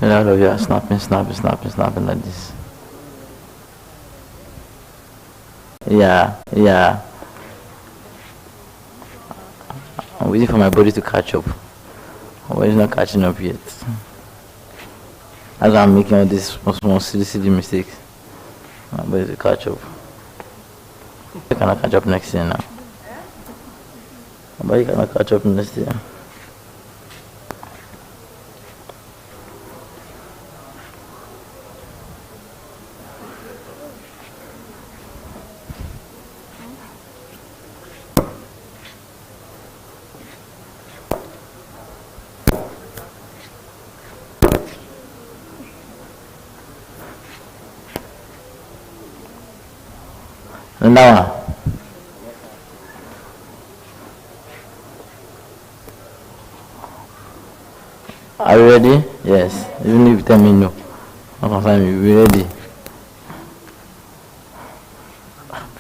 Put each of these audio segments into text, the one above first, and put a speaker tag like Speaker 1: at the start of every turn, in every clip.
Speaker 1: And all of you are snapping like this. Yeah. I'm waiting for my body to catch up. My body's not catching up yet. That's why I'm making all these small silly mistakes. My body to catch up. I cannot catch up next year now. My body cannot catch up next year. Now, are you ready? Yes. Even if you tell me no, I'm concerned you be ready.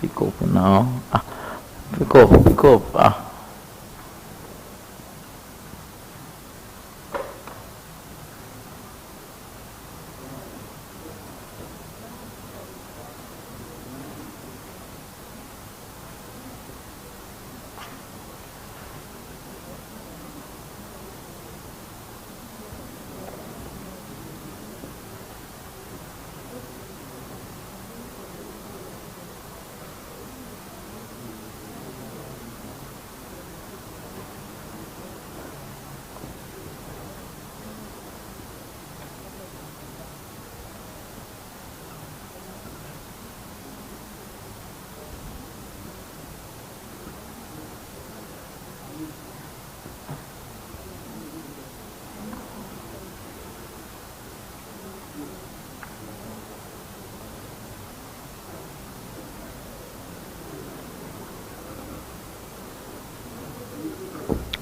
Speaker 1: Pick up now. Pick up.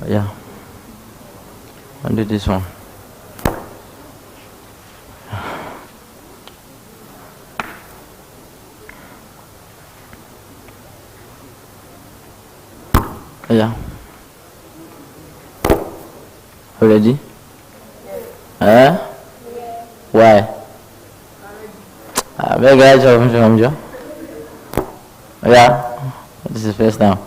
Speaker 1: Yeah. I'll do this one. Yeah. Ready? Huh? Why? Very good job. Yeah. This is first time.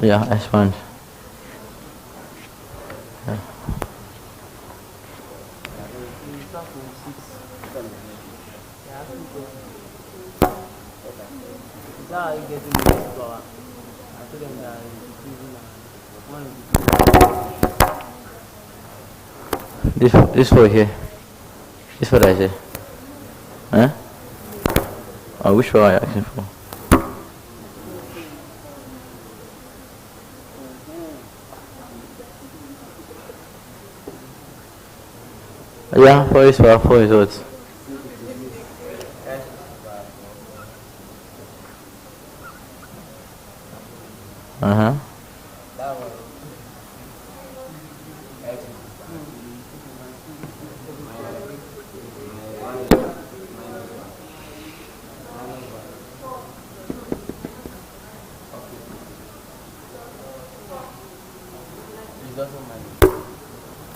Speaker 1: Yeah, expand. Yeah. This for here. This what I say. Huh? Oh, which one are you asking for? Yeah, four is what?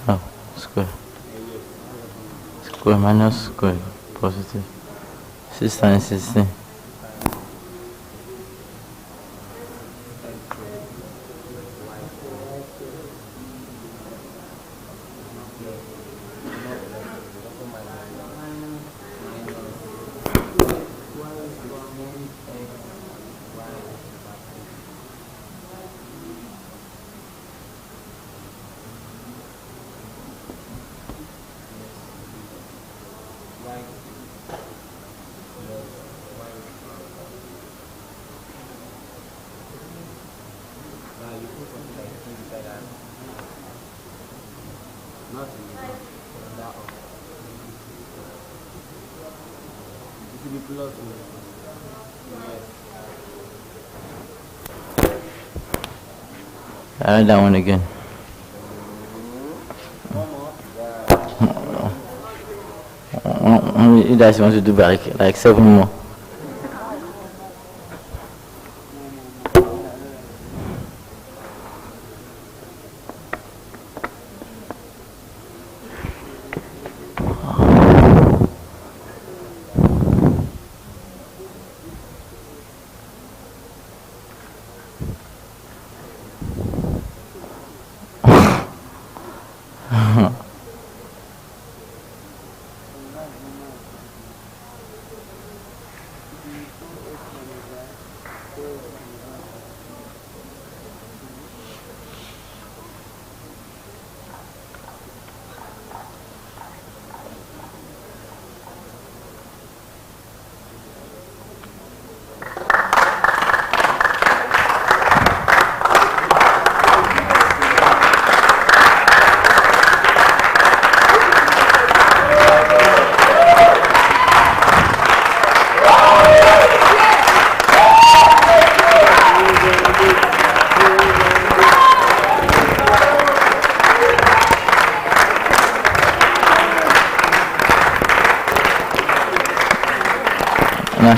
Speaker 1: Oh, square minus square positive 6 times 16. I read that one again. You guys want to do like 7 more?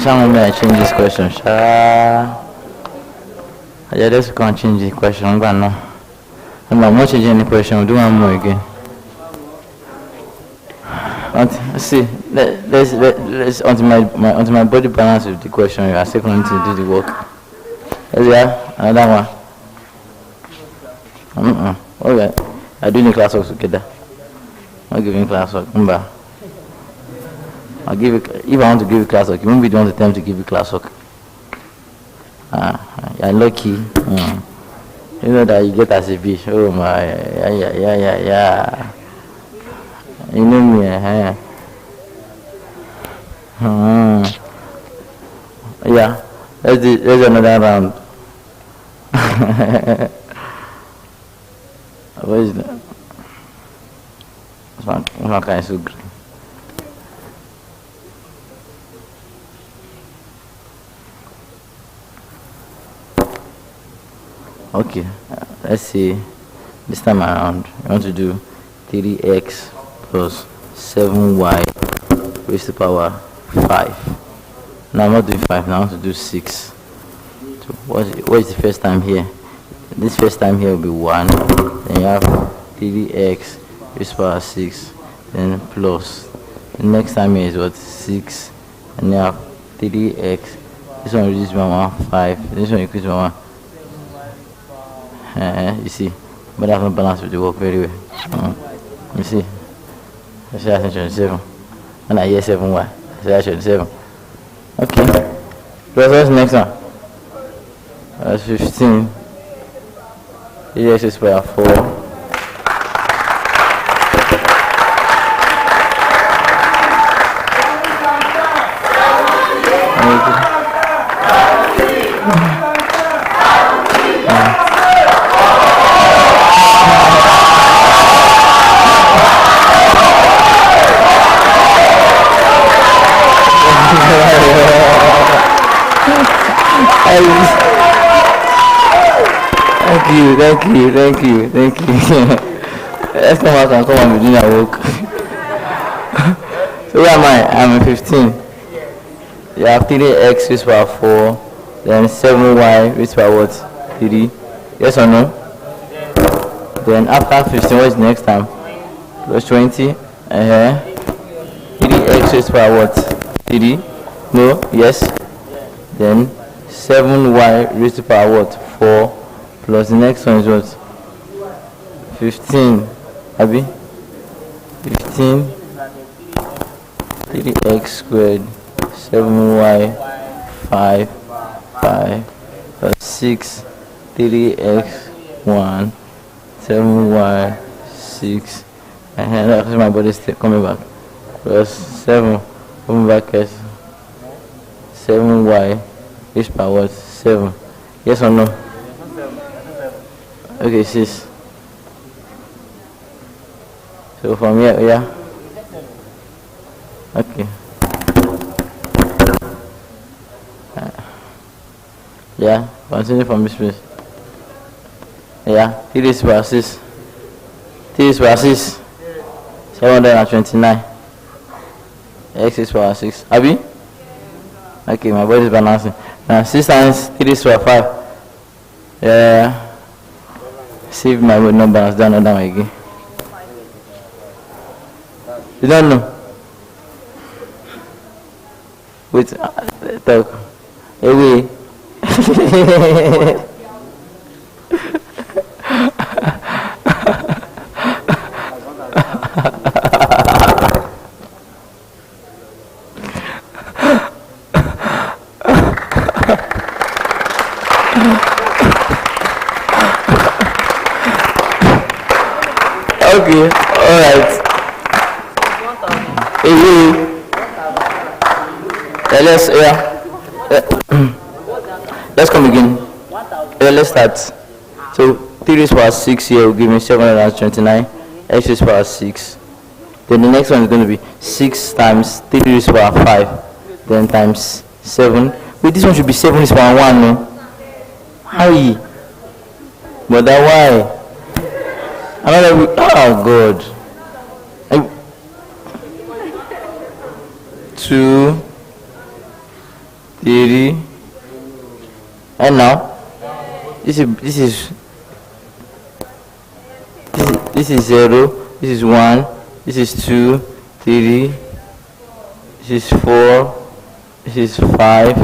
Speaker 1: Now, I change this question. Yeah, let's go and change the question. I'm not changing any question. We'll do one more again. Let's see. Let's onto my body balance with the question. I still going to do the work. Yeah, another one. Okay. I do the class work together. I'm giving class work. I'll give you, if I want to give you class work, you won't be the one to attempt to give you class work. You're lucky. You know that you get as a bitch. Oh my, yeah. You know me, Yeah, let's do another round. What is that? This one kind of so great. Okay, let's see. This time around, I want to do 3x plus 7y raised to the power 5. Now I'm not doing 5, now I want to do 6. So what is the first time here? This first time here will be 1. Then you have 3x raised to the power 6. Then plus. The next time here is what? 6. And you have 3x. This one reduces by 1, 5. This one increases by 1. You see, but I have no balance with the work very well. You see, I say that's 27. And I hear 7y. I say that's 27. Okay. What's the next one? That's 15. Yes, it's by 4. Thank you. Let's come out and come and begin our work. So where am I? I'm in 15. You have 3x raised by 4, then 7y raised by what? 3. Yes or no? Then after 15, what is the next time? Plus 20. 3x raised by what? 3. No, yes. Then 7y raised to power what? 4 plus the next one is what? 15. Abi? 15 3x squared 7y 5 plus 6 3x 1 7y 6 and that's my body still coming back plus 7 coming back as 7y is power 7. Yes or no? Okay, 6. So from here, yeah. Okay. Yeah, continue from this place. Yeah, 3 raised to power 6. 3 raised to power 6. 729. X is power 6. Abi? Okay, my body is balancing. Now 6 times 3 raised to power 5. Yeah. See if my body not balance down and down again. You don't know? Wait, talk. Away. Okay, alright. Let's come again. Let's start. So 3 raised to power 6 here will give me 729. X raised to power 6. Then the next one is going to be 6 times 3 raised to power 5. Then times 7. Wait, this one should be 7 raised to power 1, no? How? But that why? Another. Oh God. 2 3 and now this is 0, this is 1, this is 2 3, this is 4, this is 5,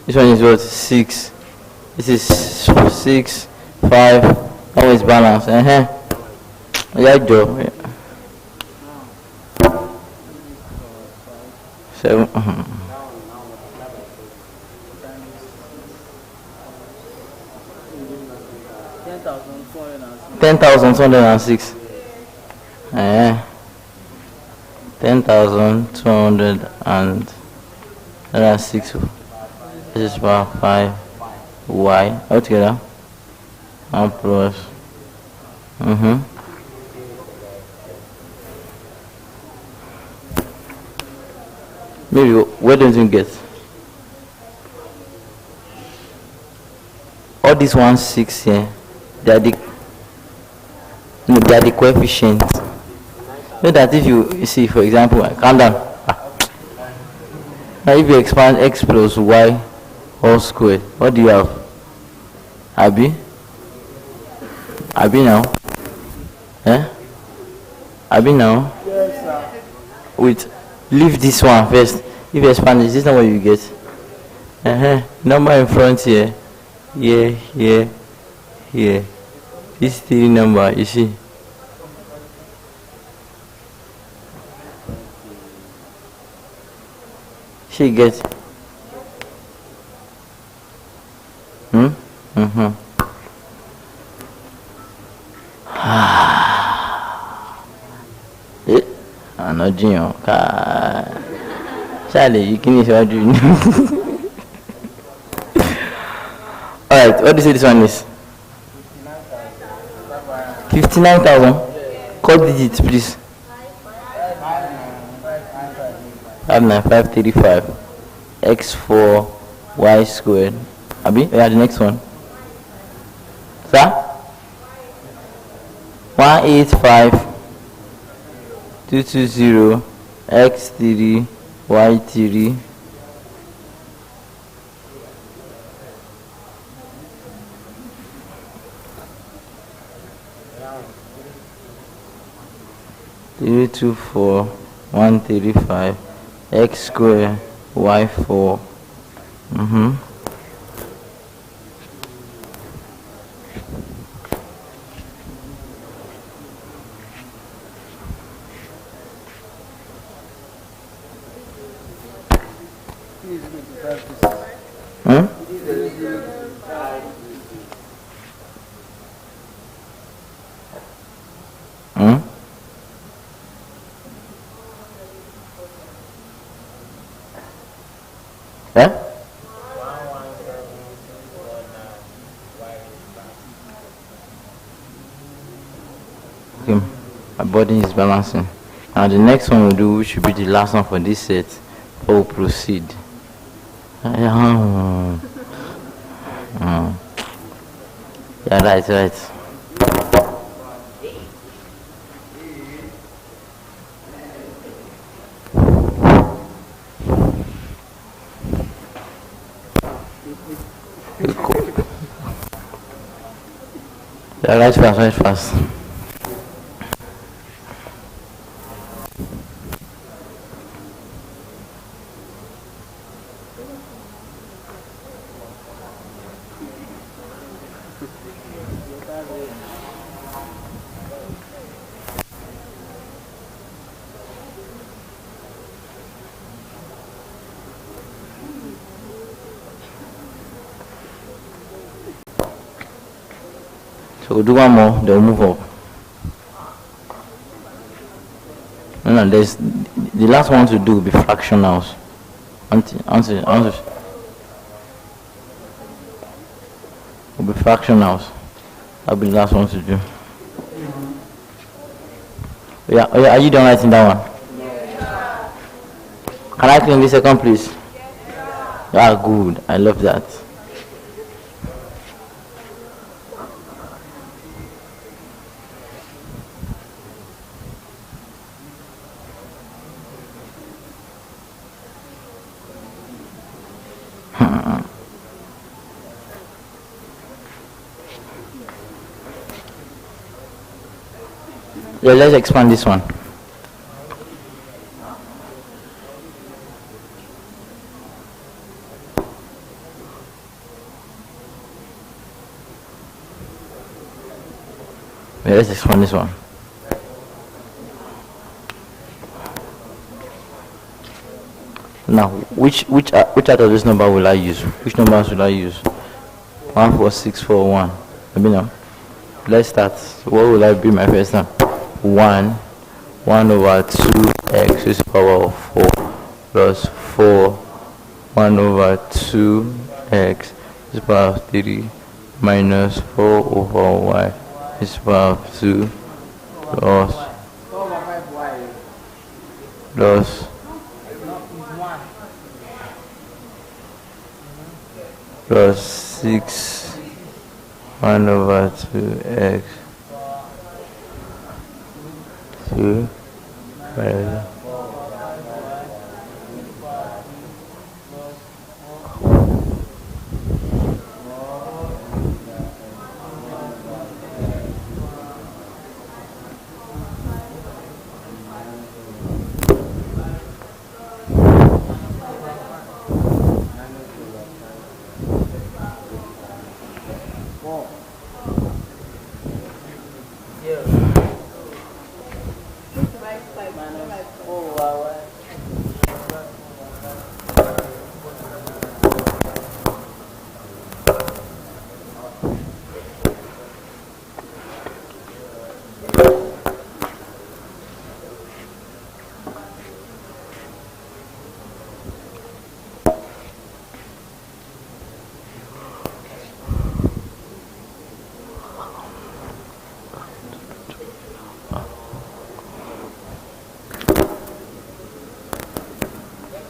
Speaker 1: this one is what? 6, this is 6 5. Now it's balanced. Yeah, Joe. Yeah. 7. 10,206. 10,206. This is power 5 y altogether. And plus. Maybe where don't you get all these 1 6 here? They are the coefficients. So that if you see, for example, calm down. Now if you expand x plus y all squared, what do you have? Abi now? Abi now?
Speaker 2: Yes, sir.
Speaker 1: Wait, leave this one first. If you expand this, is not what you get. Number in front here. Here. This 3 number, you see. She gets. I'm not doing. Charlie, you can use what you. Alright, what do you say this one is? 59,000. Call digits, please. 59535 x4 y squared. Abi, yeah, the next one. Sir? 185,220 x3 y3 324 135 x squared y4. Okay, my body is balancing. Now the next one we'll do, which should be the last one for this set, we'll proceed. Yeah, right. Yeah, right fast. So we'll do one more, then we'll move up. No, there's the last one to do will be fractionals. Will be fractionals. That'll be the last one to do. Yeah, are you done writing that one? Yeah. Can I clean the second, please? Yeah, good. I love that. Yeah, let's expand this one. Yeah, let's expand this one. Now, which out of this number will I use? Which numbers will I use? 1, 4, 6, 4, 1. Let me know. Let's start. What will I be my first time? 1 over 2x to the power of 4 plus 4 1 over 2x to the power of 3 minus 4 over y to the power of 2 plus 6 1 over 2x 2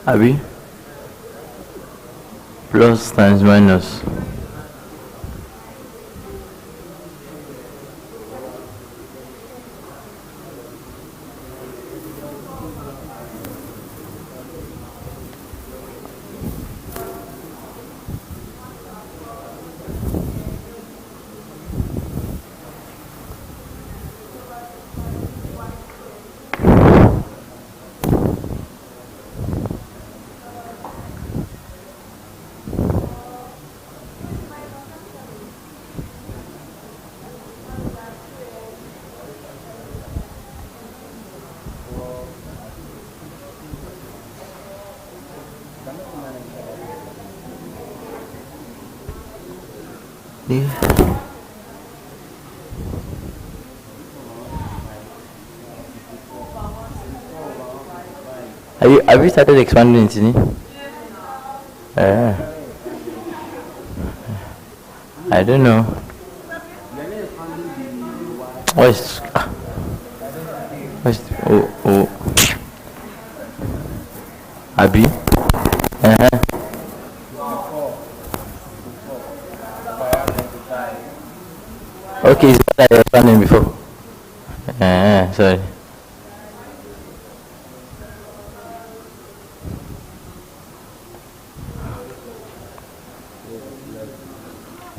Speaker 1: Abi plus times minus. Yeah. Have you started expanding it? I don't know. What's oh Abi? Okay, is that I expanding before? Sorry.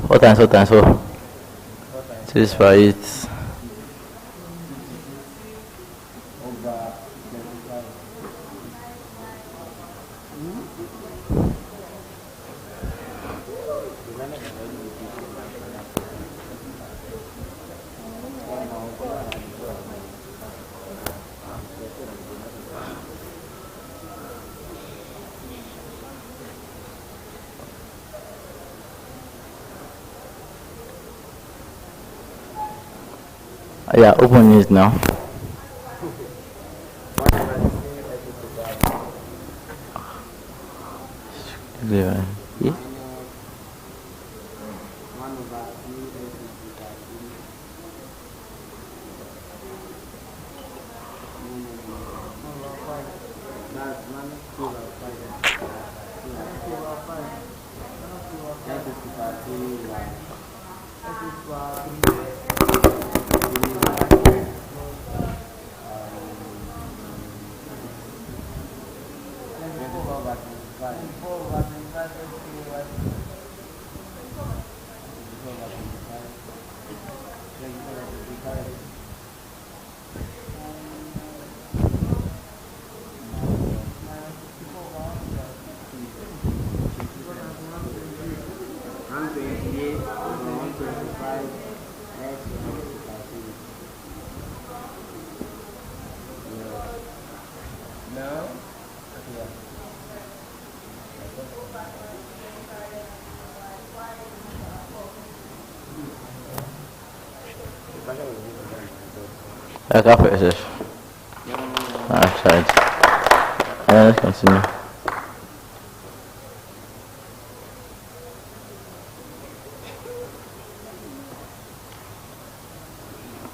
Speaker 1: What times? 6 by 8. Yeah, open it now. Yeah. I got it, sis. Outside. Yeah, let's continue.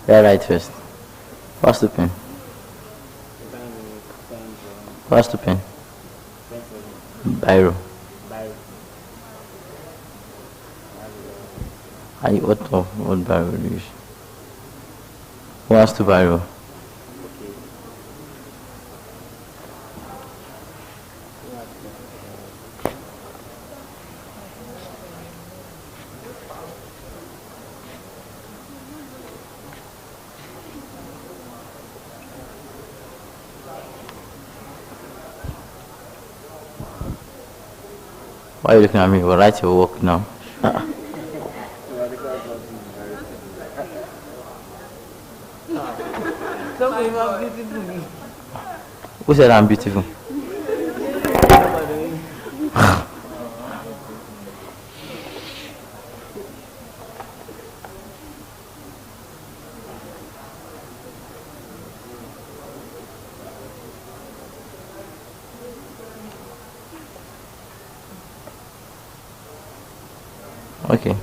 Speaker 1: Yeah, right first. What's the pen? What's the pen? Biro. What biro do you use? What's the biro? Why are you looking at me? We'll write your work now. Who said I'm beautiful? Okay.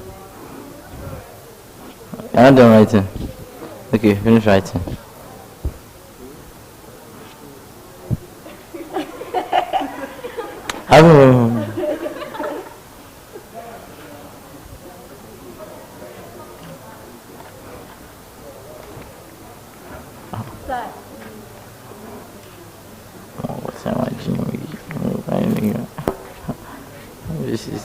Speaker 1: I'm done writing. Okay, finish writing. This is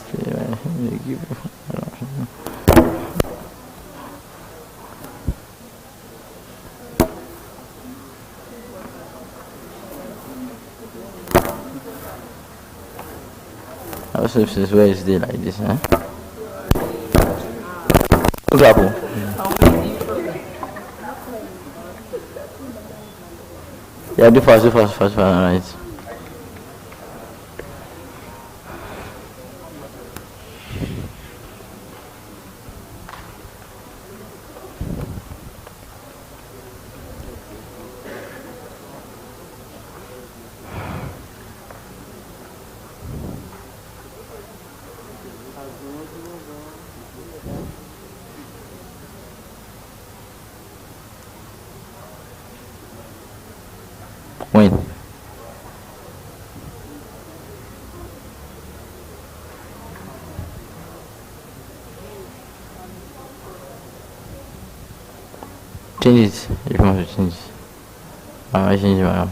Speaker 1: since where is it like this, huh? Look apple. Yeah, do fast, right. change it if you want to change it. I change my own.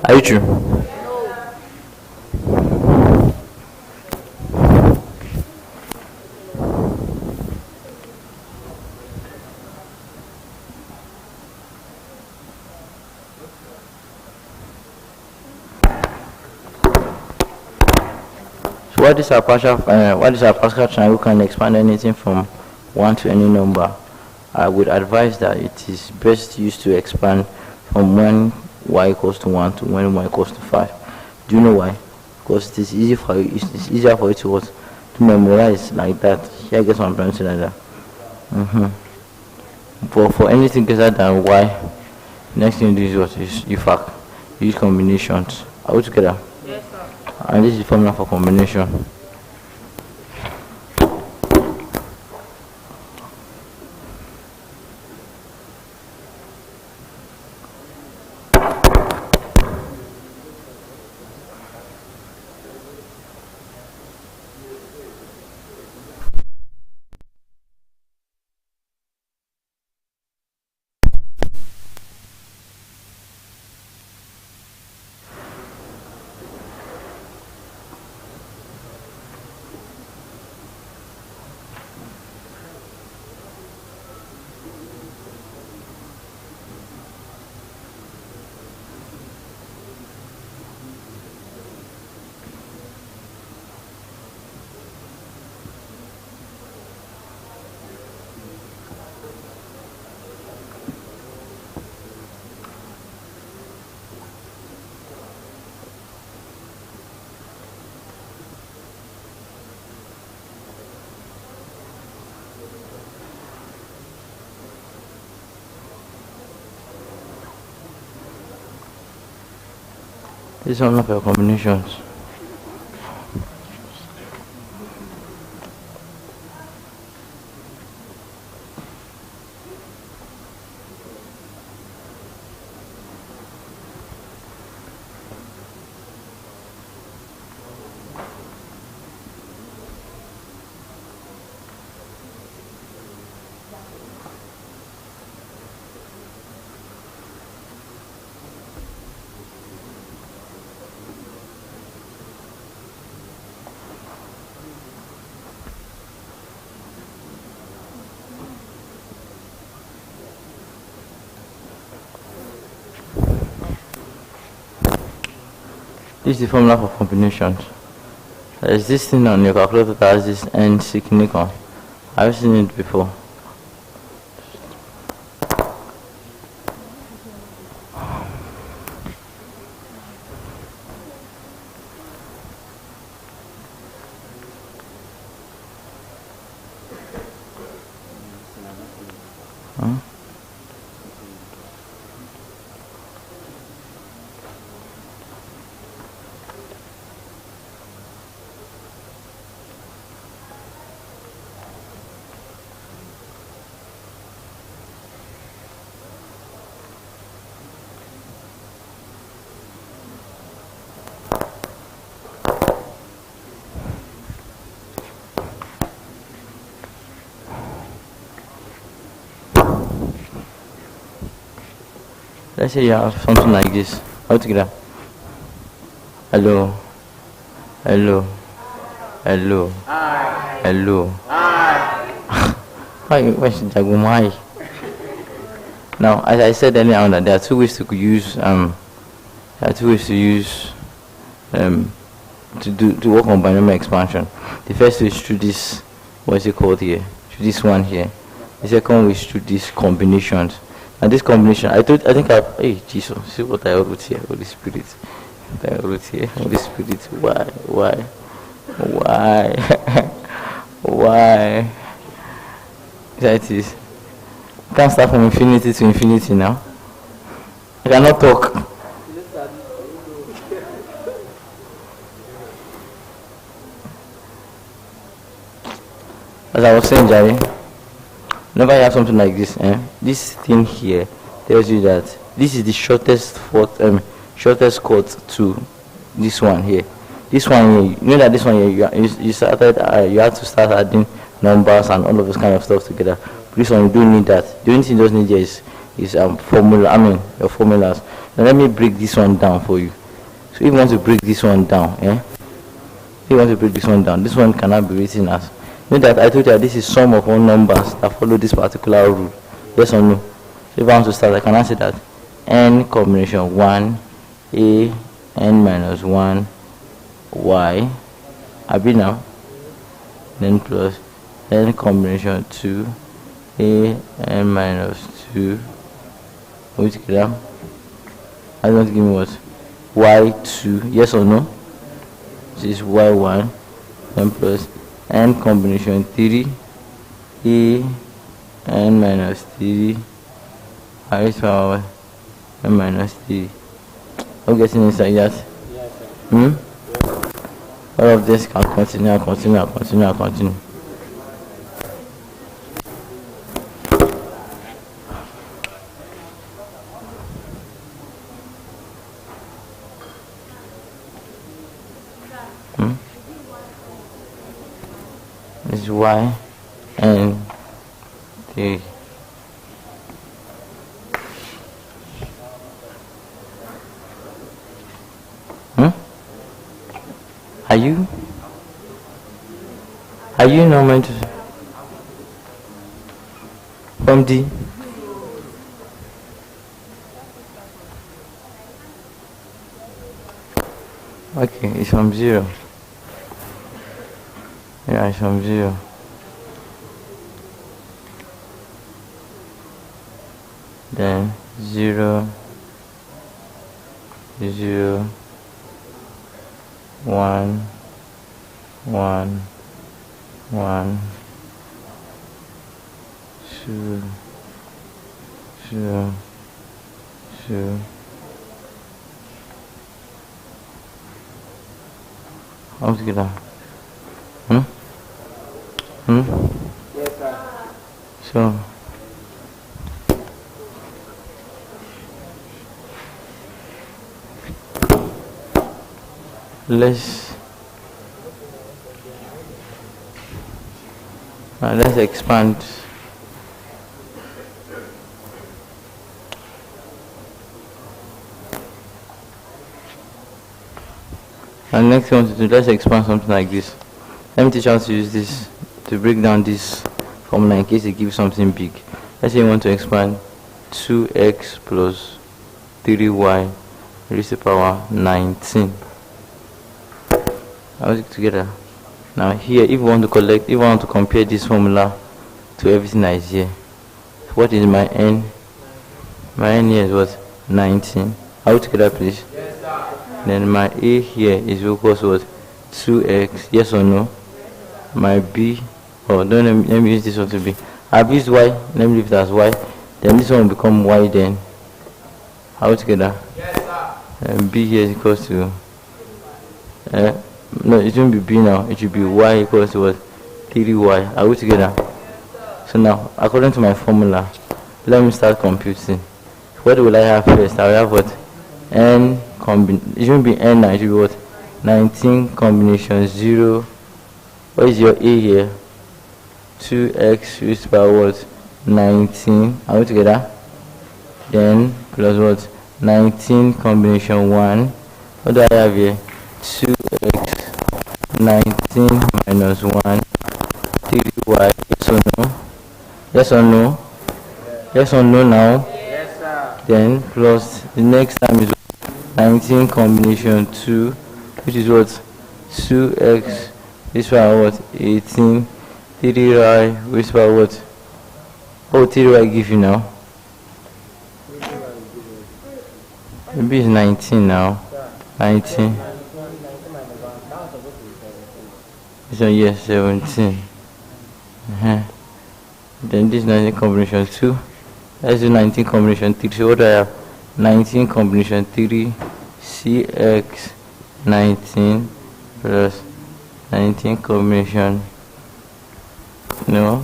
Speaker 1: Are you true? So what is our Pascal triangle can expand anything from 1 to any number? I would advise that it is best used to expand from when y equals to 1 to when y equals to 5. Do you know why? Because it is easy for you, it's easier for you to memorize like that. Here I guess what I'm trying to say like that. But for anything greater than y, next thing you do is what? You fact. Use combinations. Are we together?
Speaker 2: Yes, sir.
Speaker 1: And this is the formula for combination. This is one of your combinations. This is the formula for combinations. There's this thing on your calculator that has this n significant. I've seen it before. Let's say you have something like this. How to get that? Hello. Hello. Hello.
Speaker 2: Hi.
Speaker 1: Hello.
Speaker 2: Hi.
Speaker 1: Why should I go my? Now, as I said earlier on, that there are two ways to use to work on binomial expansion. The first is through this, what is it called here? Through this one here. The second way is through these combinations. And this combination, hey Jesus, see what I wrote here, Holy Spirit. What I wrote here, Holy Spirit. Why? Why? That is. Can't start from infinity to infinity now. I cannot talk. As I was saying, Jerry, whenever you have something like this, this thing here tells you that this is the shortest cut to this one here. This one here, you know that this one here, you have to start adding numbers and all of this kind of stuff together. This one you don't need that. The only thing you just need here is formula. Your formulas. Now let me break this one down for you. So if you want to break this one down, this one cannot be written as. You know that I told you that this is sum of all numbers that follow this particular rule. Yes or no? So if I want to start, I can answer that n combination 1 a n minus 1 y. Abi now. Then plus n combination 2 a n minus 2 which gram I don't give me what y2, yes or no? This is y1 then plus n combination 3 a n minus 3 raised power n minus 3. I'm getting inside that. Yes, all of this can continue. This is y and 3. Are you not meant to from D? Okay, it's from 0. Yeah, it's from 0. Then 0, 0, 1, 1, 1, 2, 2, 2. How to get that?
Speaker 2: Yes, sir.
Speaker 1: So let's expand. And next we want to do, let's expand something like this. Let me teach you how to use this to break down this formula in case it gives something big. Let's say you want to expand 2x plus 3y raised to the power 19. I'll put it together. Now here, if you want to compare this formula to everything that is here, what is my n? My n here is what? 19. I'll put it together, please.
Speaker 2: Yes, sir.
Speaker 1: Then my a here is equals to what? 2x. Yes or no? My b, don't let me use this one to be. I've used y. Let me leave it as y. Then this one will become y. Then I'll put it together.
Speaker 2: Yes, sir.
Speaker 1: And b here is equals to no, it won't be b now, it should be y equals to what? 3y. Are we together? So now, according to my formula, let me start computing. What will I have first? I will have what? N it shouldn't be n now, it should be what? 19 combination 0. What is your a here? 2x raised by what? 19. Are we together? then plus what? 19 combination 1. What do I have here? 2x 19 minus 1 3y. Yes or no? Yes or no? Yes or no now?
Speaker 2: Yes, sir.
Speaker 1: Then plus the next time is 19 combination 2, which is what? 2x raised by what? 18 3y raised by what? Oh, 3y give you now? Maybe it's 19 now. 19. So yes, 17. Then this 19 combination 2. Let's do 19 combination 3. So what do I have? 19 combination 3 cx 19 plus 19 combination. No.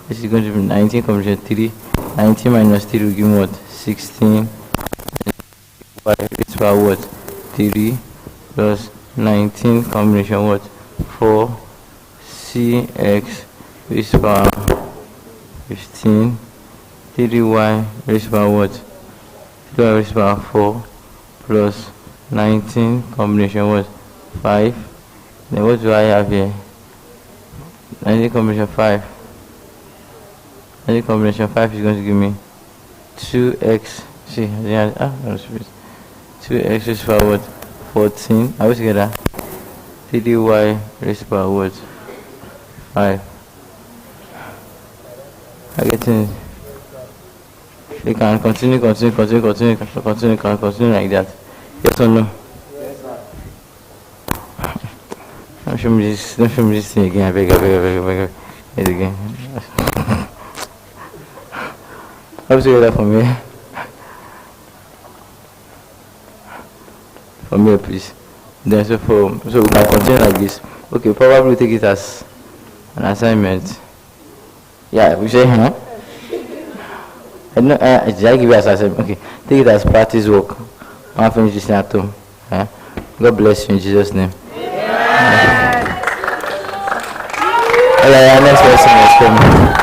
Speaker 1: This is going to be 19 combination 3. 19 minus 3 will give me what? 16. Y raised by what? 3 plus 19 combination what? 4 cx raised by 15 3y raised by what? 3y raised by 4 plus 19 combination what? 5. Then what do I have here? 19 combination 5. 19 combination 5 is going to give me 2x. See, 2x raised by what? 14. Are we together? 3y raised by what? 5. I get it. You can continue like that. Yes or no?
Speaker 2: Yes, sir.
Speaker 1: Don't show me this thing again. I beg. It again. How to get that for me? For me, please. Then so we can continue like this. Okay, probably take it as an assignment. Yeah, we say, huh? I know, did I give you as assignment? Okay, take it as practice work. I'll finish this at home. God bless you in Jesus' name. Yeah, next person is coming.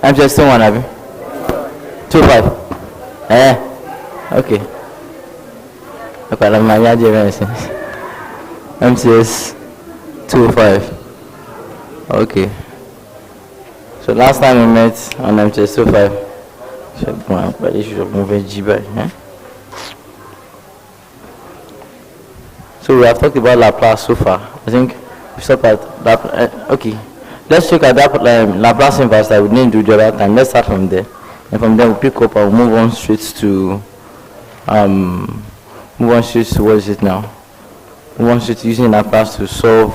Speaker 1: I'm just one, Abby. 2-5. Okay. Okay, I'm my MCS 2-5. Okay. So last time we met on MCS 2-5. But you should move a G by. So we have talked about Laplace so far. I think we stopped at Laplace. Okay. Let's look at that Laplace inverse that we didn't do the other time. Let's start from there. And from there we'll pick up and move on straight to what is it now? Move on straight to using Laplace to solve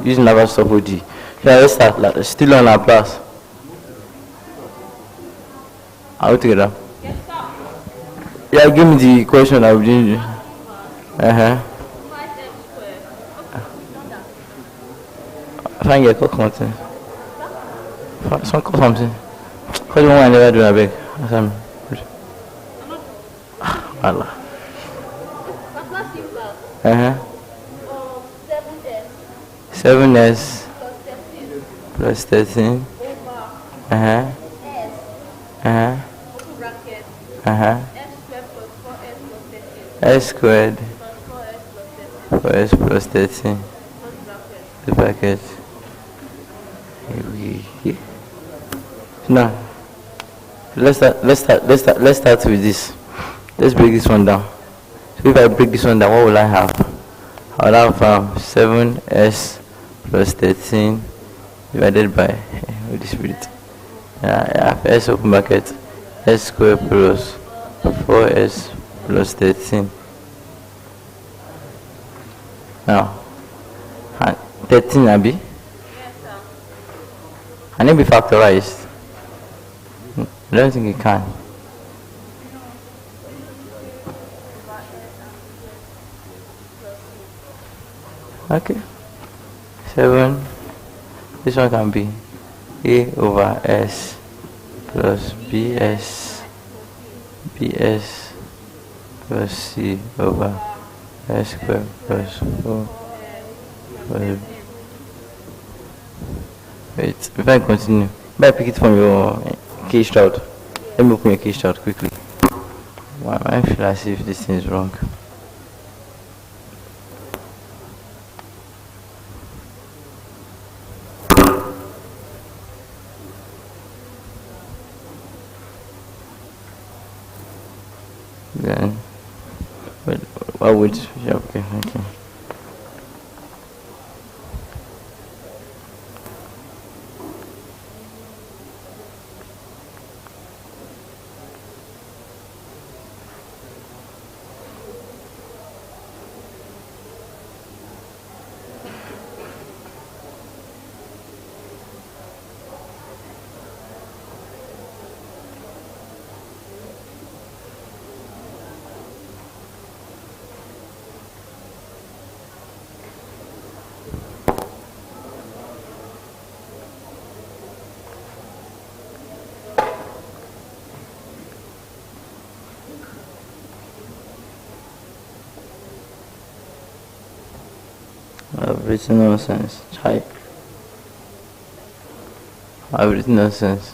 Speaker 1: using Laplace to solve OD. Yeah, let's start still on Laplace. Are we together?
Speaker 3: Yes, sir.
Speaker 1: Yeah, give me the question I didn't. Find your content. Some something. How do you want to never do that big? Allah. 7s plus 13 s squared 4s plus 13 the bracket. Now let's start with this. Let's break this one down. So if I break this one down, what will I have? I will have 7s plus 13 divided by Holy Spirit. I have s open bracket s squared plus 4s plus 13. Now 13 Abi? Yes, sir. Can it be factorized? I don't think it can. Okay. 7. This one can be a over s plus bs plus c over s squared plus 4 plus. Wait, if I continue, I pick it from your case out. Let me open your case out quickly. Why I feel as if this thing is wrong. Then, wait, why would okay, okay. I've written nonsense. Try. I've written nonsense.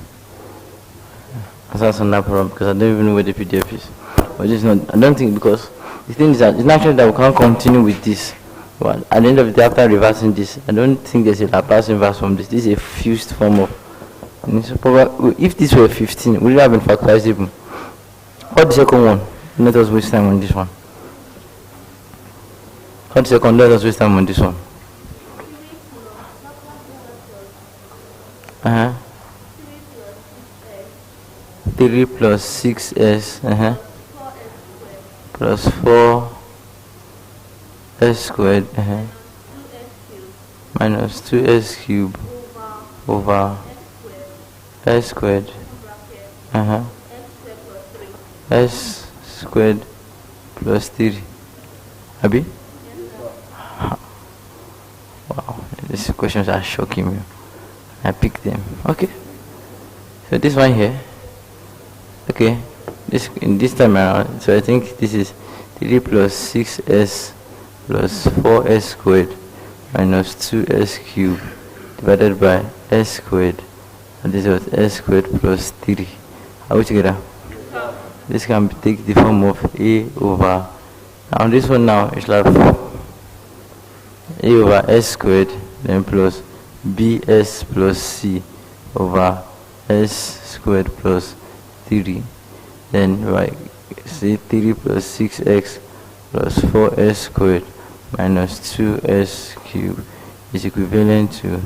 Speaker 1: That's not that problem because I don't even know where the PDF is. But it's not. I don't think because the thing is that it's naturally that we can't continue with this. But at the end of the day, after reversing this, I don't think there's a Laplace inverse from this. This is a fused form of. And so if this were 15, would it have been factorizable? What the second one? Let us waste time on this one. What second? Let us waste time on this one. 3 plus 6s plus 4 s squared minus 2s cubed over s squared s squared plus 3. Abi? Wow, these questions are shocking me. I picked them. Okay. So this one here. Okay. This time around. So I think this is 3 plus 6s plus 4s squared minus 2s cubed divided by s squared. And this was s squared plus 3. Are we together? This can take the form of a over. Now this one now is like a over s squared then plus bs plus c over s squared plus 3. Then right, say 3 plus 6x plus 4s squared minus 2s cubed is equivalent to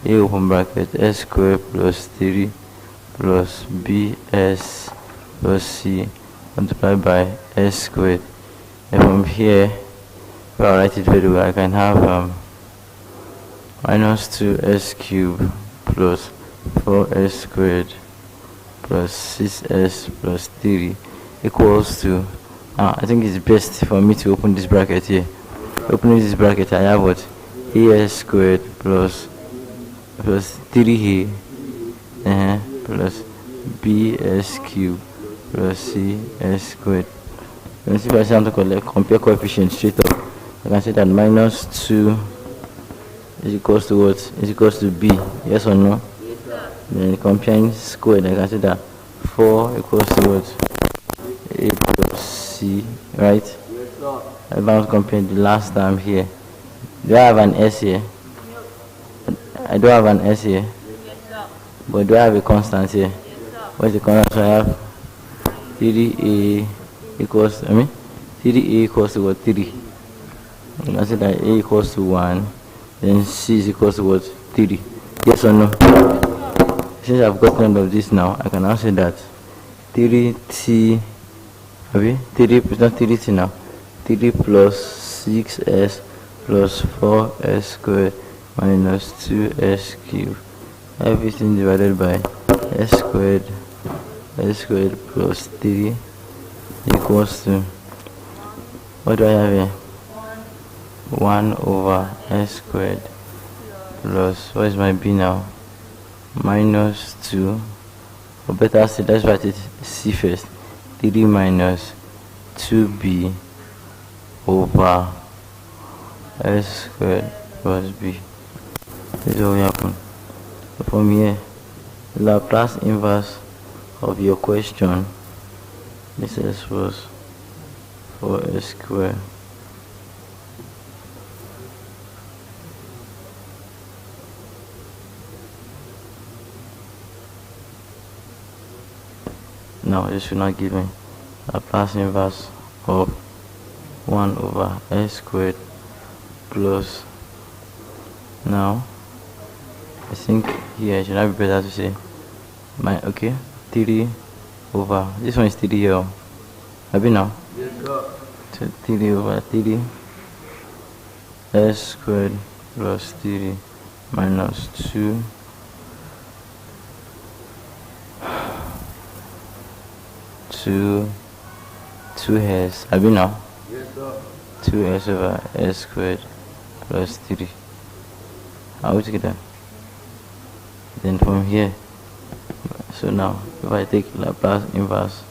Speaker 1: a open bracket s squared plus 3 plus bs plus c multiplied by s squared. And from here, if I write it very well, I can have minus 2s cubed plus 4s squared plus 6s plus 3 equals to Now I think it's best for me to open this bracket here. Opening this bracket, I have what? AS squared plus 3A plus BS cubed plus CS squared. Let's see if I say to compare coefficients straight up. I can say that minus 2 is equals to what? Is equals to B. Yes or no?
Speaker 2: Yes, sir.
Speaker 1: Then comparing squared, I can say that 4 equals to what? A plus C, right?
Speaker 2: Yes, sir.
Speaker 1: I'm about to compare the last time here. Do I have an S here? I do have an S here.
Speaker 2: Yes, sir.
Speaker 1: But do I have a constant here?
Speaker 2: Yes, sir.
Speaker 1: What's the constant? So I have 3A equals, 3A equals to what? 3. I can say that A equals to 1, then C is equals to what? 3. Yes or no? Since I've gotten rid of this now, I can now say that 3T, 3 not 3T now, 3 plus 6S plus 4S squared minus 2S cubed. Everything divided by S squared plus 3 equals to, what do I have here? 1 over S squared plus, what is my B now? Minus 2, or better still, let's write it C first. 3 minus 2B over S squared plus B. This is what will happen. So from here, the Laplace inverse of your question, this is was 4S squared now this should not give me Laplace inverse of 1 over S squared plus, now I think here it should not be better to say 3 over, this one is 3 here, have you now?
Speaker 2: Yes, sir.
Speaker 1: So 3 over 3 S squared plus 3 minus 2 2S, have you now?
Speaker 2: Yes, sir.
Speaker 1: 2S over S squared plus 3. How would you get that? Then from here, so now if I take Laplace inverse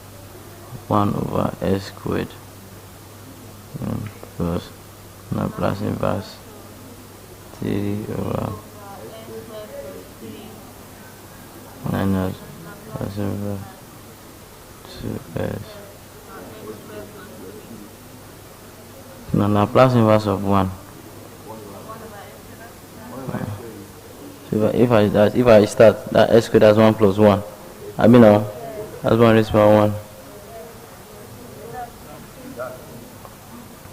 Speaker 1: 1 over S squared plus Laplace inverse 3 over minus Laplace inverse 2S. Now Laplace inverse of 1. So if I start that S squared as 1 plus 1, I mean now that's 1 raised to power 1.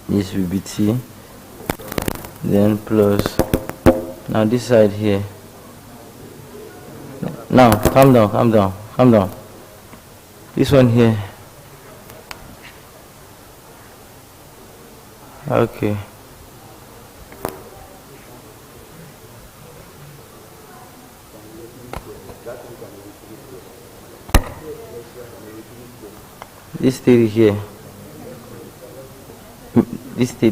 Speaker 1: This will be T. Then plus, now this side here. Now calm down. This one here. Okay. This theory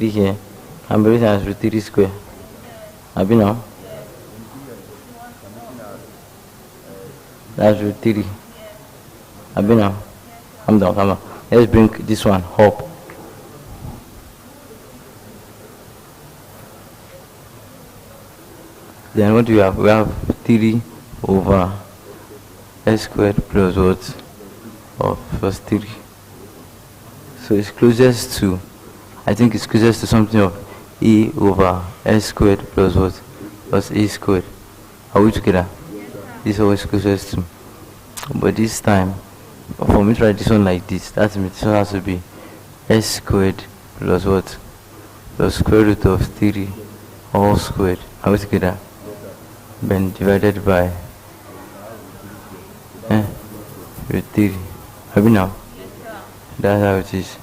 Speaker 1: here, I'm written as root 3 square. Have you now? That's root 3. Have you now? Come down. Let's bring this one up. Then what do we have? We have 3 over S squared plus what? Plus 3. So it's closest to, I think it's closest to something of E over S squared plus what? Plus A squared. Are we together? This is always closest to. But this time, for me to write this one like this, that means this one has to be S squared plus what? Plus square root of 3 all squared. Are we together? Then divided by root 3. Have you now? That's how it is.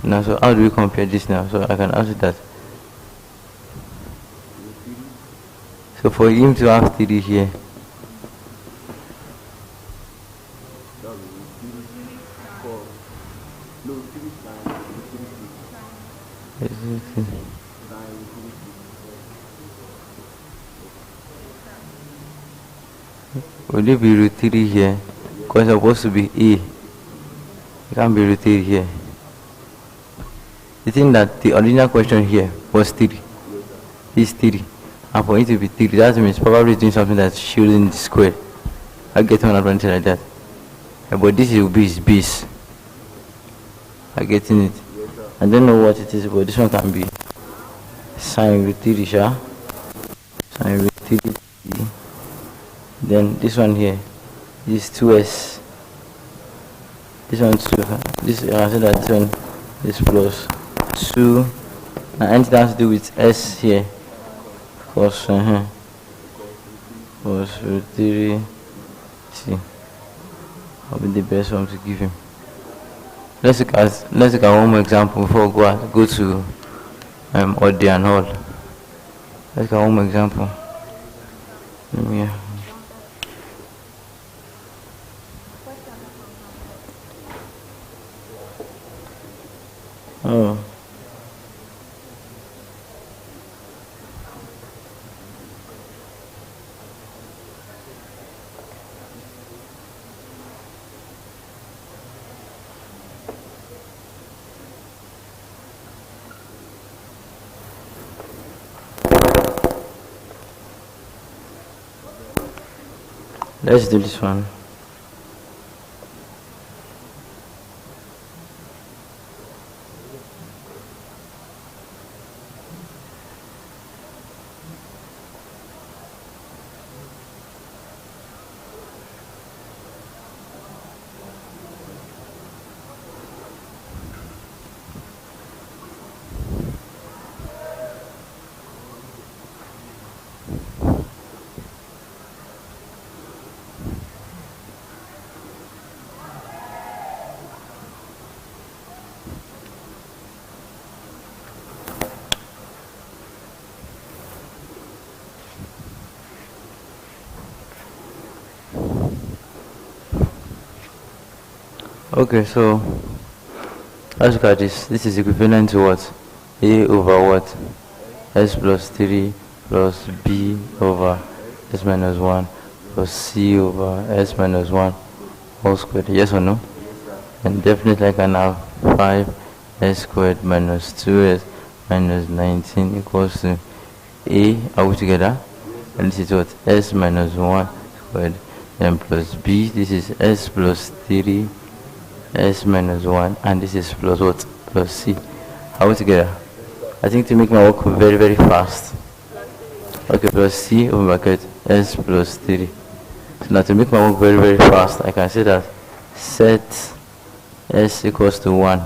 Speaker 1: Now, so how do we compare this now? So I can answer that. So for him to have 3 here, Would it be root 3 here? Because it's supposed to be A. It can't be root 3 here. You think that the original question here was 3? It's 3. And for it to be 3, that means probably doing something that's shielding the square. I get one advantage like that. Yeah, but this will be his base. I'm getting it. I don't know what it is, but this one can be sine root 3, sine root 3. Then this one here is 2s. This one 2. This I said that this one is plus 2. Now anything has to do with s here. Cos cos root 3. See, I'll be the best one to give him. Let's look at one more example before we go to odd and all. Let's look at one more example. Yeah. Oh. Let's do this one. Okay, so let's look at this. This is equivalent to what? A over what? S plus 3 plus B over S minus 1 plus C over S minus 1 whole squared. Yes or no? And definitely I can have 5S squared minus 2S minus 19 equals to A. Are we together? And this is what? S minus 1 squared. Then plus B. This is S plus 3 S minus 1, and this is plus what? Plus C. Are we together? I think to make my work very, very fast. Okay, plus C over bracket S plus 3. So now to make my work very, very fast, I can say that set S equals to 1.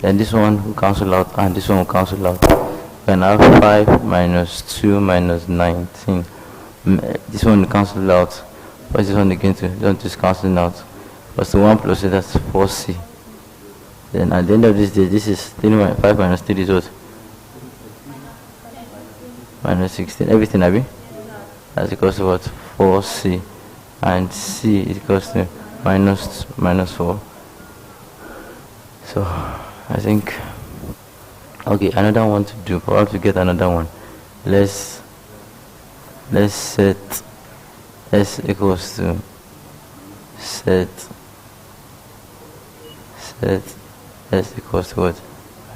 Speaker 1: Then this one will cancel out, and this one will cancel out. We can have 5 minus 2 minus 19. This one will cancel out. What's this one again to? Don't just cancel out. Plus 1 plus 8, that's 4C. Then at the end of this day, this is 5 minus 3 is what? Minus 16. Everything, Abby? That's equals to what? 4C. And C is equals to minus 4. So, I think, okay, another one to do. For us to get another one, let's set S equals to set S equals to what?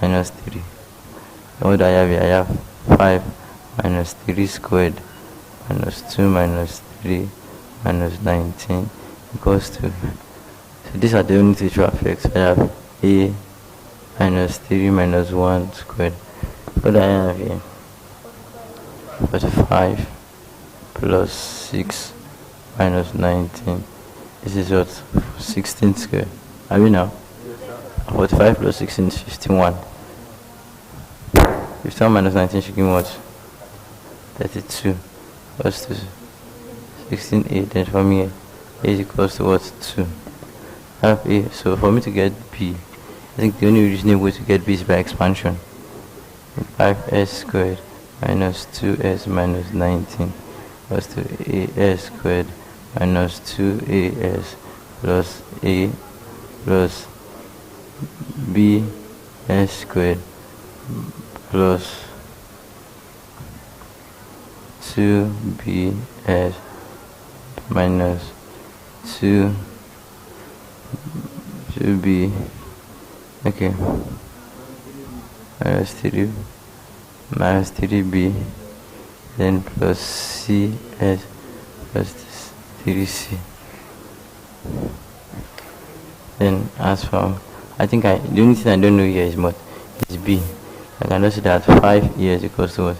Speaker 1: Minus 3. And what do I have here? I have 5 minus 3 squared minus 2 minus 3 minus 19 equals to, so these are the only two effects. I have A minus 3 minus 1 squared. What do I have here? 45 plus 6 minus 19. This is what? 16 squared. Are we now? 45 plus 16 is 51. 51 minus 19 should give me what? 32. Plus 2. 16, 8. Then for me, A is equals to what? 2. I have A. So for me to get B, I think the only reasonable way to get B is by expansion. 5S squared minus 2S minus 19 plus 2AS squared minus 2AS plus A plus B s squared plus 2bs minus 2b, okay, minus 3b, then plus cs plus 3c. Then as from, I think the only thing I don't know here is what is b. I can just say that 5 years equals to what?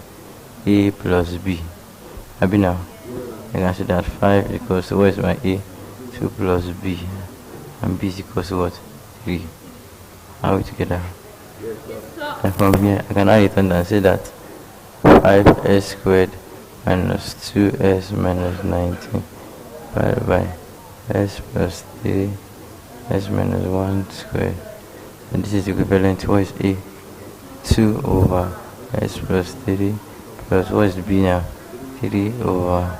Speaker 1: A plus b. I be now. I can say that 5 equals to what is my a? 2 plus b. And b is equals to what? 3. Are we together? And from here, I can now return and say that 5s squared minus 2s minus 19 divided by s plus 3 s minus 1 squared. And this is equivalent to what is a? 2 over s plus 3 plus what is b now? 3 over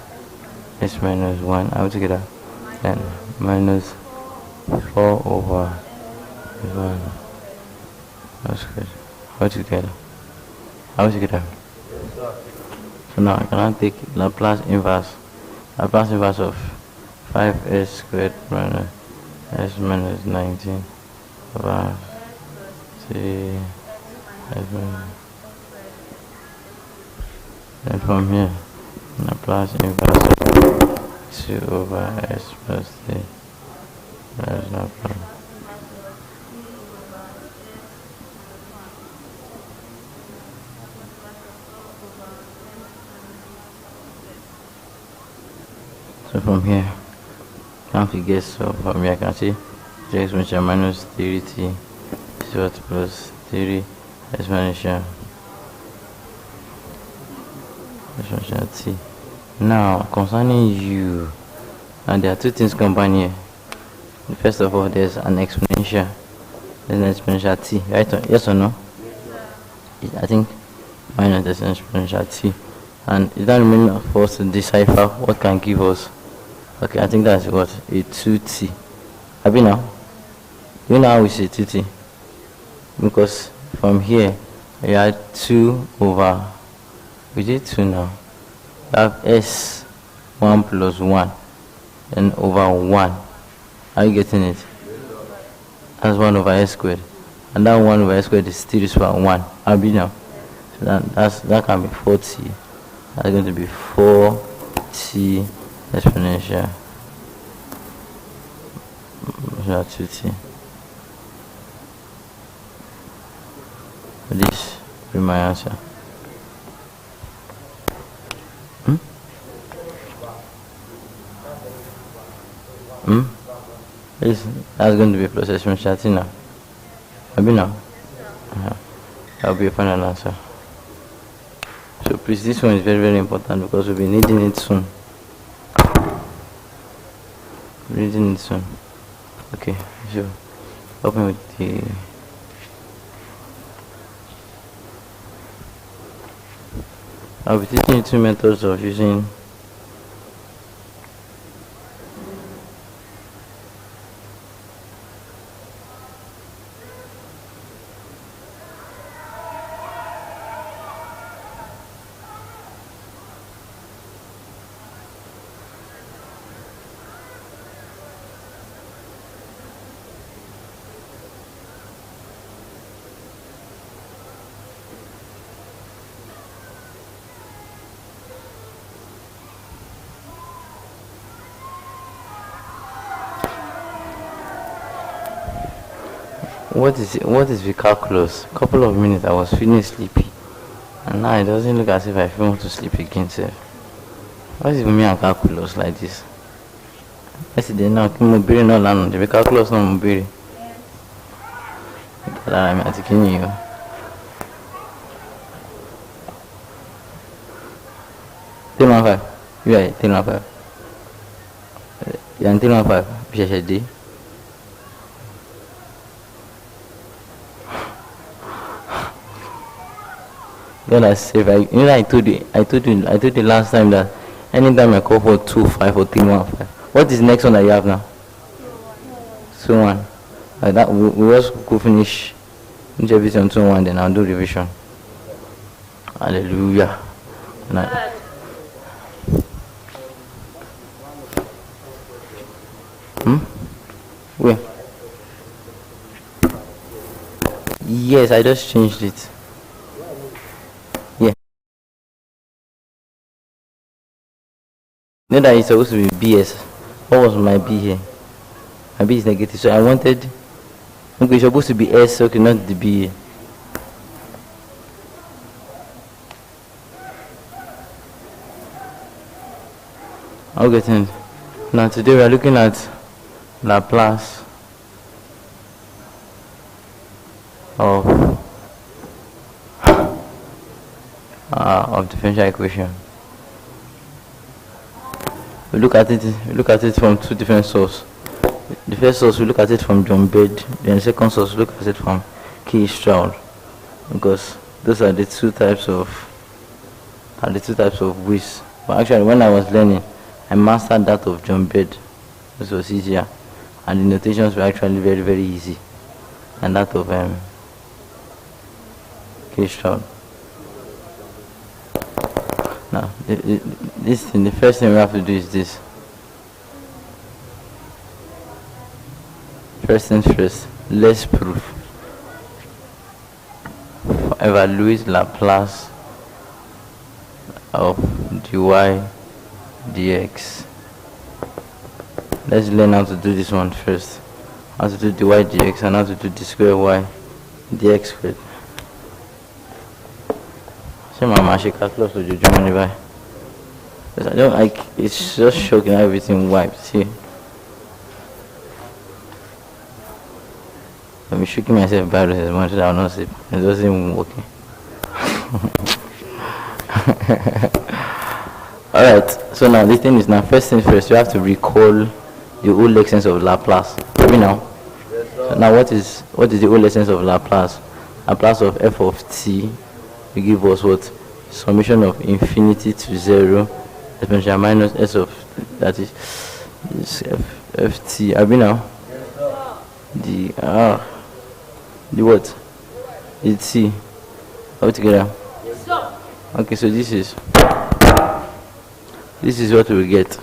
Speaker 1: s minus 1. Are we together? And minus 4 over 1. That's good. How together? How together? So now I can take Laplace inverse of 5s squared minus s minus 19 over 3 s minus. And from here, Laplace inverse of 2 over s plus 3. That's no problem. So from here, can't forget, so from here I can see the exponential minus 3t is what plus 3 exponential t. Now concerning u, and there are two things combined here. First of all, there's an exponential, there's an exponential t, right? Yes or no? I think minus there's an exponential t, and it doesn't remain for us to decipher what can give us. Okay, I think that's what a 2t. Have you now? You know how we say 2t? Because from here you add 2 over, we did 2 now. You have s 1 plus 1 and over 1. Are you getting it? That's 1 over s squared. And that 1 over s squared is still is 1. I'll be now. So that can be 4t. That's going to be 4t exponential 2t. This will be my answer. Yes, that's going to be plus exponential t now. Maybe now. That will be a final answer. So please, this one is very, very important because we'll be needing it soon. Okay, so open with the I'll be teaching you two methods of using what is the calculus? Couple of minutes I was feeling sleepy, and now it doesn't look as if I feel want to sleep again, sir. What is with me and calculus like this? Yesterday now mobile no land, the calculus no mobile. I'm asking you. Tell me 5. You are tell me 5. You are tell me 5. PhD. God has saved. I told you last time that anytime I call for 2, 5 or 3, 1, 5. What is the next one that you have now? 2, 1. Like that we just go finish Finish everything on 2 and 1, then I'll do revision. Hallelujah. Now, where? Yes, I just changed it. Yeah. Know that it's supposed to be BS. What was my B here? My B is negative, so I wanted. Okay, it's supposed to be S, okay, not the B. I'll get in. Now today we are looking at Laplace of differential equation. We look at it from 2 different sources. The first source we look at it from John Bed, then the second source we look at it from K. Stroud, because those are the two types of ways. But actually, when I was learning, I mastered that of John Bed. This was easier, and the notations were actually very, very easy, and that of K. Stroud. Now, the first thing we have to do is this. First things first, let's prove. Evaluate Laplace of dy dx. Let's learn how to do this one first. How to do dy dx and how to do d square y dx squared. See, Mama, she got close to the money by. I don't like. It's just shocking how everything wiped. See. I'm shaking myself by as much as I'll not sleep. It doesn't even work. Alright, so now this thing is now first things first, you have to recall the old essence of Laplace. Maybe now. So now what is the old essence of Laplace? Laplace of f of t will give us what? Summation of infinity to 0 exponential minus s of that is ft. Are we now? The what? The t. All together? Okay, so this is what we will get.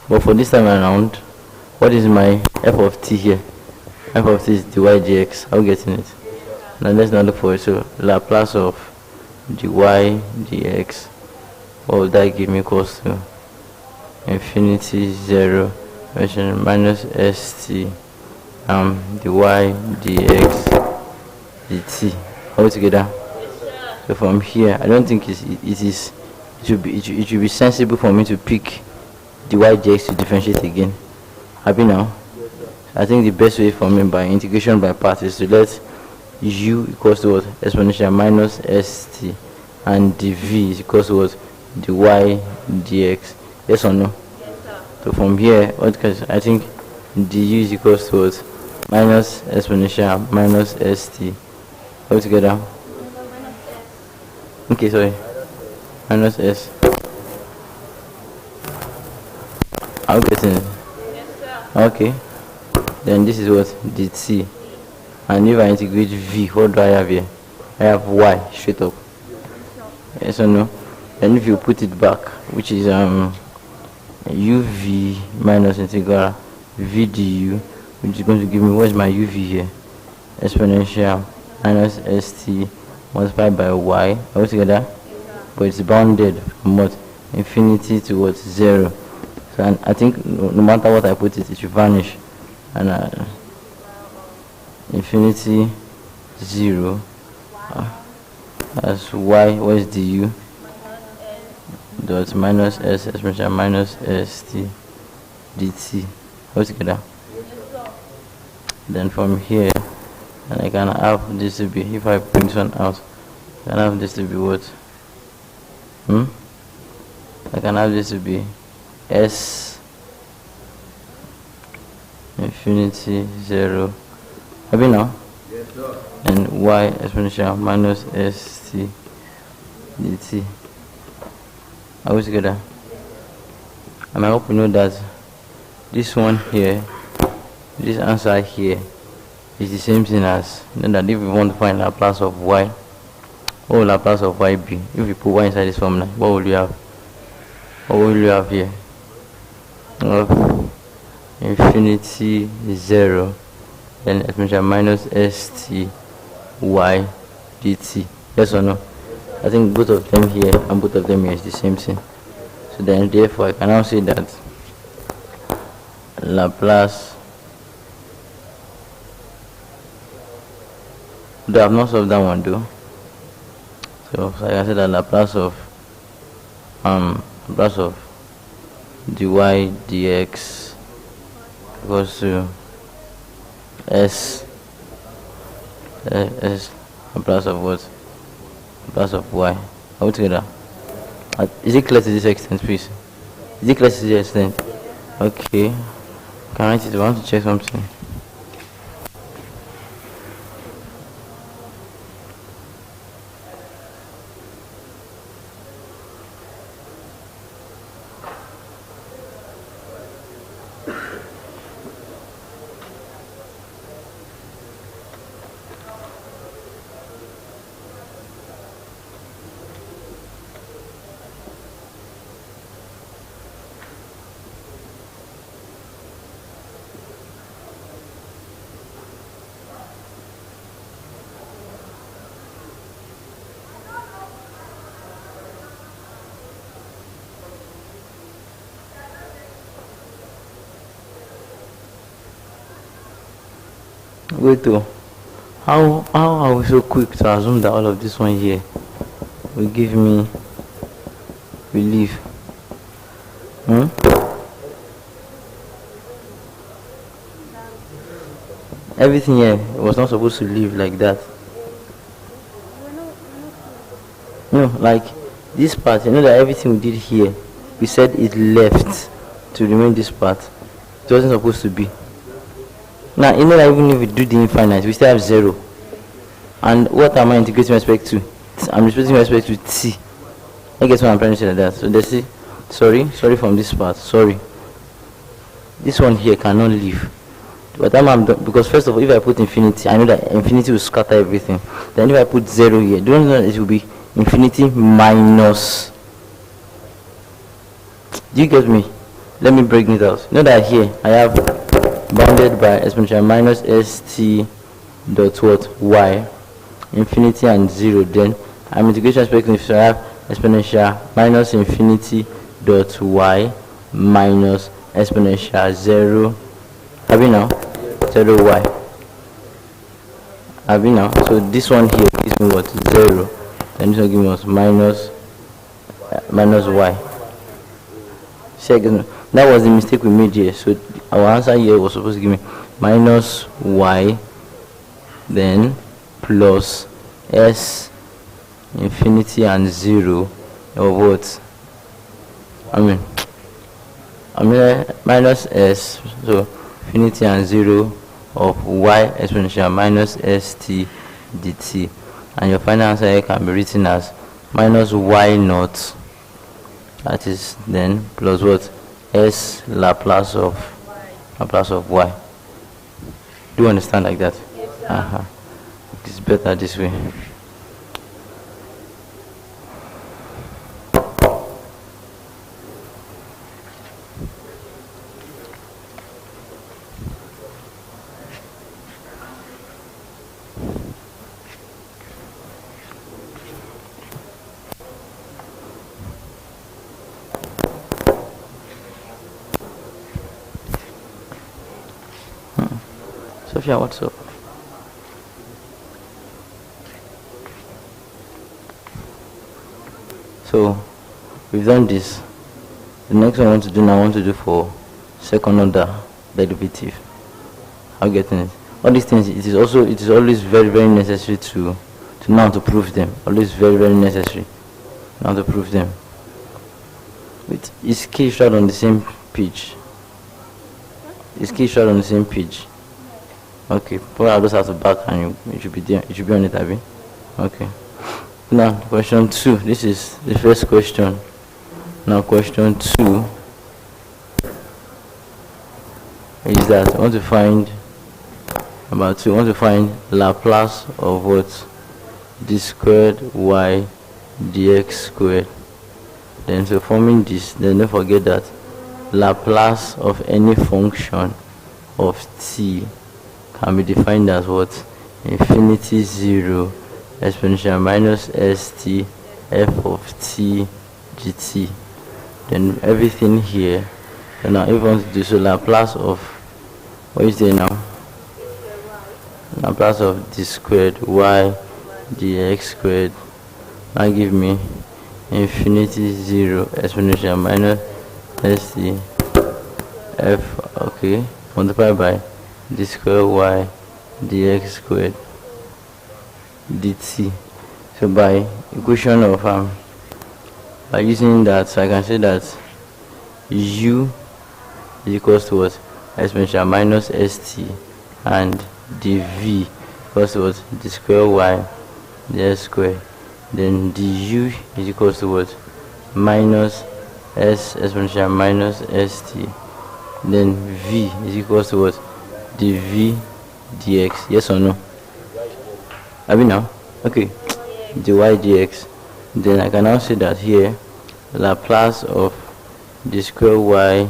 Speaker 1: But for this time around, what is my f of t here? F of t is dy dx. How are we getting it? Now let's now look for it. So Laplace of dy dx. What would that give me? Equals to infinity 0 minus st dy dx dt. All together. So from here, I don't think it should be sensible for me to pick dy dx to differentiate again. Happy now? I think the best way for me by integration by parts is to let u equals to what? Exponential minus st, and dv is equals to what? Dy dx. Yes or no?
Speaker 3: Yes, sir.
Speaker 1: So from here, what? Because I think du is equals to what? Minus exponential minus st. All together. Okay, sorry. Minus s. I'm getting it.
Speaker 3: Yes, sir.
Speaker 1: Okay. Then this is what? dt. And if I integrate v, what do I have here? I have y straight up. Yes or no? Then if you put it back, which is uv minus integral v du, which is going to give me, what's my uv here? Exponential minus st multiplied by y all together, but it's bounded from what? Infinity to what? 0. So and I think no matter what I put it, it will vanish. And infinity 0 as y, what is du? Dot minus s exponential minus st dt all together. Then from here, and I can have this to be, if I bring this one out, I can have this to be what? I can have this to be s infinity 0. Have you now?
Speaker 2: Yes, sir.
Speaker 1: And y exponential minus st dt. Are we together? And I hope you know that this one here, this answer here, is the same thing as, that if we want to find Laplace of y, what will Laplace of y be? If you put y inside this formula, what will you have? What will you have here? Of infinity 0, then exponential minus st y dt. Yes or no? I think both of them here and both of them here is the same thing. So then therefore I can now say that Laplace, though I have not solved that one though. So I can say that Laplace of dy dx equals to s Laplace of what? Laplace of y. Are we together? Is it clear to this extent, please? Is it clear to this extent? Okay. Can I write it? I want to check something. Wait though, how are we so quick to assume that all of this one here will give me relief? Everything here was not supposed to leave like that. No, like this part, you know that everything we did here, we said it left to remain this part. It wasn't supposed to be. Now, you know that even if we do the infinite, we still have 0. And what am I integrating with respect to? I'm integrating with respect to t. I guess what I'm trying to say like that. So let's see. Sorry from this part. Sorry. This one here cannot leave. By the time I'm done, because first of all, if I put infinity, I know that infinity will scatter everything. Then if I put 0 here, don't know that it will be infinity minus. Do you get me? Let me break it out. Know that here I have bounded by exponential minus st dot what y, infinity and 0. Then I'm integration expecting if I have exponential minus infinity dot y minus exponential 0. Have you now? 0y. Have you now? So this one here gives me what? 0. Then this one gives me what? Minus y. Second, that was the mistake we made here. So our answer here was supposed to give me minus y, then plus s infinity and 0 of what? I mean minus s, so infinity and 0 of y exponential minus st dt, and your final answer here can be written as minus y naught, that is then plus what? S Laplace of y. Do you understand like that? Yes, it's better this way. Sophia, what's up? So we've done this. The next one I want to do now, I want to do for second order derivative. I'm getting it. All these things, it is always very, very necessary to know how to prove them. Always very, very necessary now to prove them. Is key shot on the same page? Is key shot on the same page? Okay, probably I'll just have to back and it should be there. It should be on it, Abby. Okay. Now, question 2. This is the first question. Now, question 2 is that I want to find Number 2, we want to find Laplace of what? D squared y dx squared. Then so forming this, then don't forget that Laplace of any function of t can be defined as what? Infinity 0 exponential minus st f of t dt. Then everything here. So now if we want to do so, Laplace of, what is there now? Laplace of d squared y dx squared. Now give me infinity 0 exponential minus st f, okay, multiplied by d squared y dx squared dt. So by equation of by using that, so I can say that u is equals to what? Exponential minus st, and dv equals to what? D squared y dx squared. Then du is equals to what? Minus s exponential minus st. Then v is equals to what? Dv dx. Yes or no? I mean now? Okay. Dy dx. Then I can now say that here Laplace of d squared y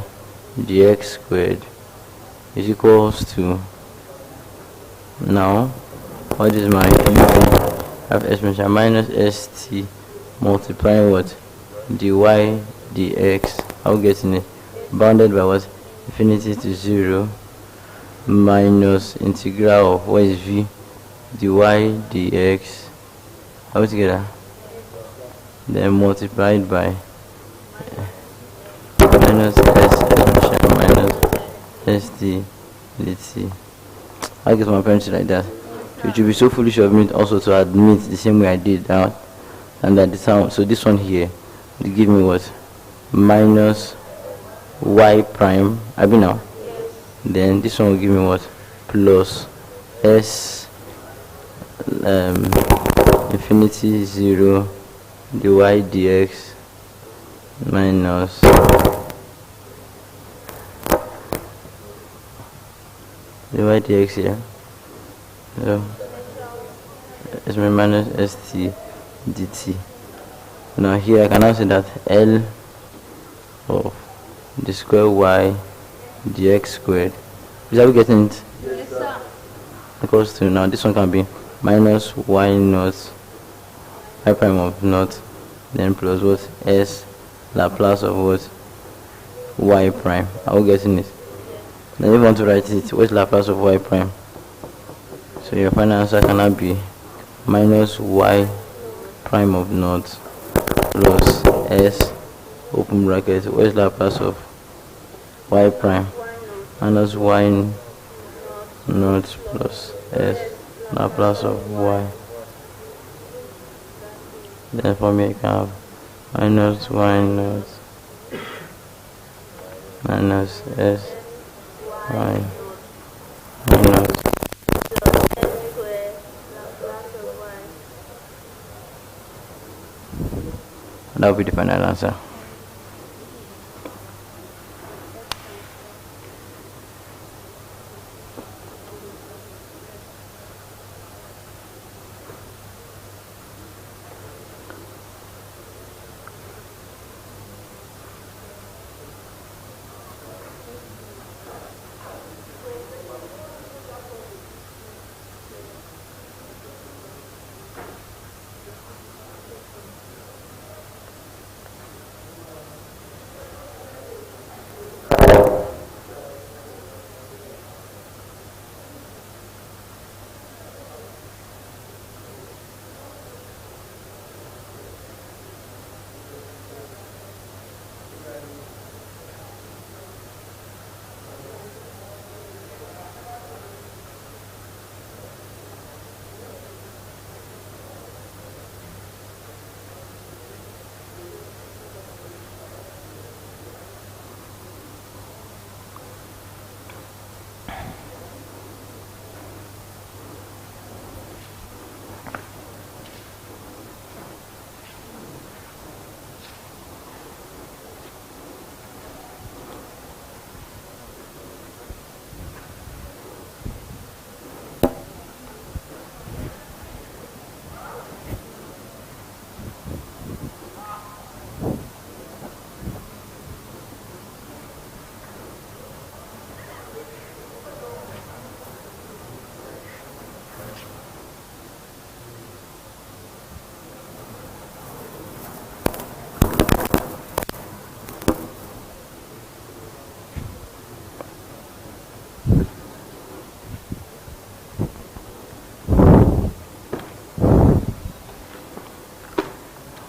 Speaker 1: dx squared is equals to, now what is my u? Have exponential minus st multiplying what? Dy dx. How getting it? Bounded by what? Infinity to 0 minus integral of what is v? Dy dx. How together? Then multiplied by minus s exponential minus st dt. I guess my parents like that. So it should be so foolish of me also to admit the same way I did that, and that the sound. So this one here will give me what? Minus y prime. I mean now. Then this one will give me what? Plus s infinity 0 dy dx minus dy dx here. So it's my minus st dt. Now here I can now say that L of d squared y dx squared. Is that we getting it?
Speaker 2: Yes, sir.
Speaker 1: Equals to, now this one can be minus y naught, y prime of naught, then plus what? S Laplace of what? Y prime. Are we getting it? Then if you want to write it, what's Laplace of y prime? So your final answer cannot be minus y prime of naught plus s open bracket. What is Laplace of y prime? Minus y naught plus s Laplace of y. Then for me I can have minus y naught minus s y naught. That will be the final answer.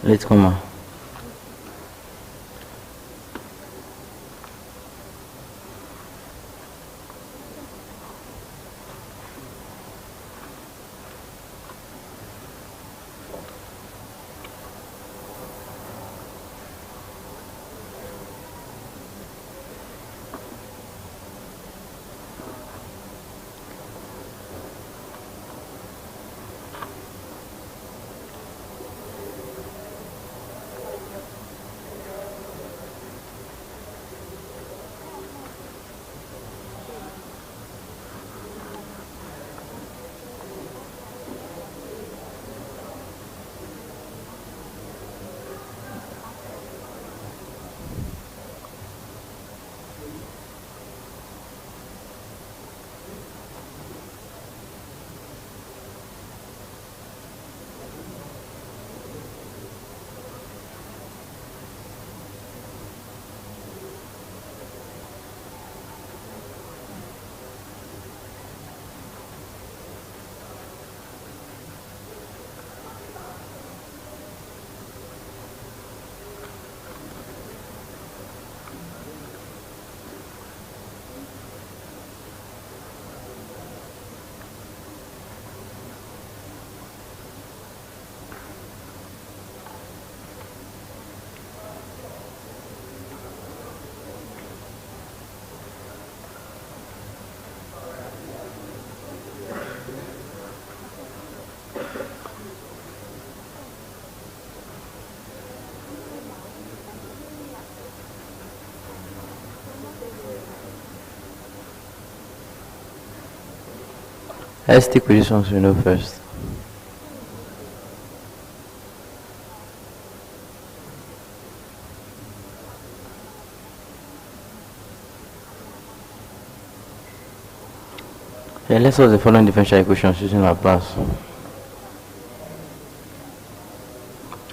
Speaker 1: Let's come on. Let's stick with this one so we know first. Yeah, let's solve the following differential equations using Laplace.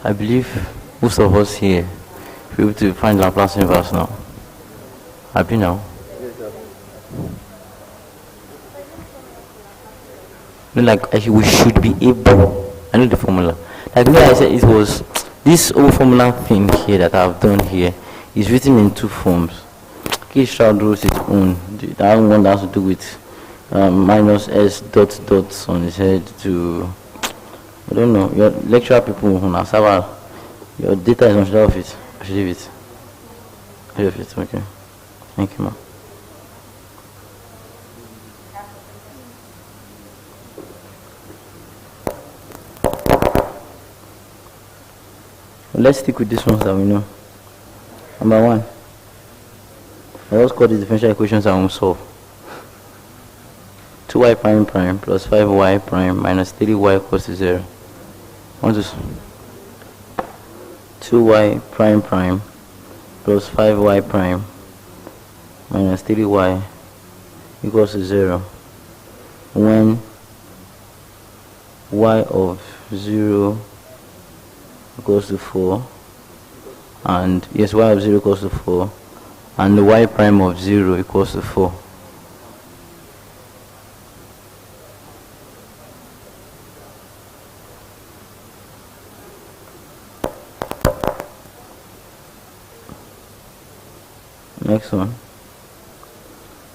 Speaker 1: I believe most of us here will be able to find Laplace inverse now. Happy now? No, like we should be able. I know the formula. Like the way I said, it was this whole formula thing here that I've done here is written in two forms. K-Stroud wrote its own. That one has to do with minus s dot dot on his head to, I don't know, your lecturer people on server, your data is on should of it. I should leave it. Leave it, okay. Thank you, ma'am. Let's stick with this ones that we know. Number one. I always call these differential equations that we solve. 2y prime prime plus 5y prime minus 3y equals to 0. What is 2y prime prime plus 5y prime minus 3y equals to 0 when y of 0 equals to 4 and yes, y of 0 equals to 4 and the y prime of 0 equals to 4. Next one,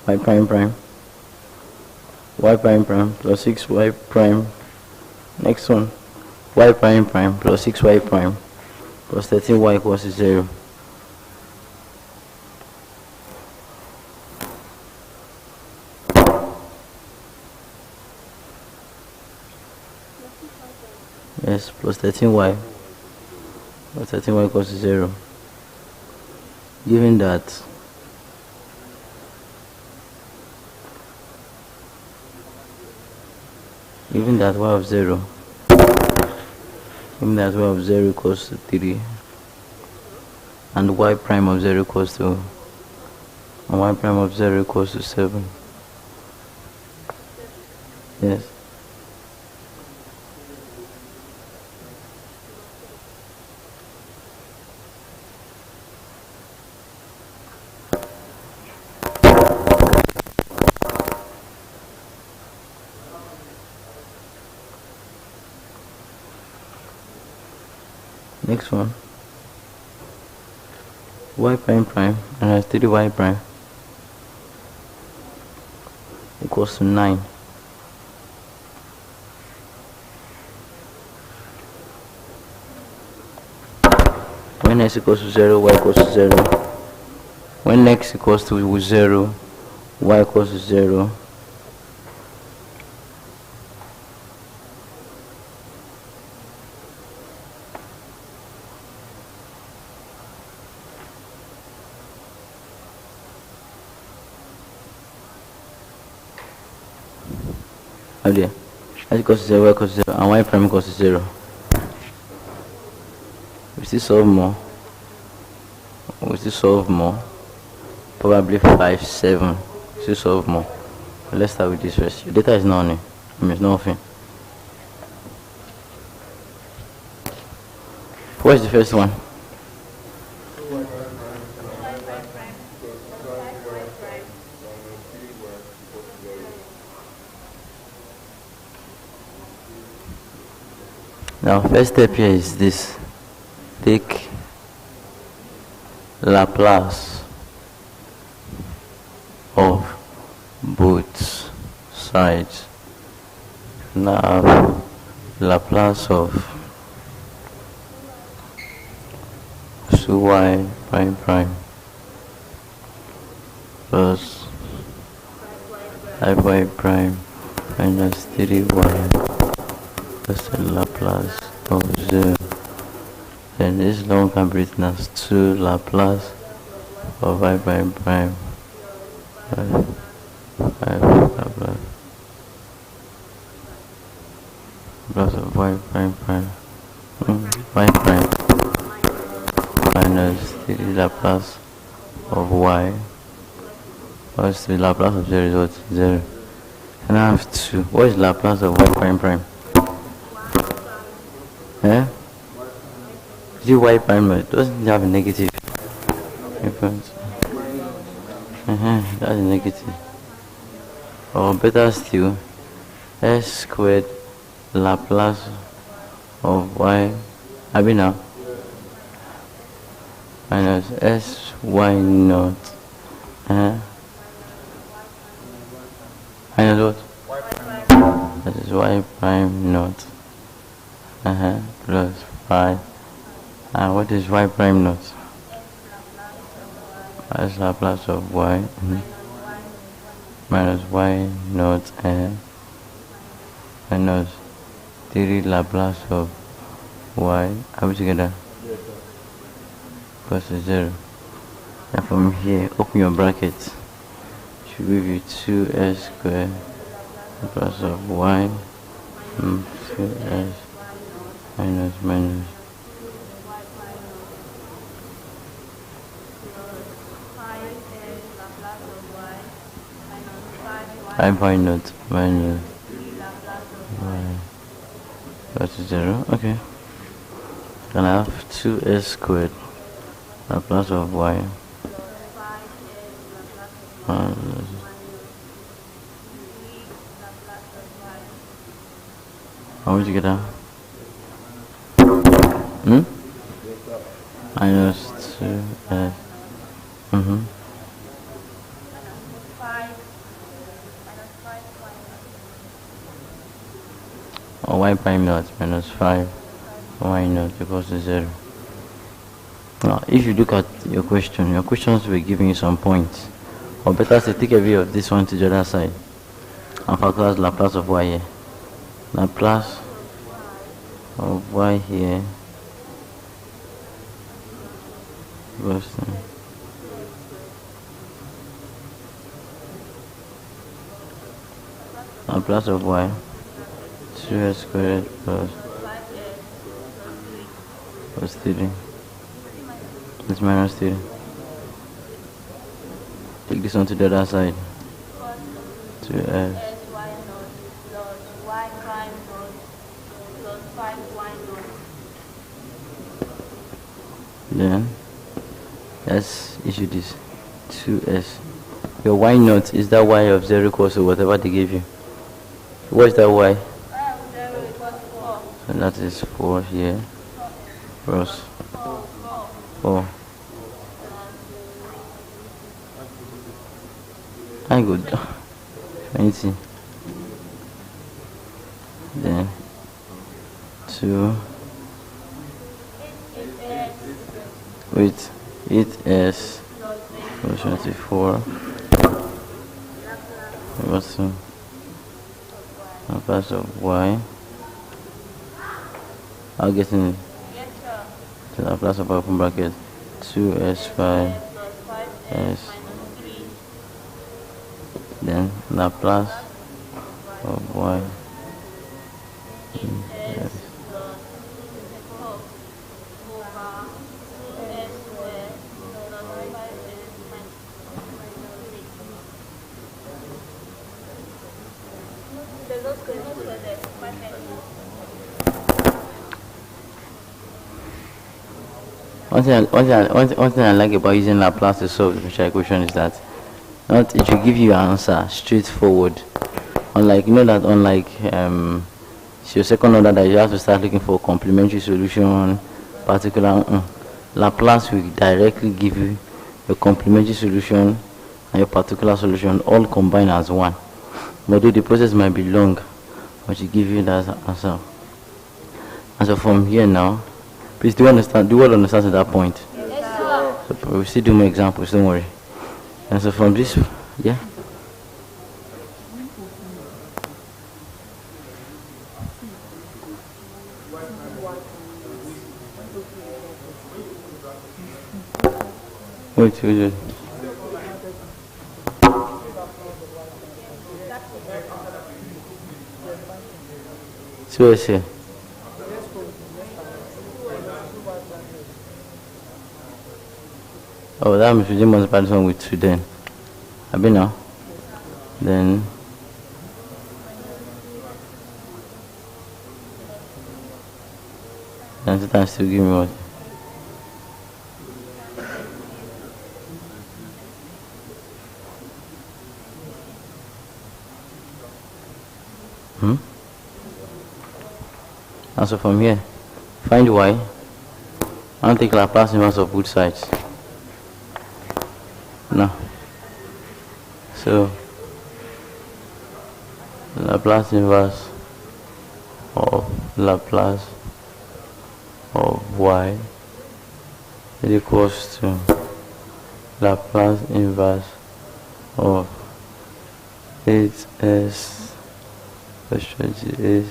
Speaker 1: y prime prime plus 6y prime. Next one, y prime prime plus 6y prime plus 13y equals to 0. Yes, plus 13y equals to 0. Given that y of 0 equals to 3 and y prime of 0 equals to 7. Yes. Next one. Y prime prime minus 3y prime equals to 9. When x equals to 0, y equals to 0. When x equals to 0, y equals to 0. Oh dear. X equals to 0, y equals to 0, and y prime equals to 0. We still solve more. Probably 5, 7. We still solve more. But let's start with this first. Your data is not on it. I mean, it's nothing. What's the first one? Now, first step here is this. Take Laplace of both sides. Now, Laplace of y prime prime plus 5y prime minus 3y plus the Laplace of 0. Then this long can be written as 2 Laplace of y prime prime 5 Laplace plus of y prime prime y prime minus 3 Laplace of y plus the Laplace of 0 is what? 0. And I have 2. What is Laplace of y prime prime? Eh? Is it y prime? It doesn't have a negative. That's a negative. Or better still, s squared Laplace of y. I mean now. Minus s y naught. Minus what? That is y prime naught. Plus 5. And what is y prime naught? That's Laplace of y. Minus y naught minus 3 Laplace of y. Are we together? Equals to 0. And from here, open your brackets. Should give you 2s squared plus of y 2s minus 5y naught minus y equals to 0. Okay. Then I have 2s squared Laplace of y how would you get that? Minus 2s. Or y prime naught minus 5 y naught equals to 0. Now, if you look at your questions were giving you some points. Or better say, take a view of this one to the other side. And factorize Laplace of y here. Laplace of y here equals to Laplace of y 2s squared plus 3. It's minus 3. Take this one to the other side. 2s. Then let's issue this 2s. Your y naught is that y of 0 equals to whatever they give you. What is that y? 0 equals 4. So that is 4 here. plus 4. I go 20. Then 2 with 8s plus 24 equals to Laplace of y. I'll get in the Laplace of open bracket 2s5 s, then Laplace of y. Yes. One thing I like about using Laplace to solve the differential equation is that it will give you an answer straightforward. Unlike your second order that you have to start looking for complementary solution, particular. Laplace will directly give you your complementary solution and your particular solution all combined as one. Although the process might be long, but it give you that answer. And so from here now, please do you understand? Do you all understand at that point?
Speaker 2: Yes, sir.
Speaker 1: So we'll still do more examples. Don't worry. And so from this, yeah. Wait. So I say. Oh, that means we didn't multiply this one with 2 then. Have you now? Then sometimes still give me what? And so from here, find y. I don't take Laplace inverse of both sides. No. So Laplace inverse of Laplace of y is equals to Laplace inverse of 8s plus 28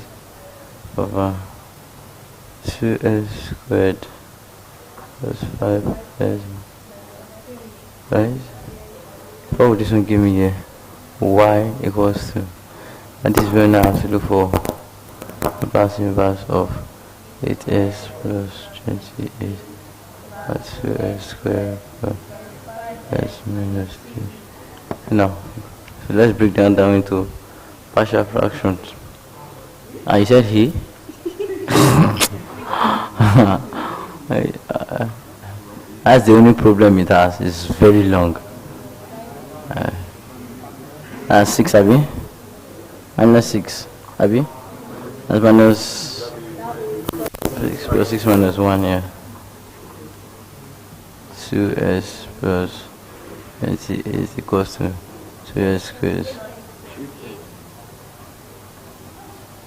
Speaker 1: over 2s squared plus 5s, right? What would this one give me here? Y equals to, and this is where now I have to look for the Laplace inverse of 8s plus 28 plus 2s squared plus s minus 3. Now, so let's break down into partial fractions. You said he? That's the only problem it has. It's very long. 6, Abby? Minus 6, Abby? That's minus 6 plus 6 minus 1, yeah. 2s plus 28 equals to 2s squared.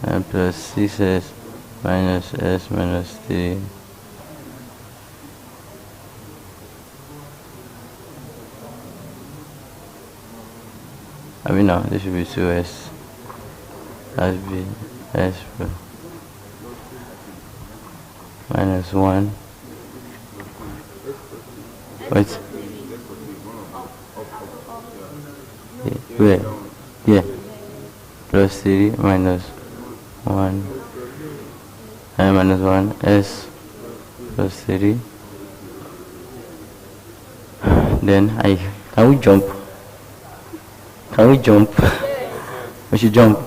Speaker 1: And plus 6s minus s minus 3. I mean, now this should be 2s. That would be s minus 1. Wait. Where? Yeah. Plus 3 minus 1. And minus 1 s plus 3. Then can we jump? Can we jump? We should jump.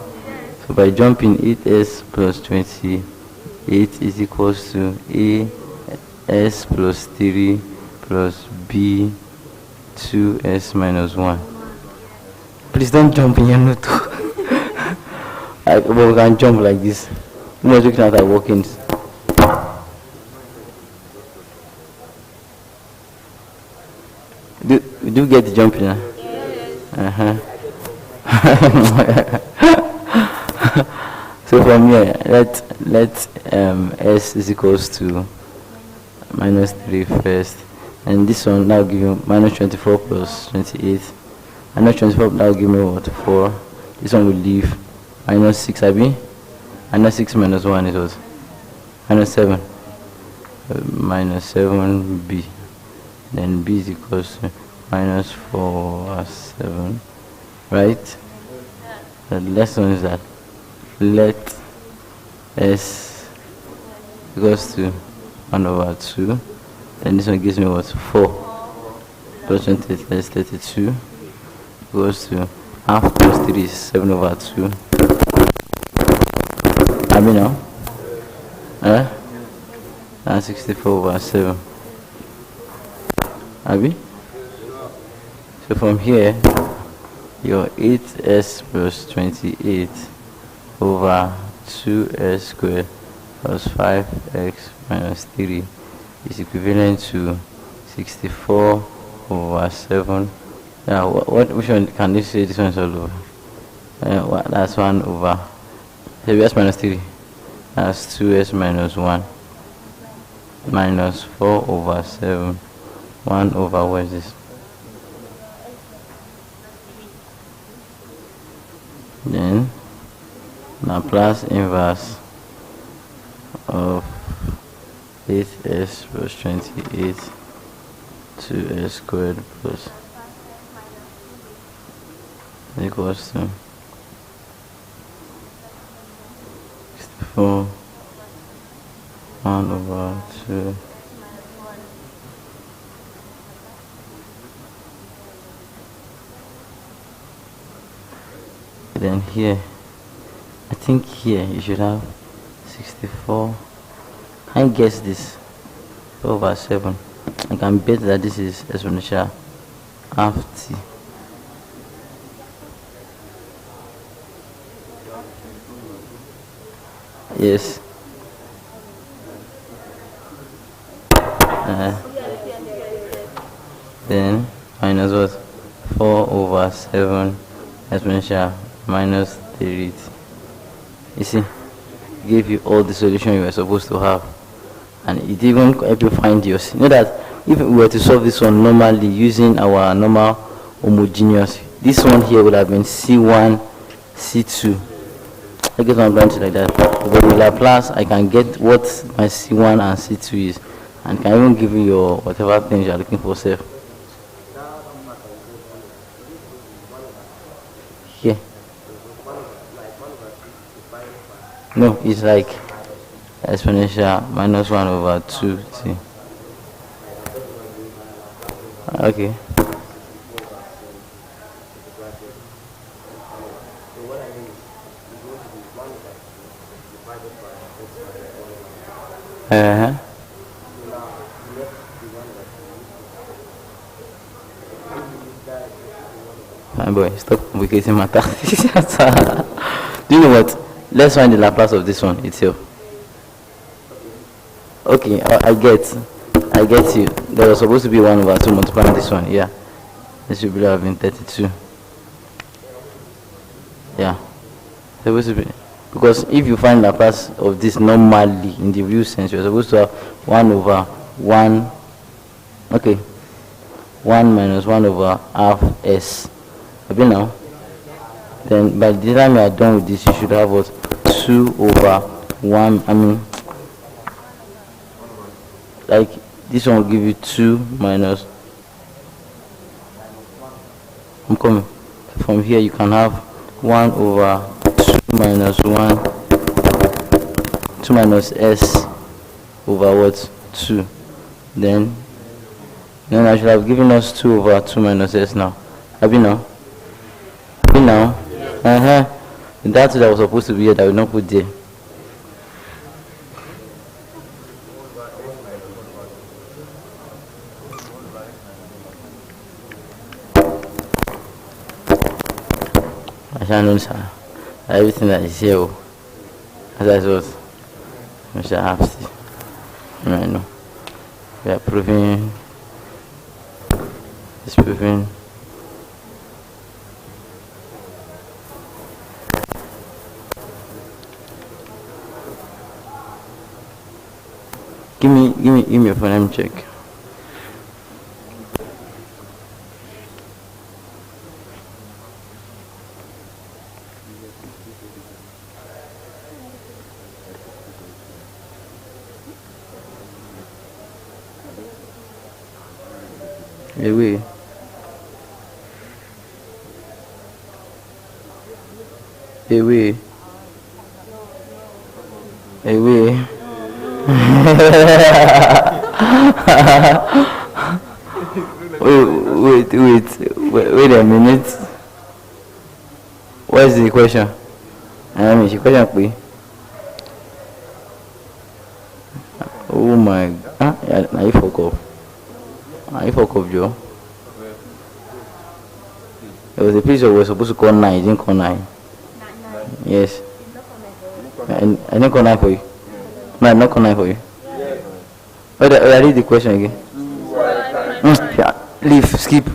Speaker 1: So by jumping, 8s plus 28 is equals to a s plus 3 plus b 2s minus 1. Please don't jump in your note. But we can jump like this. We must look at our workings. do get the jumping? Uh-huh. So from here, let s is equals to minus 3 first, and this one now give you minus 24 plus 28. Minus 24 now give me what? 4. This one will leave minus 6. Minus 6 minus 1 is what? Minus 7. Minus 7b. Then b is equals to minus 4 7. Right? The lesson is that let s equals to 1 over 2. Then this one gives me what? 4 plus 28, that's 32. Goes to half plus 3 is 7 over 2. Now? That's 64 over 7. So from here, your 8s plus 28 over 2s squared plus 5x minus 3 is equivalent to 64 over 7. Yeah, which one can you say this one is all over? That's 1 over. So s minus 3. That's 2s minus 1 minus 4 over 7. 1 over what is this? Then Laplace inverse of 8s plus 28 2s squared plus equals to 64 1 over 2 then here I think here you should have 64. I guess this over 7. I can bet that this is exponential half t. Yes. Then minus what? 4 over 7 exponential minus 30. You see, gave you all the solution you were supposed to have, and it even help you find yours. You know that if we were to solve this one normally using our normal homogeneous, this one here would have been C1, C2. I get one branch like that. But with Laplace, I can get what my C1 and C2 is, and can even give you your whatever things you are looking for safe. Here. No, it's like exponential minus 1 over 2t. Okay. Fine boy, stop complicating matter. Do you know what? Let's find the Laplace of this one itself. Okay, I get you. There was supposed to be 1 over 2 multiplying this one. Yeah, this should be have been 32. Yeah, supposed to be, because if you find Laplace of this normally in the real sense, you're supposed to have 1 over 1. Okay, 1 minus 1 over half s. Have now? Then by the time you are done with this, you should have what? 2 over 1. Like this one will give you 2 minus. I'm coming. From here you can have 1 over 2 minus 1. 2 minus s over what? 2. Then I should have given us 2 over 2 minus s now. Have you now? Now? That's what I was supposed to be here that I will not put there. I shall know, sir. Everything that is here, as I thought, I shall have to. I know. We are proving disproving. Give me your phone. Let me check. Away. Away. Away. Wait a minute. What is the question? I mean, the question, please. Oh my God. Yeah, now you fuck up. Now you fuck up, Joe. There was a place where we were supposed to call 9. You didn't call 9. Yes. I didn't call 9 for you. No, I'm not call 9 for you. I read the question again. Yeah, leave, skip.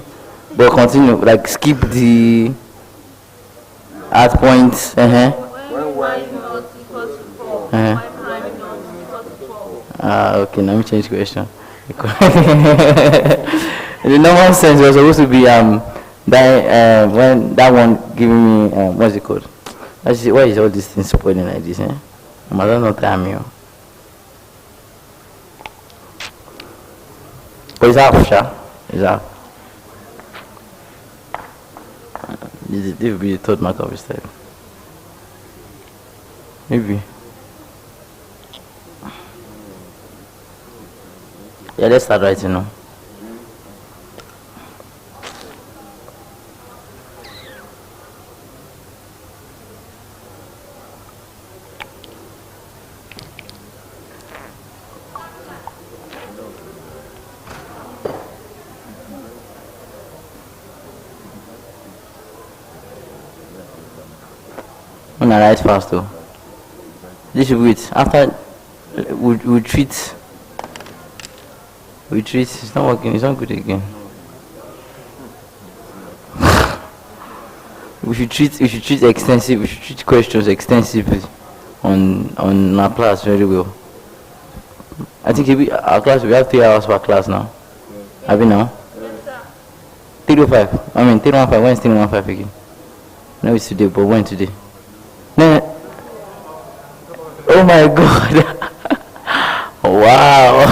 Speaker 1: But continue. Like, skip the at points.
Speaker 3: When y is not equal to 4, y prime is not equal to 4.
Speaker 1: Okay, let me change the question. In the normal sense, it was supposed to be that when that one giving me what's it called? Why is all these things spoiling like this? I don't know time you. But it's half, sure. It's half. This will be the third mark of his step. Maybe. Yeah, let's start writing now. I'm gonna write fast though. This should be it. After we treat. It's not working. It's not good again. we should treat extensive. We should treat questions extensively on Laplace very well. I think our class we have 3 hours per class now. Have we now?
Speaker 3: Yes, sir.
Speaker 1: 305. I mean 315. When is 315 again? No, it's today, but when today? No. Oh my God! Wow!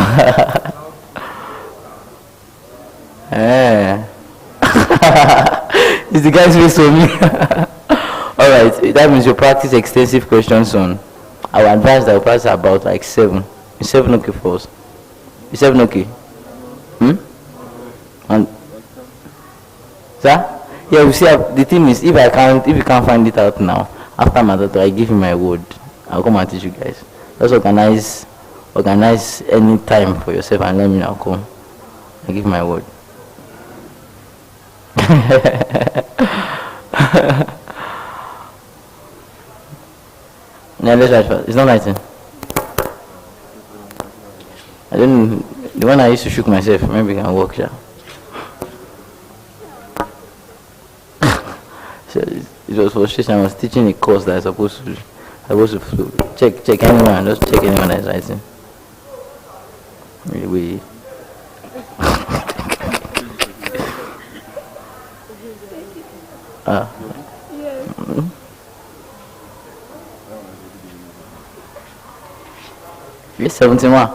Speaker 1: It's the guy's face for me. Alright, that means you practice extensive questions on. I would advise that you practice about like 7. Is 7 okay for us? Is 7 okay? And sir? Yeah, we see the thing is if you can't find it out now, after Mathathon I give you my word. I'll come and teach you guys. Just organize any time for yourself and let me know. I'll come. I give my word. Yeah, let's write first. It's not writing. I don't know. The one I used to shoot myself, maybe it can work, yeah. So it was frustration. I was teaching a course that I supposed to check anyone, just check anyone that's writing. We yes, 71.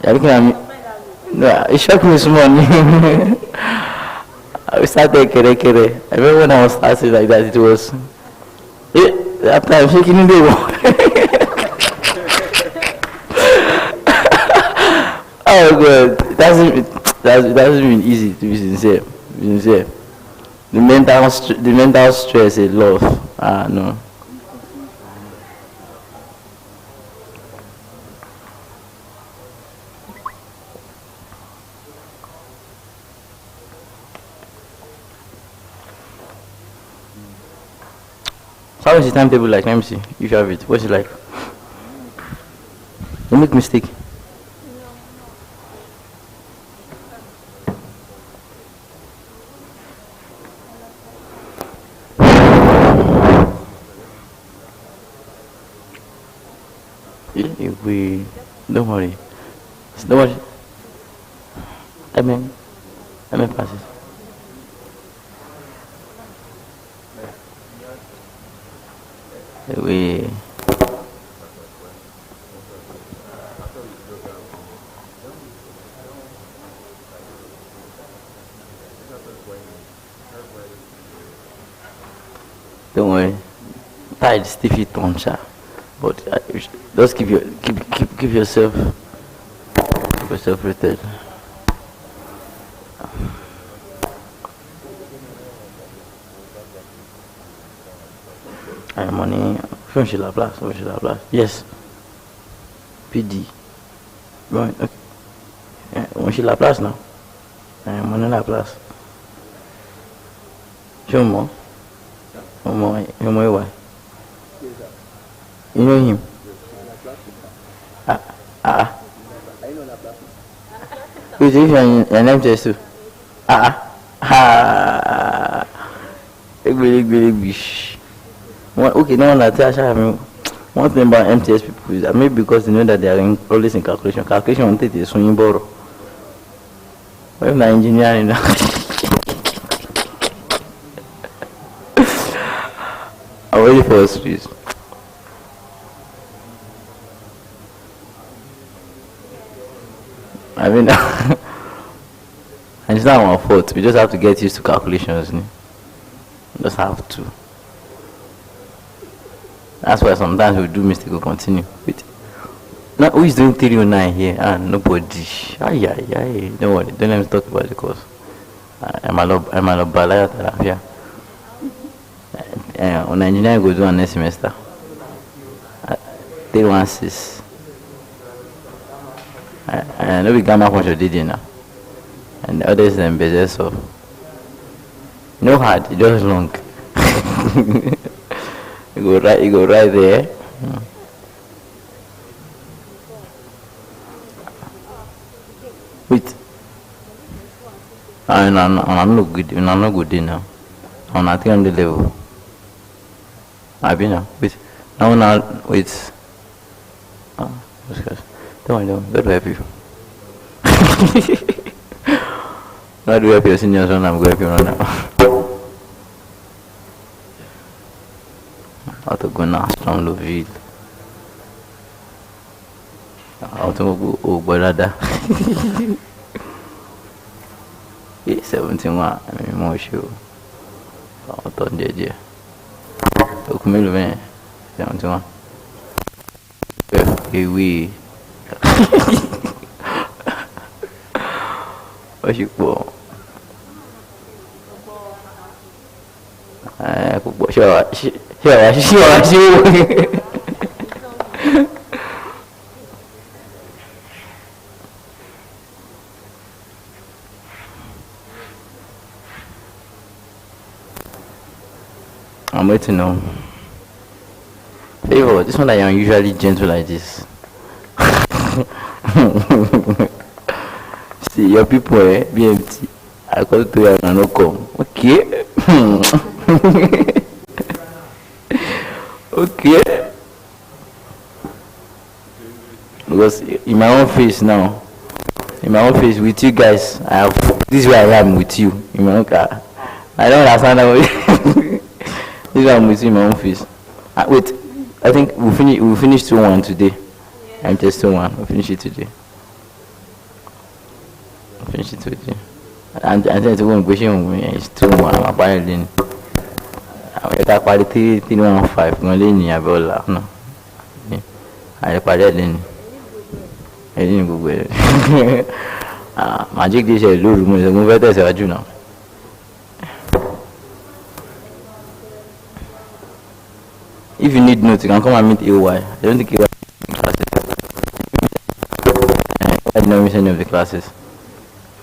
Speaker 1: You're looking at me. No, it shocked me this morning. I started kere. I remember when I was starting like that, it was after I'm shaking in the wall. Oh God, that hasn't been easy to be sincere. The mental stress is love. No. So how is the timetable like? Let me see. If you have it, what's it like? Don't make mistake. We don't worry. Don't worry. Let me pass it. We don't worry. Tight stiffy toncha. But just keep yourself rated. Money. Finish Laplace. Yes. PD. Right. Okay. Yeah, finish Laplace now. Money Laplace. Show more. Why? You know him? Who's if you're an MTS too? Okay, no one that I have one thing about MTS people is that maybe because they know that they are always in calculation. Calculation on it is swinging borrow. When I'm engineering now. I'm ready for us, please. I mean, and it's not our fault. We just have to get used to calculations. Just have to. That's why sometimes we do mistake. We continue. Wait. Now, who is doing 309 here? Nobody. Don't worry. Don't let me talk about the course. I'm a lot balaya here. On engineering, go do next semester. 316. I know we got my function did now. And the others are busy, so no hard, just long. You go right there. Wait. I'm not good. I'm not good now. I'm not on the level. I've been now. Wait. Now wait. Don't worry, help you. Not to help your seniors when I'm going to help you now. How to go now, strong Loville. How to go, brother. 71, I mean, more sure. How to do it? Look, me, 71. We. What you for? Sure. I'm waiting to know. Favor, this one I am usually gentle like this. See your people, BMT. I call to you and no come. Okay. Okay. Because in my own face now, with you guys, I have this is where I am with you in my own car. I don't understand that. This is where I'm with you in my own face. Wait, I think we'll finish 2-1 today. Yeah. I'm just 2-1. We'll finish it today. And then it's one question is 2-1. I'm apparently I got quality 3-1-5. I'm going to have no. I parted then. I didn't go with it. Magic this is low room. I'm going to say, now. If you need notes, you can come and meet AY. I don't think AY classes. I didn't miss any of the classes.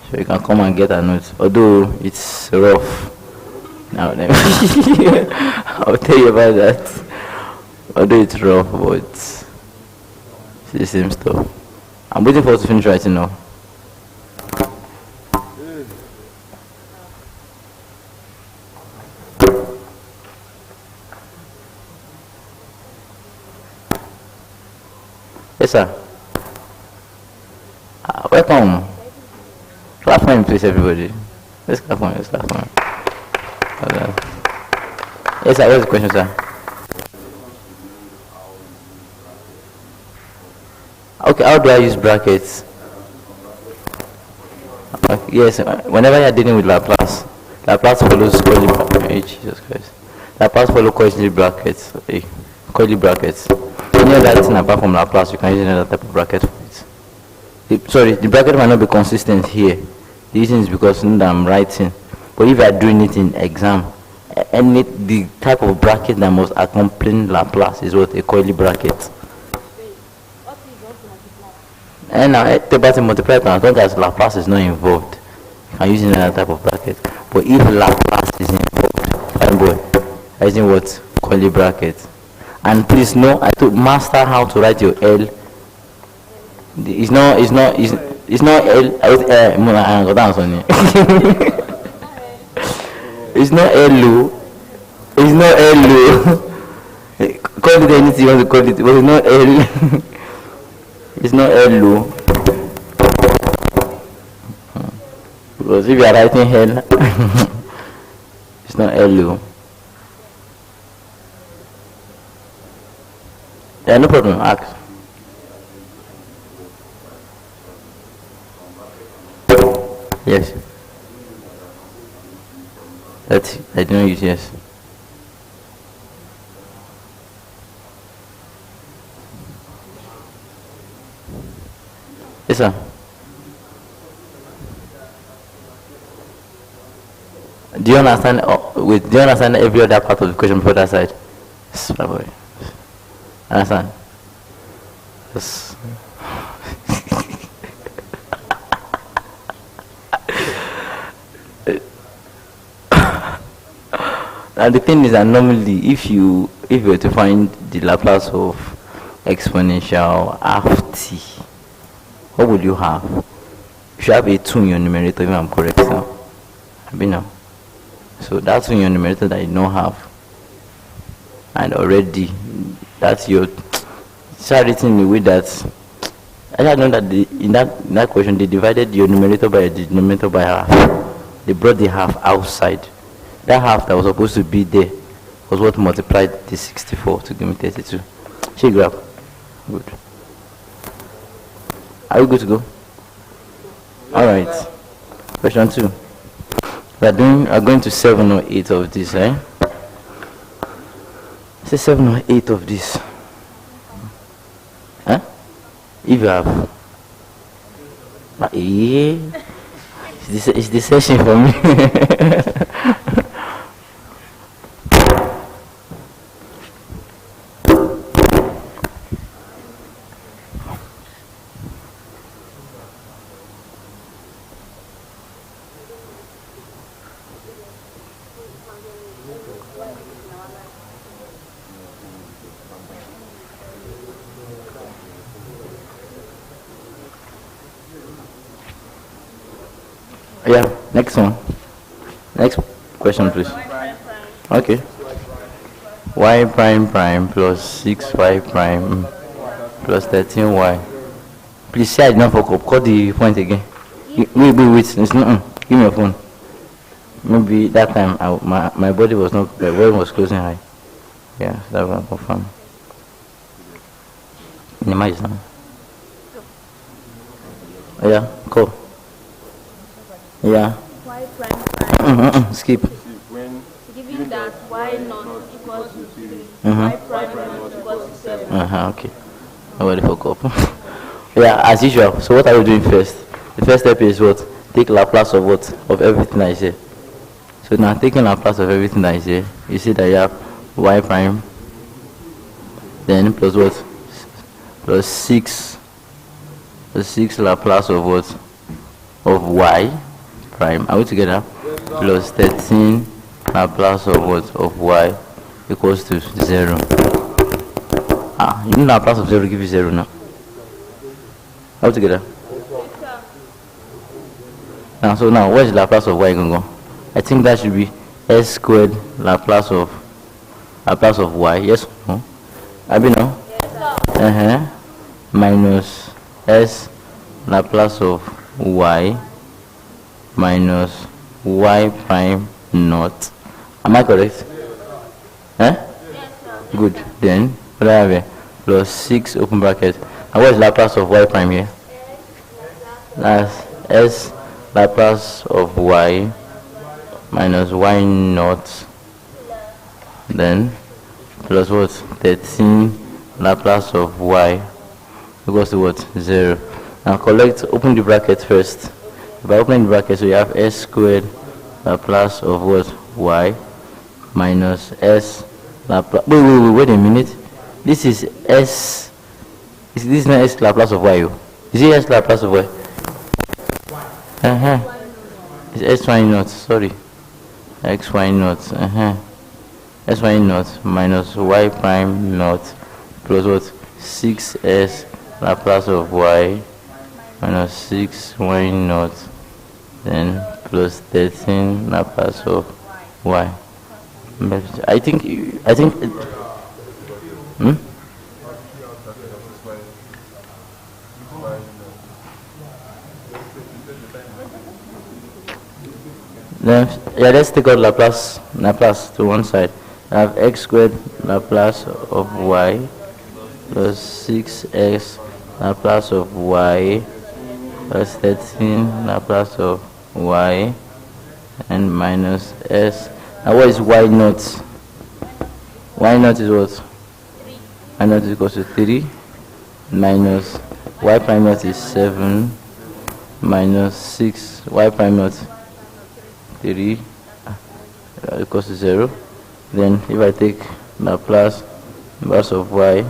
Speaker 1: So you can come and get a note. Although it's rough. Now I'll tell you about that. Although it's rough, but It's the same stuff. I'm waiting for us to finish writing now. Yes, sir. Welcome. Clap for him, please, everybody. Let's clap for him. Let's clap for him. Yes, sir. What's the question, sir? Okay, how do I use brackets? Okay, yes, whenever you're dealing with Laplace, Laplace follows curly brackets. Jesus Christ. Laplace follows curly brackets. Curly brackets. Any other thing apart from Laplace, you can use another type of bracket for it. Sorry, the bracket might not be consistent here. The reason is because I'm writing. But if you are doing it in exam, the type of bracket that must accompany Laplace is what? A curly bracket. And now, about to multiply it, as long as Laplace is not involved, you can use another type of bracket. But if Laplace is involved, fine boy, using what? Curly bracket. And please know, I to master how to write your L. It's not L. It's not L. It's not L. Call it anything you want to call it, but it's not L. It's not L. Because if you are writing L, it's not L. Yeah, no problem. Ask. Yes. That's I don't use yes. Yes, sir. Do you understand? Do you understand every other part of the question before that side? Yes, my boy. Understand? Yes. And the thing is that normally, if you were to find the Laplace of exponential half t, what would you have? You should have a 2 in your numerator, if I'm correct now. So that's in your numerator that you don't have. And already, that's your start written in a way that I don't know that in that question they divided your numerator by the denominator by half. They brought the half outside. That half that was supposed to be there was what multiplied the 64 to give me 32. She grab. Good. Are we good to go? Alright. Question 2. We are going to 7 or 8 of this, eh? Say 7 or 8 of this. Huh? If you have. It's the session for me. Yeah, next one. Next question, please. Okay. Y prime prime plus 6y prime plus 13y. Please say I did not fuck up. Call the point again. Wait. It's not. Give me your phone. Maybe that time my body was not. The body was closing high. Yeah, so that will confirm. Imagine. Yeah, cool. Yeah.
Speaker 3: Y prime prime.
Speaker 1: Skip.
Speaker 3: Given that y not equals to 3, y prime not equals to 7.
Speaker 1: Okay. Nobody fuck up. Yeah, as usual. So what are we doing first? The first step is what? Take Laplace of what? Of everything that is here. So now taking Laplace of everything that is here, you see that you have y prime, then plus what? Plus 6 Laplace of what? Of y prime. Are we together? Plus 13 Laplace of what? Of y equals to 0. You know Laplace of 0 give you 0 now. All together. Now, so now, what is Laplace of y going to go? I think that should be s squared Laplace of y. Yes or no? I mean no. Yes, minus s Laplace of y minus y prime naught. Am I correct? Yes, sir. Good. Then what do I have here? Plus 6 open bracket. And what is Laplace of y prime here? That's s Laplace of y minus y naught, then plus what? 13 Laplace of y equals to what? 0. Now collect, open the bracket first. By opening the bracket, so you have s squared Laplace of what? Y minus s Laplace. Wait a minute. This is s. This is not s Laplace of y. Is it s Laplace of y? It's sy naught, sorry. Xy naught, sy naught minus y prime naught plus what? 6s Laplace of y minus 6y naught, then plus 13 Laplace of y. I think then, yeah, let's take out Laplace to one side. I have x squared Laplace of y plus 6x Laplace of y plus 13 Laplace of y and minus s. Now what is y naught? Y naught is what?
Speaker 3: 3.
Speaker 1: Y naught is equals to 3 minus y prime naught is 7 minus 6 y prime naught 3 equals to 0. Then if I take Laplace inverse of y,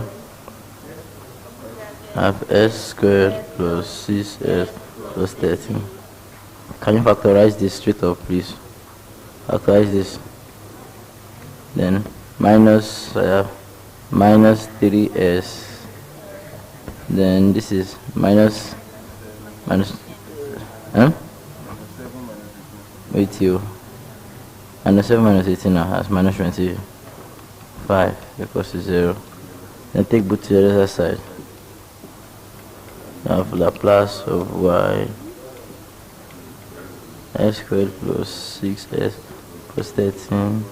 Speaker 1: I have s squared plus 6s plus 13. Can you factorize this straight up, please? Factorize this. Then minus 3s. Then this is minus with you. And 7 minus 18 now has minus 25 equals to 0. Then take both to the other side. You have Laplace of y s squared plus 6s plus 13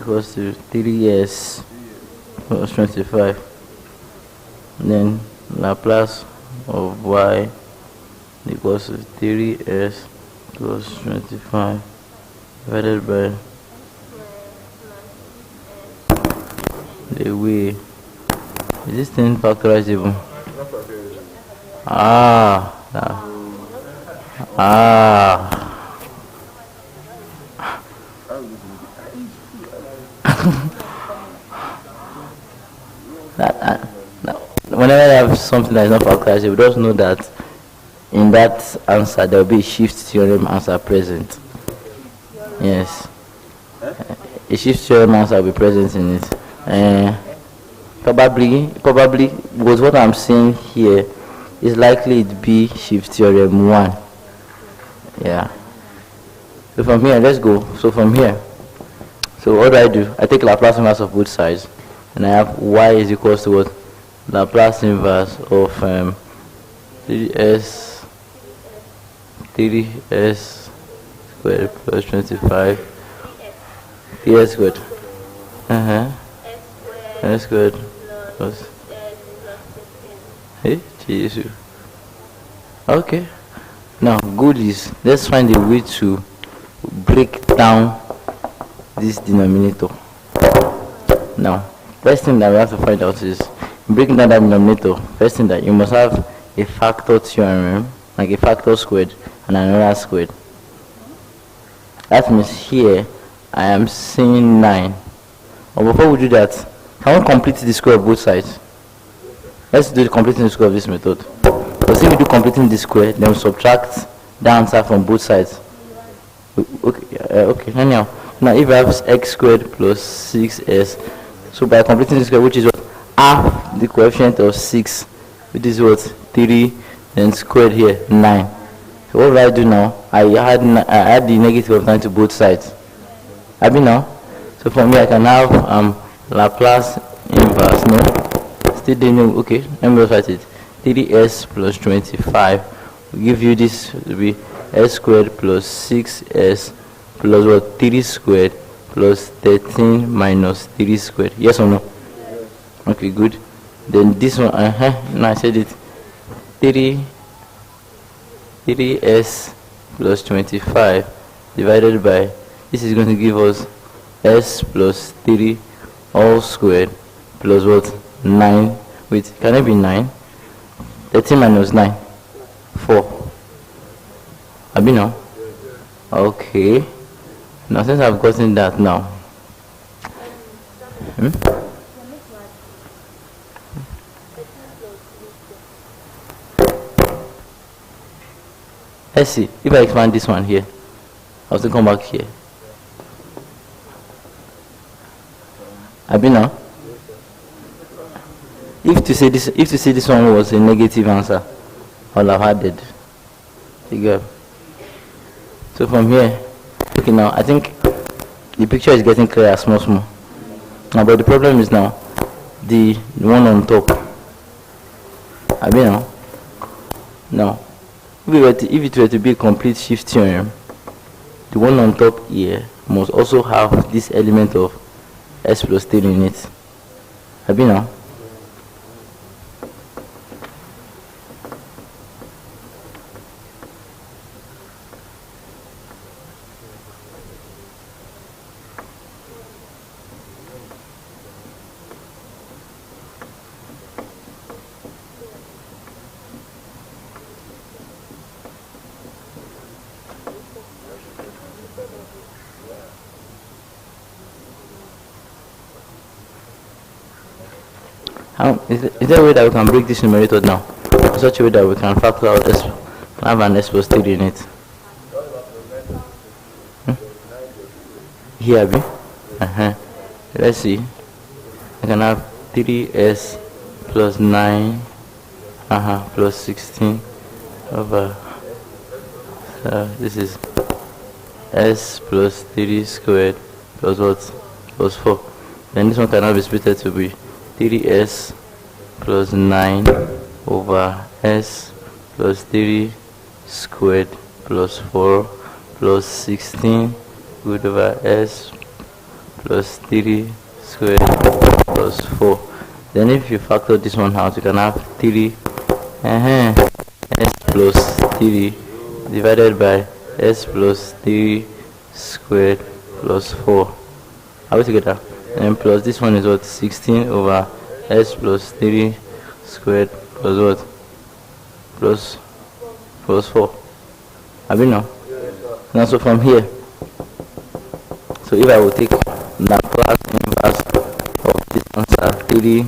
Speaker 1: equals to 3s plus 25. Then Laplace of y equals to 3s plus 25 divided by the way. Is this thing factorizable? Whenever I have something that is not factorizable, just know that in that answer there will be a shift theorem answer present. Yes. A shift theorem answer will be present in it. Probably because what I'm saying here is likely to be shift theorem 1. Yeah. So from here, let's go. So from here, so what do? I take Laplace inverse of both sides, and I have y is equals to what? Laplace inverse of 3s squared plus 25 3s squared s squared plus Jesus. Okay, now good is, let's find a way to break down this denominator. Now first thing that we have to find out is, breaking down that denominator, first thing that you must have a factor theorem, like a factor squared and another squared. That means here I am seeing 9. But before we do that, can we complete the square of both sides? Let's do the completing the square of this method. Because if we do completing the square, then we subtract the answer from both sides. Okay, now if I have x squared plus 6s, so by completing the square, which is what? Half the coefficient of 6, which is what? 3, then squared here, 9. So what will I do now? I add the negative of 9 to both sides. I mean now. So from here I can have Laplace inverse, no? Still didn't know, okay, let me just write it. 3s plus 25 will give you this will be s squared plus 6s plus what? 3 squared plus 13 minus 3 squared. Yes or no? Yes. Okay, good. Then this one, no, I said it. 3s plus 25 divided by, this is going to give us s plus 3 all squared plus what? 9. Wait, can it be 9? 13 minus 9, 4. Abi now? Okay. Now since I've gotten that now. Let's see. If I expand this one here, I'll still come back here. Abi now? If to say this one was a negative answer, I'll have added. Figure. So from here, okay, now I think the picture is getting clear small. Now, but the problem is now the one on top. I mean now, if it were to be a complete shift theorem, the one on top here must also have this element of s plus 3 in it. I mean now. Is there a way that we can break this numerator now in such a way that we can factor out s, have an s plus 3 in it? Here, be? Let's see. I can have 3s plus 9 plus 16 over this is s plus 3 squared plus what? Plus 4. Then this one cannot be split to be 3s plus 9 over s plus 3 squared plus 4 plus 16 good over s plus 3 squared plus 4. Then if you factor this one out, you can have 3 s plus 3 divided by s plus 3 squared plus 4. Are we together? And plus this one is what? 16 over s plus 3 squared plus what? Plus 4. Have you know? Now so from here, so if I will take Laplace inverse of this answer 3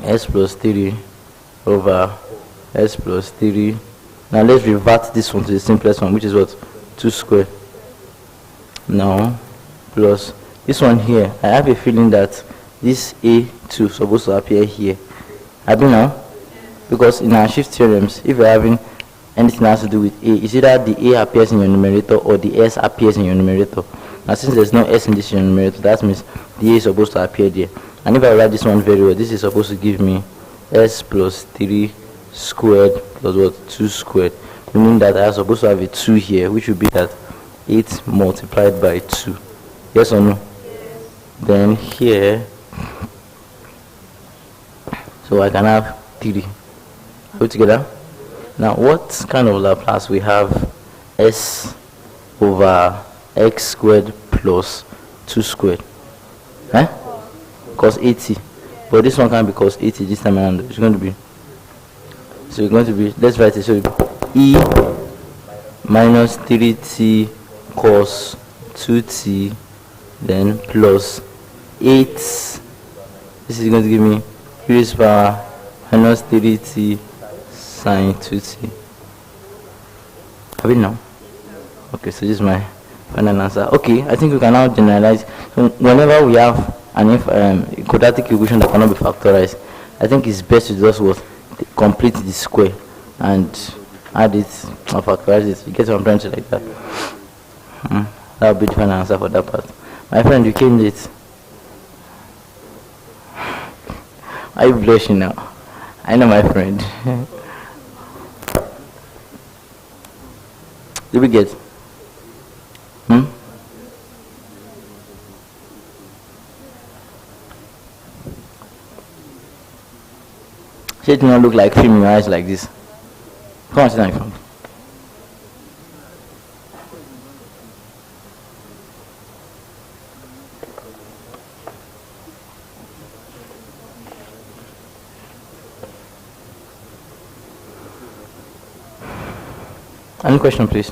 Speaker 1: s plus 3 over s plus 3. Now let's revert this one to the simplest one, which is what? 2 squared. Now plus this one here, I have a feeling that this a2 is supposed to appear here. Have you now? Because in our shift theorems, if you're having anything that has to do with a, it's either the a appears in your numerator or the s appears in your numerator. Now since there's no s in this numerator, that means the a is supposed to appear there. And if I write this one very well, this is supposed to give me s plus 3 squared plus what? 2 squared. Meaning that I am supposed to have a 2 here, which would be that 8 multiplied by 2. Yes or no? Yes. Then here, so I can have 3. Are we together? Now what kind of Laplace we have? S over x squared plus 2 squared. Cos 80. But this one can't be cos 80 this time around. It's going to be, so it's going to be, let's write it. So e minus 3t cos 2t then plus 8. This is going to give me e raised to power minus 3t sine 2t. Have it now? Okay, so this is my final answer. Okay, I think we can now generalize. So whenever we have and if quadratic equation that cannot be factorized, I think it's best to just what complete the square and add it or factorize it. You get what I'm trying to like that. That would be the final answer for that part. My friend, you came late. Are you blushing now? I know, my friend. Did we get? Say it not look like film in your eyes like this. Come on, sit down in front. Any question, please?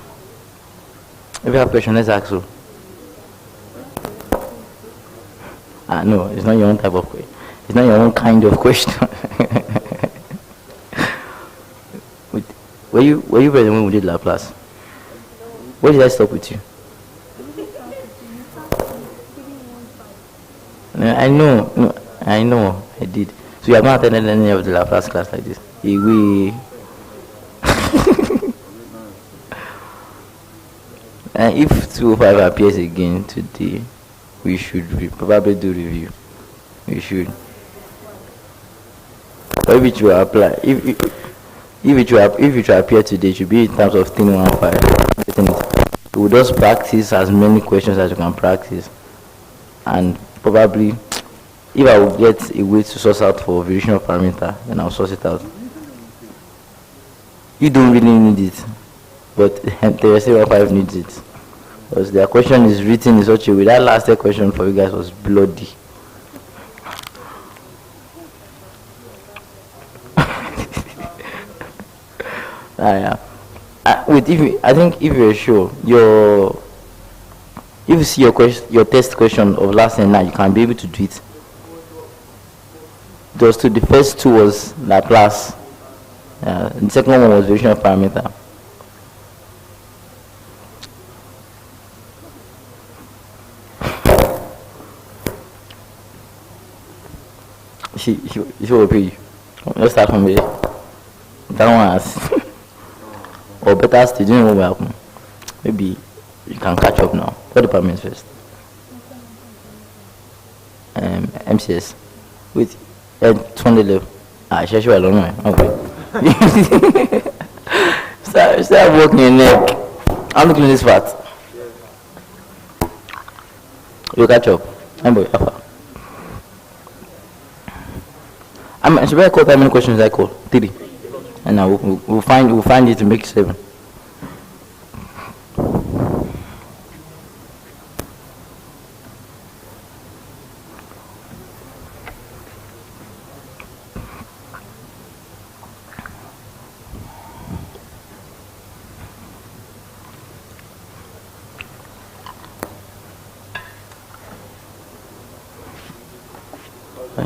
Speaker 1: If you have a question, let's ask you. No, it's not your own type of question. It's not your own kind of question. Were you present when we did Laplace? Where did I stop with you? I know, I did. So you have not attended any of the Laplace class like this? If 205 appears again today, we should probably do review. We should. But if it will apply, if it will appear today, it should be in terms of 1015. We will just practice as many questions as you can practice, and probably, if I will get a way to source out for variation of parameter, then I'll source it out. You don't really need it, but the Extrema needs it. Because their question is written in such a way. That last question for you guys was bloody. Wait, I think if you're sure, if you see your test question of last and now, you can be able to do it. Those two, the first two was Laplace. The second one was variation of parameter. She will pay you. Let's start from there. That one has or better still, do you know what will happen? Maybe you can catch up now. What department first? MCS. Wait, 20 level. I shall show alone. Okay. Start working your neck. I'm looking at this part. You catch up. Should I call how many questions I call? 3. And now we'll find it to make 7.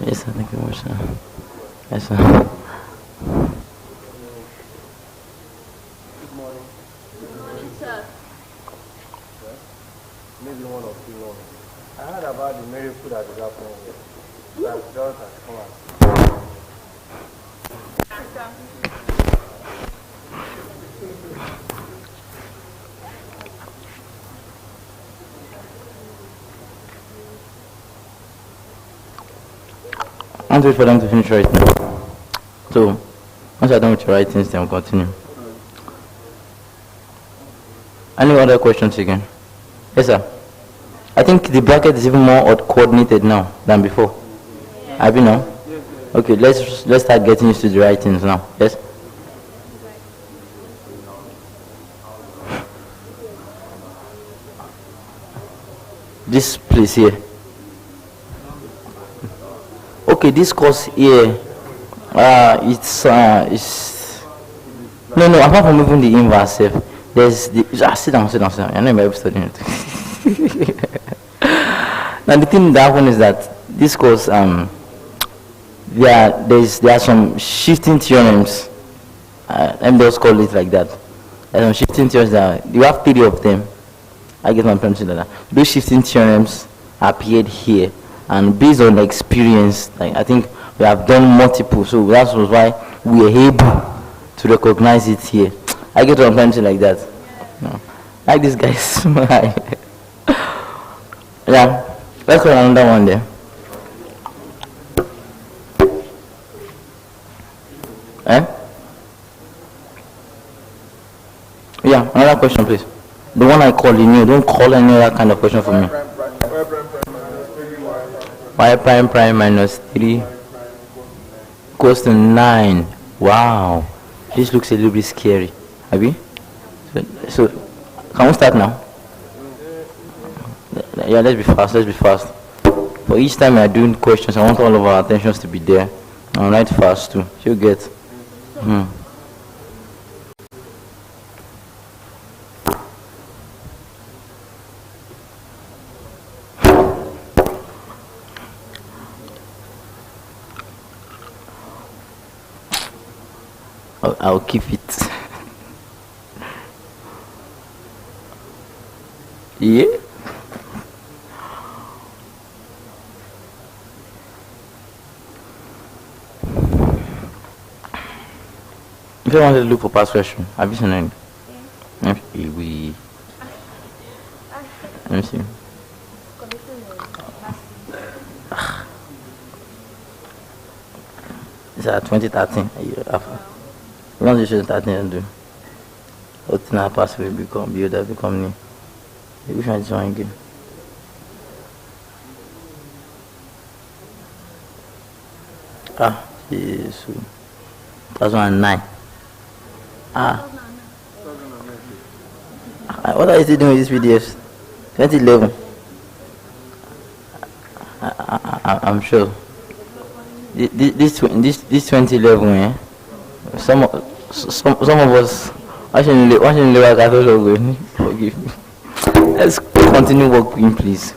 Speaker 1: Yes, I think it was. Yes, sir.
Speaker 2: Good morning.
Speaker 3: Sir.
Speaker 2: Maybe one or two more. I heard about the miracle that is happening here. That God has come out.
Speaker 1: I'm wait for them to finish writing. So, once you're done with your writings, then we'll continue. Any other questions again? Yes, sir. I think the bracket is even more coordinated now than before. Have you now? Okay, let's start getting used to the writings now. Yes. This place here. Okay, this course here, it's no, apart from even the inverse, there's the, sit down, I know you're studying it. Now the thing that happened is that this course, there are some shifting theorems, let me just call it like that. There are some shifting theorems that, you have 3 of them, I get my point to that. Those shifting theorems appeared here, and based on the experience, like I think we have done multiple, so that was why we are able to recognize it here. I get what I'm trying to say like that. No. Like this guys. Yeah, let's go another one there. Yeah, another question please. The one I call in you, don't call any other kind of question for me. Y prime prime minus 3 equals to 9. Wow, this looks a little bit scary. Abi? So can we start now? Yeah, let's be fast. For each time we are doing questions, I want all of our attentions to be there. And write fast too. You get. I'll keep it. Yeah. If you want to look for past question, have you seen any? Yeah. We. Let me see. It's at 2013. Once you should 13 and do. What thing I pass will become builder become new. Which one is one again? Yes. 2009. What are you still doing with these videos? 2011. I'm sure. This 2011, eh? Some of us watching the work. I thought forgive me. Let's continue working, please.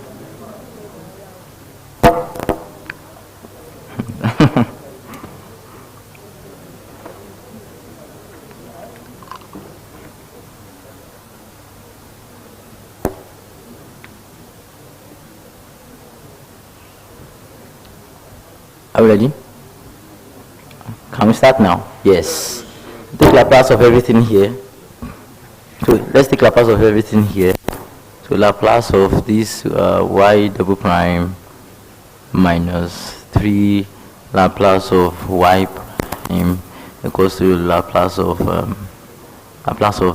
Speaker 1: Are we ready? Can we start now? Yes. Take Laplace of everything here. So let's take Laplace of everything here. So Laplace of this y double prime minus 3 Laplace of y prime equals to Laplace of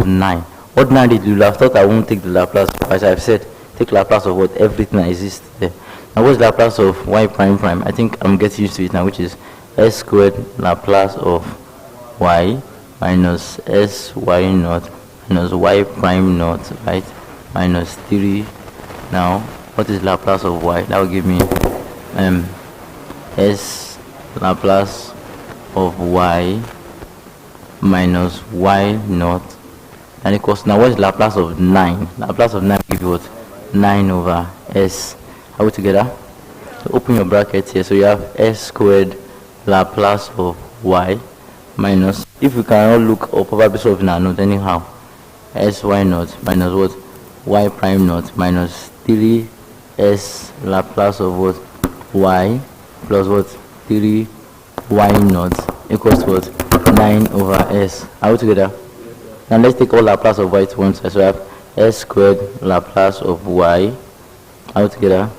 Speaker 1: 9. Ordinarily, you have thought I won't take the Laplace, as I've said, take Laplace of what everything that exists there. Now what's Laplace of y prime prime? I think I'm getting used to it now, which is s squared Laplace of y minus s y naught minus y prime naught, right? Minus 3. Now what is Laplace of y? That will give me s Laplace of y minus y naught, and equals, now what is Laplace of 9? Laplace of 9 give you what? 9 over s. Are we together? So open your brackets here. So you have s squared Laplace of y minus, if we cannot look or probably solve in our note anyhow, s y naught minus what? Y prime naught minus 3 s Laplace of what? Y plus what? 3 y naught equals to what? 9 over s. Are we together? Now let's take all Laplace of y to one side. So we have s squared Laplace of y, are we together?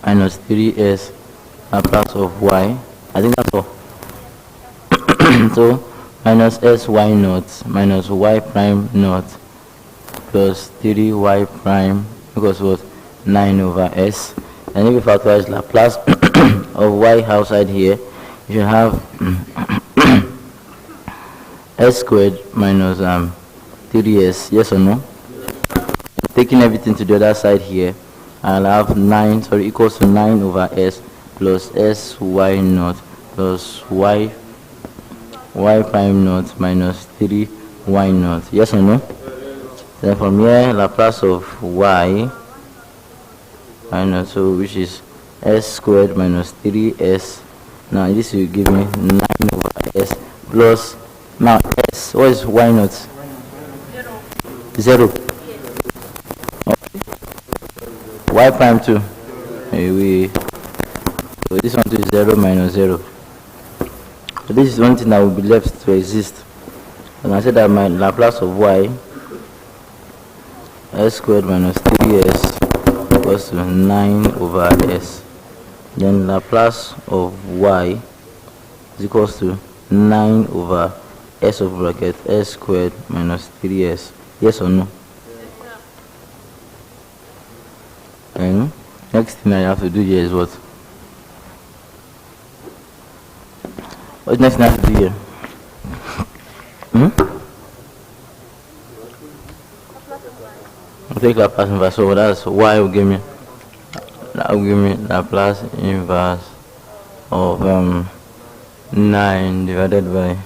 Speaker 1: Minus 3s Laplace of y. I think that's all. So minus s y naught minus y prime naught plus 3y prime equals what? 9 over s. And if we factorize Laplace of y outside here, you should have s squared minus 3s. Yes or no? Taking everything to the other side here, I'll have 9, sorry, equals to 9 over s plus s y naught plus y prime naught minus 3 y naught. Yes or no? Then from here, Laplace of y minus, so which is s squared minus 3s. Now this will give me 9 over s plus, now s, what is y naught? 0. Okay. Y prime 2. We So this one too is 0 minus 0. So this is one thing that will be left to exist. And I said that my Laplace of y s squared minus 3s equals to 9 over s. Then Laplace of y is equals to 9 over s of bracket s squared minus 3s. Yes or no? And next thing I have to do here is what? What's next thing I have to do here? I'll take Laplace inverse. So that's y will give me. That will give me Laplace inverse of 9 divided by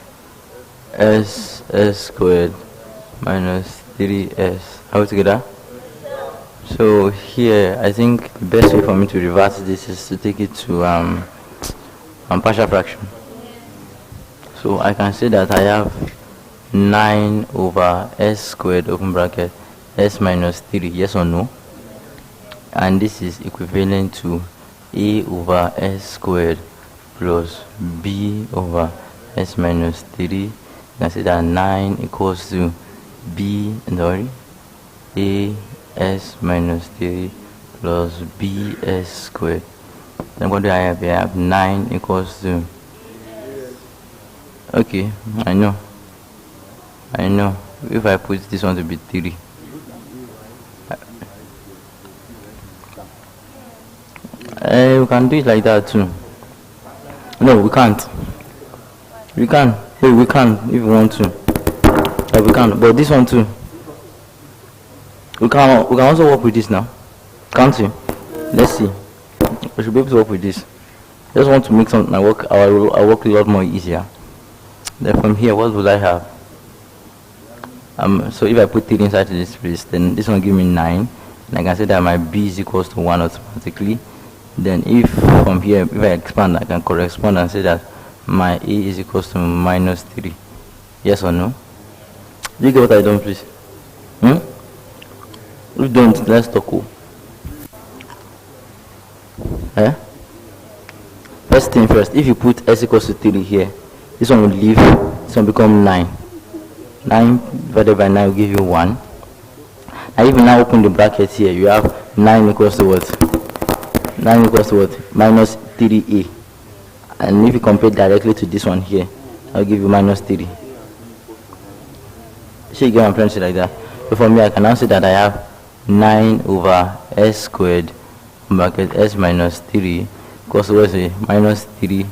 Speaker 1: s squared minus 3s. Are we together? So here, I think the best way for me to reverse this is to take it to partial fraction. So I can say that I have 9 over s squared open bracket s minus 3. Yes or no? And this is equivalent to a over s squared plus b over s minus 3. You can say that 9 equals to b, a s minus 3 plus b s squared. Then what do I have here? I have 9 equals to, okay, I know. If I put this one to be 3, we can do it like that too. No, we can't. We can. Hey, we can if we want to. We can. But this one too. We can also work with this now. Can't we? Let's see. We should be able to work with this. Just want to make something our work a lot more easier. Then from here, what will I have? So if I put 3 inside this place, then this one give me 9, and I can say that my b is equals to 1 automatically. Then if from here, if I expand, I can correspond and say that my a is equals to minus 3. Yes or no? Do you get what I done, please? If you don't, let's talk. First thing first, if you put s equals to 3 here, this one will leave, this one become 9. 9 divided by 9 will give you 1. And if you now open the bracket here, you have 9 equals to what? 9 equals to what? Minus 3a. And if you compare directly to this one here, I'll give you minus 3. So you get my friends like that. So for me, I can now say that I have 9 over s squared bracket s minus 3 equals to what? Minus 3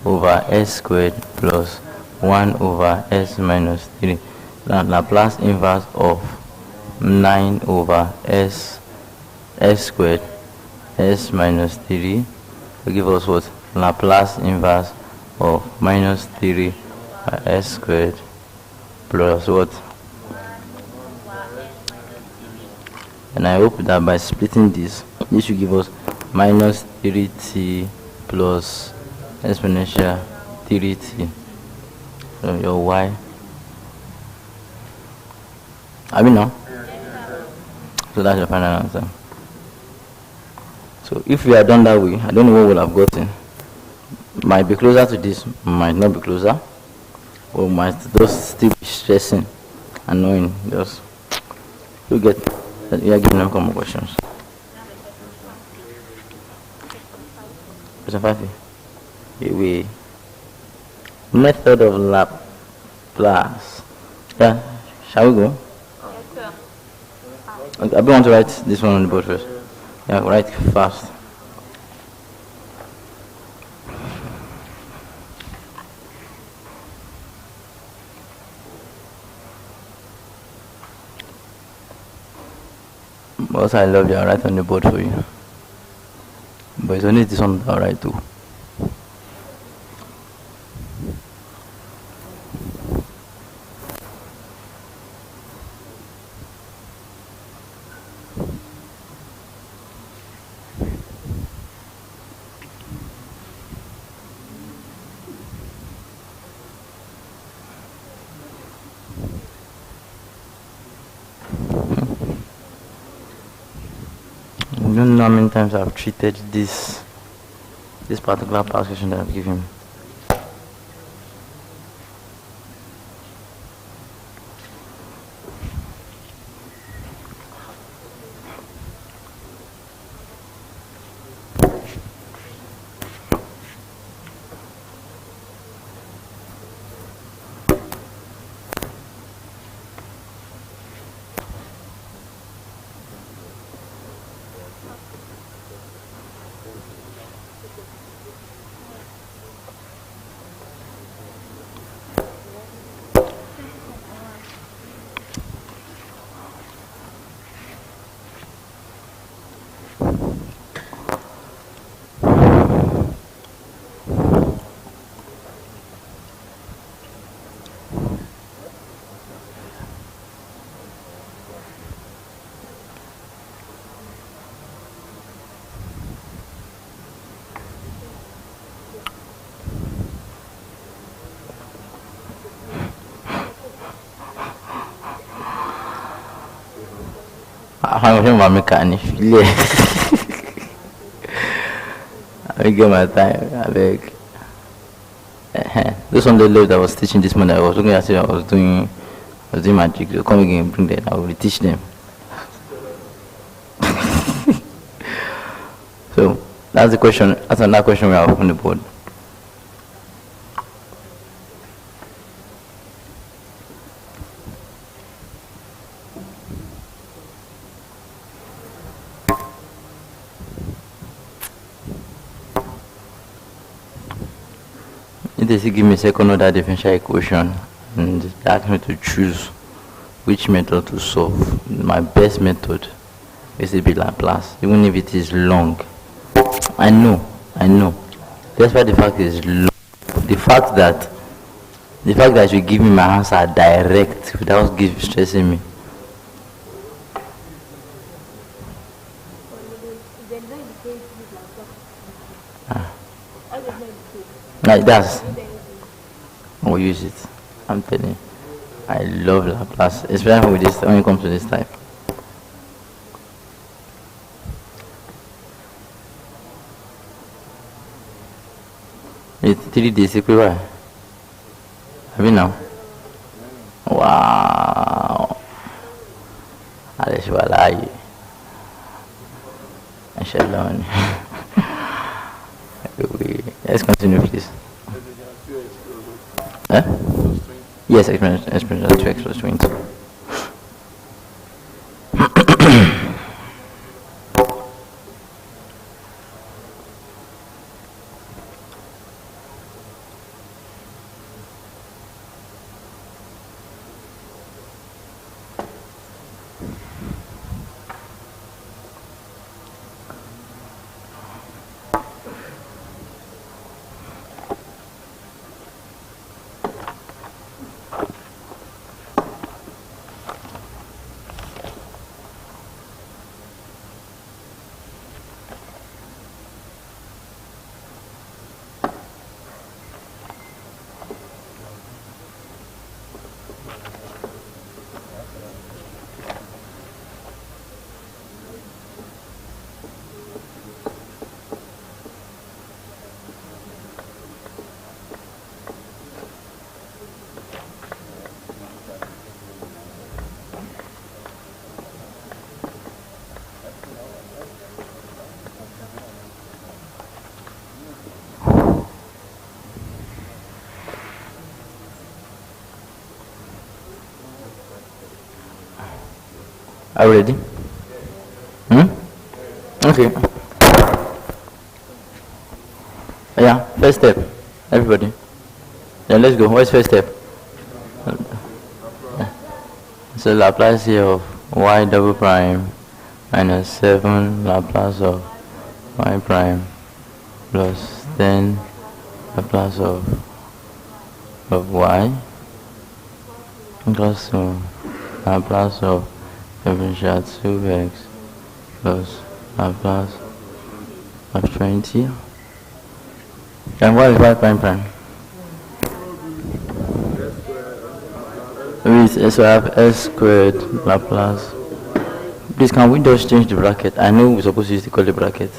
Speaker 1: over s squared plus 1 over s minus 3. Now Laplace inverse of 9 over s squared s minus 3 will give us what? Laplace inverse of minus 3 by s squared plus what? And I hope that by splitting this should give us minus 3t plus exponential 3t. So your y. I mean, no? So that's your final answer. So if we had done that way, I don't know what we'll have gotten. Might be closer to this, might not be closer, or might just still be stressing, annoying. Just you get that we are giving them common questions. Question 5. We method of Laplace. Yeah, shall we go? Okay, I want to write this one on the board first. Yeah, write fast. Also, I love you. I'll write on the board for you. But it's only this one that I'll write too. I don't know how many times I've treated this this particular past question that I've given. I'm going to make an I get my time. I beg. This one the left I was teaching this morning. I was looking at it. I was doing magic. So come again, bring them. I will teach them. So that's the question. That's another question we have on the board. They give me a second order differential equation and they ask me to choose which method to solve. My best method is to be Laplace, even if it is long. I know. Despite the fact it is long, the fact that you give me my answer direct without stressing me. Like that's we'll use it. I'm telling you. I love Laplace, especially with this when it comes to this type. It's 3D why? Have you now? Wow. I shall learn. Let's continue, please. Yes, exponential 2x plus 20. Are you ready? Okay. Yeah, first step. Everybody. Yeah, let's go. What's first step? So Laplace here of y double prime minus 7 Laplace of y prime plus 10 Laplace of y equals to Laplace of differential 2x plus Laplace of 20. And what is y prime prime? So I have s squared Laplace. Please, can we just change the bracket? I know we're supposed to use the curly bracket.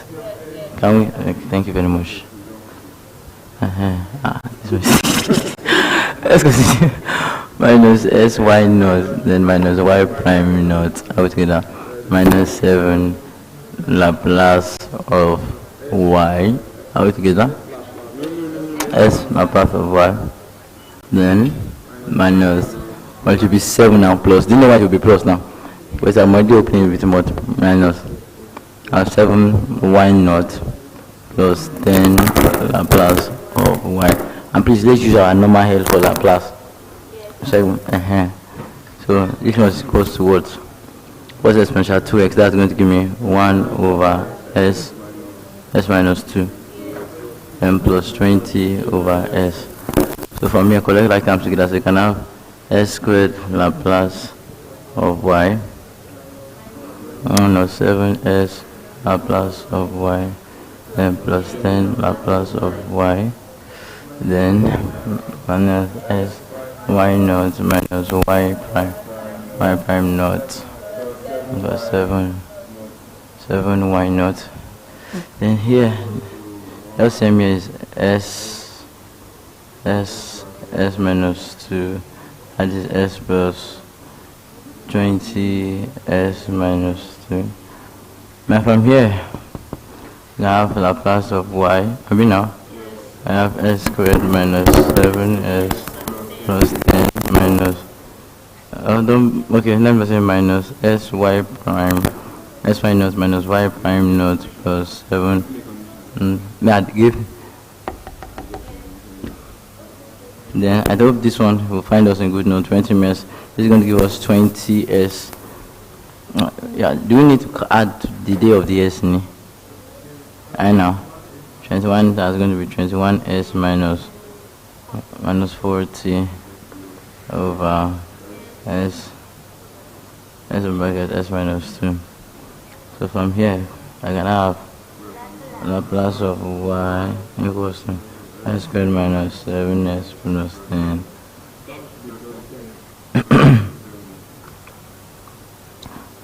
Speaker 1: Can we? Thank you very much. This was let's continue. Minus sy naught, then minus y prime naught altogether. Minus 7 Laplace of y altogether. S Laplace of y. Then minus, well, it should be 7 now plus. Do you know why it will be plus now? Because I'm already opening with more minus. 7 y naught plus 10 Laplace of y. And please, let's use our normal L for Laplace. 7. So this one is equals to what? What's exponential 2x? That's going to give me 1 over s minus 2, m plus 20 over s. So from here, collect like terms together. So you can have s squared Laplace of y minus 7s Laplace of y, m plus 10 Laplace of y, then minus s y naught minus y prime naught over 7 y naught. Then here, LCM here is s minus 2, that is s plus 20 s minus 2. Now from here, I have Laplace of y. I mean now, I have s squared minus 7s plus 10 minus, okay, let me say minus sy prime, sy naught minus y prime naught plus 7. That give. Then I hope this one will find us in good note. 20 minutes. This is going to give us 20s. Yeah, do we need to add the day of the s? I know. 21, that's going to be 21s minus 40 over s bracket s minus 2. So from here, I can have Laplace of y equals to s squared minus 7s plus 10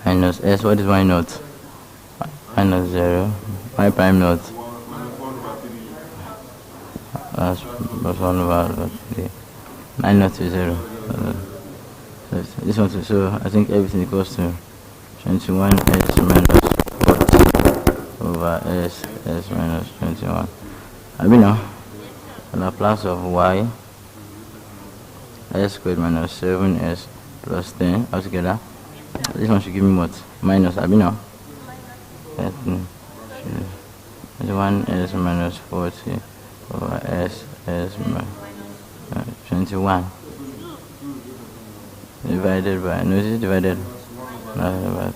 Speaker 1: minus s. What is y naught? Minus 0. Y prime naught. That's plus 1 over 3. Y naught is 0. So this one, so I think everything equals to 21s minus 40 over s minus 21. I mean now, Laplace of y, s squared minus 7s plus 10 altogether. This one should give me what? Minus, I mean now. 21s minus 40 over s minus 21 divided by, no, is it divided? No, by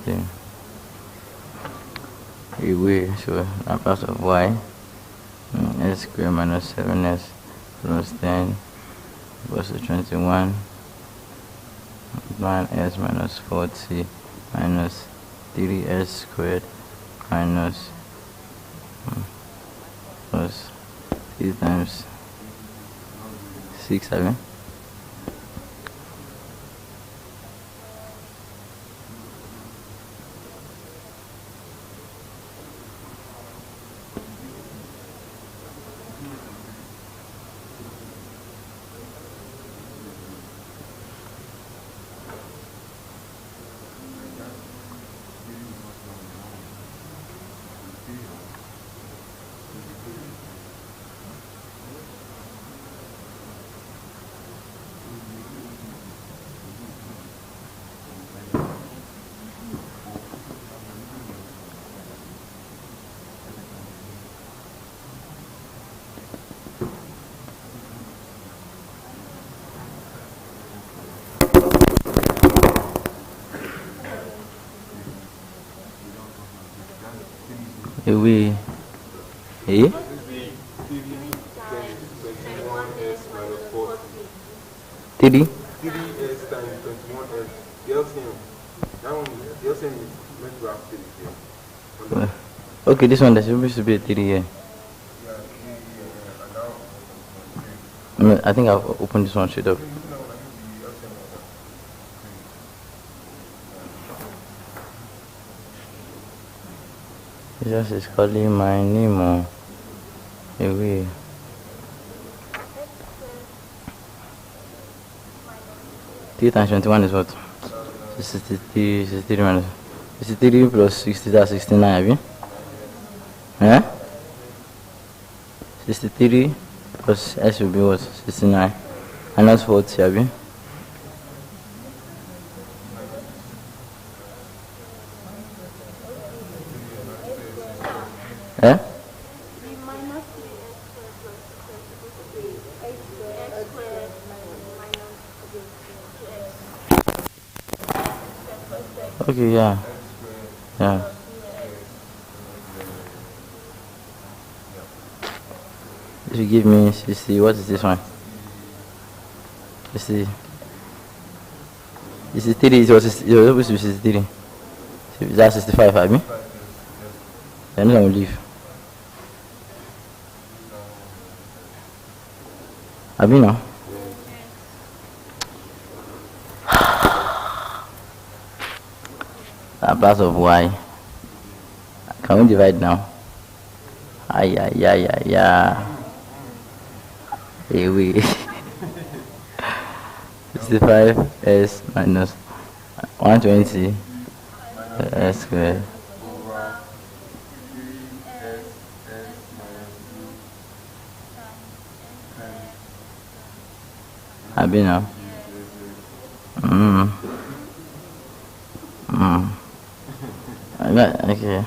Speaker 1: 3. So Laplace of y, s squared minus 7s plus 10 equals to 21 1s minus 40 minus 3s squared minus plus 3 times 6, I mean. We 3 3s times 21s. The LCM. That one, the LCM is meant to have 3 here. Okay, this one that's supposed to be a 3 here. I think I'll open this one straight up. Jesus is calling my name. Away. 3 times 21 is what? 63 minus 63 plus 60, that's 69, have you? Yeah? 63 plus S will be what? 69. And that's 40, have you? Yeah? Okay, yeah. Yeah. If you give me 60, what is this one? 60. 63 is what? You're supposed to be 63. That's 65, I mean? Then I will leave. I mean, now. Laplace of y. Can we divide now? Ay. Away. 65 s minus 120 s squared. Happy now? Okay.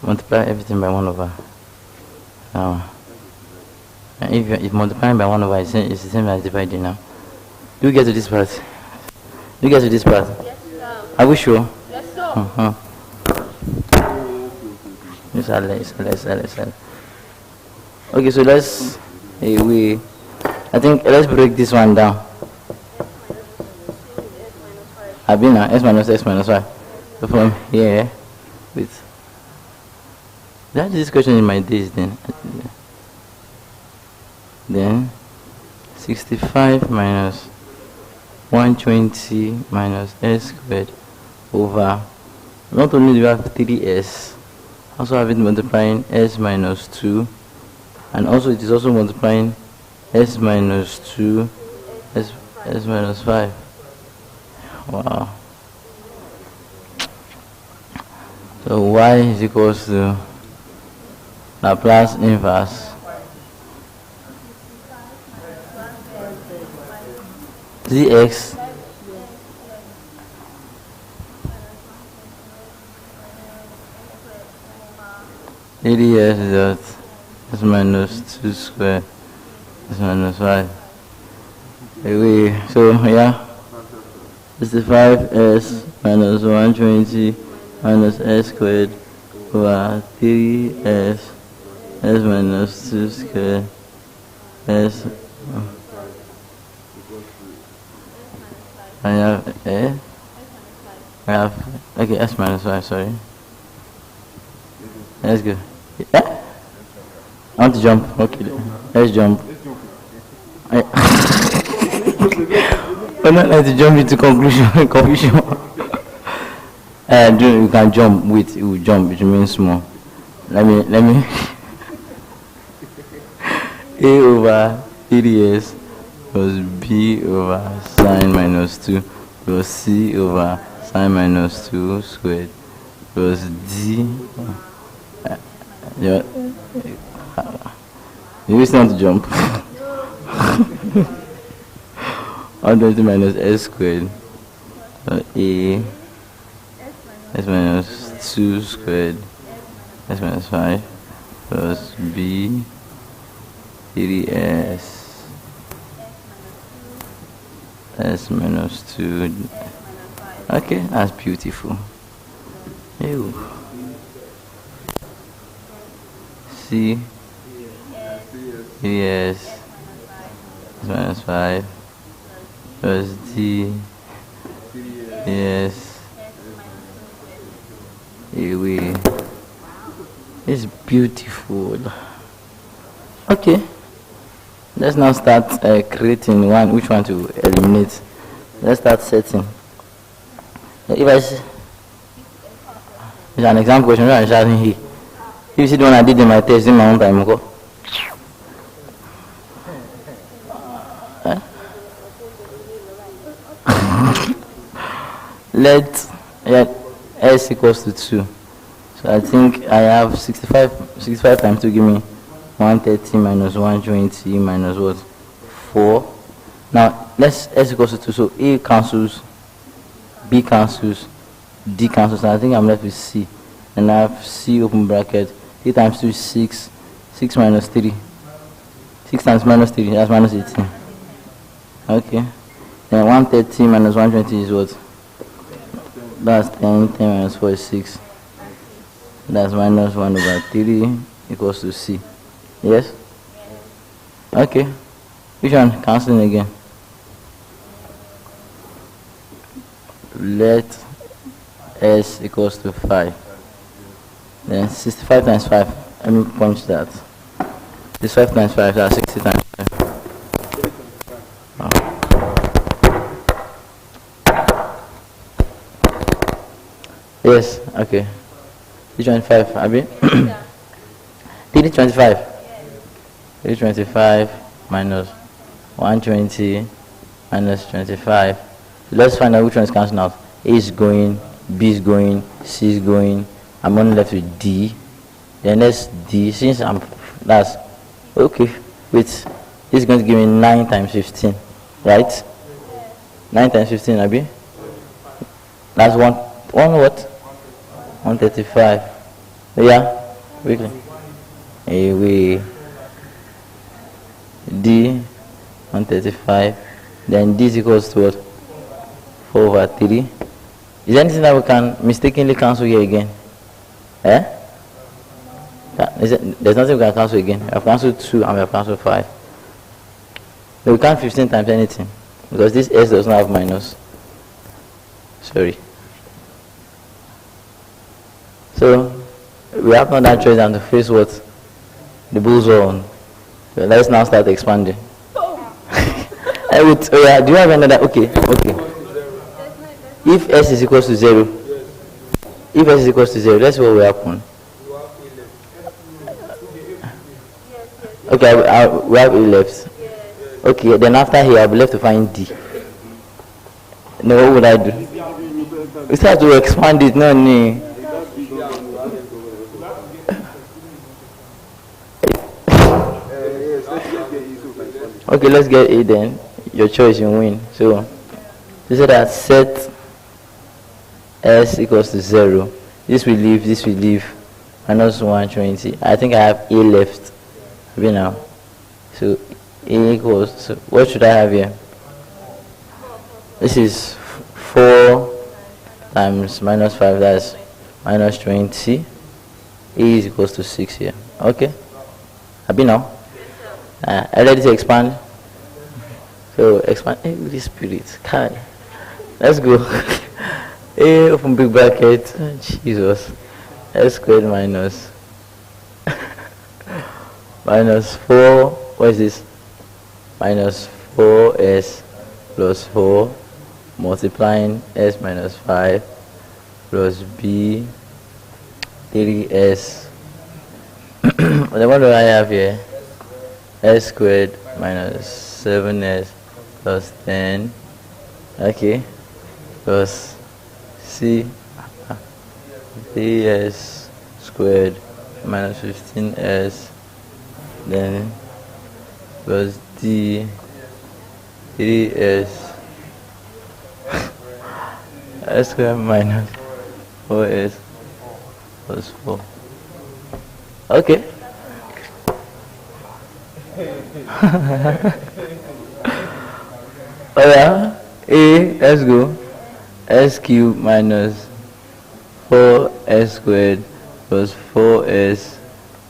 Speaker 1: Multiply everything by 1 over. Now, if multiplying by 1 over is the same as dividing now. Do you get to this part? Do you get to this part?
Speaker 3: Yes, sir.
Speaker 1: Are we sure?
Speaker 3: Yes, sir.
Speaker 1: Yes, okay, so let's let's break this one down. I've been now s minus x minus y. So from here, with that's this question in my days then 65 minus 120 minus s squared over, not only do we have 3s, also have it multiplying s minus 2, and also it is also multiplying s minus 2, s minus 5. Wow. So y is equals to Laplace inverse dx ds dot s minus 2 squared s minus 5. So yeah, 65s minus 120 minus s squared over 3s s minus 2 squared s. I have okay, s minus 5, sorry. Let's go. Yeah? I want to jump. Okay, let's jump. I don't like to jump into confusion. You can jump with, you jump, it means small. Let me a over 3s plus b over sine minus 2 plus c over sine minus 2 squared plus d. You used not to jump. 120 minus s squared a s minus 2 squared s minus 5 plus b 3s s minus 2. Okay, that's beautiful. Ew. C 3s s minus 5 plus d yes away It's beautiful. Okay. Let's now start creating one. Which one to eliminate? Let's start setting. If I see, it's an example question. I'm shouting here. If you see the one I did in my test in my own time ago. Let s equals to 2. So I think I have 65 times 2 give me 130 minus 120 minus what? 4. Now let's s equals to 2. So a cancels, b cancels, d cancels. And I think I'm left with c. And I have c open bracket. 3 times 2 is 6. 6 minus 3. 6 times minus 3, that's minus 18. Okay. Then 130 minus 120 is what? That's 10. 10 minus 4 is 6. That's minus 1 over 3 equals to c. Yes? Okay. Which one? Cancelling again. Let s equals to 5. Then 65 times 5. Let me punch that. This 5 times 5, that's 60 times 5. Yes, okay. 325, Abby? 325. 325 minus 120 minus 25. Let's find out which one is cancelling out. A is going, B is going, C is going. I'm only left with D. Then let's D. Since that's okay. Wait, this is going to give me 9 times 15, right? 9 times 15, Abby? That's one what? 135. Yeah, quickly. Away. D 135. Then D is equals to what? 4 over 3. Is there anything that we can mistakenly cancel here again? Eh? There's nothing we can cancel again. We have cancelled 2 and we have cancelled 5. No, we can't 15 times anything because this S does not have minus. Sorry. So we have not that choice than to face what? The bullseye. So let's now start expanding. Do you have another? Okay. If s is equals to 0, if s is equals to 0, let's see what will happen. Okay, we have a left. Okay, then after here I'll be left to find d. No, what would I do? We start to expand it, no. Okay, let's get A then. Your choice, you win. So, this is that set s equals to 0. This will leave, minus 120. I think I have A left. Maybe now. So, A equals, so what should I have here? This is 4 times minus 5, that's minus 20. A is equals to 6 here. Okay? Happy now? Are you ready to expand? So expand. Hey, Holy Spirit, Kai. Let's go. A open big bracket. Jesus. S squared minus minus 4. What is this? Minus 4s plus 4 multiplying s minus 5 plus b 3s. Then what do I have here? S squared minus 7s plus 10, okay, plus c 3s squared minus 15s, then plus d 3s s squared minus 4s plus 4. Okay. Oh yeah, let's go. S cubed minus 4s squared plus 4s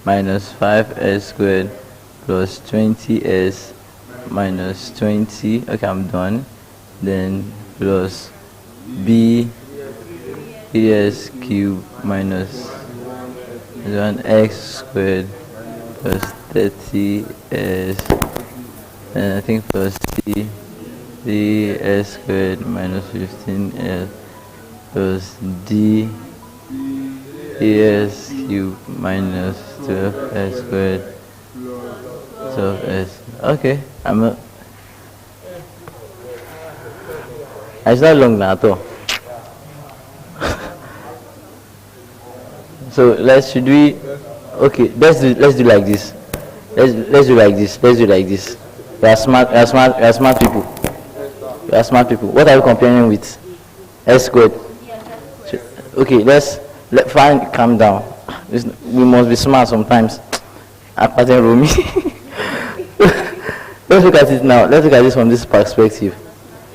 Speaker 1: minus 5s squared plus 20s minus 20. Okay, I'm done. Then plus b 3s cubed minus is on x squared plus 30s, and I think plus c 3s squared minus 15s plus d as cubed minus 12s squared 12s. Okay, it's not long now at all. So let's do like this. Let's do like this. We are smart people. What are you comparing with? S squared. Okay, calm down. We must be smart sometimes. Let's look at it now. Let's look at this from this perspective.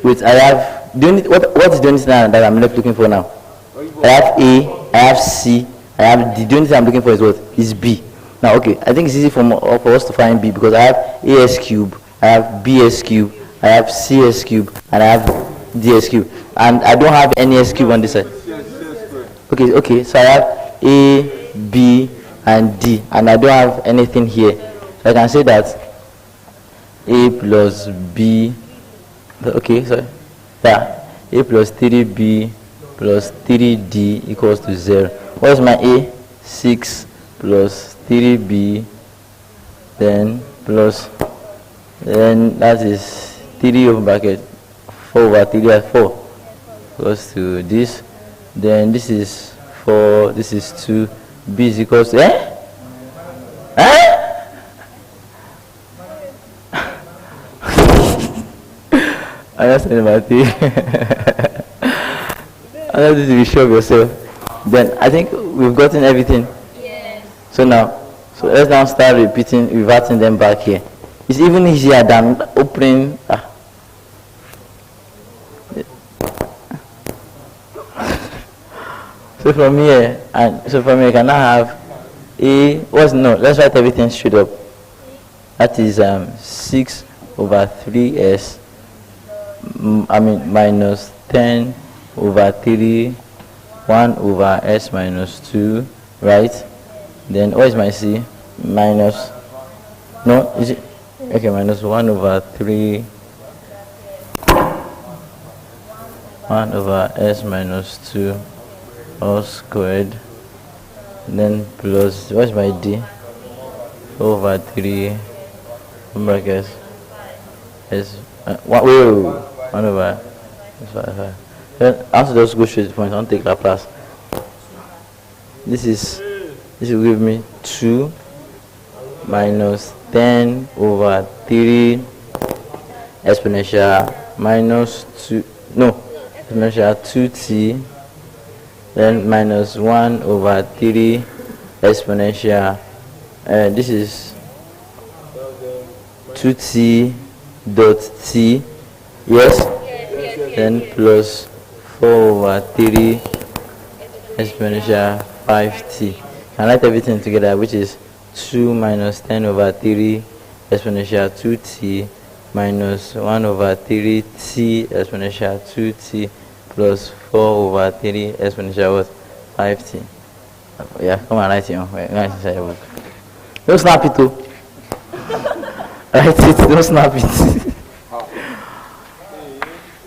Speaker 1: Wait, I have what is the only thing that I'm left looking for now? I have A, I have C, I have D. The only thing I'm looking for is what? Is B. Now, okay, I think it's easy for us to find B because I have AS cube, I have BS cube, I have CS cube, and I have DS cube, and I don't have any S cube on this side. Okay, so I have A, B, and D, and I don't have anything here. So I can say that A plus B. Okay, sorry. Yeah, A plus 3B plus 3D equals to 0. What is my A? 6 plus 3B, then that is 3 over bracket 4 over 3 at 4 equals to this. Then this is 4, this is 2, B is equals to I just said about it. I don't need to be sure of yourself. Then I think we've gotten everything.
Speaker 3: Yes.
Speaker 1: So let's now start reverting them back here. It's even easier than opening. So from here, I can now have A. Let's write everything straight up. That is 6 over 3s. Minus 10 over 3, 1 over s minus 2, right? Then what is my c? Minus 1 over 3, 1 over s minus 2 all squared. Then plus, what is my d? 4 over 3 brackets s. 1 over. Answer those go straight to the point. I don't take Laplace. This will give me 2 minus 10 over 3 exponential minus 2. No, exponential 2t. Then minus 1 over 3 exponential. This is 2t dot t. Yes? Then plus 4 over 3 exponential 5t. Can write everything together, which is 2 minus 10 over 3 exponential 2t minus 1 over 3t exponential 2t plus 4 over 3 exponential what? 5t. Yeah, come on, write it on. Write inside your book. Don't snap it too. Write it, don't snap it.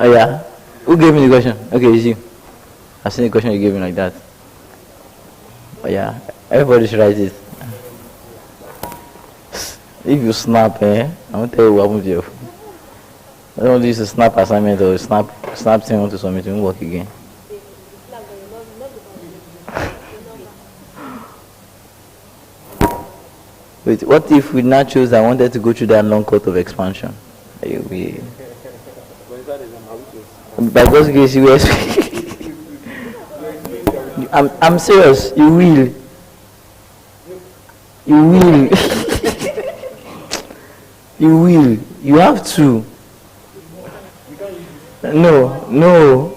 Speaker 1: Oh yeah. Who gave me the question? Okay, it's you. I've seen the question you gave me like that. Oh yeah. Everybody should write it. If you snap, I won't tell you what happened to you. I don't use a snap assignment or snap thing onto submit, it won't work again. Wait, what if we now chose I wanted to go through that long course of expansion? By God's grace, you will. I'm serious. You will. You will. You will. You have to. No.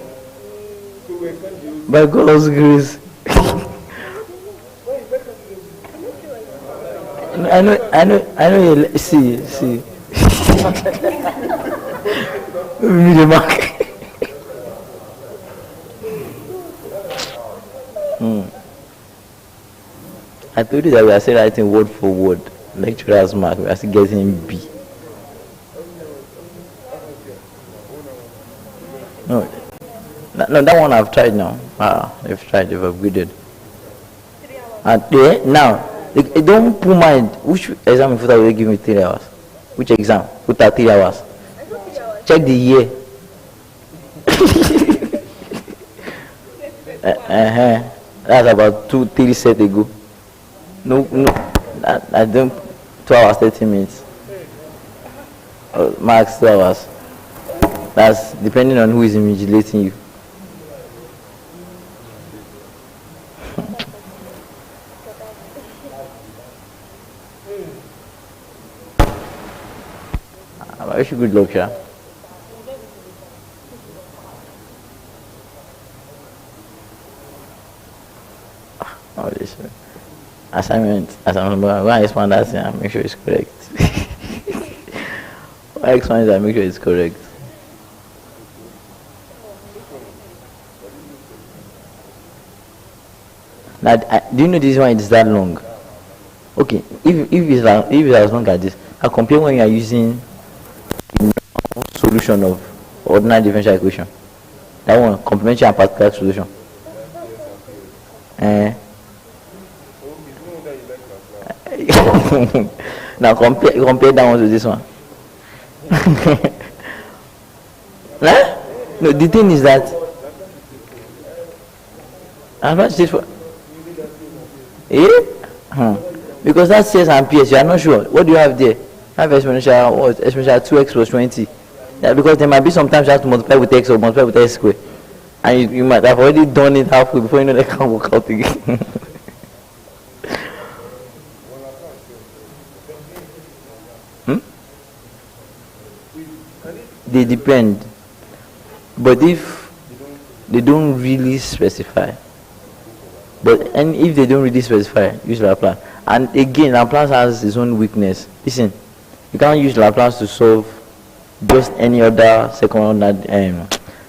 Speaker 1: By God's grace. I know. See. Give me the mark. I told you that we are still writing word for word. Lecturer's mark, we are still getting B. No, no, that one I've tried now. They've tried, they've upgraded. And now, they don't put mind. Which exam will they give me 3 hours? Which exam? Put that 3 hours. Check the year. That's about 2-3 sets ago. No, I don't. 2 hours 30 minutes. Max 2 hours. That's depending on who is invigilating you. I wish you good luck, yeah. Oh, this assignment. When I expand that thing, I make sure it's correct. When I expand it, I make sure it's correct. Now, do you know this one is that long? Okay, if it's as long as this, I compare when you are using solution of ordinary differential equation. That one, complementary and particular solution. Now compare that one to this one. No, the thing is that I'm not sure for because that says and PS, you are not sure. What do you have there? I have exponential 2x plus 20. Yeah, because there might be sometimes you have to multiply with x or multiply with x squared. And you might have already done it halfway before you know they can't work out again. They depend. But if they don't really specify, and if they don't really specify, use Laplace. And again, Laplace has its own weakness. Listen, you can't use Laplace to solve just any other second order,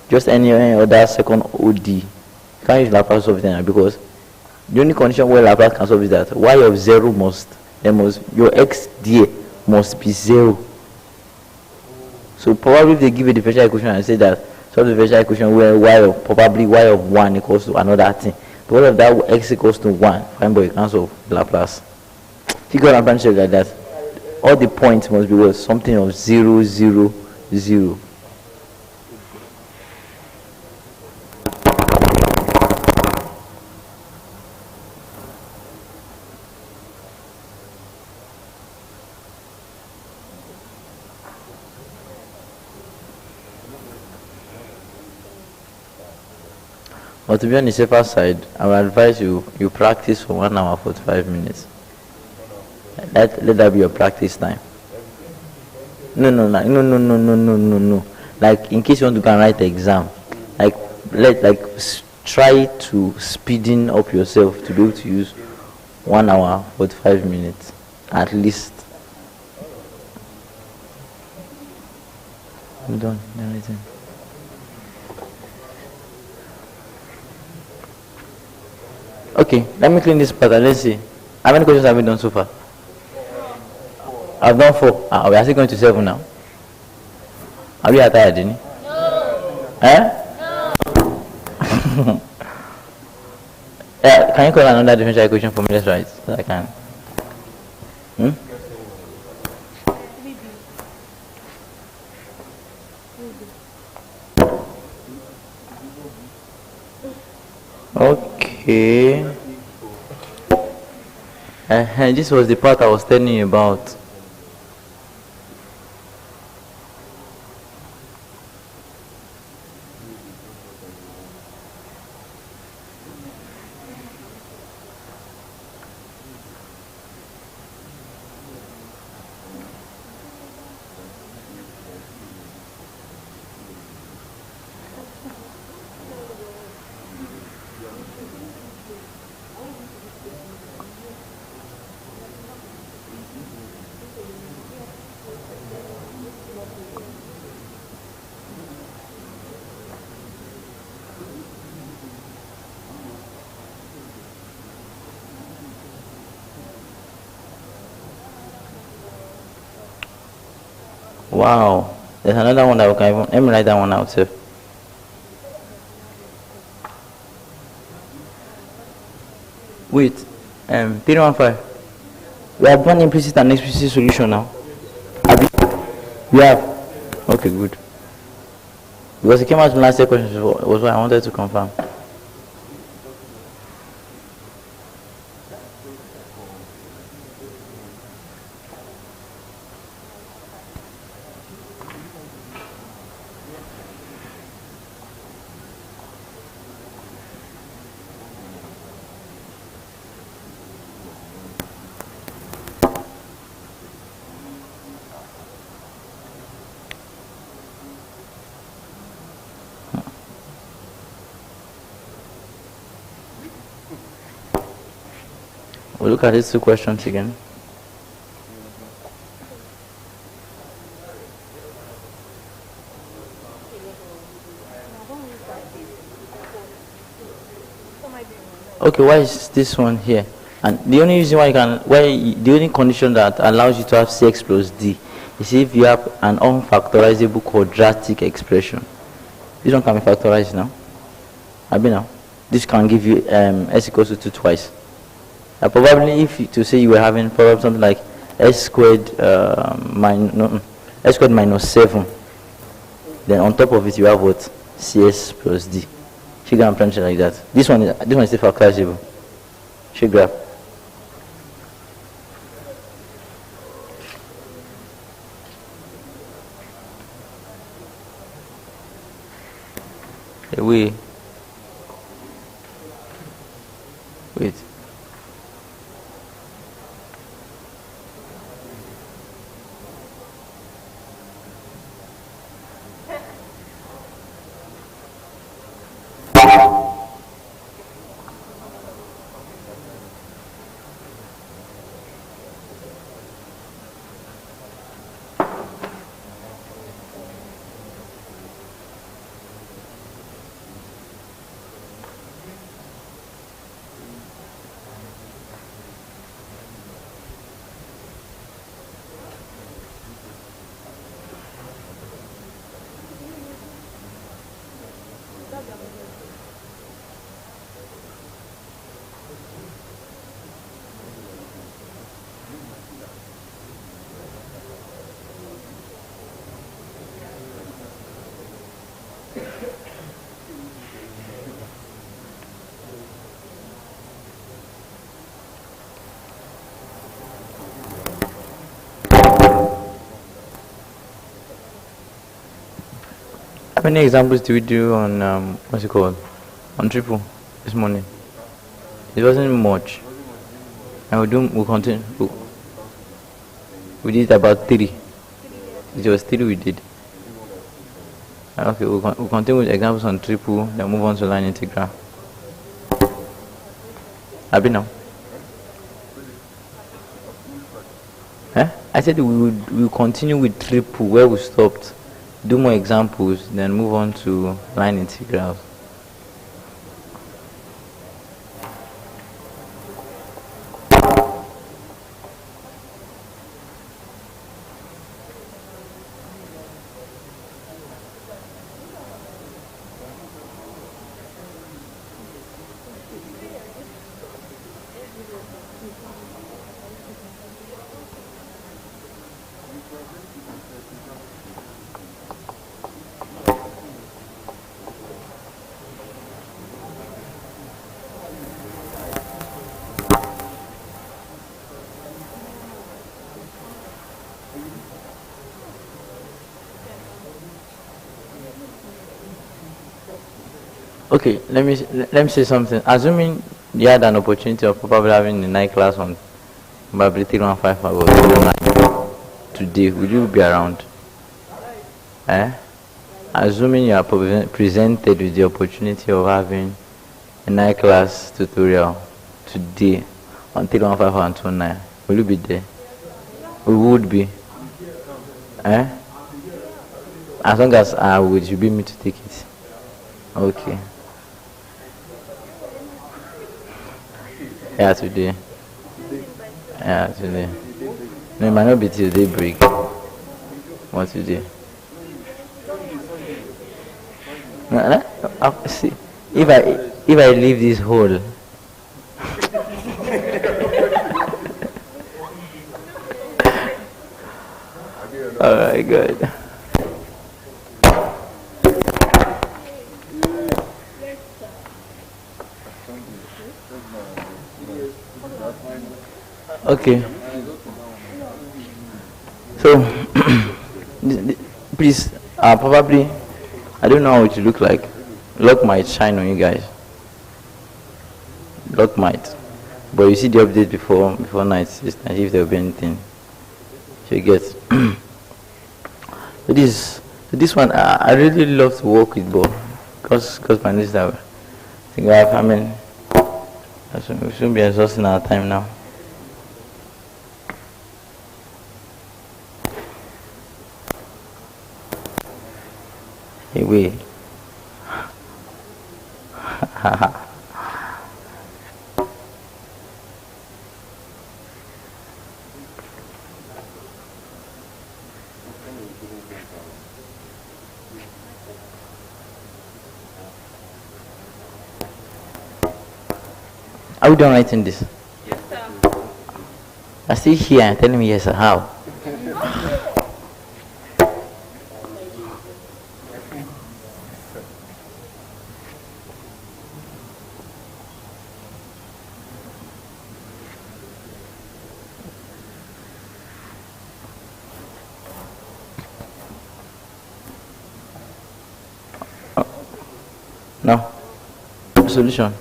Speaker 1: just any other second OD. You can't use Laplace to solve it because the only condition where Laplace can solve is that y of 0 your x there must be 0. So probably if they give a differential equation and say that solve the differential equation where y of 1 equals to another thing. Because of that x equals to 1, fine, but you can't solve Laplace. Figure out and like that. All the points must be what? Something of 0, 0, 0. But to be on the safer side, I would advise you practice for 1 hour 45 minutes. Let that be your practice time. No. Like in case you want to go and write the exam, try to speeding up yourself to be able to use 1 hour 45 minutes at least. I'm done. Everything. Okay, let me clean this part and let's see. How many questions have we done so far? I've done 4. We are still going to 7 now. Are we tired, Jenny? No. No. Can you call another differential equation for me? Let's write so I can. Okay. This was the part I was telling you about. Wow. There's another one that we can even, let me write that one out, sir. Wait, 315. We have one implicit and explicit solution now. We have. Okay, good. Because it came out in the last question, was what I wanted to confirm. We'll look at these two questions again. Okay, why is this one here? And the only reason why the only condition that allows you to have cx plus d is if you have an unfactorizable quadratic expression. This one can be factorized now. Now, this can give you s equals to 2 twice. Probably if to say you were having probably something like s squared minus 7, then on top of it you have what? Cs plus d. Figure and branch like that. This one is still factorizable. Should graph. Wait. How many examples do we do on what's it called? On triple this morning? It wasn't much. And we'll continue. We did about 3. It was 3 we did. Okay, we'll continue with examples on triple, then move on to line integral. Now. I said we'll continue with triple where we stopped. Do more examples, then move on to line integrals. Okay, let me say something. Assuming you had an opportunity of probably having a night class on probably 315 or today, will you be around? Assuming you are presented with the opportunity of having a night class tutorial today on 315 and 29, will you be there? We would be. As long as I would, you be me to take it. Okay. Yeah, today. Yeah, today. No, it might not be till daybreak. what to do. See, if I leave this hole, oh my god. Okay. So, please, probably, I don't know how it look like. Luck might shine on you guys. Luck might. But you see the update before night, this night, if there will be anything. So you get. This one, I really love to work with ball. Because my needs that way. I think we shouldn't be exhausting our time now. Hey, wait. Are we done writing this?
Speaker 3: Yes, sir.
Speaker 1: I still here and telling me yes, sir. How? No. Solution.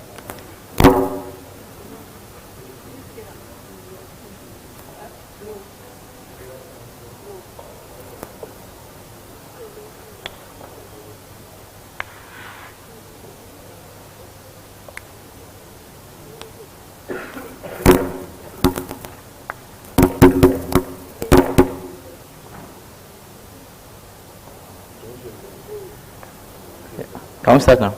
Speaker 1: Can we start now?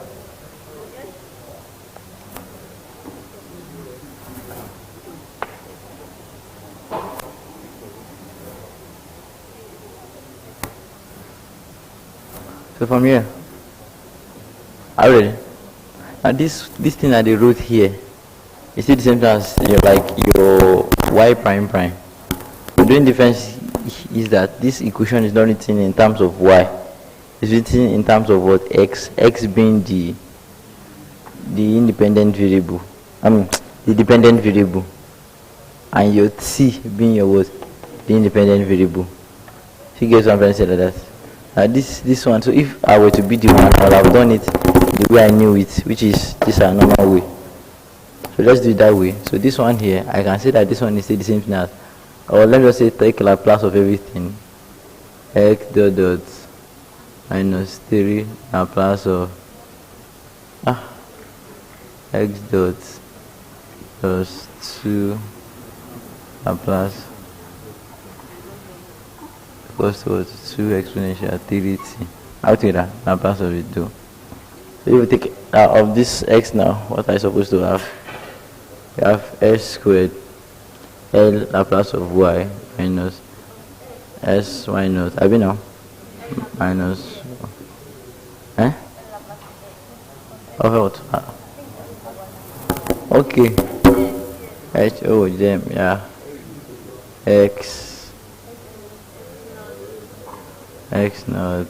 Speaker 1: So from here, are you ready? Now this thing that they wrote here, is it the same thing as your y prime prime? The only difference is that this equation is not written in terms of y. It's written in terms of what? X being the independent variable. The dependent variable. And your t being your what? The independent variable. So you get what I'm trying to say like that. This one, so if I were to be the one, I would have done it the way I knew it, which is this normal way. So let's do it that way. So this one here, I can say that this one is still the same thing as, or let me just say take Laplace of everything. X dot minus 3 Laplace of x dot plus 2 Laplace equals to 2 exponential 3t. I'll take that Laplace of it too. So if we take of this x now, what I supposed to have? We have s squared L Laplace of y minus s y naught. I mean now minus of what? Okay. Them, yeah. X naught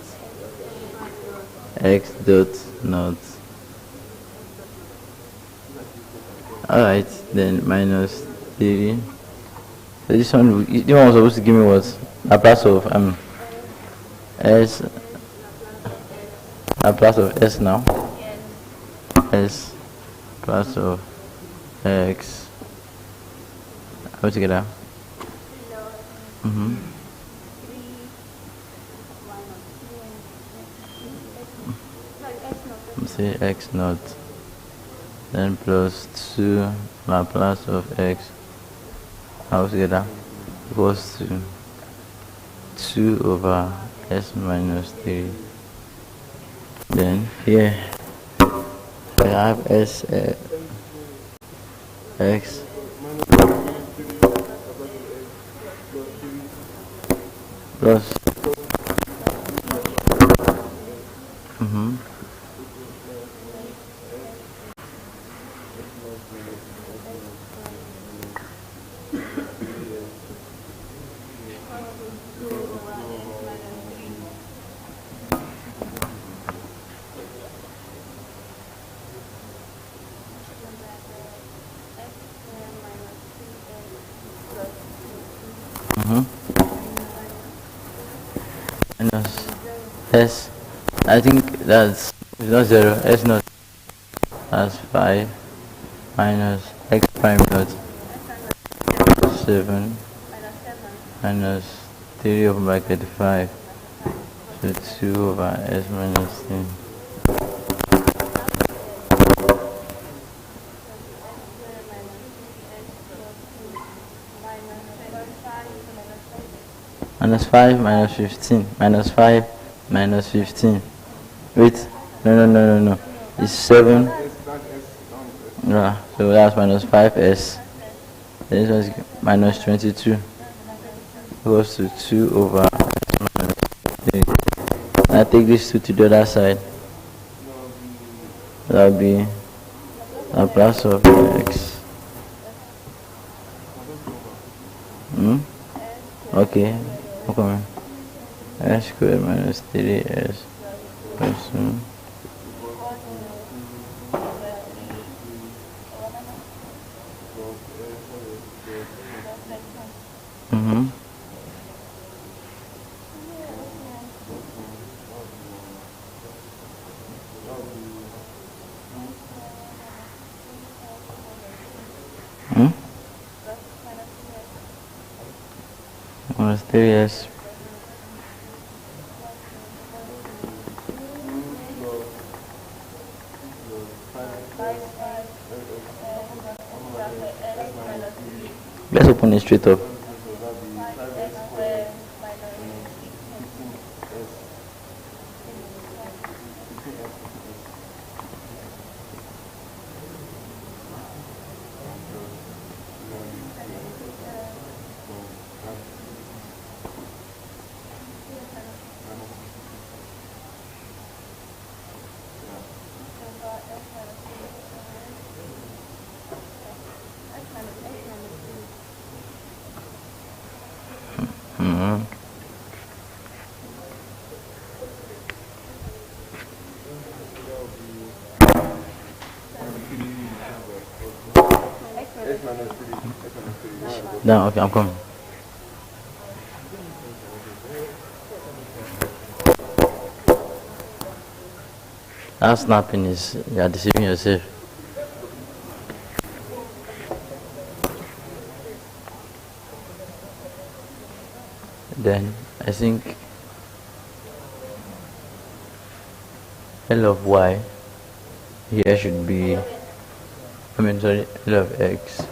Speaker 1: x dot naught. Alright, then minus 3. So this one was supposed to give me what? Laplace of s Laplace of s now. S plus of x. How together? Say x naught, then plus 2 Laplace of x. How together? Equals to 2 over s minus 3. Then here I have s x plus S, I think that's it's not 0, S not, that's 5 minus x prime not 7 minus 3 over bracket 5, so 2 over S minus 3. Minus 5 minus 15 minus 5 minus 15. Wait, no. It's 7. Yeah, so that's minus 5s. This one's minus 22 goes to 2 over s minus 3. I take this 2 to the other side. That will be Laplace of x. Okay. Okay. S squared minus 3s plus 2. Minus 3s. Let's open it straight up. No, okay, I'm coming. That snapping is, you are deceiving yourself. Then I think L of y here should be, L of x.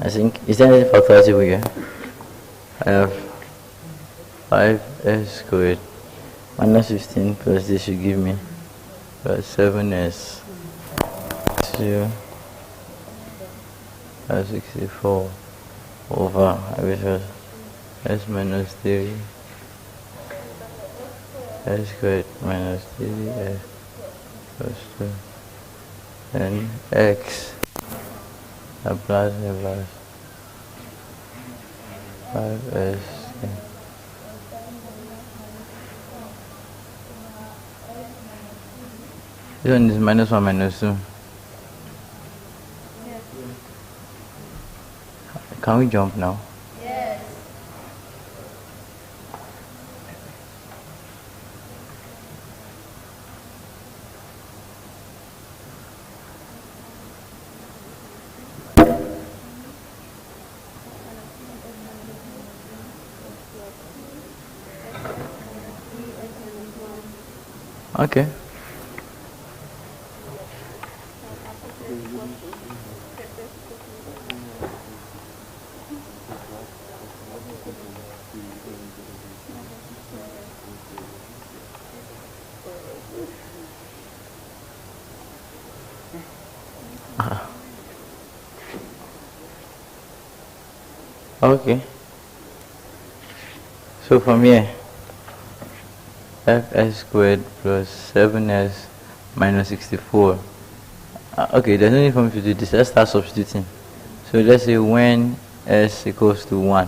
Speaker 1: I think, is there any factorizable here? I have 5s squared minus 15 plus this should give me plus 7s 2 plus 64 over, I wish was s minus 3 s squared minus 3s plus 2 and x Laplace 5s. This one is minus 1 minus 2. Can we jump now?
Speaker 3: Yes.
Speaker 1: Okay. Okay. So from here, fs squared plus 7s minus 64. Okay, there's no need for me to do this. Let's start substituting. So let's say when s equals to 1,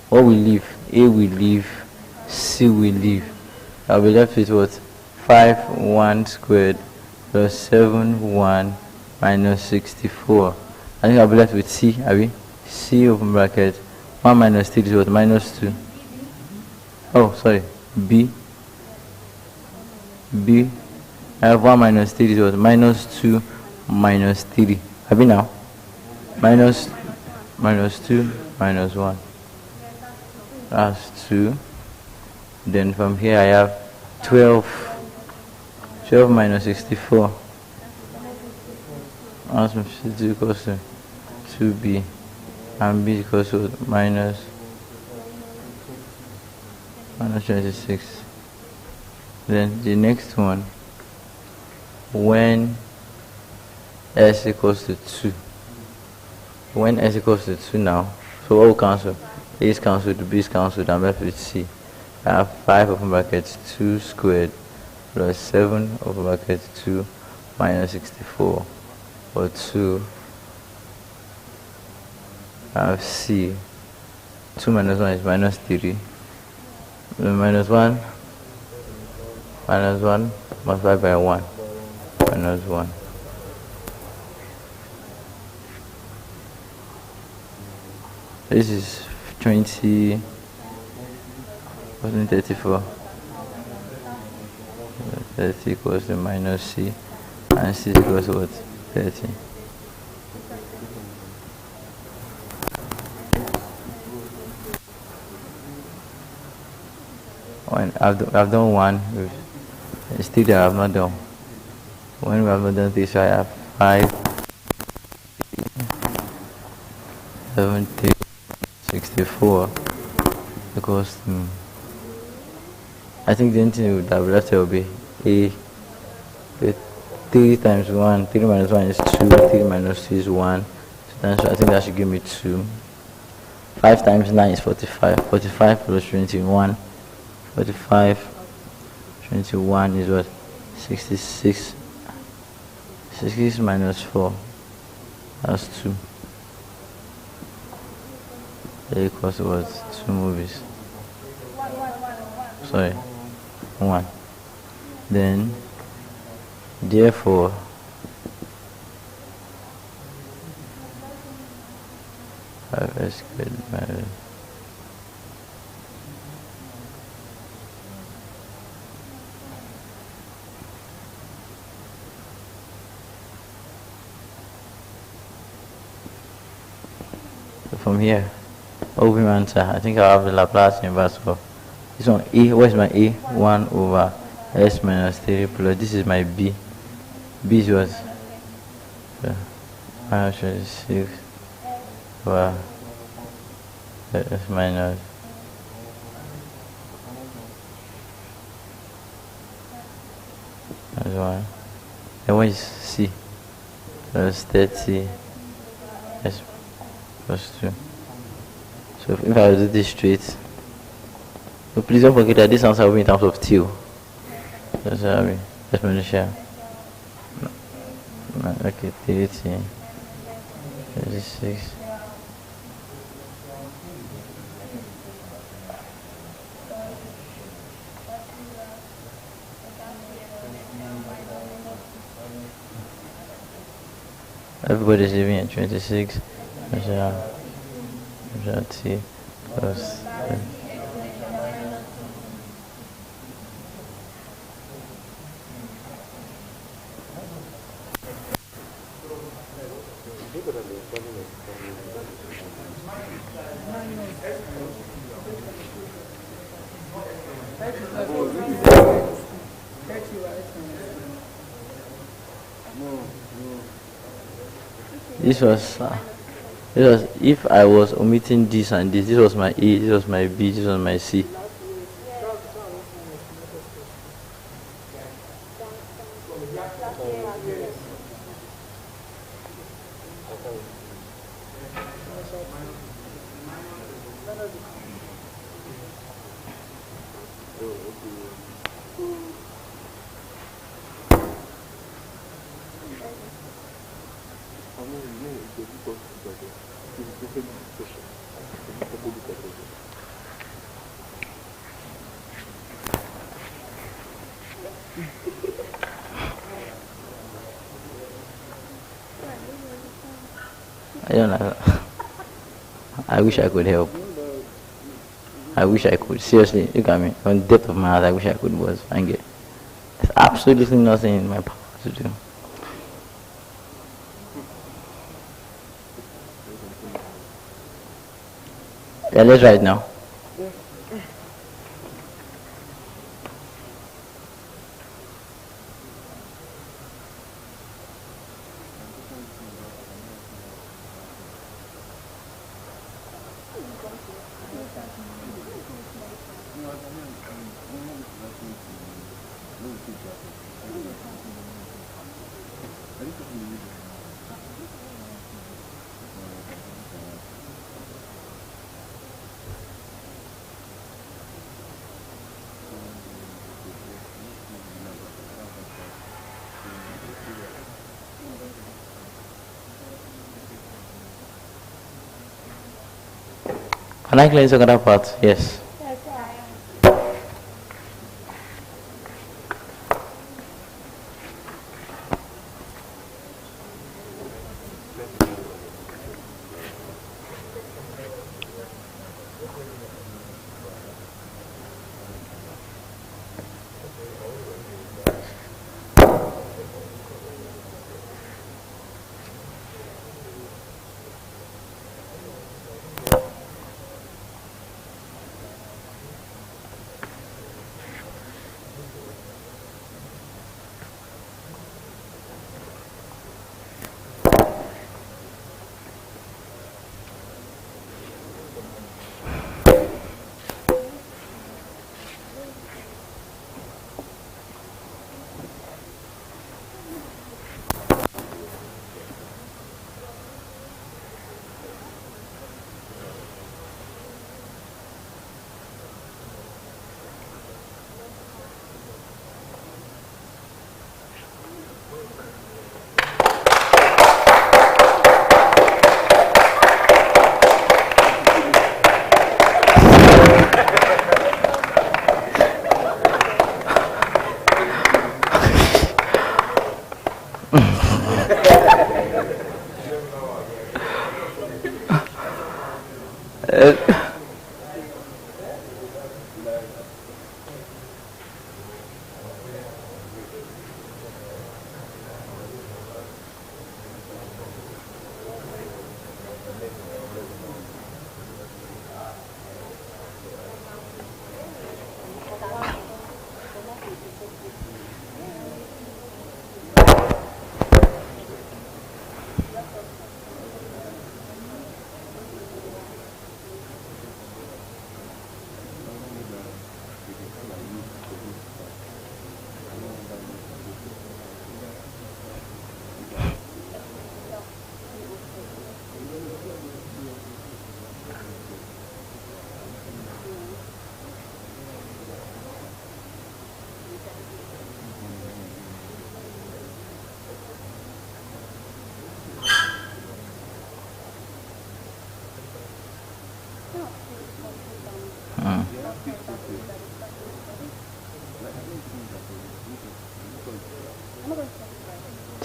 Speaker 1: what will leave? A will leave, C will leave. I'll be left with what? 5 1 squared plus 7 1 minus 64. I think I'll be left with C, C open bracket. 1 minus 3 is what? Minus 2. Oh, sorry. B. I have 1 minus 3 is what? Minus 2 minus 3. Have you now? Minus 2 minus 1. That's 2. Then from here I have 12. 12 minus 64. That's equals to 2b. And b equals to minus 26. Then the next one, when s equals to 2. When s equals to 2 now, so what will cancel? A is cancelled, b is cancelled, I'm left with c. I have 5 open brackets 2 squared plus 7 open brackets 2 minus 64, or 2. I have c. 2 minus 1 is minus 3. Minus 1 multiplied by 1 minus 1. This is 20, 34. 30 equals to minus c, and c equals to what? 30. I've done one. Still that I have not done. When we have not done this, I have 5, 70, 64 equals to, I think the only thing that will left will be a 3 times 1, 3 minus 1 is 2, 3 minus 2 is 1. So I think that should give me 2. 5 times 9 is 45. 45 plus 21. 45, 21 is what? 66. 66 minus 4. That's 2. That equals to what? 2 movies. Sorry. 1. Then, therefore, s squared minus from here, open answer. I think I'll have the Laplace inverse of this one. A, where's my A? 1 over s minus 3 plus, this is my B. B is what? Minus 26 over s minus 1. And what is C? Plus 30 s plus 2. So if I do this straight, so please don't forget that this answer will be in terms of 2. That's what I mean. Let's make share. Okay, 30, 36. Everybody's living at 26. T plus this was if I was omitting this and this was my A, this was my B, this was my C. I don't know. I wish I could help. I wish I could. Seriously, look at me. On the depth of my heart, I wish I could was find it. There's absolutely nothing in my power to do. Yeah, let's write now. Can I clear the second part? Yes.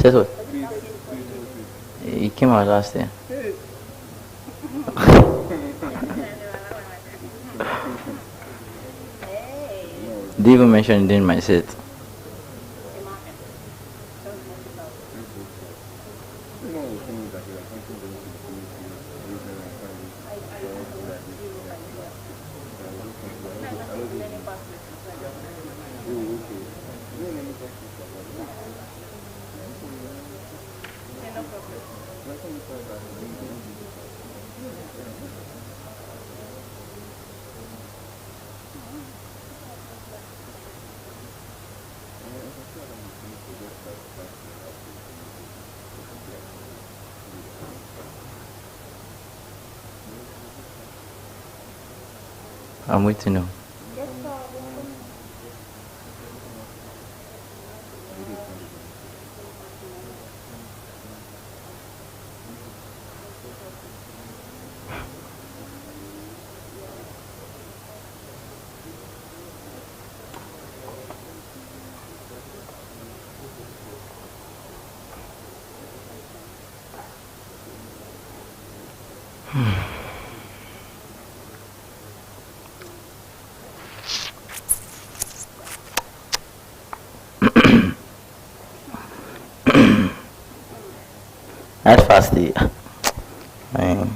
Speaker 1: Says what? He came out last year. Didn't even mention it in my set. I'm waiting now. Not fastly. I-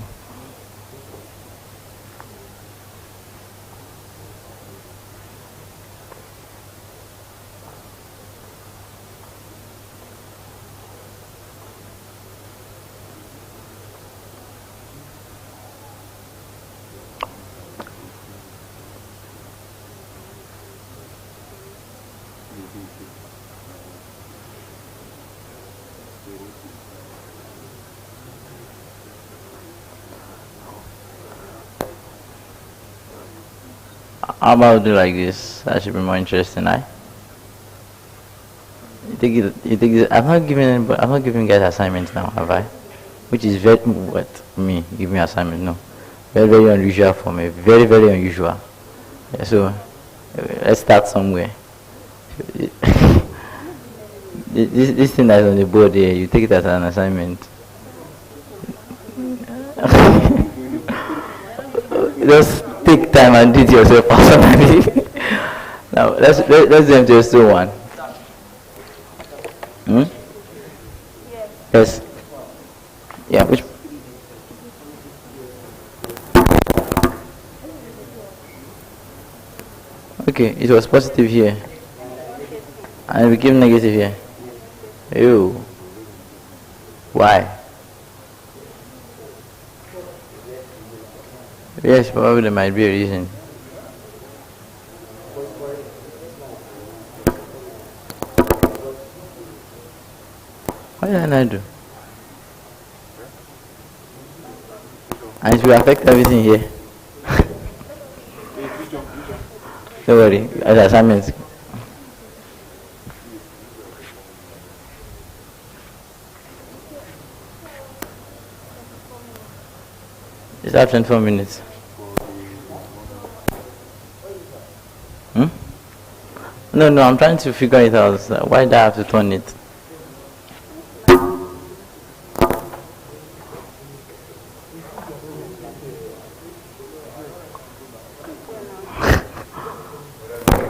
Speaker 1: How about do like this? That should be more interesting, right? I'm not giving guys assignments now, have I? Which is very, what, me, give me assignment, no. Very, very unusual for me, very, very unusual. Yeah, so, let's start somewhere. This thing that's on the board here, you take it as an assignment. Just take time and do it yourself personally. Now, let's do them just do one. Yes. Yeah, which? Okay, it was positive here. And it became negative here. Ew. Why? Yes, probably there might be a reason. What did I do? And it will affect everything here. Don't worry, as assignments. It's up 24 minutes. No, I'm trying to figure it out. Why do I have to turn it?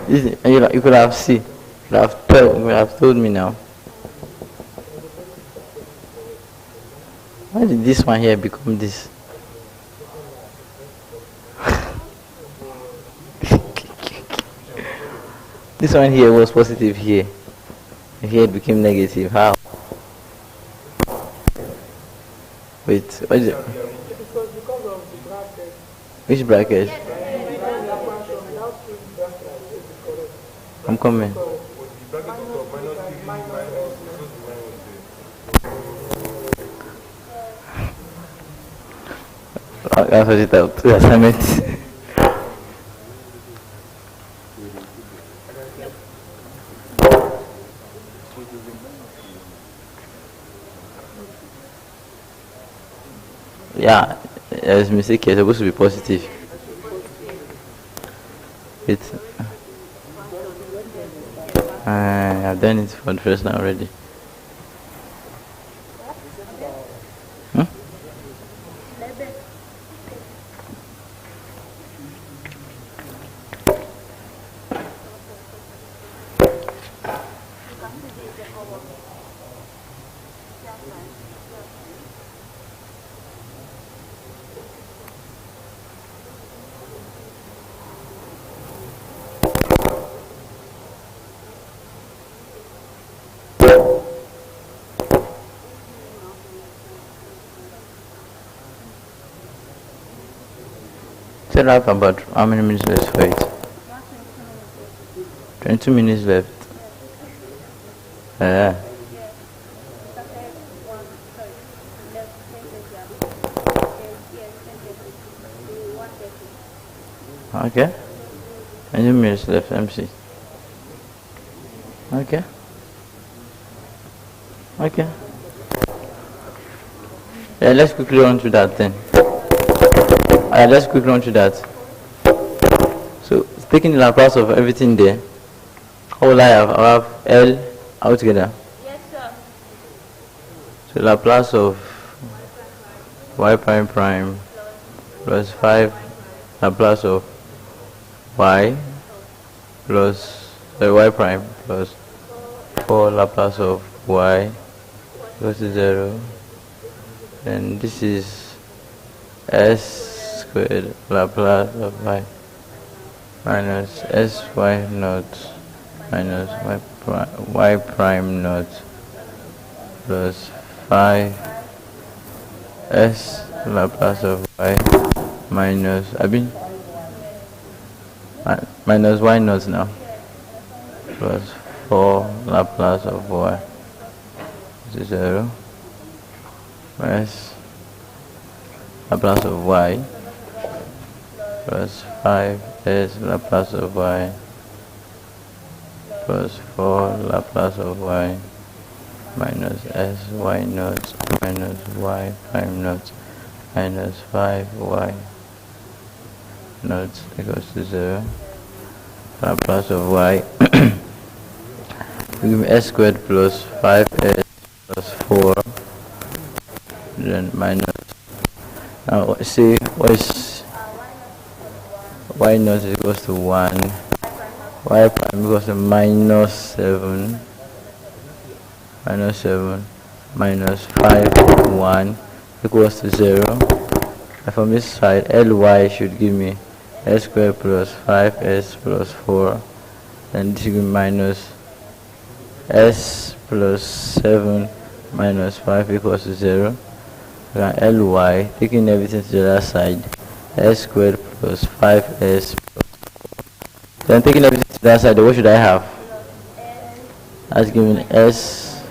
Speaker 1: You could have seen. You could have told me now. Why did this one here become this? This one here was positive here. Here it became negative. How? Wait, what is it? Which bracket? I'm coming. I'll sort it out. Assignment. Yeah, there's a mistake here. It's supposed to be positive. I've done it for the first time already. Still have about how many minutes left for it? 22 minutes left. Yeah. Okay. 20 minutes left, MC. Okay. Okay. Yeah, let's quickly run through that then. Let's quickly run through that. So, taking the Laplace of everything there, how will I have? I have L altogether.
Speaker 3: Yes, sir.
Speaker 1: So, Laplace of y prime prime plus 5 Laplace of y plus y prime plus 4 Laplace of y plus 0 then this is s squared Laplace of y minus sy naught minus y prime naught plus 5 s Laplace of y minus minus y naught now plus 4 Laplace of y is 0 s Laplace of y plus 5s Laplace of y plus 4 Laplace of y minus sy naught minus y prime naught minus 5y naught equals to 0. Laplace of y we give me s squared plus 5s plus 4 then minus, now see what is y naught is equals to 1, y prime equals to minus 7 minus 5 1 equals to 0. And from this side ly should give me s squared plus 5s plus 4, and this will give me minus s plus 7 minus 5 equals to 0. Ly, taking everything to the other side, s squared plus 5s plus 4. Then taking everything to the other side, what should I have? That's giving s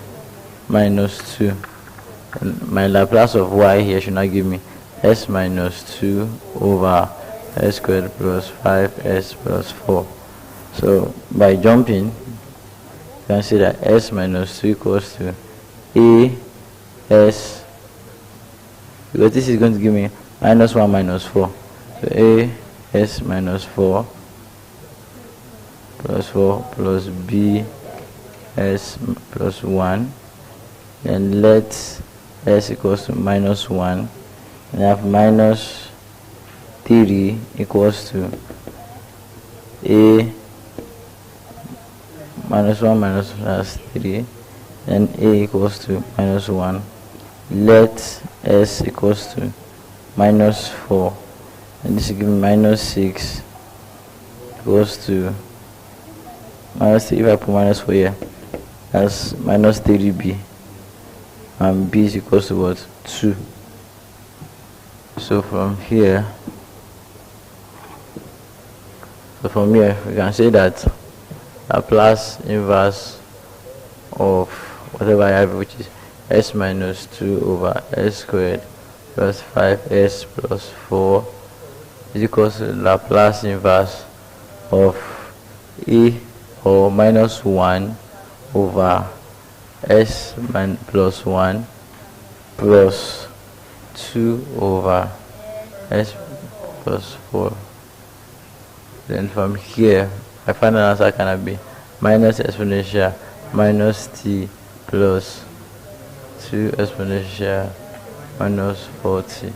Speaker 1: minus 2. And my Laplace of y here should not give me s minus 2 over s squared plus 5s plus 4. So by jumping, you can see that s minus 2 equals to a s, because this is going to give me minus 1 minus 4. So a s minus 4 plus b s plus 1. Then let s equals to minus 1. And I have minus 3 equals to a minus 1 minus plus 3. Then a equals to minus 1. Let s equals to minus 4, and this will give me minus 6 equals to minus 3. If I put minus 4 here, that's minus 3b, and b is equals to what? 2. So from here we can say that Laplace inverse of whatever I have, which is s minus 2 over s squared plus 5s plus 4 is equals to Laplace inverse of e or minus 1 over s plus 1 plus 2 over s plus 4. Then from here my final answer can be minus exponential minus t plus 2 exponential minus 40.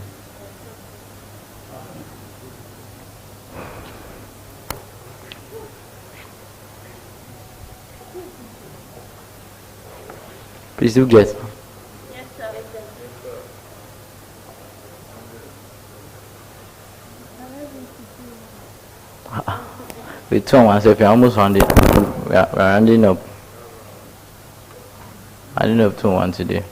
Speaker 1: Please do get.
Speaker 3: Yes, sir.
Speaker 1: With 2 and 1, if you're almost rounded, we're rounding up. I didn't have 2 and 1 today.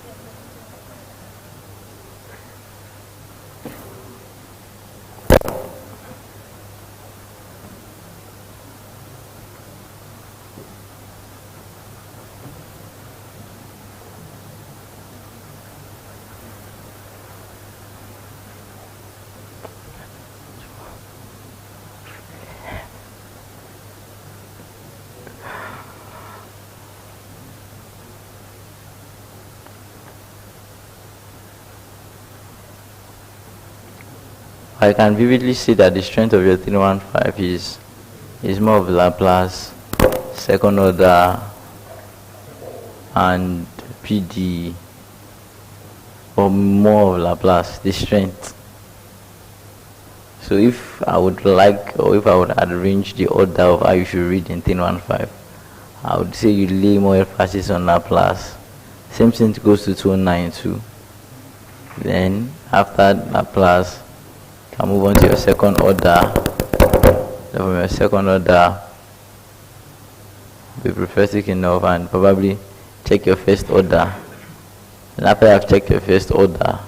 Speaker 1: I can vividly see that the strength of your 315 is more of Laplace, second order, and PD, or more of Laplace, the strength. So if I would like, or if I would arrange the order of how you should read in 315, I would say you lay more emphasis on Laplace. Same thing goes to 209 too. Then after Laplace, you can move on to your second order. Then from your second order, be prophetic enough and probably check your first order. And after you have checked your first order,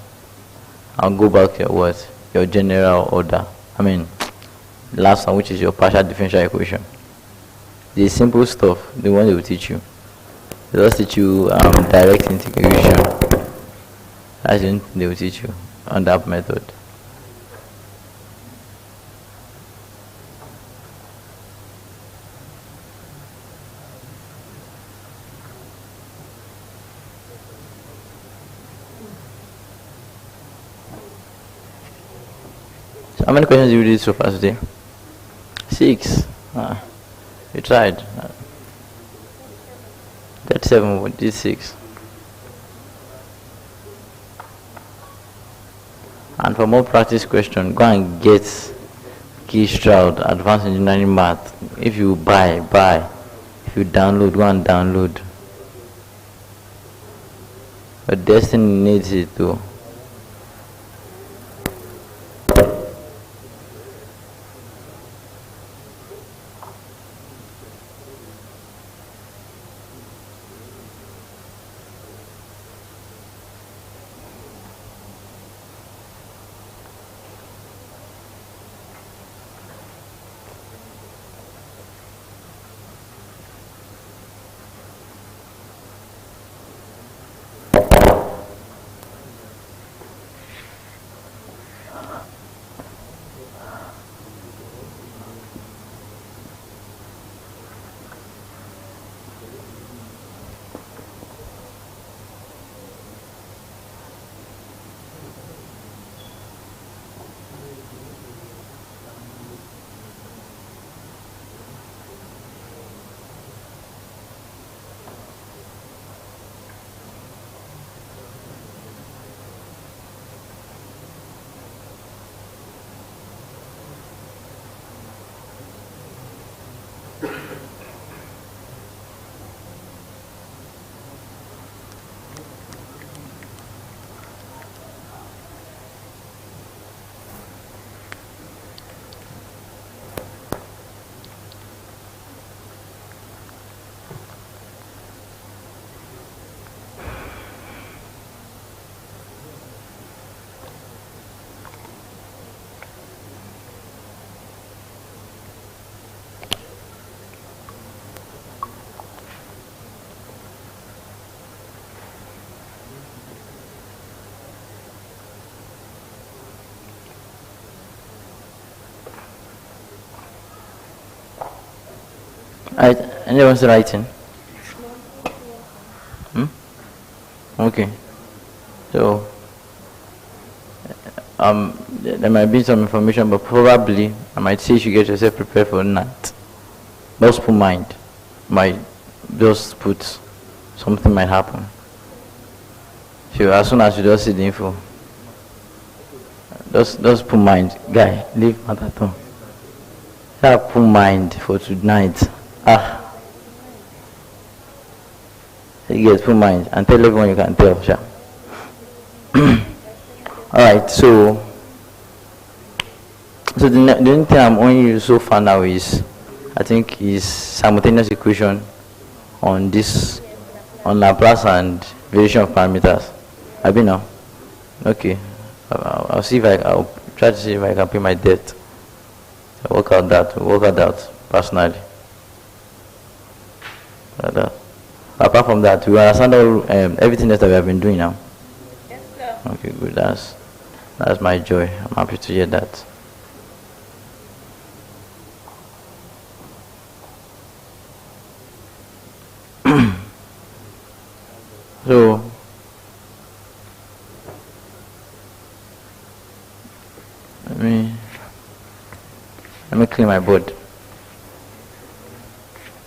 Speaker 1: I'll go back to your what? Your general order. I mean, the last one, which is your partial differential equation. The simple stuff, the one they will teach you. They just teach you direct integration. That's the only thing they will teach you on that method. So how many questions did you read so far today? 6. You tried. 37, but did 6. And for more practice question, go and get Keystroud Advanced Engineering Math. If you buy. If you download, go and download. But Destiny needs it too. Alright, anyone's writing? Okay. So, there might be some information, but probably I might say you should get yourself prepared for the night. Just put mind. Just put something might happen. So as soon as you just see the info, just put mind. Guy, leave Mathathon. Put mind for tonight. You get put mind and tell everyone you can tell. Sure. Alright, so the only thing I'm owing you so far now is, I think, is simultaneous equation on Laplace and variation of parameters. Have you now? Okay. I'll see if I'll try to see if I can pay my debt. I'll work out that personally. Apart from that, we understand everything else that we have been doing now.
Speaker 3: Yes, sir.
Speaker 1: Okay, good. That's my joy. I'm happy to hear that. So, let me clean my board.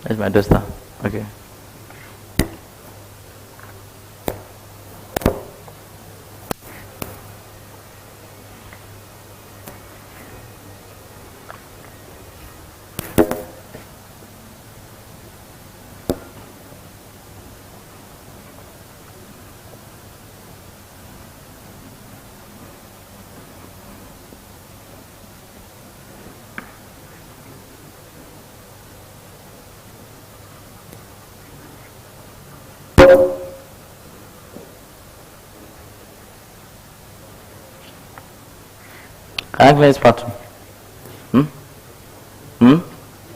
Speaker 1: That's my duster. Okay. Can I clear this part?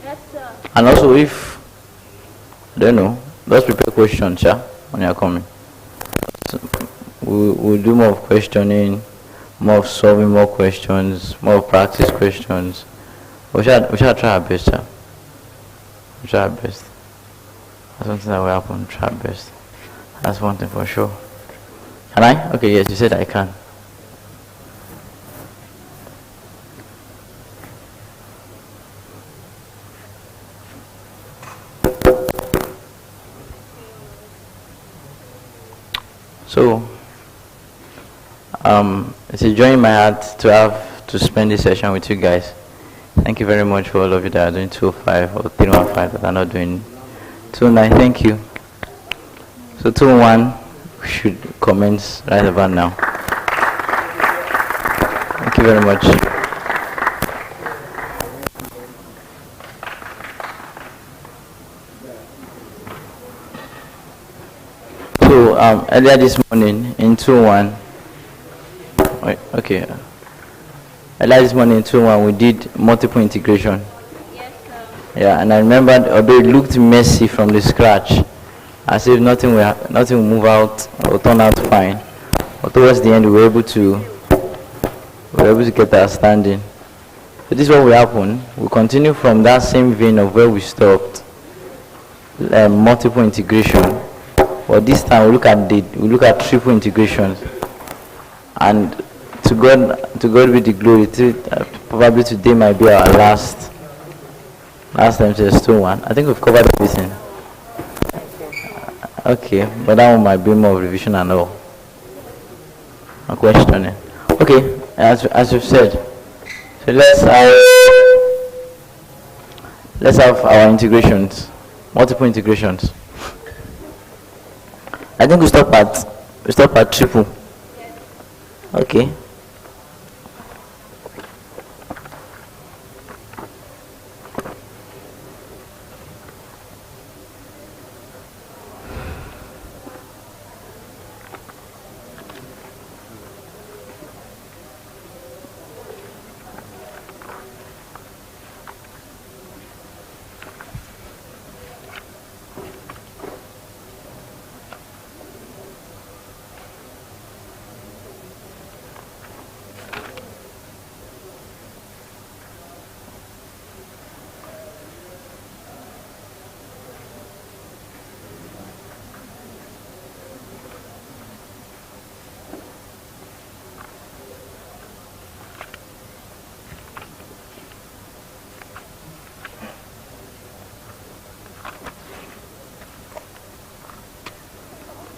Speaker 3: Yes, sir.
Speaker 1: And also, if I don't know, just prepare questions, yeah, when you're coming. So we'll do more of questioning, more of solving more questions, more of practice questions. We shall try our best, yeah. We try our best. That's something that will happen. Try our best. That's one thing for sure. Can I? Okay, yes, you said I can. So, it's a joy in my heart to have to spend this session with you guys. Thank you very much for all of you that are doing 205 or 315 that are not doing 29. Thank you. So 201 should commence right about now. Thank you very much. So earlier this morning in 201, okay. Earlier this morning in 201 we did multiple integration.
Speaker 3: Yes, sir.
Speaker 1: Yeah, and I remembered although it looked messy from the scratch, as if nothing will move out or turn out fine. But towards the end we were able to get our standing. So this is what will happen. We'll continue from that same vein of where we stopped. Multiple integration. But this time we look at triple integrations. And to God be the glory. Probably today might be our last time test 2-1. I think we've covered everything. Okay, but that one might be more of revision and all. A questioning. Okay, as you've said. So let's have our integrations, multiple integrations. I think we stop at triple. Okay.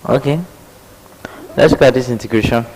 Speaker 1: Okay, let's look at this integration.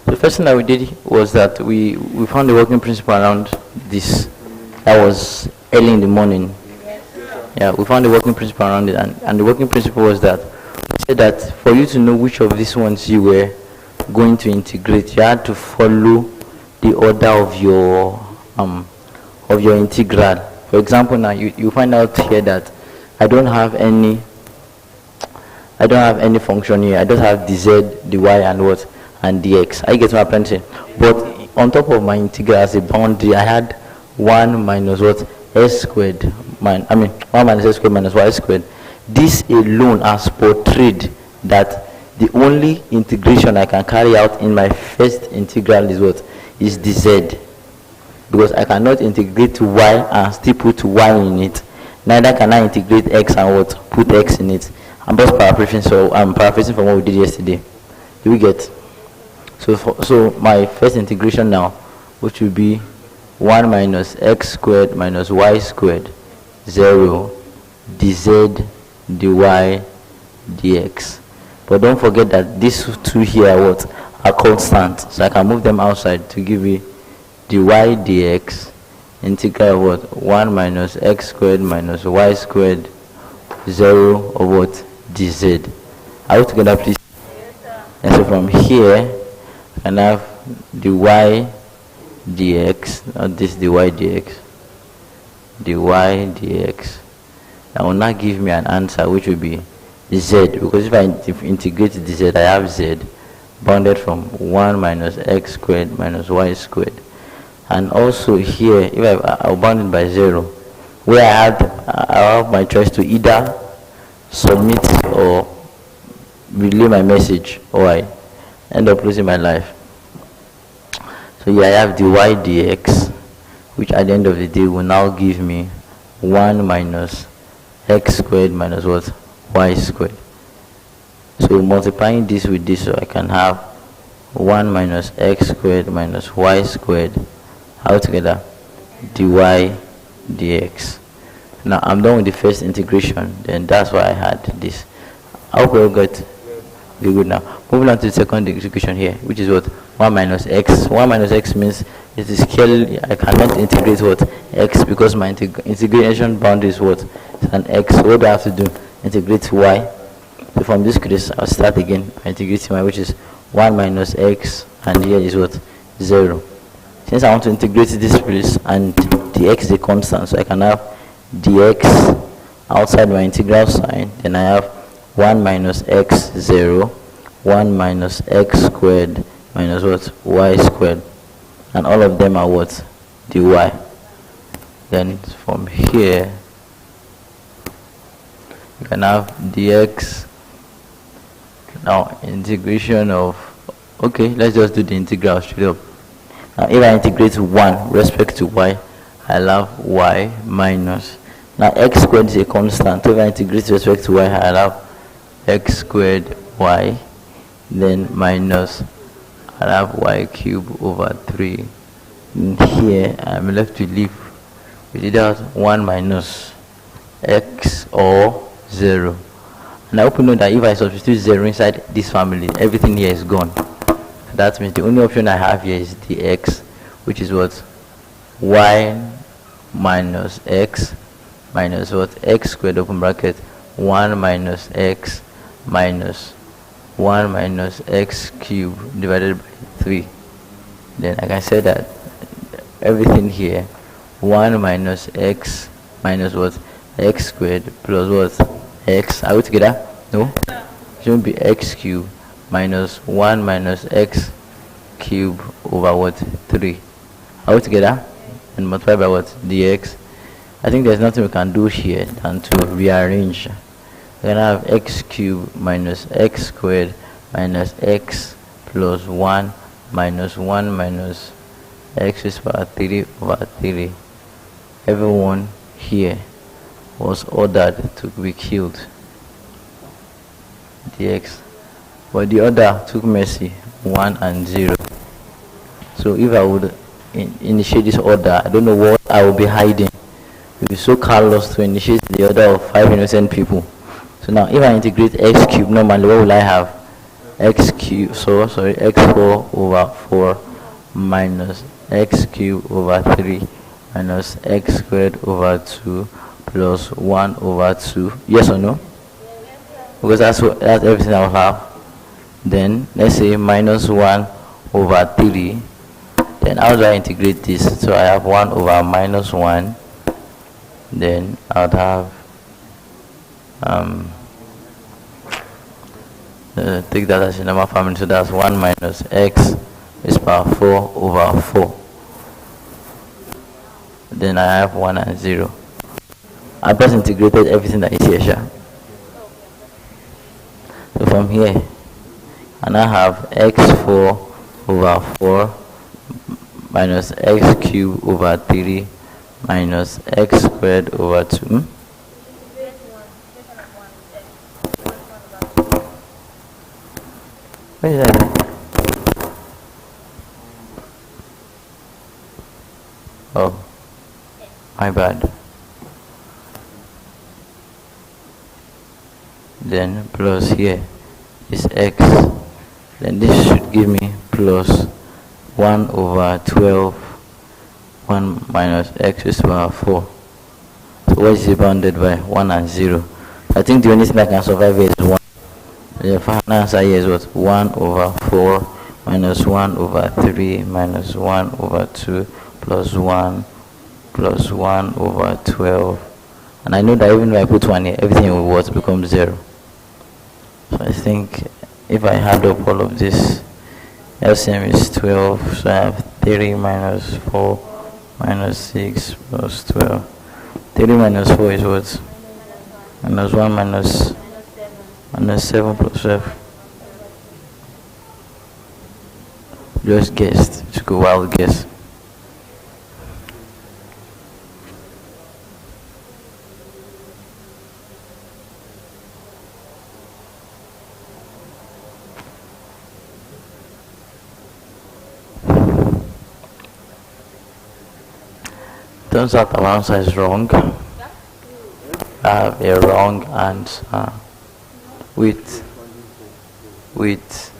Speaker 1: The first thing that we did was that we found the working principle around this. That was early in the morning. Yeah, we found the working principle around it, and the working principle was that we said that for you to know which of these ones you were going to integrate, you had to follow the order of your integral. For example, now you find out here that I don't have any function here. I just have the z, the y, and dx. I get my point. But on top of my integral as a boundary, I had 1 minus what? S squared. 1 minus s squared minus y squared. This alone has portrayed that the only integration I can carry out in my first integral is what? Is the z. Because I cannot integrate to y and still put y in it. Neither can I integrate x and what? Put x in it. I'm just paraphrasing, so I'm paraphrasing from what we did yesterday. Do we get? So my first integration now, which will be 1 minus x squared minus y squared, 0, dz dy dx. But don't forget that these two here are what? Are constant. So I can move them outside to give me dy dx integral of what? 1 minus x squared minus y squared 0 of what? dz. Are we together, please? And so from here, I can have dy dx, not this dy dx, dy dx. That will not give me an answer which will be z, because if I integrate the z, I have z bounded from 1 minus x squared minus y squared. And also here, if I bound it by 0, where I have my choice to either submit or relay my message, or I end up losing my life. So here I have dy dx, which at the end of the day will now give me 1 minus x squared minus what? Y squared. So multiplying this with this, so I can have 1 minus x squared minus y squared altogether dy dx. Now I'm done with the first integration, then that's why I had this. I hope we all got good now. Moving on to the second integration here, which is what? 1 minus x. 1 minus x means it is clearly I cannot integrate what? X, because my integration boundary is what? It's an x. So what do I have to do? Integrate y. So from this case, I'll start again by integrating y, which is 1 minus x, and here is what? 0. Since I want to integrate this place, and the x is a constant, so I can have dx outside my integral sign, then I have 1 minus x 0, 1 minus x squared minus what? Y squared. And all of them are what? dy. Then from here, you can have dx. Now integration of, okay, let's just do the integral straight up. Now if I integrate 1 respect to y, I'll have y minus, now x squared is a constant, so if I integrate respect to y, I'll have x squared y, then minus, I'll have y cubed over 3. And here I'm left to leave with either 1 minus x or 0. And I hope you know that if I substitute 0 inside this family, everything here is gone. That means the only option I have here is the x, which is what? Y minus x minus what? X squared open bracket 1 minus x minus 1 minus x cubed divided by 3. Then I can say that everything here 1 minus x minus what? X squared plus what? X. Are we together? No? It should be x cubed minus 1 minus x cubed over what? 3. Are we together? And multiply by what? Dx. I think there's nothing we can do here than to rearrange. We're going to have x cubed minus x squared minus x plus 1 minus 1 minus x is power 3 over 3. Everyone here was ordered to be killed. Dx. But the other took mercy, 1 and 0. So if I would initiate this order, I don't know what I will be hiding. It will be so callous to initiate the order of 5 innocent people. So now if I integrate x cubed, normally what will I have? X cubed, x4 over 4 minus x cubed over 3 minus x squared over 2 plus 1 over 2. Yes or no? Because that's everything I will have. Then let's say minus 1 over 3. Then how do I integrate this? So I have 1 over minus 1. Then I'll have take that as a normal family. So that's 1 minus x is power 4 over 4. Then I have 1 and 0. I just integrated everything that is here, sure. So from here, and I have x4 over 4 minus x cubed over 3 minus x squared over 2. What is that? Oh, my bad. then plus here is x, then this should give me plus 1 over 12, 1 minus x is to the power 4. So what is it bounded by? 1 and 0. I think the only thing that can survive here is 1. The final answer here is what? 1 over 4 minus 1 over 3 minus 1 over 2 plus 1 over 12. And I know that even if I put 1 here, everything will what? Become 0. So I think if I add up all of this, LCM is 12, so I have 3 minus 4 minus 6 plus 12. 3 minus 4 is what? Minus 1 minus 7 plus 12. Just guessed. It's a wild guess. Turns out the answer is wrong. I have a wrong answer. With with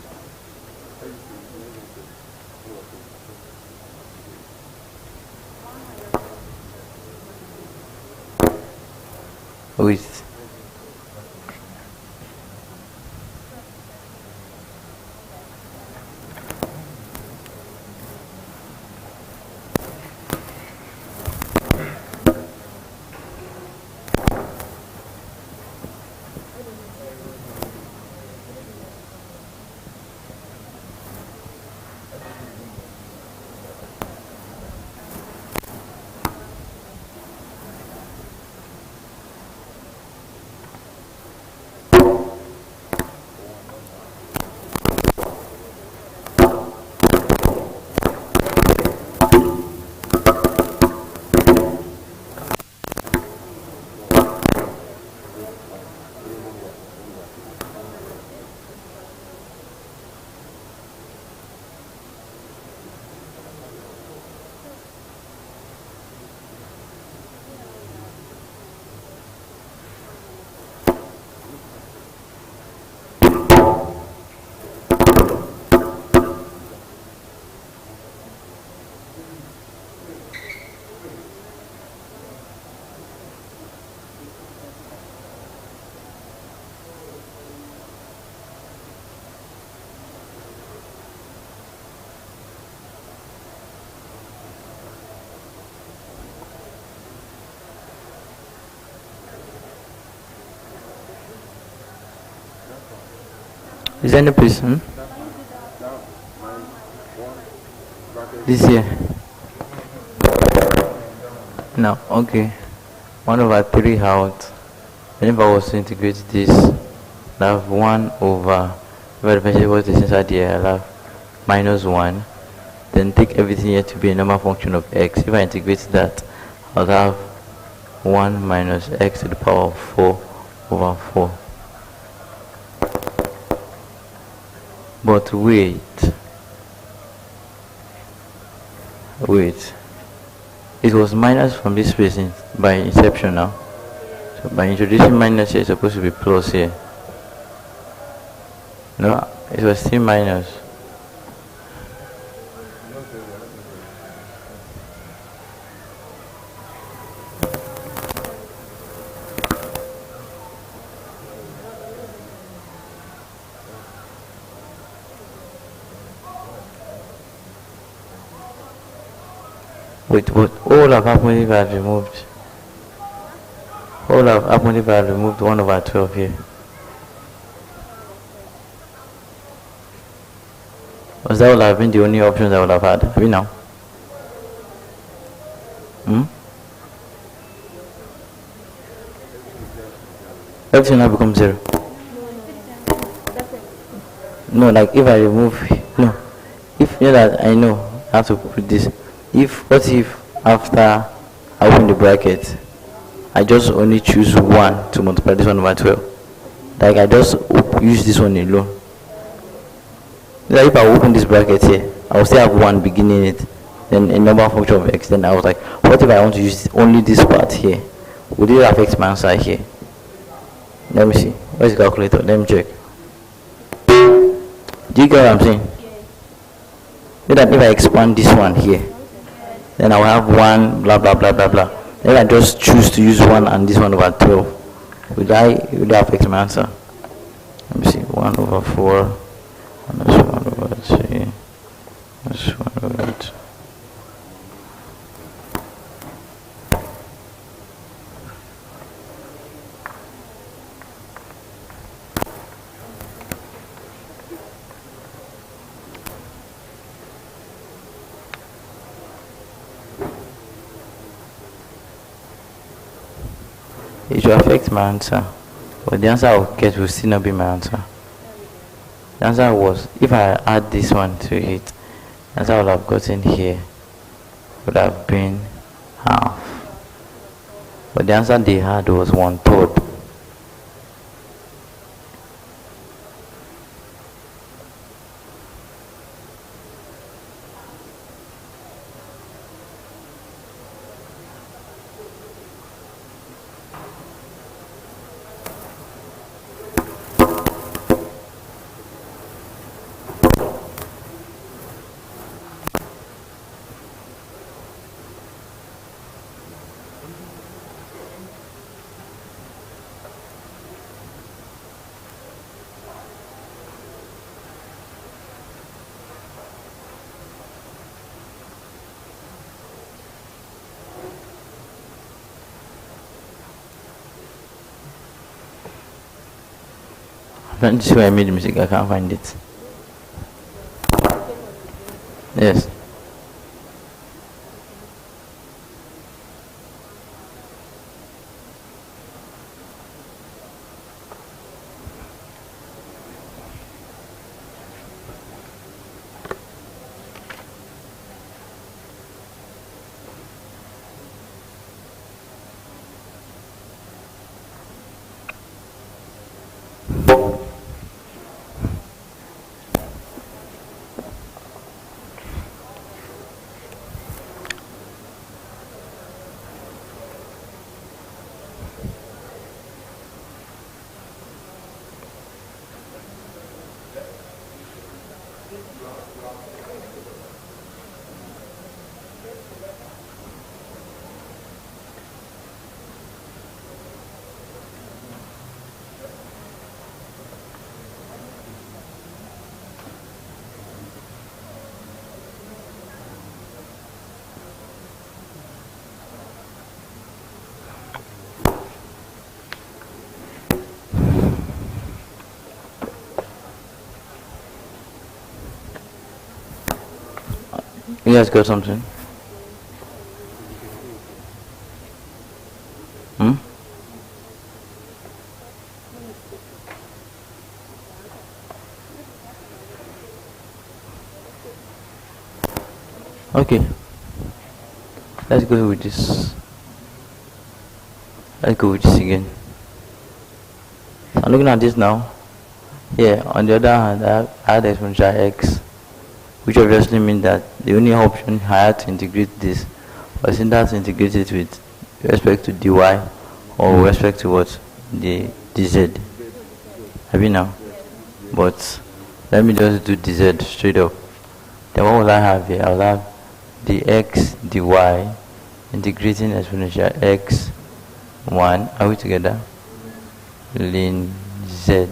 Speaker 1: is there any person? This here? No, okay. 1 over 3 out. And if I was to integrate this, I have 1 over, if I differentiate what is inside here, I'll have minus 1. Then take everything here to be a normal function of x. If I integrate that, I'll have 1 minus x to the power of 4 over 4. But wait, it was minus from this space by inception now. So by introducing minus here, it's supposed to be plus here. No, it was still minus. Wait, what? All of happened if I had removed. All of happened if I had removed 1 over 12 here. Was that would have been the only options I would have had? Have you now? Everything now becomes 0. No, like if I remove, no. If you know that I know I have to put this. What if after I open the bracket, I just only choose 1 to multiply this 1 over 12? Like I just use this one alone. Like if I open this bracket here, I will still have 1 beginning it, then a normal function of x. Then I was like, what if I want to use only this part here? Would it affect my answer here? Let me see. Where's the calculator? Let me check. Do you get what I'm saying? So that if I expand this one here, then I'll have 1 blah blah blah blah blah. Then I just choose to use 1 and this 1 over 12. Would that affect my answer? Let me see. 1 over 4 minus 1 over 3 minus 1 over 2. It will affect my answer, but the answer I will get will still not be my answer. The answer was, if I add this one to it, the answer I would have gotten here would have been half. But the answer they had was 1/3. This is where I made the mistake. I can't find it. Yes. You guys got something? Okay. Let's go with this. Let's go with this again. I'm looking at this now. Yeah, on the other hand, I had exponential x, which obviously means that the only option I had to integrate this was either to integrate it with respect to dy or with respect to what? The dz. Have you now? But let me just do dz straight up. Then what will I have here? I will have the x dy integrating exponential x 1. Are we together? Ln z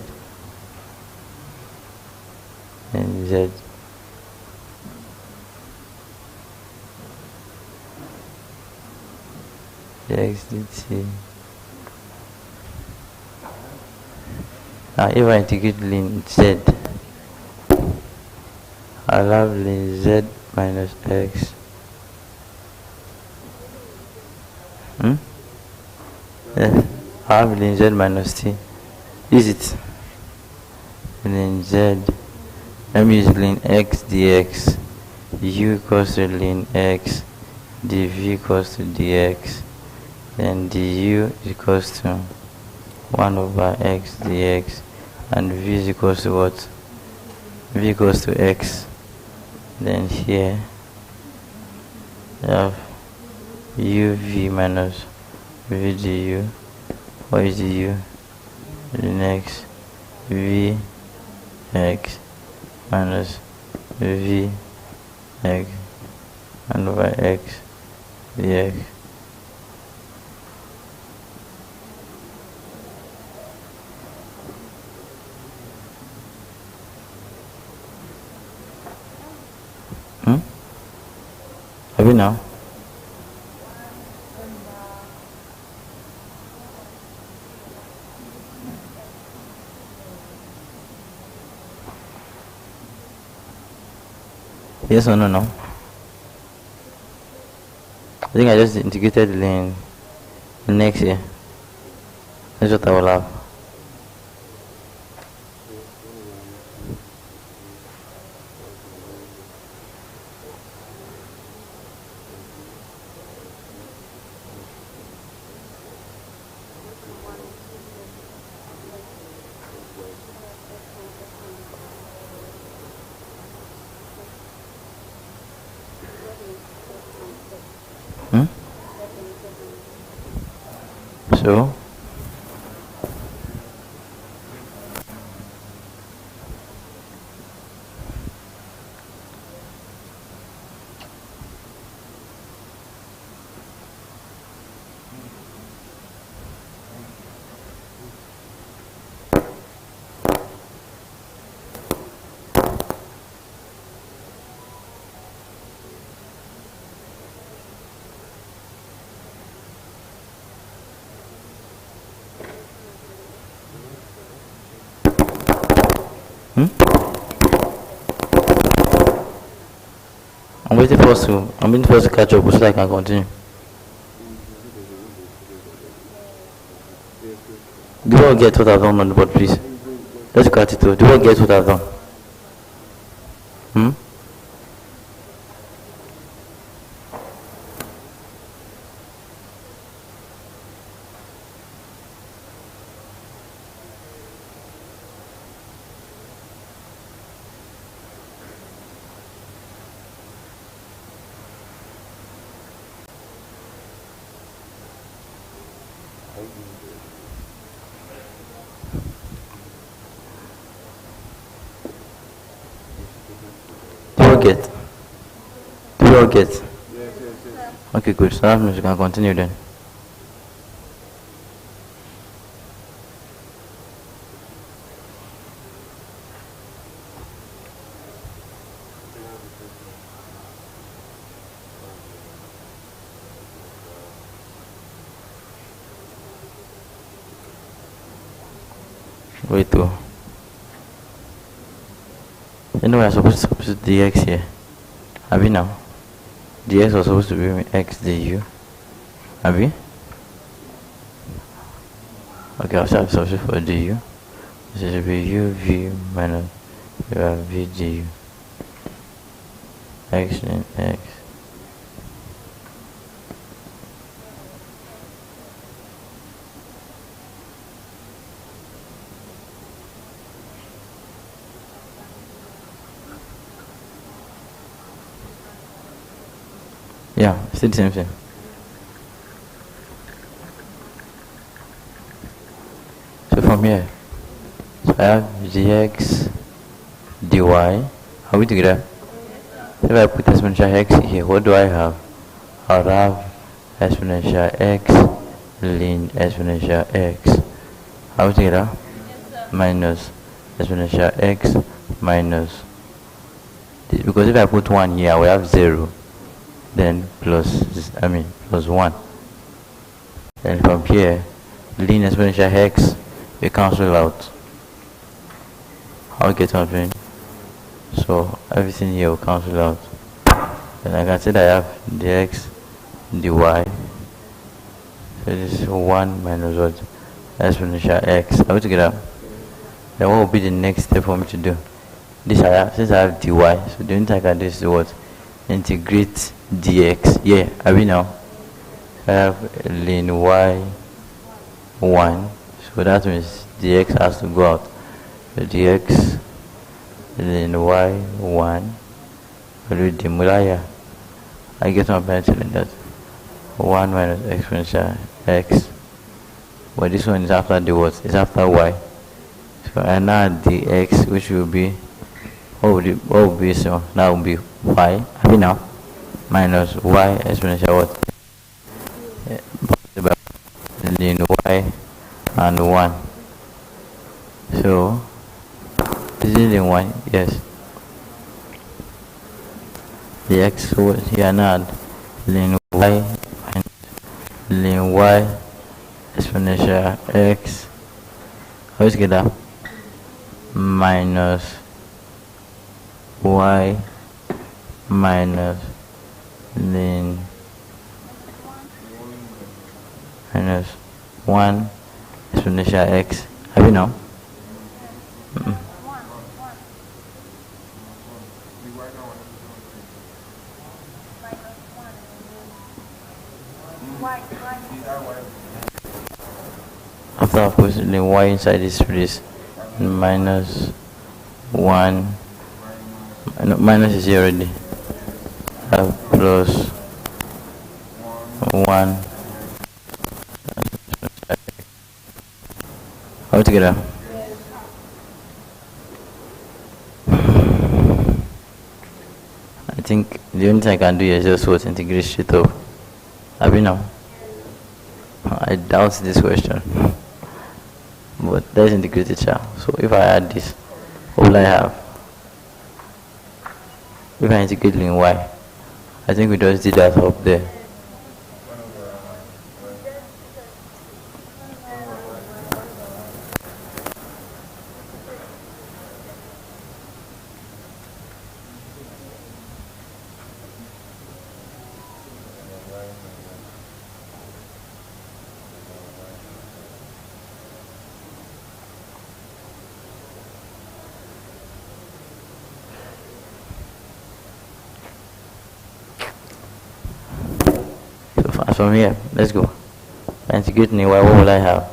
Speaker 1: and z. X dt. Now if I integrate ln z, I'll have ln z minus x. Yeah, I have ln z minus t. Is it? Ln z. Let me use ln x dx. U equals to ln x. dv equals to dx. Then du is equals to 1 over x dx. And v is equals to what? V equals to x. Then here you have uv minus v du. What is du? the next v x minus v x and over x dx. Have you now? Yes or no? No. I think I just integrated the lane next year. That's what I will have. So I'm waiting for us to catch up so that I can continue. Do you all get what I've done on the board, please? Let's cut it too. Do you all get what I've done? Get? Do you all get? Yes. Okay, good. So that means you can continue then. Wait though. Anyway, I'm supposed to substitute dx here. Have you now? Dx was supposed to be x du. Have you? Okay, I'll substitute for du. This should be uv minus v du. X in x. Yeah, still the same thing. So from here, so I have dx dy. Are we together? If I put exponential x here, what do I have? I'll have exponential x ln exponential x. Are we together? Yes, minus exponential x minus. Because if I put 1 here, I will have 0. Then plus 1. Then from here, ln exponential x we cancel out. I'll get something. So everything here will cancel out. Then I can say that I have dx dy. So this is 1 minus what? Exponential x. Are we together? Then what will be the next step for me to do? This I have, since I have dy, so the only thing I can do is what? Integrate dx. Yeah, are we now? I have ln y 1, so that means dx has to go out. So dx ln y 1 will be the multiplier. I get my pencil in that. 1 minus exponential x but this one is after the what? It's after y. So I now add the x, which will be, what would be, so that will be y, I mean now, minus y exponential what? Ln y and 1. So, is it ln y? Yes. The x will here now add ln y minus ln y exponential x. How is it get that? Minus y minus ln minus 1 exponential x. Have you now? After of course the y inside this place minus 1, no, minus is here already, plus 1 all together. I think the only thing I can do is just what, integrate straight up. Have you now? I doubt this question. But there's integrated child. So if I add this, what will I have? If I integrate in y, I think we just did that up there. From here, let's go. Integrating y, what will I have?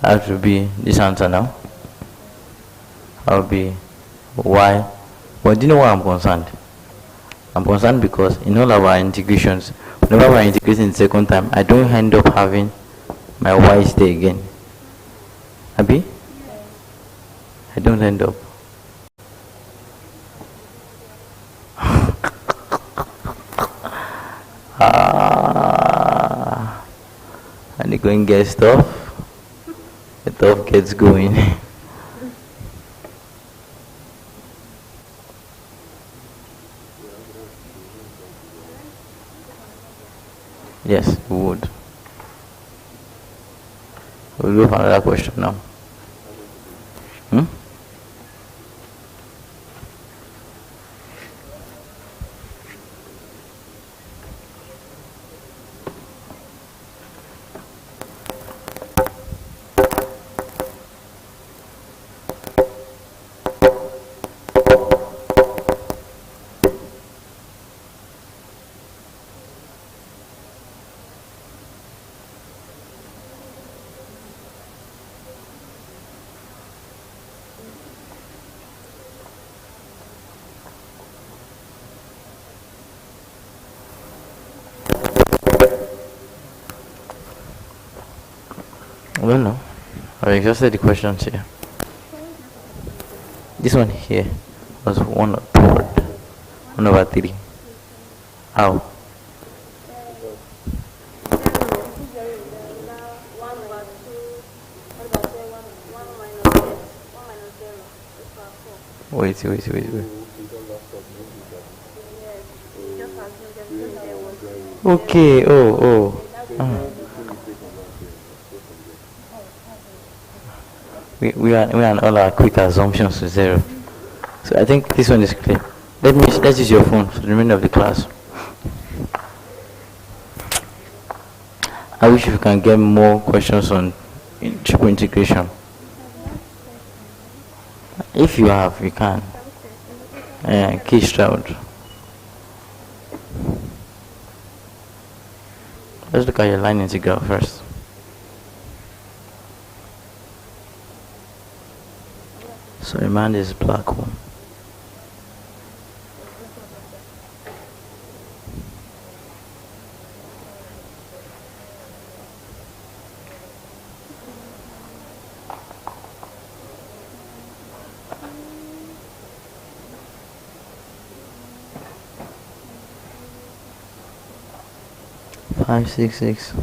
Speaker 1: That should be this answer now. That will be y. But do you know why I'm concerned? I'm concerned because in all of our integrations, whenever we're integrating the second time, I don't end up having my y stay again. Abi? I don't end up. And the going gets tough. The tough gets going. Yes, we would. We'll go for another question now. I don't know. I exhausted the questions here. This one here was 1/3, 1/3. How? Wait. Okay, We are all our quick assumptions to 0. So I think this one is clear. Let's use your phone for the remainder of the class. I wish we can get more questions on triple integration. If you have, you can. Key Stroud. Let's look at your line integral first. So remind this black one. 566.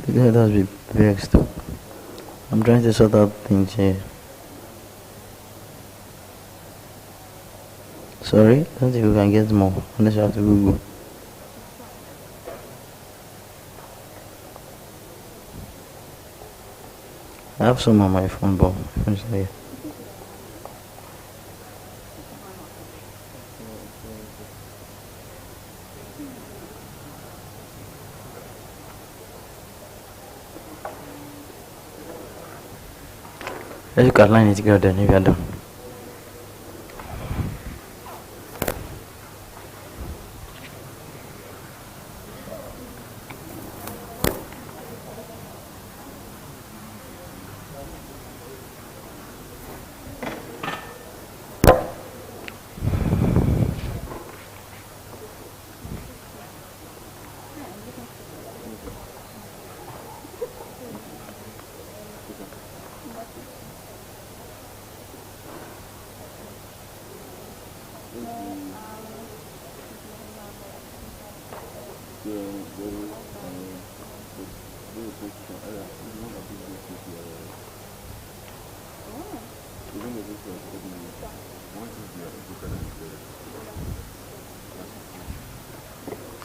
Speaker 1: Let us be vexed. I'm trying to sort out things here. Sorry, I don't think we can get more unless you have to Google. I have some on my phone, but it's not here. Let's look at line integral then if you are done.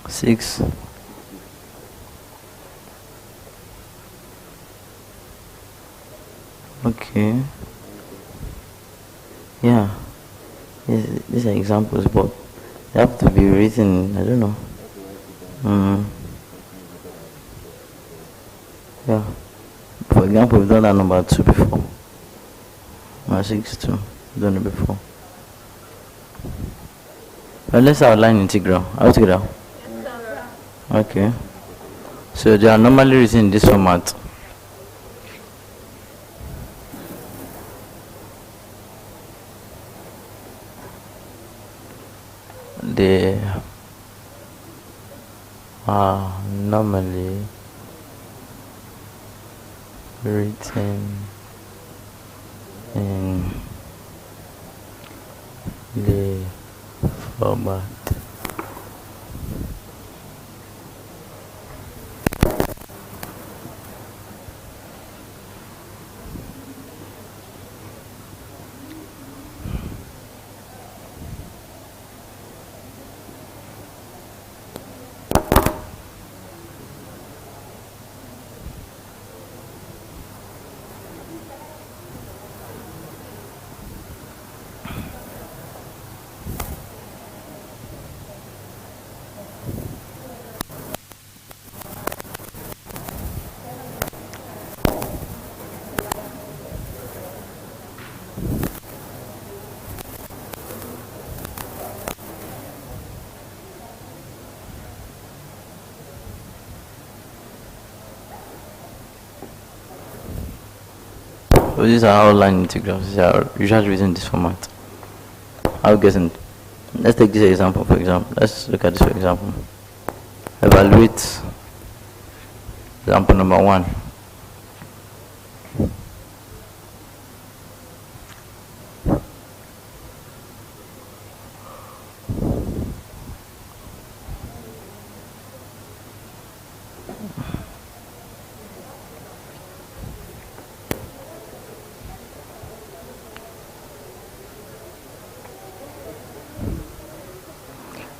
Speaker 1: Six. Okay. Yeah. These are examples, but they have to be written. I don't know. Yeah. For example, we've done that number 2 before. 6, 2. We've done it before. Well, let's outline integral. I'll take it out. Okay. So they are normally written in this format. They are normally written in the format. So these are outline integrals. These are usually written in this format. I'll guess in. Let's take this example for example. Let's look at this for example. Evaluate example number 1.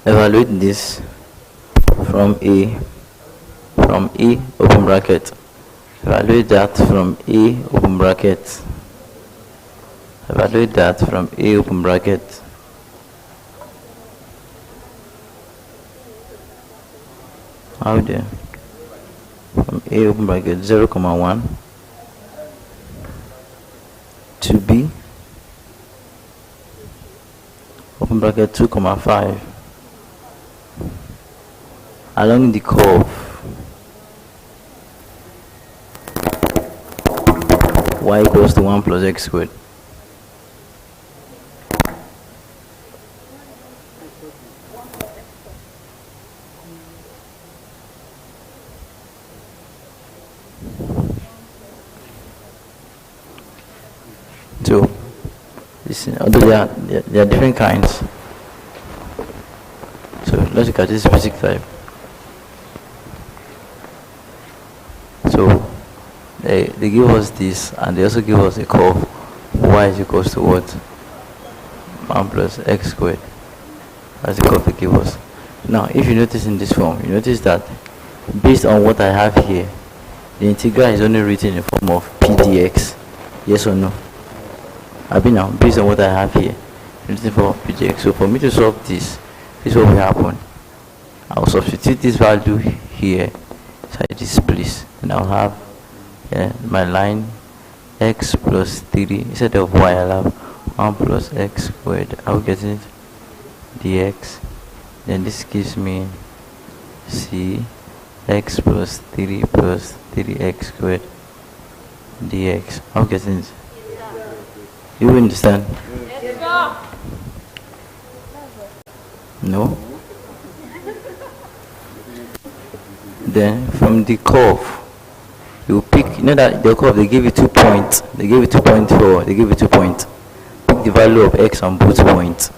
Speaker 1: Evaluate this from A open bracket. Evaluate that from A open bracket. Evaluate that from A open bracket. How there? From A open bracket 0, 1 to B open bracket 2, 5 along the curve y equals to 1 plus x squared. So, although there are different kinds. So let's look at this basic type. So they give us this, and they also give us a curve y is equals to what? 1 plus x squared. That's the curve they give us. Now, if you notice in this form, you notice that based on what I have here, the integral is only written in form of p dx. Yes or no? Now, based on what I have here, written for p dx. So for me to solve this is what will happen. I'll substitute this value here inside this place, and I'll have my line x plus 3 instead of y. I'll have 1 plus x squared. I'll get it dx. Then this gives me c x plus 3 plus 3x squared dx. I'll get it. You understand? No? Then from the curve, you pick, you know that the curve, they give you 2 points. They give you 2.4. They give you 2 points. Pick the value of x on both points.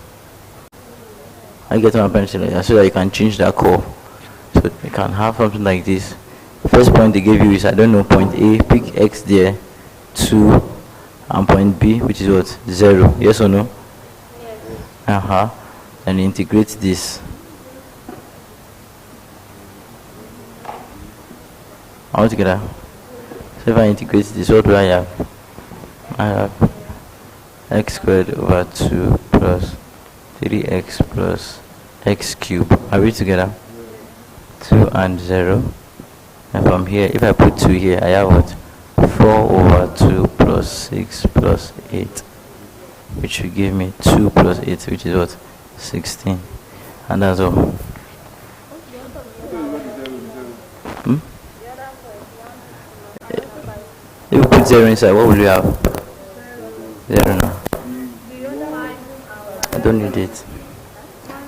Speaker 1: I get my pencil so that you can change that curve. So you can have something like this. First point they gave you is, I don't know, point A. Pick x there, 2, and point B, which is what? 0. Yes or no? Yes. And integrate this. All together. So if I integrate this, what do I have? I have x squared over 2 plus 3x plus x cubed. Are we together? 2 and 0. And from here, if I put 2 here, I have what? 4 over 2 plus 6 plus 8, which will give me 2 plus 8, which is what? 16. And that's all. If you put 0 inside, what will you have? 0 now. I don't need it.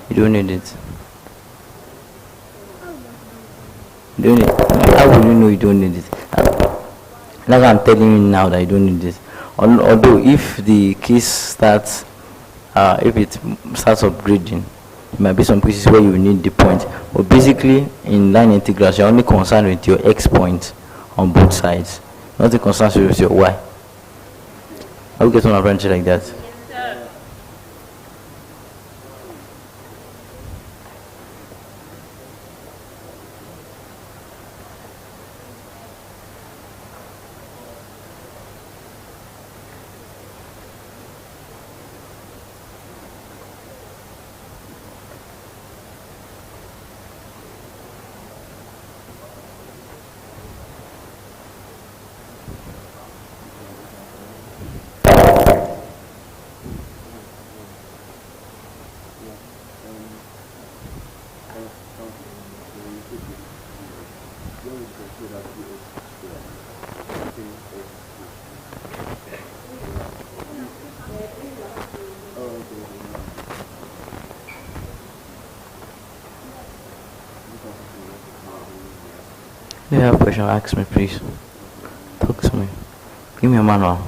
Speaker 1: You don't need it. You don't need it. How will you know you don't need it? That's why I'm telling you now that you don't need this. Although if the case starts, if it starts upgrading, there might be some cases where you need the point. But basically, in line integrals, you're only concerned with your x point on both sides. Nothing concerns you with your y. I will get on a branch like that. If you have a question, ask me, please. Talk to me. Give me a manual.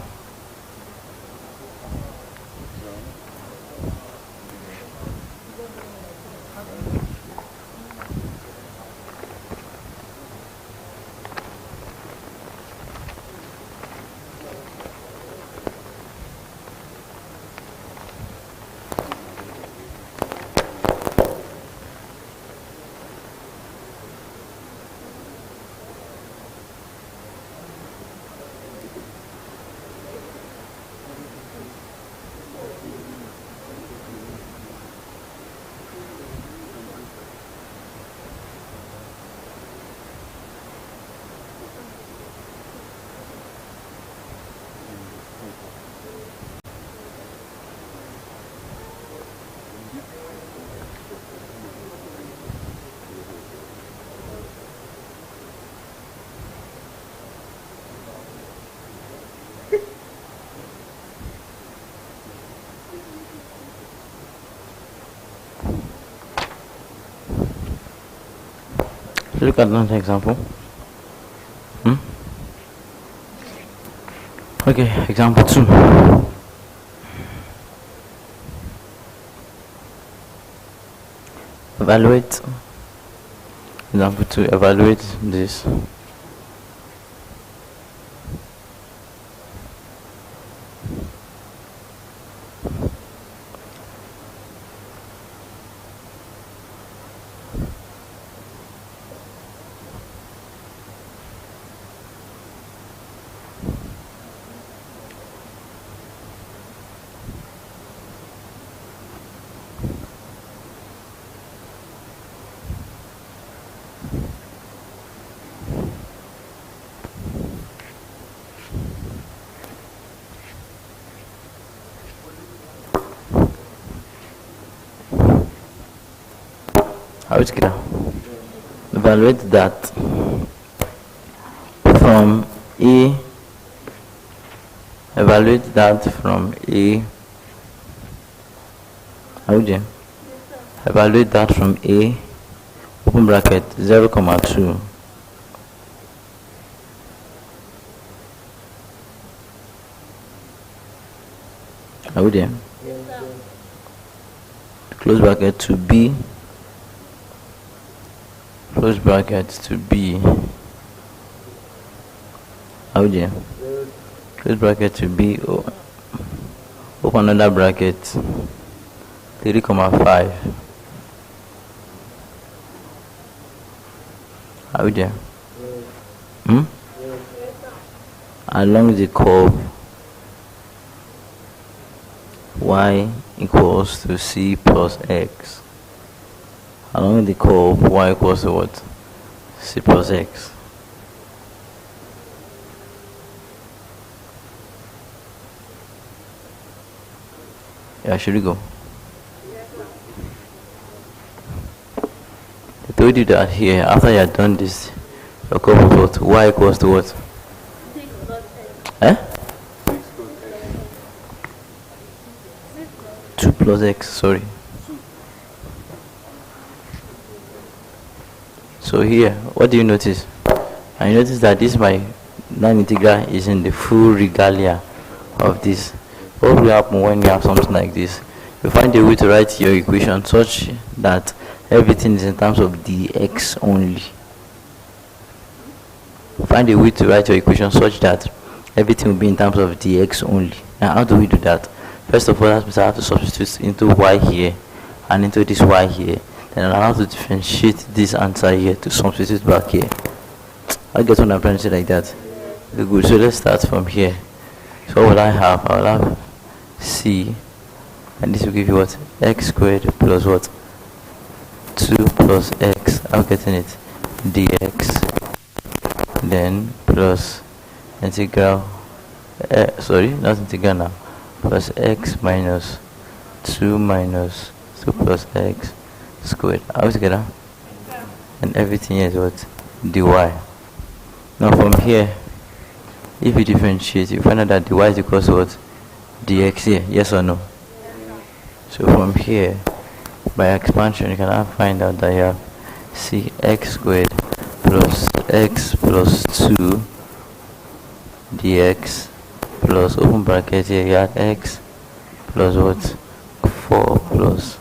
Speaker 1: look at another example. Okay, example 2. Evaluate. Example 2. Evaluate this. How is it? Evaluate that from A. Evaluate that from A. How would you? Evaluate that from A. Open bracket 0,2. How would you? Close bracket to B. Close bracket to B. How would you? Close bracket to B. Open another bracket 3,5. How would you? Along the curve y equals to c plus x. Along the curve y equals to what? C plus x. Yeah, should we go? I told you that here, after you had done this, your curve was what? Y equals to what?
Speaker 3: 6 plus x.
Speaker 1: Eh? 2 plus x, sorry. So here, what do you notice? I notice that this my line integral is in the full regalia of this. What will happen when you have something like this? You find a way to write your equation such that everything is in terms of dx only. Find a way to write your equation such that everything will be in terms of dx only. Now, how do we do that? First of all, that means I have to substitute into y here and into this y here. Then I'll have to differentiate this answer here to substitute back here. I get what I'm trying to say like that. Good. So let's start from here. So what will I have? I will have c, and this will give you what? X squared plus what? 2 plus x. I'm getting it. Dx. Then plus integral. Sorry, not integral now. Plus x minus 2 minus 2 plus x squared. How is it together? And everything here is what? Dy. Now from here, if you differentiate, you find out that dy is equal to what? Dx here. Yes or no? So from here, by expansion, you can now find out that you have c x squared plus x plus 2 dx plus open bracket here, you have x plus what? 4 plus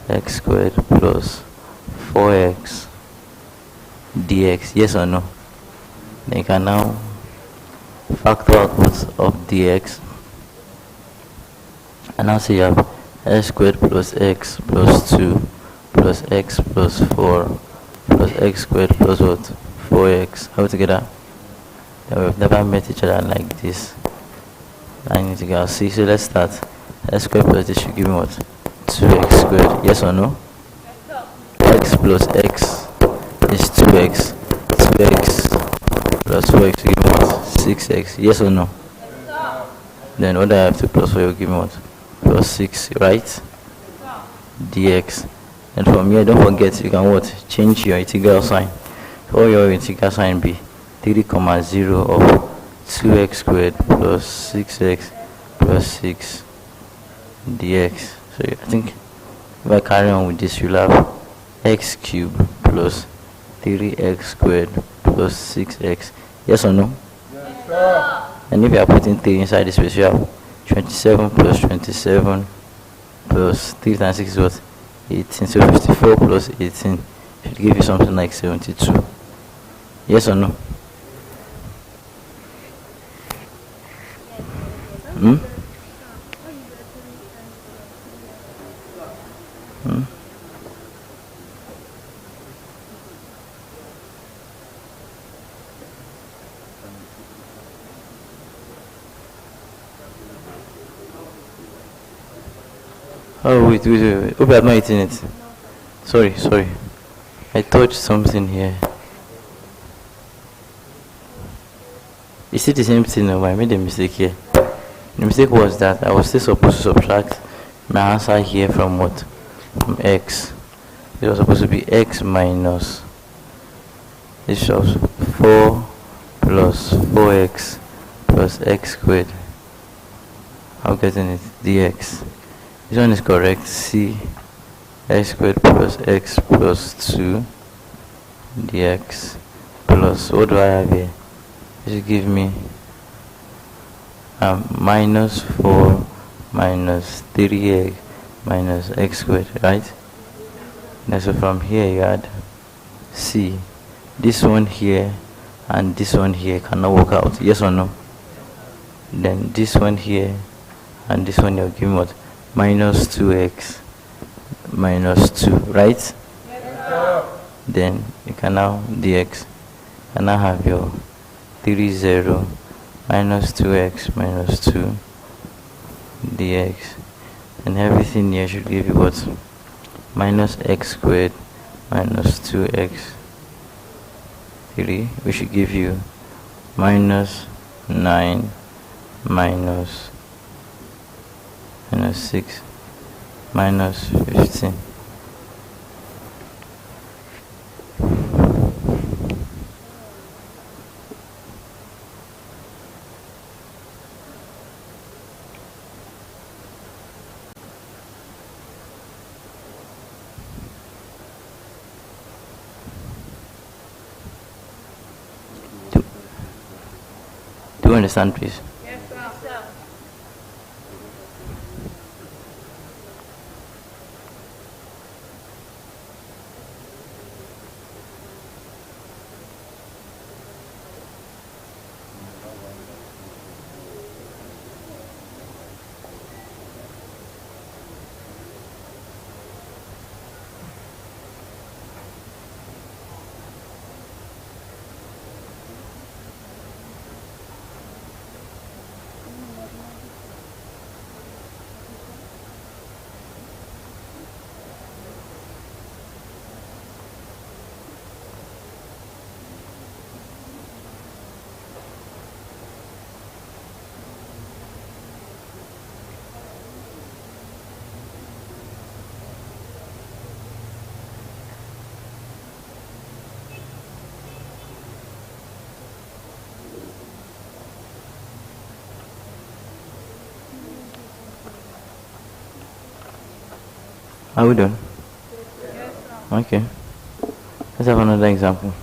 Speaker 1: x squared plus 4x dx. Yes or no? Then you can now factor out what of dx, and now say you have x squared plus x plus 2 plus x plus 4 plus x squared plus what? 4x. How together? Then we've never met each other like this. I need to go see. So let's start. X squared plus this should give me what? 2x squared. Yes or no? X plus x is 2x. 2x plus 4x will give me what? 6x. Yes or no? Then what do I have to plus 4 will give me what? Plus 6, right? Dx. And from here, don't forget, you can what? Change your integral sign. So what your integral sign be? 3, 0 of 2x squared plus 6x plus 6 dx. So I think if I carry on with this, you'll have x cubed plus 3x squared plus 6x. Yes or no?
Speaker 2: Yes, sir.
Speaker 1: And if you are putting 3 inside this space, you have 27 plus 27 plus 3 times 6 is what? 18. So 54 plus 18 should give you something like 72. Yes or no? Hmm? Hmm? Oh, wait. Hope I have not eaten it. Sorry. I touched something here. Is it the same thing or I made a mistake here? The mistake was that I was still supposed to subtract my answer here from what? From x. It was supposed to be x minus, this was 4 plus 4x plus x squared. I'm getting it, dx. This one is correct. C x squared plus x plus 2 dx plus, what do I have here? This will give me minus 4 minus 3x minus x squared, right? And so from here you add C. This one here and this one here cannot work out. Yes or no? Then this one here and this one here will give me what? Minus 2x minus 2, right?
Speaker 2: Yes, sir.
Speaker 1: Then you can now dx. And now have your 30 minus 2x minus 2 dx. And everything here should give you what? Minus x squared minus 2x 3, which should give you minus 9 minus 6 minus 15. Do you understand, please?
Speaker 3: Yes, sir.
Speaker 1: Are we done? Okay. Let's have another example.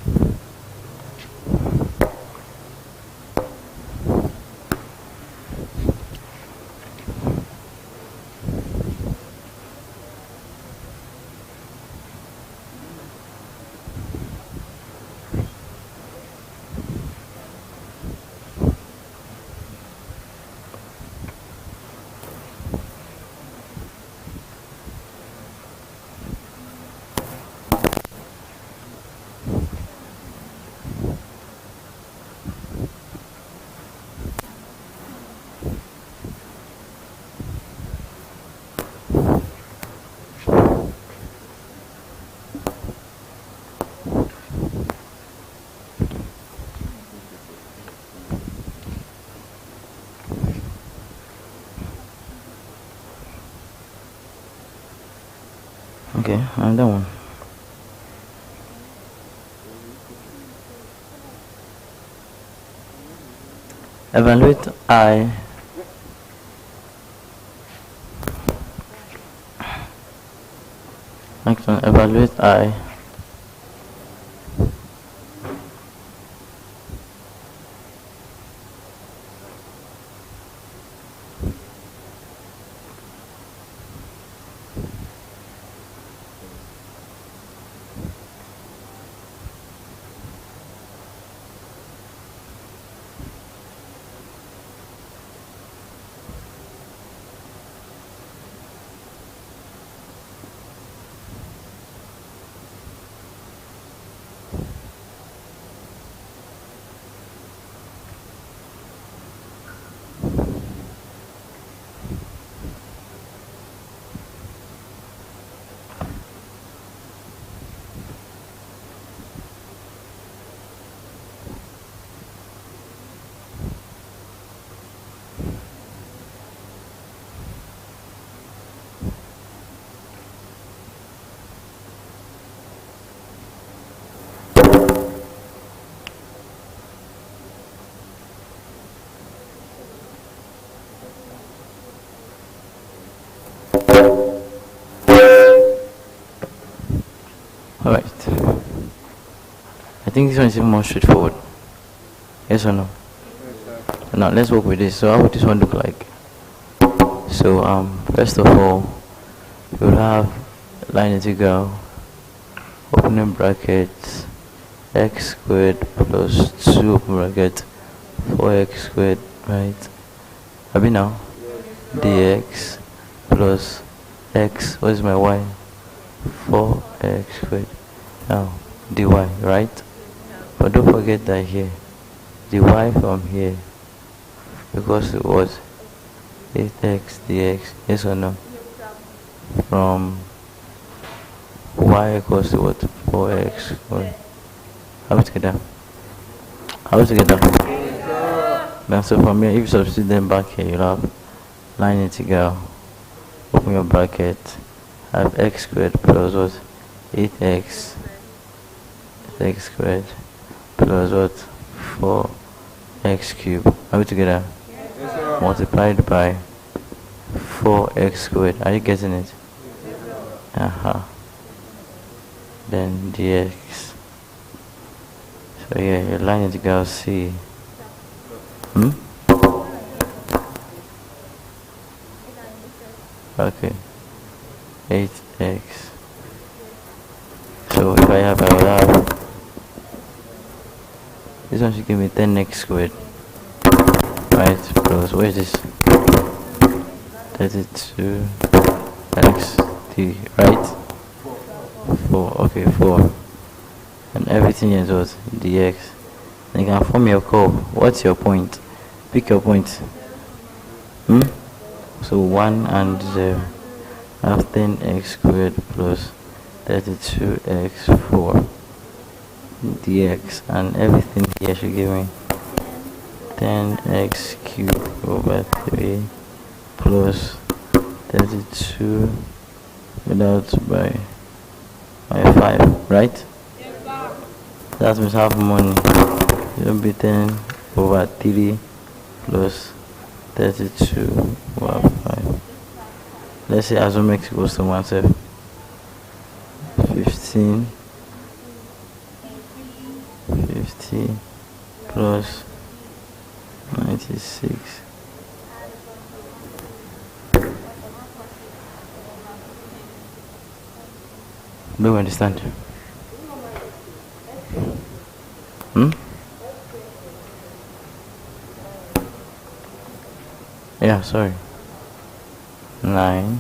Speaker 1: Okay, another one. Evaluate I next one, evaluate I Alright. I think this one is even more straightforward. Yes or no? Now let's work with this. So how would this one look like? So first of all, we'll have line integral, opening brackets, x squared plus 2 open bracket 4x squared, right? Have you now? Dx plus x, what is my y? 4x squared. Now dy, right? But don't forget that here, dy from here, because it was 8x dx, yes or no? From y equals to what? 4x squared. How we together? How we together? Now so from here, if you substitute them back here, you'll have line integral, open your bracket, have x squared plus what? 8x squared plus what? 4x cubed. Are we together? Yes, multiplied by 4x squared. Are you getting it? Then dx. So yeah, your line integral C. Okay. 8x. So if I will have this one should give me 10x squared. Right, plus what is this? 32x d, right? 4, okay, 4. And everything is what? Dx. And you can form your curve. What's your point? Pick your point. So 1 and 0. Have 10x squared plus 32x4 dx, and everything here should give me 10x cubed over 3 plus 32 without by 5, right? That means half money. It will be 10 over 3 plus 32 over 5. Let's say assume x equals to 1, 15 50 plus 96. Do you understand? Yeah, sorry. 9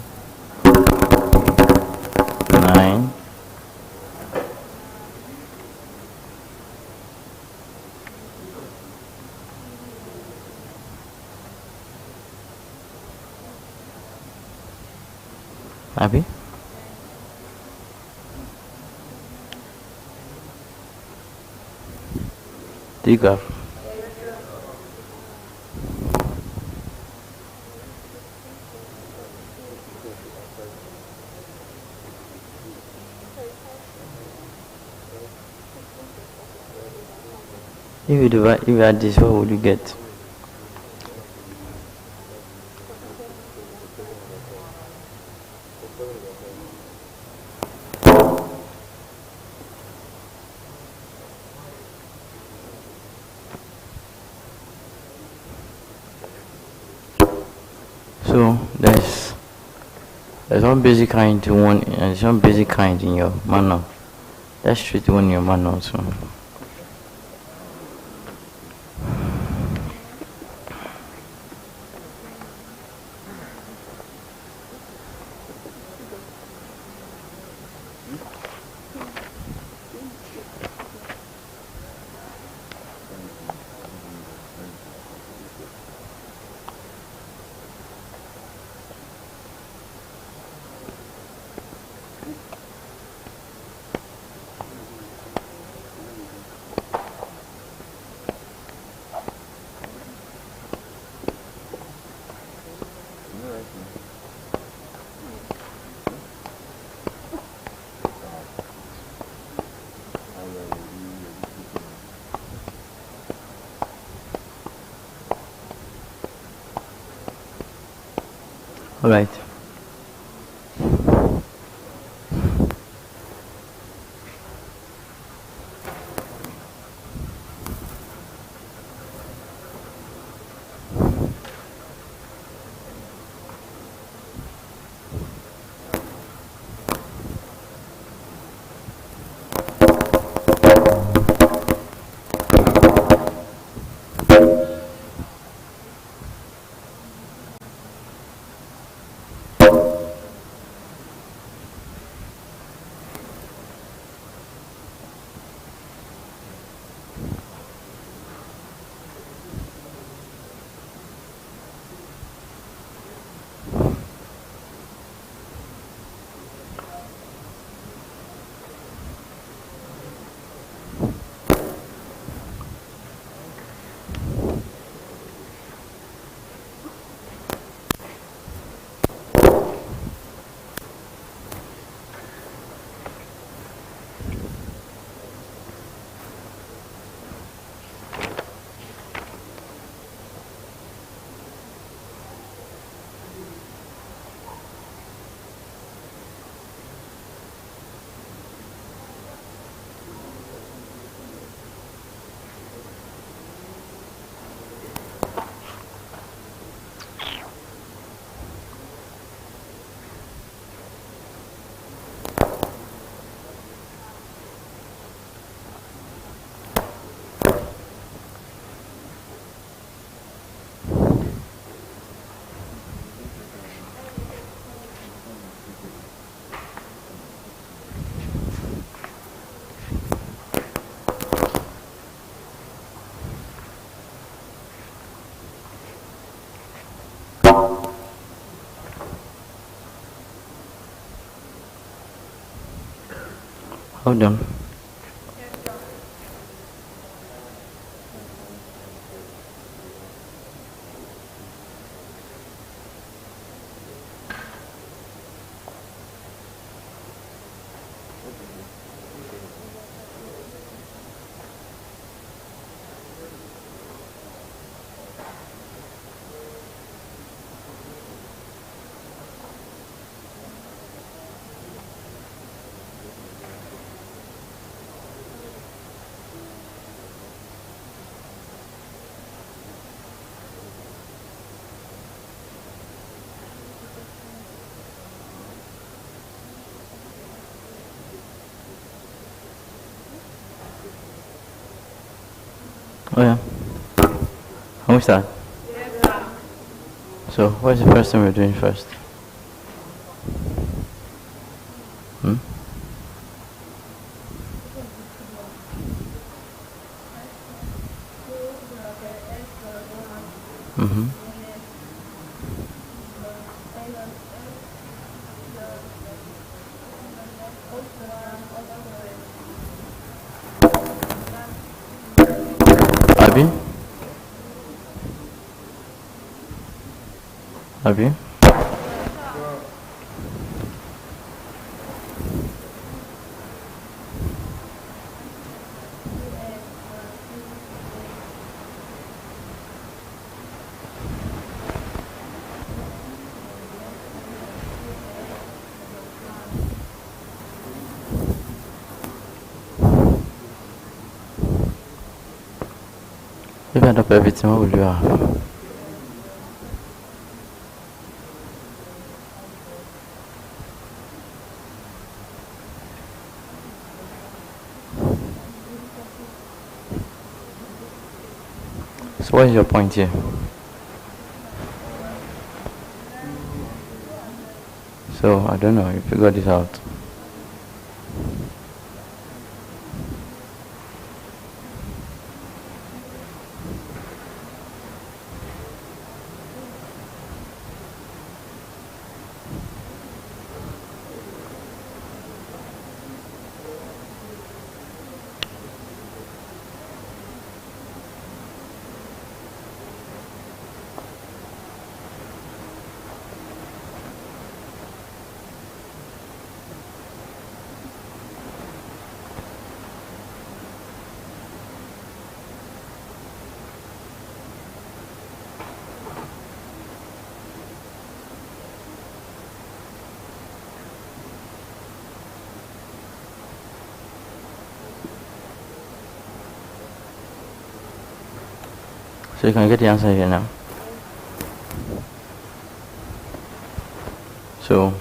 Speaker 1: Happy? Do you go? If you add this, what would you get? So there's one basic kind to one, and there's one basic kind in your manual. Let's treat one in your manual too. All right. Hold on. Oh yeah. Can we start? So, what's the first thing we're doing first? Hmm? Mm-hmm. Abi? Abi? If you end up everything, what will you have? So what is your point here? So I don't know, you figure this out. So you can get the answer here now. So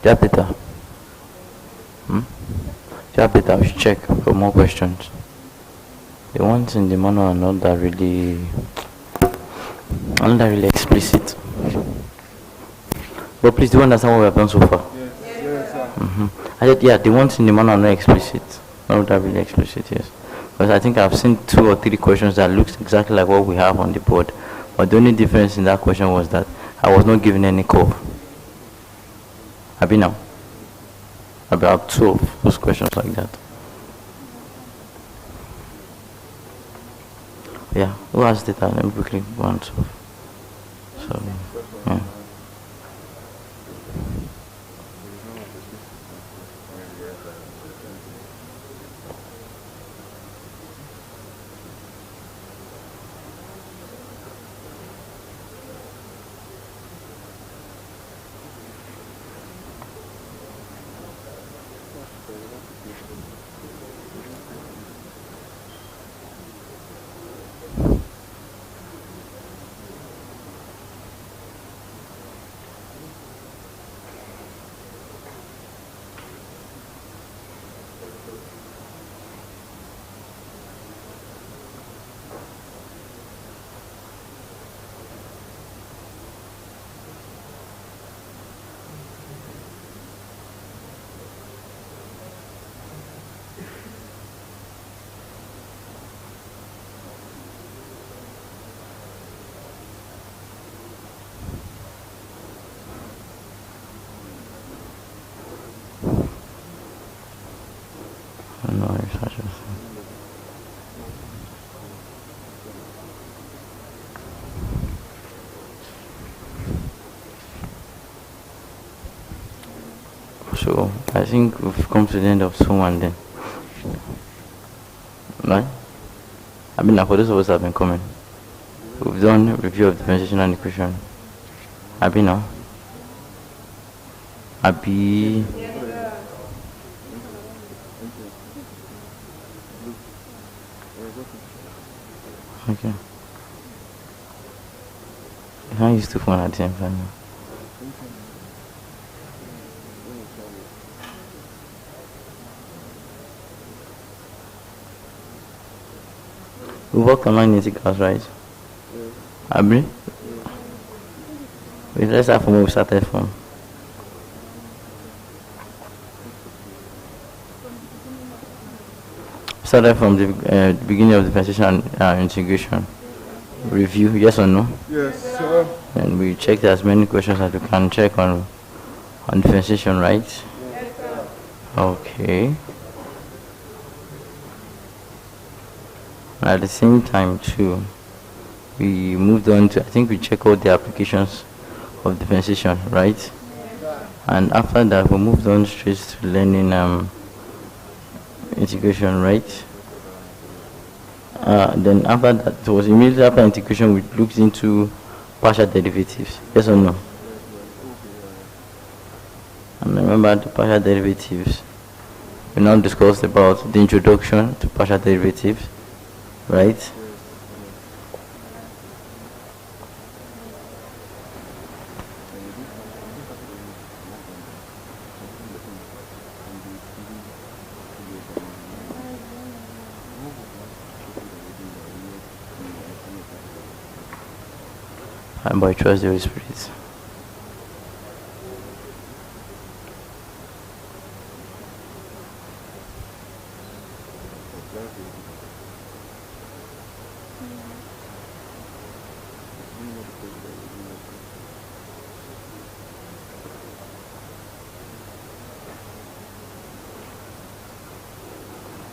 Speaker 1: Japita. Japita, we should check for more questions. The ones in the manual are not that really I'm not really explicit. But please, do you understand what we have done so far?
Speaker 2: Yes, sir.
Speaker 1: I said, yeah, the ones in the manual are not explicit. Not that really explicit, yes. Because I think I've seen 2 or 3 questions that looks exactly like what we have on the board. But the only difference in that question was that I was not given any curve. Have you now? About 2 of those questions like that. Yeah, who has data? Let me quickly go on to. So, yeah. No, it's such a thing. So I think we've come to the end of 2-1 then. Right? I mean, for those of us that have been coming, we've done review of differentiation and equation. Abi now? Abi. Okay. You can't use 2 phones at the same time. We worked on line integrals, right? Abi? Wait, let's start from where we started from. Started from the beginning of differentiation and integration. Review, yes or no?
Speaker 2: Yes, sir.
Speaker 1: And we checked as many questions as we can check on differentiation, right?
Speaker 3: Yes, sir.
Speaker 1: Okay. At the same time too, we moved on to, I think we checked all the applications of differentiation, right? And after that we moved on straight to learning integration, right? Then after that, it was immediately after integration we looked into partial derivatives, yes or no? And remember the partial derivatives, we now discussed about the introduction to partial derivatives, right? And by trust the Holy Spirit.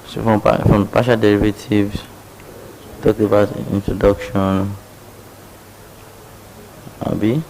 Speaker 1: So from partial derivatives, talk about introduction. Abi?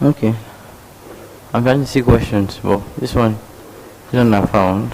Speaker 1: Okay. I'm trying to see questions. Well, this one I found.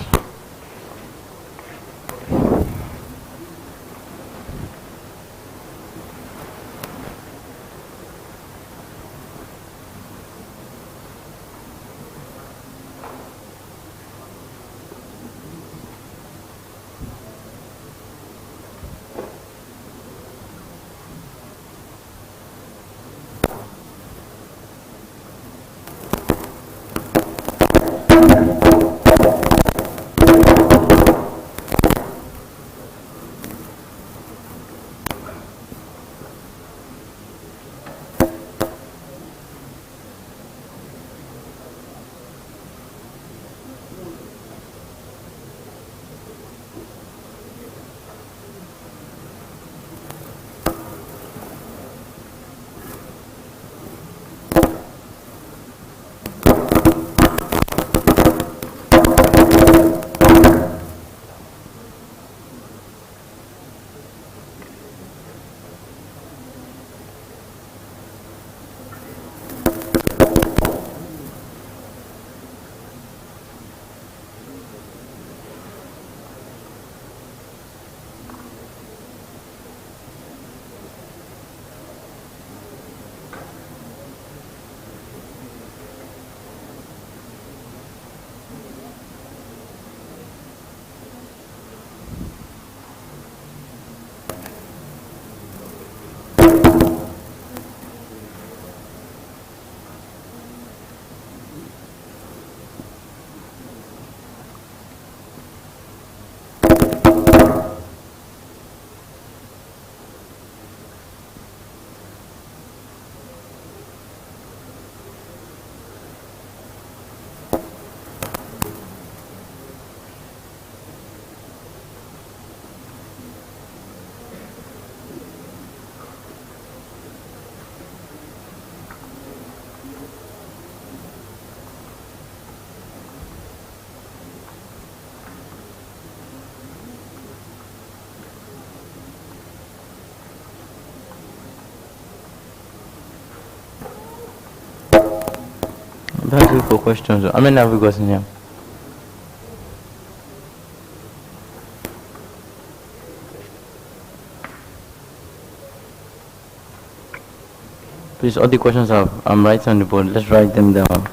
Speaker 1: Don't look for questions. How many have we got in here? Please, all the questions I'm writing on the board. Let's write them down.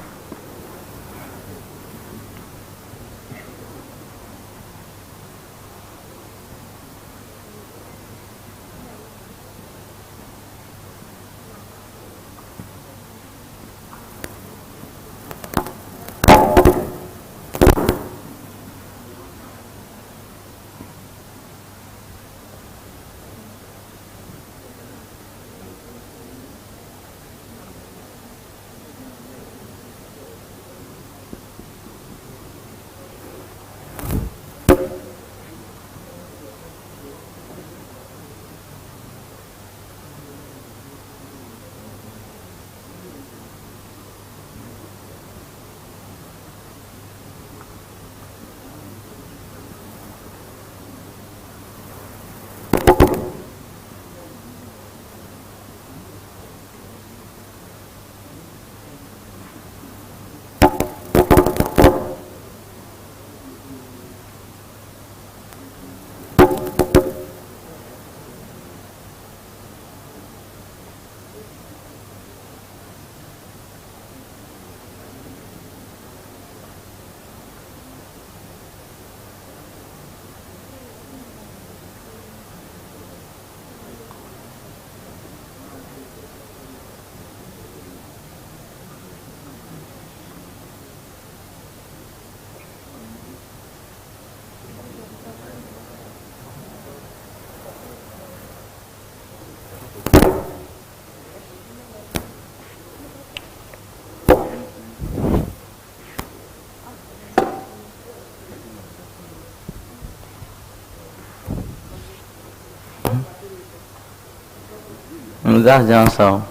Speaker 1: That's the answer.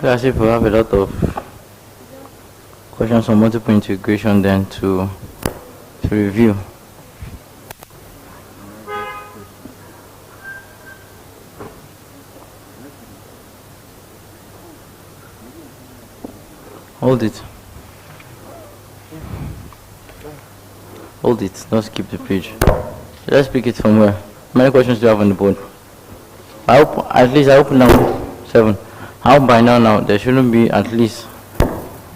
Speaker 1: As if we have a lot of questions on multiple integration then to review. Hold it. Hold it. Don't skip the page. Let's pick it from where. How many questions do you have on the board? I hope at least I open now 7. I hope by now there shouldn't be at least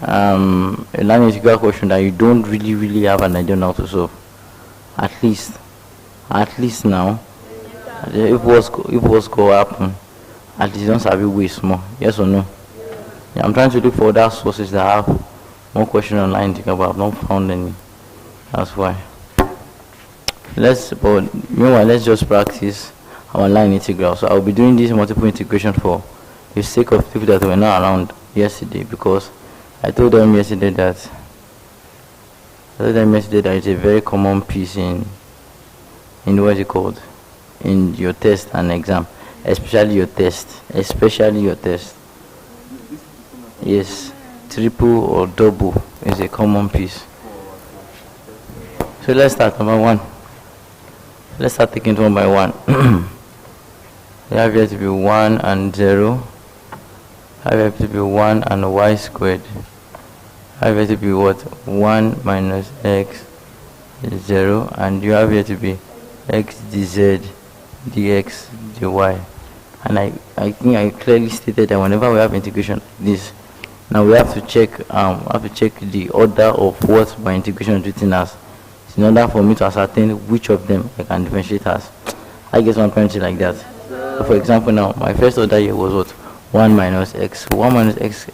Speaker 1: a line integral question that you don't really have an idea on how to solve. At least now, if what's going to happen, at least don't have it waste more. Yes or no? Yeah, I'm trying to look for other sources that have more questions online integral, but I've not found any. That's why. Meanwhile, let's just practice our line integral. So I'll be doing this multiple integration for the sake of people that were not around yesterday, because I told them yesterday that it's a very common piece in what is it called, in your test and exam, especially your test. Yes, triple or double is a common piece. So let's start number 1. Let's start taking it one by one. You have here to be 1 and 0. I have to be 1 and y squared. I have here to be what? 1 minus x 0, and you have here to be x dz dx dy. And I think I clearly stated that whenever we have integration like this, now we have to check the order of what my integration is written as, in order for me to ascertain which of them I can differentiate as. I guess one point like that. So for example, now my first order here was what? 1 minus x. 1 minus x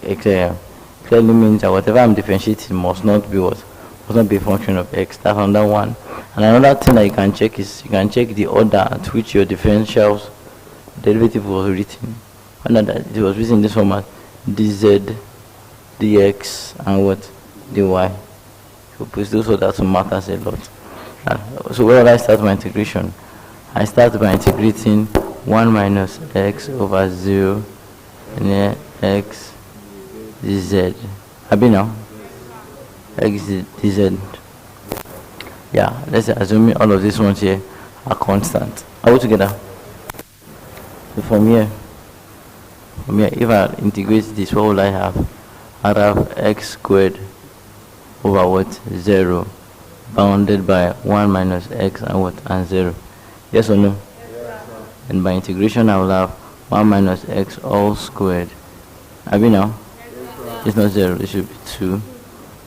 Speaker 1: clearly means that whatever I'm differentiating must not be what? Must not be a function of x. That's another one. And another thing that you can check is you can check the order at which your differentials derivative was written. Under that it was written in this format: dz, dx, and what? dy. So please do so that to matters a lot. So where do I start my integration? I start by integrating 1 minus x over 0 near x dz. Abi now? X dz. Yeah, let's assume all of these ones here are constant. Are we together? So from here, if I integrate this, what will I have? I'd have x squared over what? 0, bounded by 1 minus x and what? And 0. Yes or no? Yes. And by integration, I will have 1 minus x all squared. Have you now? Yes, it's not 0, it should be 2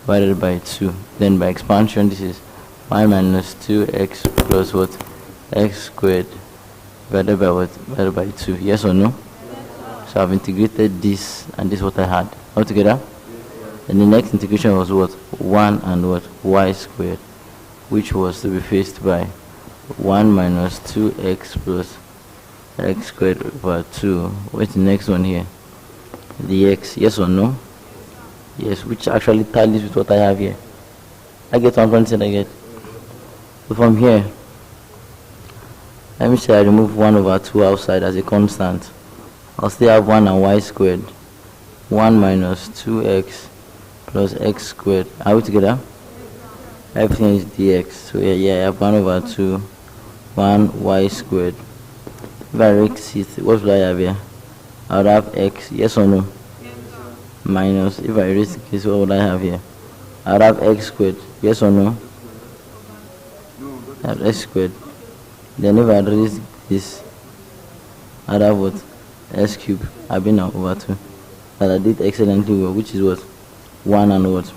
Speaker 1: divided by 2. Then by expansion, this is 1 minus 2x plus what? X squared divided by what? Divided by 2. Yes or no? Yes. So I've integrated this, and this is what I had. All together? And the next integration was what? 1 and what? Y squared, which was to be faced by 1 minus 2x plus x squared over 2. What's the next one here? The x. Yes or no? Yes, which actually tallies with what I have here. I get 1.7 I get. So from here, let me say I remove 1 over 2 outside as a constant. I'll still have 1 and y squared. 1 minus 2x plus x squared. Are we together? Everything is dx. So yeah, I have 1 over 2, 1 y squared. If I erase it, what will I have here? I would have x. Yes or no? Yes, minus, if I erase this, what would I have here? I would have x squared. Yes or no? I have x squared. Then if I erase this, I would have what? S cubed. I've been now over 2. That I did excellently well, which is what? 1 and what?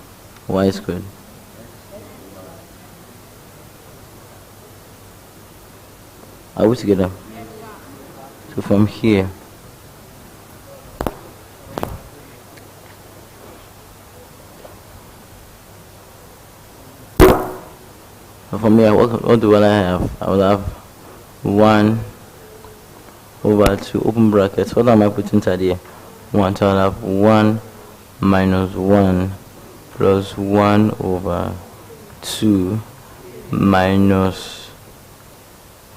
Speaker 1: Y squared. Are we together? So from here, what do I have? I will have 1 over 2, open brackets. What am I putting inside here? 1. So I'll have 1 minus 1 plus 1 over 2 minus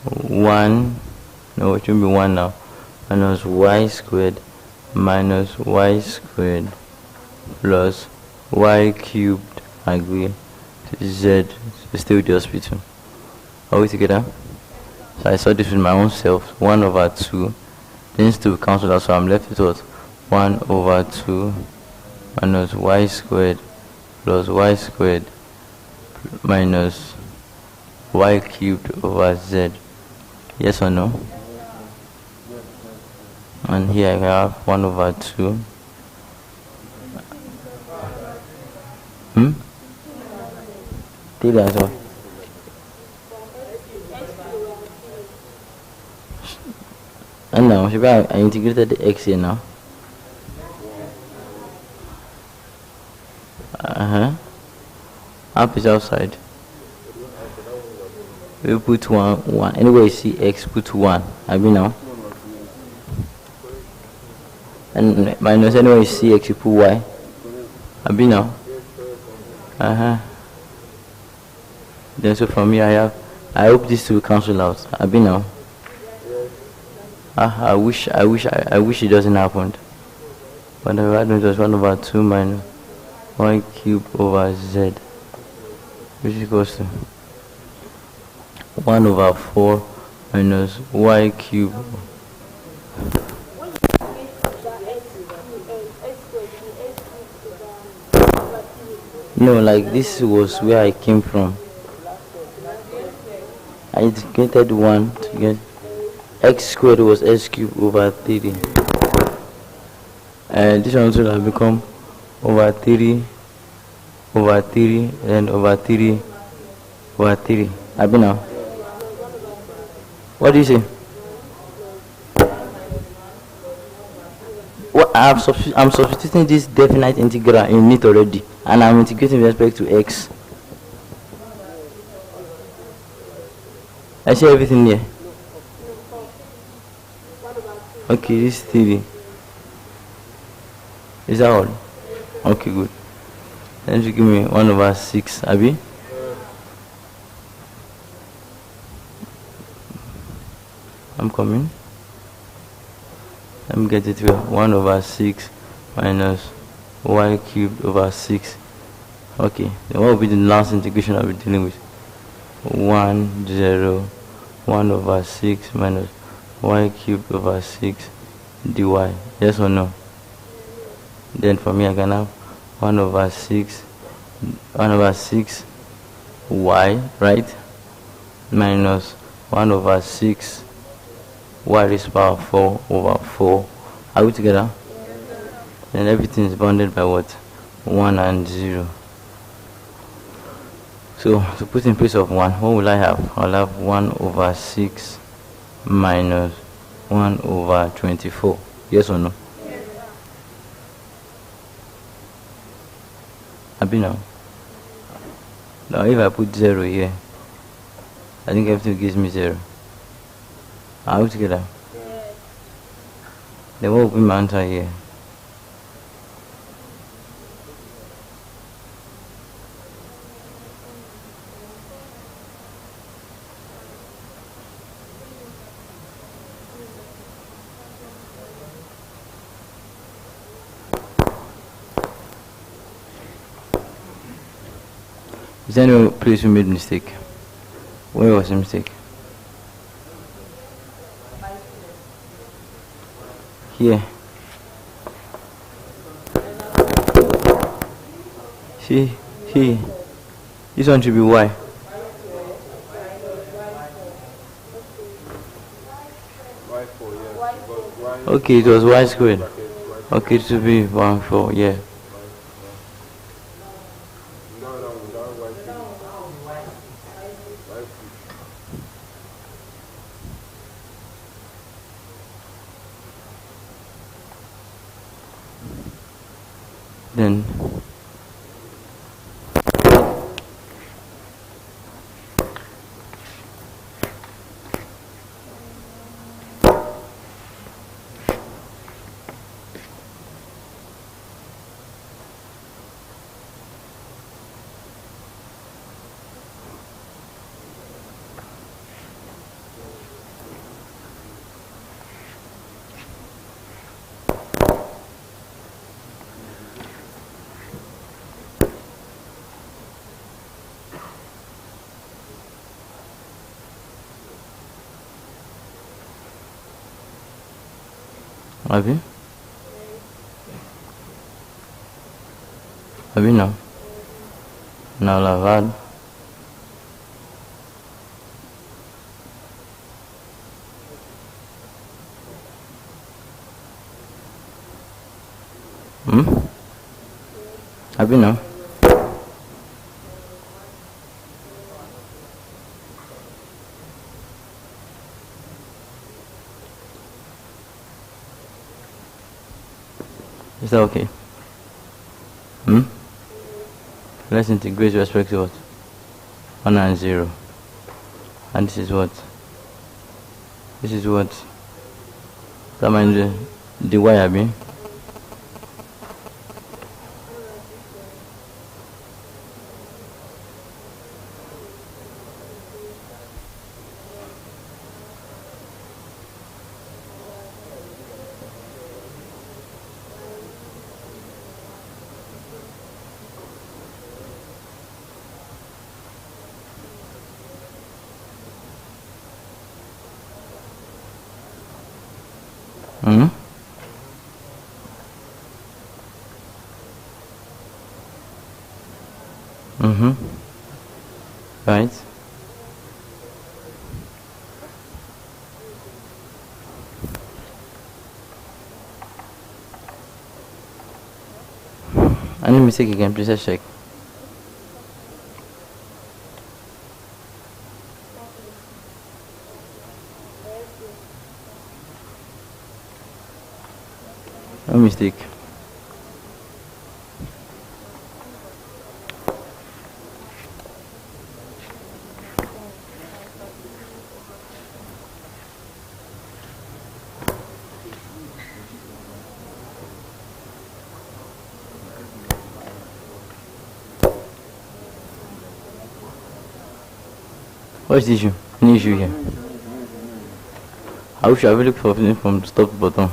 Speaker 1: 1. No, it should be 1 now. Minus y squared minus y squared plus y cubed agree z. So stay with the hospital. Are we together? So I saw this with my own self. 1 over 2. These two cancel out, so I'm left with what? 1 over 2 minus y squared plus y squared minus y cubed over z. Yes or no? And here I have 1 over 2. That's all. And now, I integrated the x here now. Up is outside. We put 1. Anyway, you see x, put 1. I mean now. And minus, anyway, you see x, you put y. I mean now. Then so from here I hope these two cancel out. I mean now. I wish it doesn't happen. But I had it was 1 over 2 minus y cubed over z, which equals to 1 over 4 minus y cubed. No, like this was where I came from. I integrated 1 to get x squared was x cubed over 3. And this one will have become over 3 over 3 and over 3 over 3. I mean now. What do you say? Well, I'm substituting this definite integral in it already, and I'm integrating with respect to x. I see everything here. Okay, this 3. Is that all? Okay, good. Then you give me 1 over 6, Abby. I'm coming. Let me get it here. 1 over 6 minus y cubed over 6. Okay, then what will be the last integration I'll be dealing with? 1, 0, 1 over 6 minus y cubed over 6 dy. Yes or no? Then for me I can have 1 over 6 y, right, minus 1 over 6 y raised to power 4 over 4. Are we together? Then everything is bounded by what? 1 and 0. So to put in place of 1, what will I have? I'll have 1 over 6 minus 1 over 24. Yes or no? Happy now? Now if I put 0 here, I think everything gives me 0. Are we together?
Speaker 3: Yes.
Speaker 1: Then what will be my answer here? Is there any place we made mistake? Where was the mistake? Here. See, this one should be y. Okay, it was y squared. Okay, it should be 1, 4, yeah. Then have you? Have you know? Now I'll add have you know? Is that okay? Let's integrate with respect to what? 1 and 0. And this is what? This is what? That means the y I mean. Right. Any mistake again, please let's check. No mistake. What's the issue? Any issue here? I wish I really look for something from top to bottom.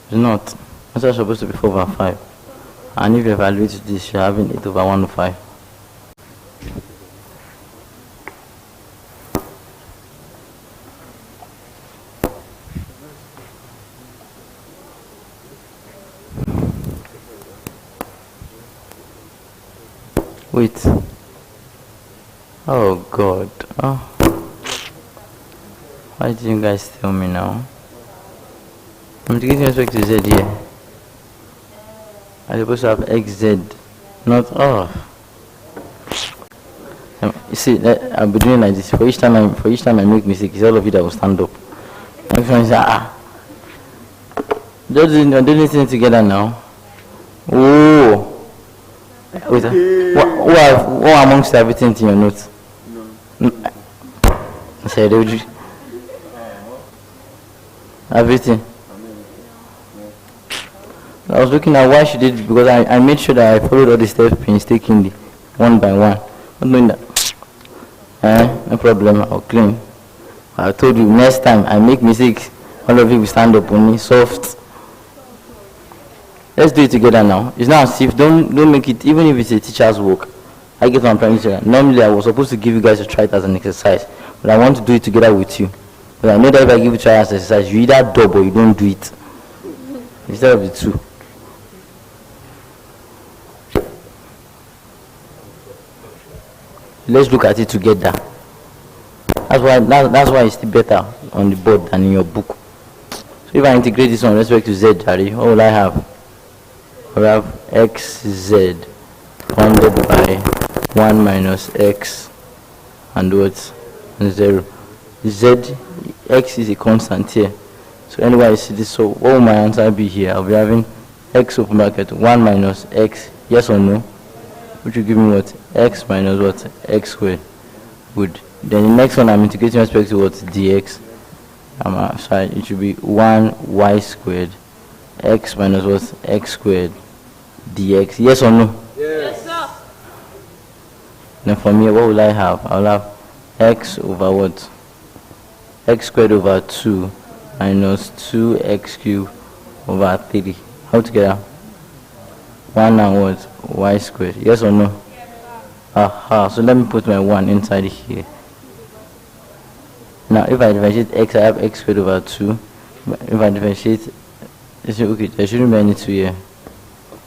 Speaker 1: It's not. It's not supposed to be 4/5. And if you evaluate this, you're having 8/105. Wait. Oh God. Oh. Why did you guys tell me now? I'm taking respect to Z here. I'm supposed to have XZ, not you see, I'll be doing like this. For each time I make mistake, it's all of you that will stand up. My friends say, don't listen together now. Oh. Wait, what amongst everything in your notes? No. I said, everything. I was looking at why she did it because I made sure that I followed all the steps painstakingly, one by one. Not doing that. No problem, I'll clean. I told you, next time I make mistakes, all of you will stand up on me, soft. Let's do it together now. It's not as if, don't make it, even if it's a teacher's work. I get what I'm trying to say. Normally I was supposed to give you guys a try it as an exercise, but I want to do it together with you. But I know that if I give you try as an exercise, you either dub or you don't do it. Instead of the two. Let's look at it together. That's why it's still better on the board than in your book. So if I integrate this one with respect to Z, Harry, what will I have? I will have xz bounded by 1 minus x and what? 0. Z, x is a constant here. So anyway, I see this. So what will my answer be here? I'll be having x open bracket 1 minus x, yes or no? Which will give me what? X minus what? X squared. Good. Then the next one I'm integrating with respect to what? Dx. Sorry, it should be 1 y squared. X minus what? X squared. Dx. Yes or no?
Speaker 3: Yes, sir.
Speaker 1: Then for me, what will I have? I'll have x over what? X squared over 2 minus 2x cubed over 3. How together? 1 and what? Y squared. Yes or no? Aha. So let me put my 1 inside here. Now if I differentiate x, I have x squared over 2. If I differentiate, okay, there shouldn't be any 2 here.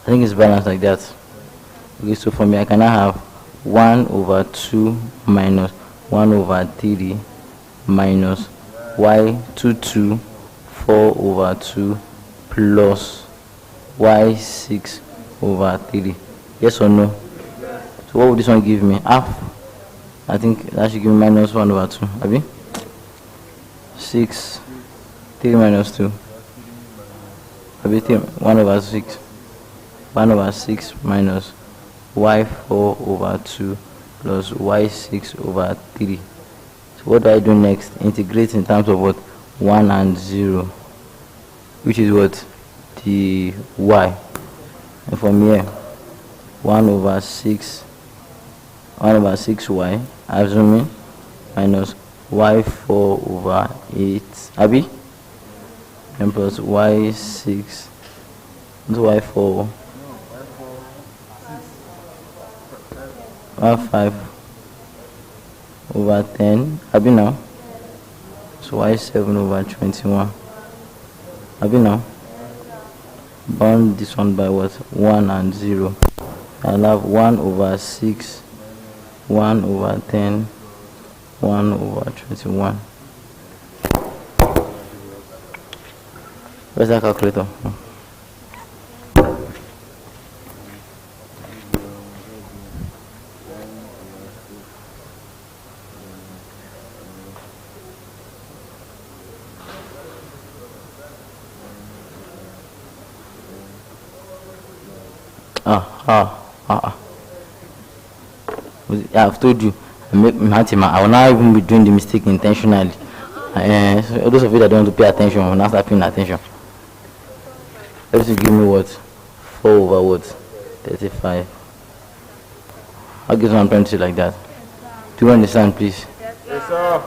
Speaker 1: I think it's balanced like that. Okay, so for me, I can now have 1 over 2 minus 1 over 3 minus y22 4 over 2 plus y6 over 3. Yes or no? So what would this one give me? Half. I think that should give me minus 1 over 2. Abi? 6. 3 minus 2. Abi 3, 1 over 6. 1 over 6 minus y4 over 2 plus y6 over 3. So what do I do next? Integrate in terms of what? 1 and 0, which is what? The y. And from here, 1 over 6y, assuming, minus y4 over 8, Abi? And plus y6, y4, y5 over 10, Abi now? So y7 over 21, Abi now? Bound this one by what? 1 and 0. I'll have 1 over 6, 1 over 10, 1 over 21. Where's that calculator? Yeah, I've told you. I will not even be doing the mistake intentionally. So those of you that don't want to pay attention will not start paying attention. Let's give me what? 4 over what? 35. How gives one trying to say like that? Do you understand, please?
Speaker 2: Yes, sir.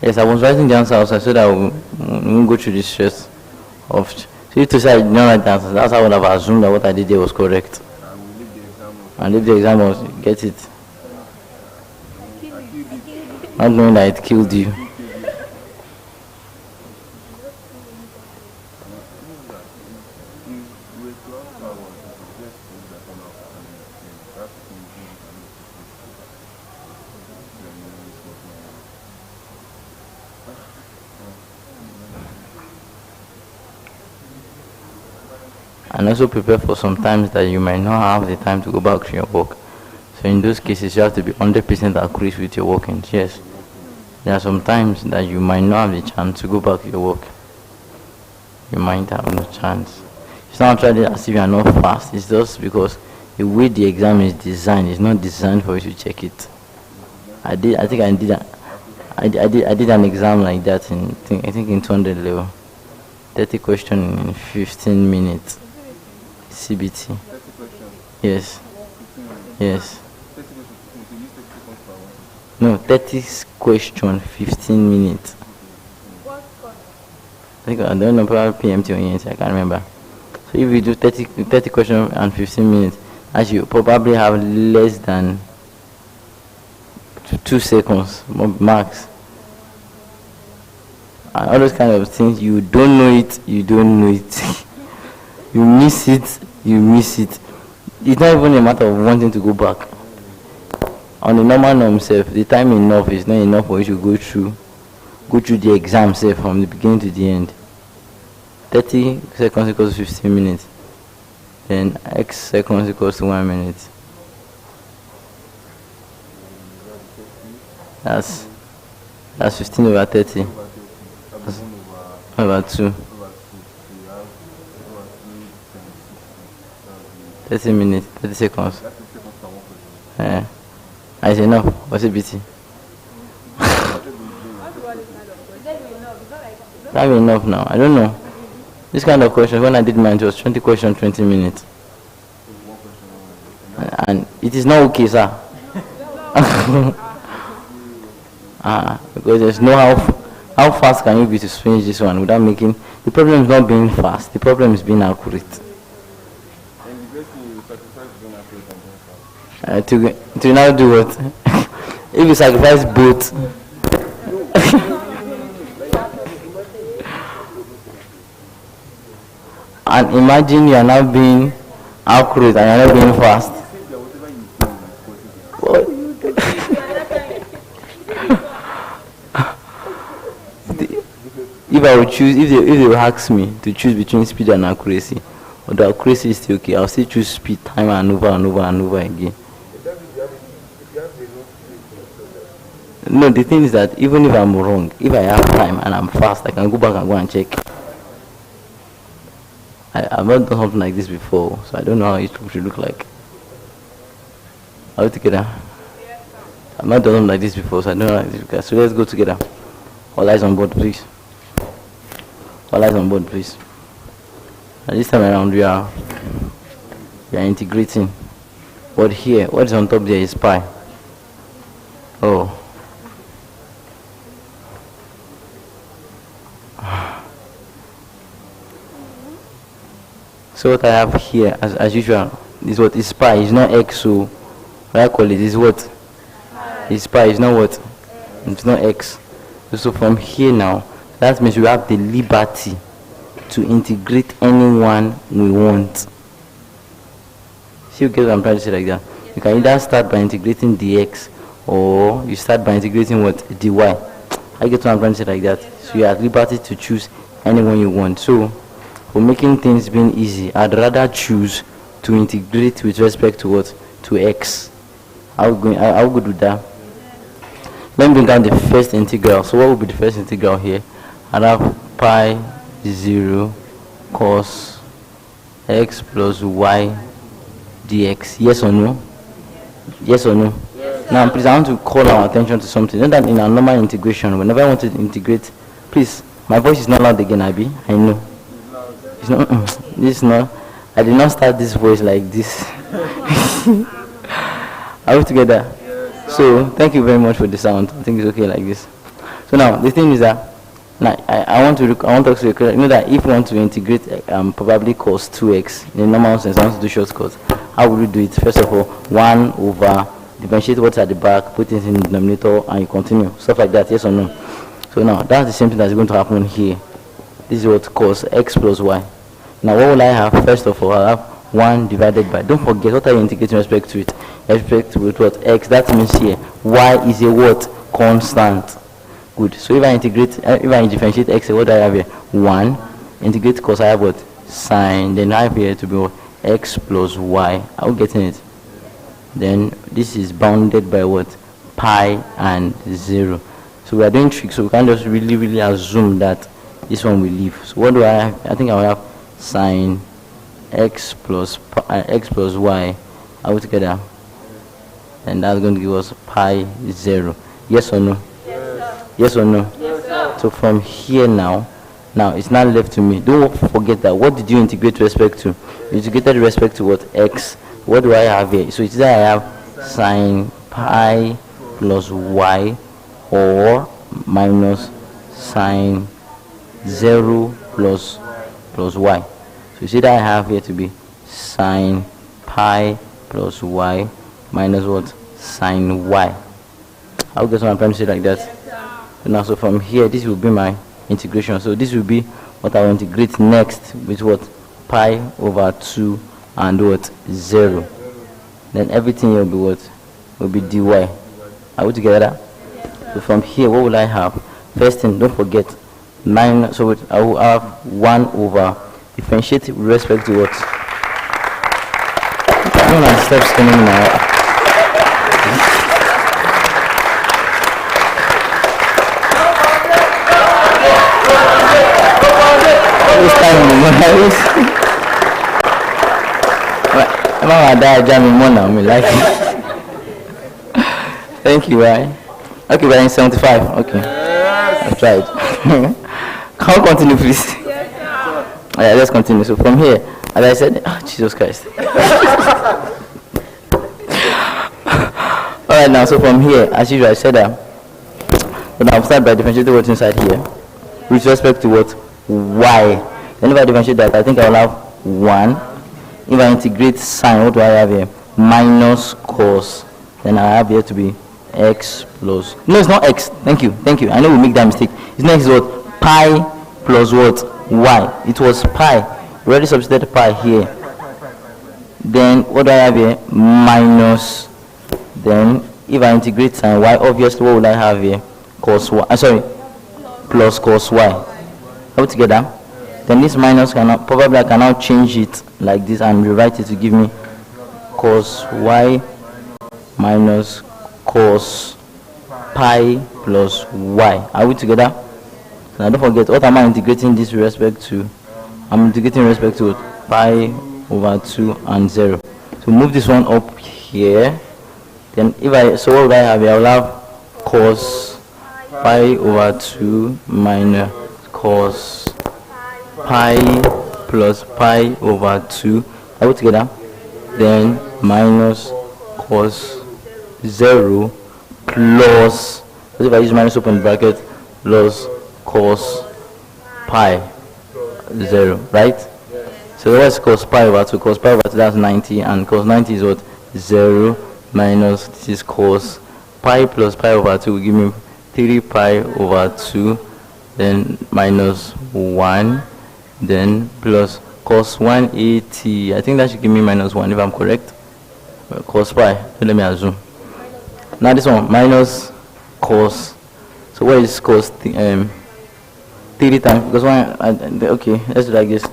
Speaker 1: Yes, I was writing the answer outside so that we won't go through the stress of. So if to say I did not write the answer, that's how I would have assumed that what I did there was correct. And if the exam was, get it. Not knowing that it killed you. And also prepare for some times that you might not have the time to go back to your work. So in those cases, you have to be 100% accurate with your workings. Yes, there are some times that you might not have the chance to go back to your work. You might have no chance. It's not actually as if you are not fast. It's just because the way the exam is designed is not designed for you to check it. I did an exam like that in I think in 200 level. 30 questions in 15 minutes. CBT. Yes. Yes. No, 30 question, 15 minutes. I think I don't know, probably PMT or ENT, I can't remember. So if you do 30 questions and 15 minutes, as you probably have less than 2 seconds max. And all those kind of things, you don't know it, you don't know it. You miss it, you miss it. It's not even a matter of wanting to go back. On the normal norm self, the time enough is not enough for you to go through the exam self from the beginning to the end. 30 seconds equals 15 minutes. Then x seconds equals to 1 minute. That's 15 over 30. That's over 2. 30 minutes, 30 seconds. Yeah. Is enough? What's it BT? That be enough now. I don't know. This kind of question, when I did mine, it was 20 questions, 20 minutes. And it is not okay, sir. Because there's no how fast can you be to finish this one without making. The problem is not being fast. The problem is being accurate. To now do what? If you sacrifice both, and imagine you are now being accurate and you are not being fast. What? If I would choose, if they would ask me to choose between speed and accuracy, but the accuracy is still okay, I'll still choose speed time and over and over and over again. No, the thing is that even if I'm wrong, if I have time and I'm fast, I can go back and go and check. I've not done something like this before, so I don't know how it should look like. Are we together? I've not done something like this before, so I don't know how it should look like. So let's go together. All eyes on board, please. All eyes on board, please. And this time around, we are integrating. But here, what is on top there is pi. Oh. So what I have here, as usual, is what is pi. It's not x. So what I call it is what? It's pi. It's not what? It's not x. So from here now, that means we have the liberty to integrate anyone we want. See, you get what I'm trying to say like that? You can either start by integrating dx, or you start by integrating what? Dy. I get what I'm trying to say like that? So you have liberty to choose anyone you want. So for making things being easy, I'd rather choose to integrate with respect to what? To x. How good with that? Let me bring down the first integral. So what will be the first integral here? I'd have pi 0 cos x plus y dx. Yes or no? Yes or no? Yes. Now please, I want to call our attention to something. Not that in our normal integration, whenever I want to integrate, please, my voice is not loud again, Abby. I know. It's not, this is not, I did not start this voice like this. Are we together? Yes. So thank you very much for the sound. I think it's okay like this. So now the thing is that now I want us to you know that if you want to integrate probably cos 2x in the normal sense, I want to do shortcuts. How would you do it? First of all, 1 over differentiate what's at the back, put it in the denominator, and you continue. Stuff like that, yes or no? So now that's the same thing that's going to happen here. This is what cos x plus y. Now what will I have? First of all, I'll have 1 divided by, don't forget what are you integrating with respect to it? Respect with what? X. That means here y is a what? Constant. Good. So if I integrate, if I differentiate x, what do I have here? 1. Integrate cos, I have what? Sine. Then I have here to be what? X plus y. Are we getting it? Then this is bounded by what? Pi and 0. So we are doing tricks, so we can't just really assume that this one will leave. So what do I have? I think I will have sine x plus y. Are we together? And that's going to give us pi 0. Yes or no?
Speaker 3: Yes, sir.
Speaker 1: Yes or no?
Speaker 3: Yes, sir.
Speaker 1: So from here now it's not left to me. Don't forget that. What did you integrate with respect to? You integrated with respect to what? X. What do I have here? So it's either I have sine pi plus y or minus sine 0 plus y. So you see that I have here to be sine pi plus y minus what? Sine y. I'll get what I'm trying to say like that. So now, so from here, this will be my integration. So this will be what I will integrate next with what? Pi over 2 and what? 0. Then everything here will be what? Will be dy. Are we together? So from here, what will I have? First thing, don't forget, 9. So I will have 1 over differentiate with respect to what? I don't know, steps coming now. This time, thank you, right? Okay, we're in 75. Okay. I've tried. Can we continue, please?
Speaker 3: Yes, sir.
Speaker 1: Alright, let's continue. So from here, as I said, Jesus Christ. Alright, now, so from here, as usual, I said that. But now I'll start by differentiating what's inside here with respect to what? Y. Then if I differentiate that, I think I will have 1. If I integrate sine, what do I have here? Minus cos. Then I have here to be x plus, no, it's not x, thank you, I know we make that mistake. It's next is what? Pi plus what? Y. It was pi. We already substituted pi here. Then what do I have here? Minus, then if I integrate sin y, obviously what will I have here? Cos y, sorry, plus cos y. All together. Then this minus cannot, probably I cannot change it like this and rewrite it to give me cos y minus cos pi plus y. Are we together? Now don't forget, what am I integrating this with respect to? I'm integrating with respect to pi over 2 and 0. So move this one up here. Then if I, so what would I have here? I will have cos pi over 2 minus cos pi plus pi over 2. Are we together? Then minus cos 0 plus, what if I use minus open bracket, plus cos pi 0, right? So what's cos pi over 2? Cos pi over 2, that's 90, and cos 90 is what? 0 minus, this is cos pi plus pi over 2 will give me 3 pi over 2, then minus 1, then plus cos 180. I think that should give me minus 1 if I'm correct. Cos pi, so let me assume. Now this one, minus cos. So what is cos? 3 times, because okay, let's do like this.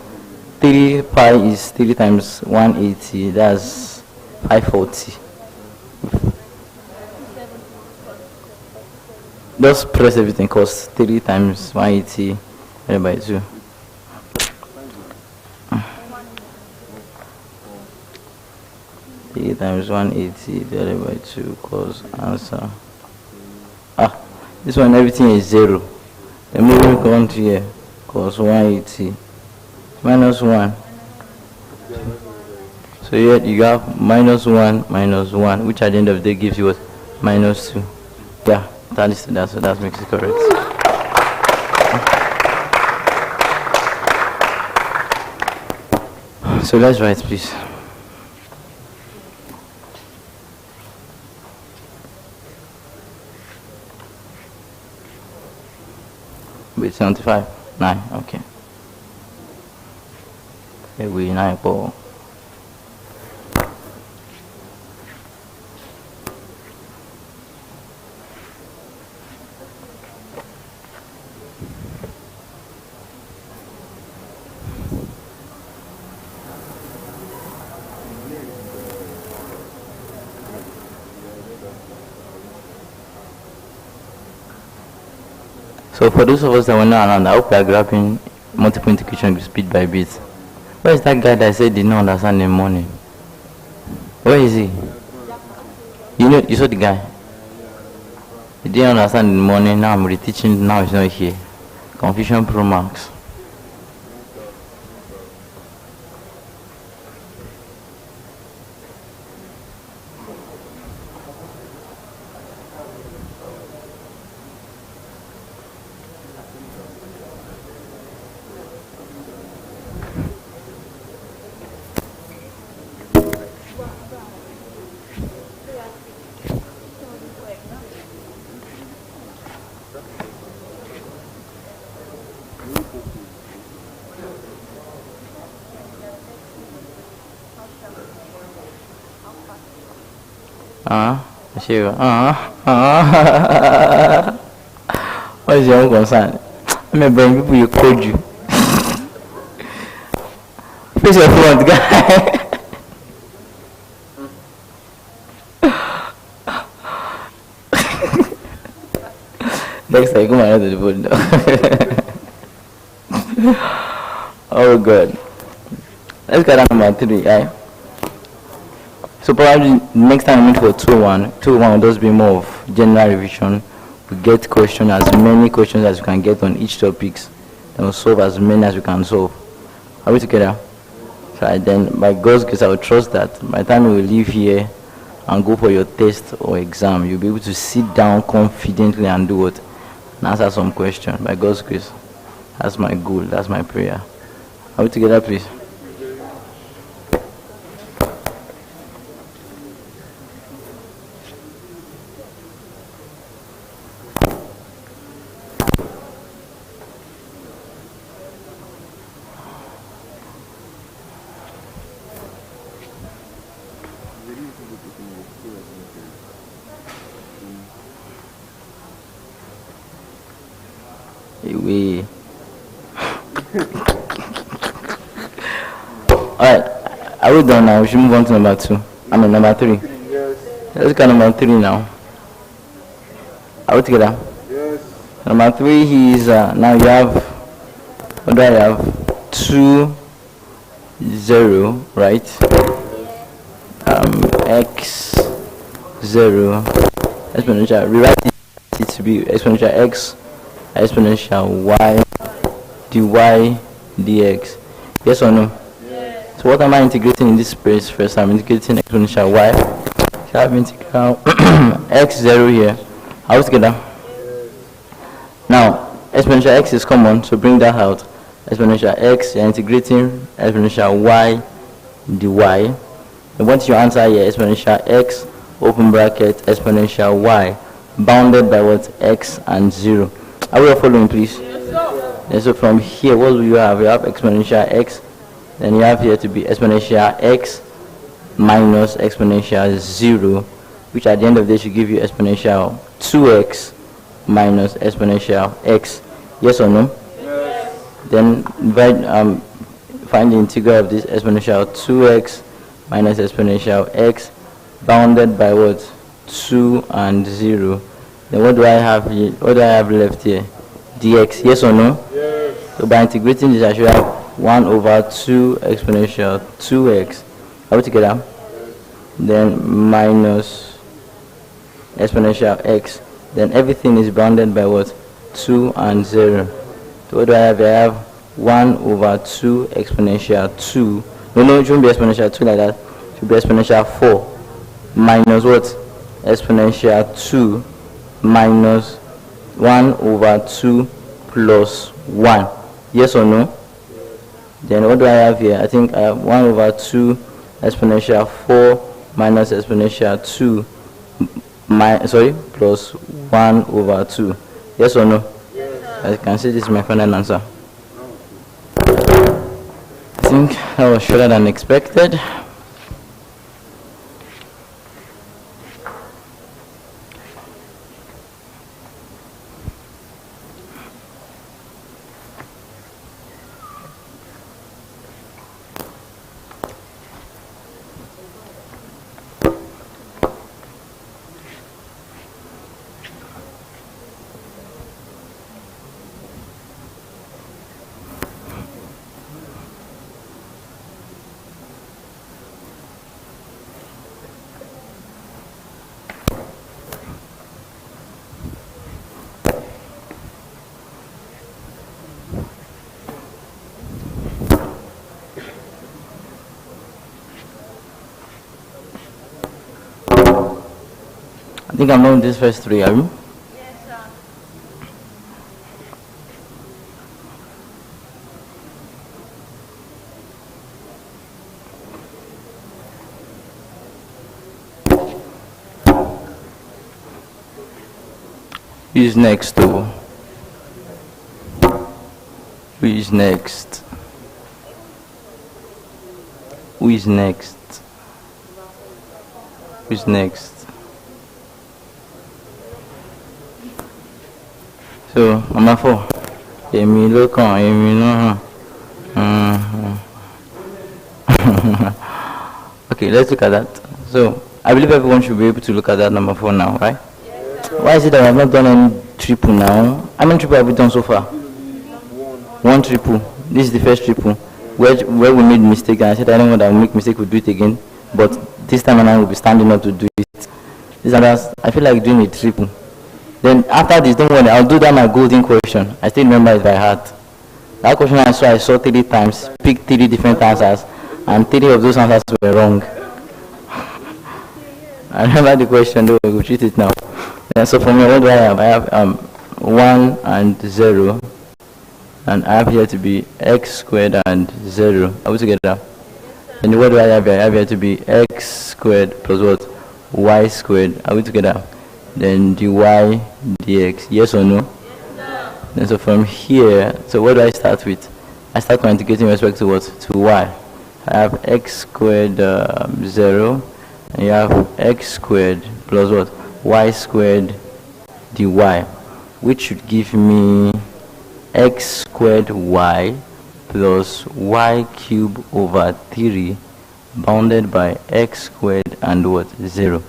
Speaker 1: 3 pi is 3 times 180, that's 540. Just press everything, cos 3 times 180 divided by 2. Times 180 divided by 2 cos answer. This one everything is 0. Then moving on to here, cos 180 minus 1. So here you have minus 1, which at the end of the day gives you what? Minus 2. Yeah, that is that, so that makes it correct. So let's write, please. With 75, 9, okay. Here we 9 4. So for those of us that were not around, I hope we are grabbing multiple integration bit by bit. Where is that guy that said did not understand in the morning? Where is he? You saw the guy. He didn't understand in the morning, now I'm reteaching, now he's not here. Confusion Pro Max. What is your own concern? I'm a brain people, you code you. Face your front, guy. Next time, come on to the board now. Oh, good. Let's get on number 3, right? So probably next time we meet for 2-1. 2-1 will just be more of general revision. We get questions, as many questions as we can get on each topics. Then we'll solve as many as we can solve. Are we together? So then by God's grace, I will trust that by the time we leave here and go for your test or exam, you'll be able to sit down confidently and do what? And answer some questions. By God's grace. That's my goal. That's my prayer. Are we together, please? we alright, are we done now? We should move on to number 2. Number 3.
Speaker 2: Yes.
Speaker 1: Let's look at number 3 now. Are we together?
Speaker 2: Yes.
Speaker 1: Number 3 is now you have, what do I have? 2 0, right? X 0 exponential, rewrite it to be exponential x exponential y dy dx. Yes or no?
Speaker 3: Yes.
Speaker 1: So what am I integrating in this space first? I'm integrating exponential y. So I have integral x0 here. Are we together? Now exponential x is common, so bring that out. Exponential x, you're integrating exponential y dy. And what's your answer here? Exponential x open bracket exponential y bounded by what? X and 0. Are we all following, please?
Speaker 3: Yes, sir.
Speaker 1: And so from here, what do you have? You have exponential x, then you have here to be exponential x minus exponential 0, which at the end of the day should give you exponential 2x minus exponential x. Yes or no?
Speaker 2: Yes.
Speaker 1: Then find the integral of this exponential 2x minus exponential x bounded by what? 2 and 0. Then what do I have here? What do I have left here? Dx. Yes or no?
Speaker 2: Yes.
Speaker 1: So by integrating this, I should have 1 over 2 exponential 2x. Are we together? Then minus exponential x. Then everything is bounded by what? 2 and 0. So what do I have here? I have 1 over 2 exponential 2. No, it shouldn't be exponential 2 like that. It should be exponential 4 minus what? Exponential 2 minus 1 over 2 plus 1. Yes or no? Then what do I have here? I think I have 1 over 2 exponential 4 minus exponential 2 plus 1 over 2. Yes or no?
Speaker 2: Yes.
Speaker 1: As you can see, this is my final answer. I think that was shorter than expected. I think I'm done with this first 3, are you?
Speaker 3: Yes, sir.
Speaker 1: Who is next though? Who is next? Who is next? Who is next? So, number 4. Èmi ló kàn, èmi náà hàn. Okay, let's look at that. So, I believe everyone should be able to look at that number 4 now, right? Why is it that I have not done any triple now? How many triple have we done so far? 1 triple. This is the first triple where we made mistake, and I said I don't want to make mistake, we'll do it again. But this time I will be standing up to do it. This others, I feel like doing a triple. Then after this, don't worry, I'll do that my golden question. I still remember it by heart. That question I saw 3 times, picked 3 different answers, and 3 of those answers were wrong. I remember the question, though, we'll treat it now. And so for me, what do I have? I have 1 and 0, and I have here to be x squared and 0. Are we together? And what do I have here? I have here to be x squared plus what? Y squared. Are we together? Then dy dx. Yes or no?
Speaker 3: Yes, sir.
Speaker 1: And so from here, so what do I start with? I start by integrating with respect to what? To y. I have x squared 0, and you have x squared plus what? Y squared dy, which should give me x squared y plus y cubed over 3 bounded by x squared and what? 0.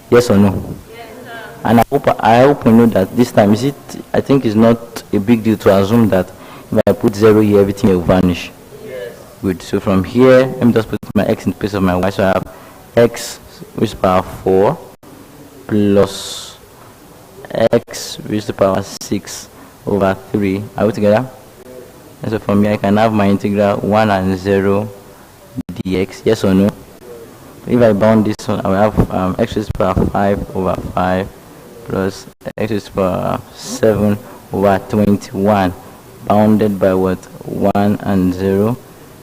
Speaker 1: Yes or no?
Speaker 3: Yes, sir.
Speaker 1: And I hope you know that this time I think it's not a big deal to assume that if I put 0 here, everything will vanish.
Speaker 2: Yes.
Speaker 1: Good. So from here, let me just put my x in place of my y. So I have x raised to the power 4 plus x raised to the power 6 over 3. Are we together? And so from here, I can have my integral 1 and 0 dx. Yes or no? If I bound this one, I will have x raised to the power 5 over 5 plus x raised to the power 7 over 21 bounded by what? 1 and 0.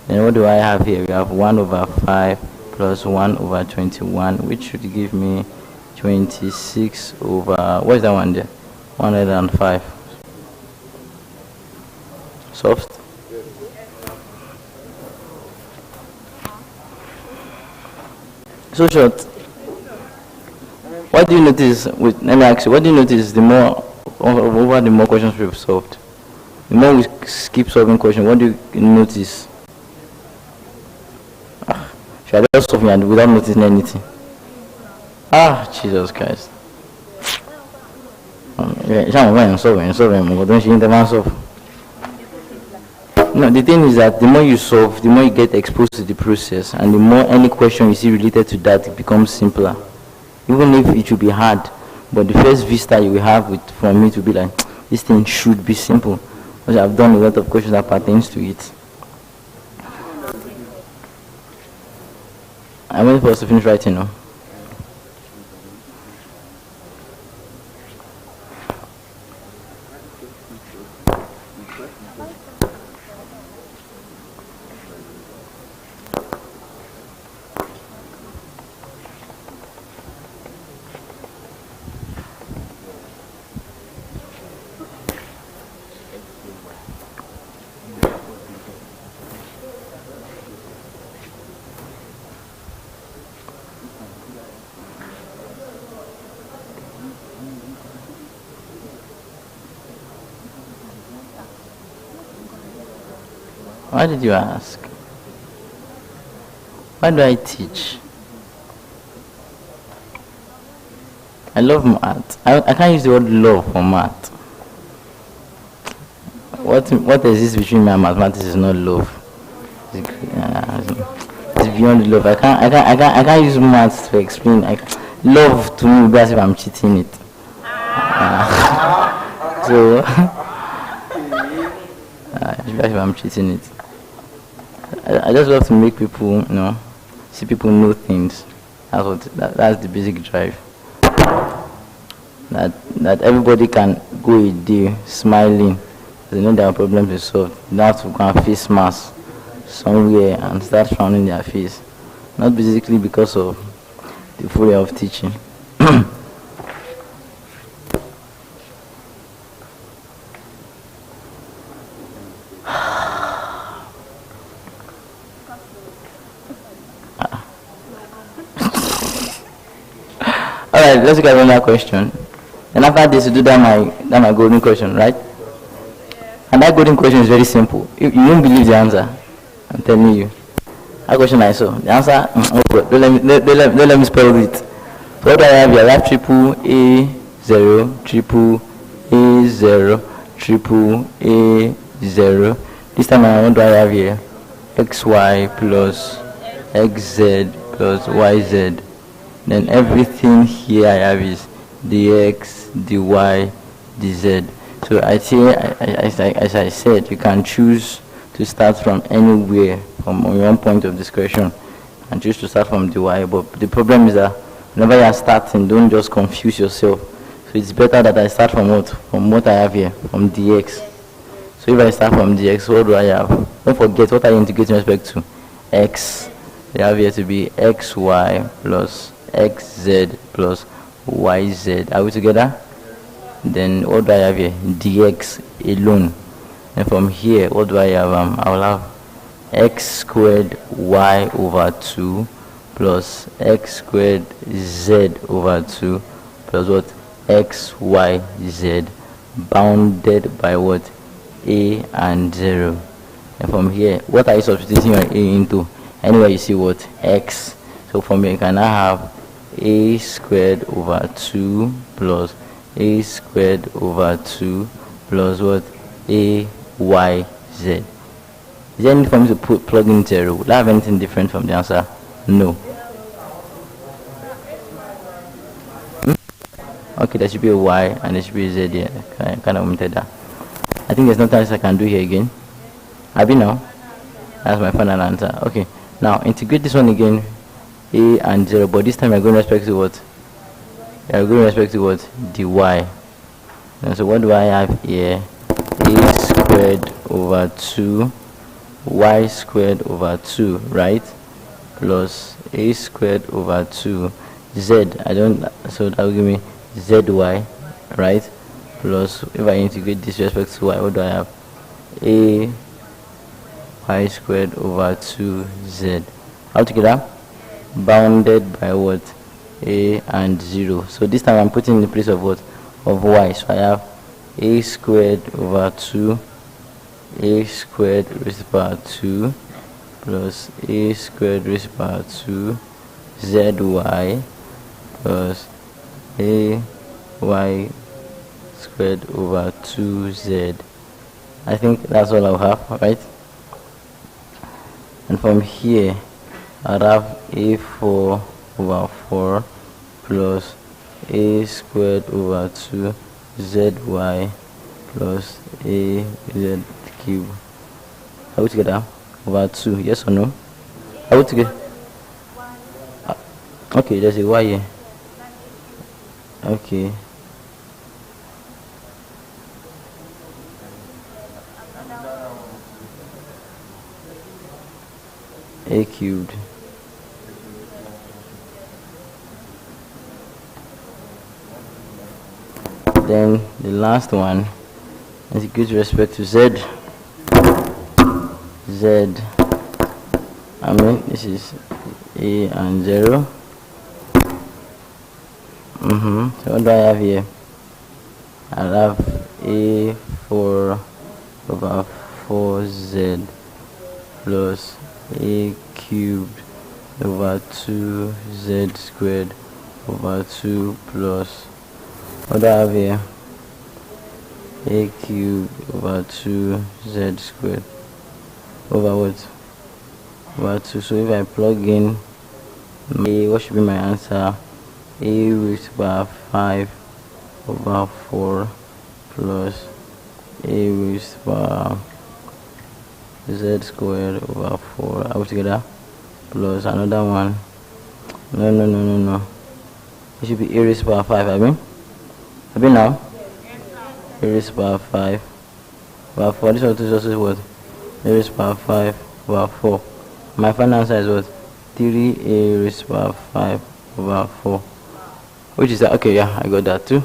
Speaker 1: Then what do I have here? We have 1 over 5 plus 1 over 21, which should give me 26 over, what is that one there? 105. Soft? So short. What do you notice? Let me ask you. What do you notice the more over the more questions we've solved? The more we keep solving questions, what do you notice? Should I just solve and without noticing anything? Jesus Christ. No, the thing is that the more you solve, the more you get exposed to the process, and the more any question you see related to that, it becomes simpler. Even if it should be hard, but the first vista you will have from me to be like, this thing should be simple. Because I've done a lot of questions that pertains to it. I'm waiting for us to finish writing now. Why did you ask? Why do I teach? I love math. I can't use the word love for math. What exists between me and mathematics is not love. It's beyond love. I can't use math to explain. Love to me would be as if I'm cheating it. So it's as if I'm cheating it. I just love to make people, see people know things. That's the basic drive. That everybody can go a day smiling. They know their problems is solved. They don't have to go and face mask somewhere and start frowning their face. Not basically because of the folly of teaching. Alright, let's look at another question. And after this, you do that my golden question, right? And that golden question is very simple. You won't believe the answer. I'm telling you. That question I saw. The answer, don't let me spell it. So what do I have here? I have triple A0, triple A0, triple A0. This time what do I have here? XY plus XZ plus YZ. Then everything here I have is dx, dy, dz. So as I said, you can choose to start from anywhere, from your own point of discretion, and choose to start from dy. But the problem is that whenever you are starting, don't just confuse yourself. So it's better that I start from what? From what I have here, from dx. So if I start from dx, what do I have? Don't forget, what are you integrating with respect to? X. You have here to be xy plus xz plus yz. Are we together? Then what do I have here? Dx alone. And from here, what do I have? I will have x squared y over 2 plus x squared z over 2 plus what? X, y, z bounded by what? a and 0. And from here, what are you substituting your a into? Anywhere you see what? X. So from here you can now have a squared over 2 plus a squared over 2 plus what? A y z. Is there any for me to plug in 0? Will I have anything different from the answer? No. Okay, there should be a y and there should be a z here. I kind of omitted that. I think there's nothing else I can do here again. Have you now? That's my final answer. Okay, now integrate this one again, a and 0, but this time you're going respect to what? You're going respect to what? dy. And so what do I have here? A squared over 2 y squared over 2, right? Plus a squared over 2 z. So that will give me zy, right? Plus if I integrate this with respect to y, what do I have? A y squared over 2z. Altogether bounded by what? A and 0. So this time I'm putting in the place of what? Of y. So I have a squared over 2 a squared raised to the power 2 plus a squared raised to the power 2 zy plus a y squared over 2z. I think that's all I'll have, right? And from here I'll have a4 over 4 plus a squared over 2 zy plus a z cube. Are we together? Over 2, yes or no? Are we together? Okay, there's a y here. Okay. A cubed. Then the last one is with respect to z. I mean this is a and 0. So what do I have here? I have a4 over 4z plus a cubed over 2z squared over 2 plus what do I have here? A cubed over 2z squared over what? Over 2. So if I plug in a, what should be my answer? A raised to the power 5 over 4 plus a raised to the power z squared over 4. Are we together? Plus another one. No. It should be a raised to the power 5, have you now? A raised to the power 5 over 4. This one is also what? A raised to the power 5 over 4. My final answer is what? 3a raised to the power 5 over 4. Which is that? Okay, yeah, I got that too.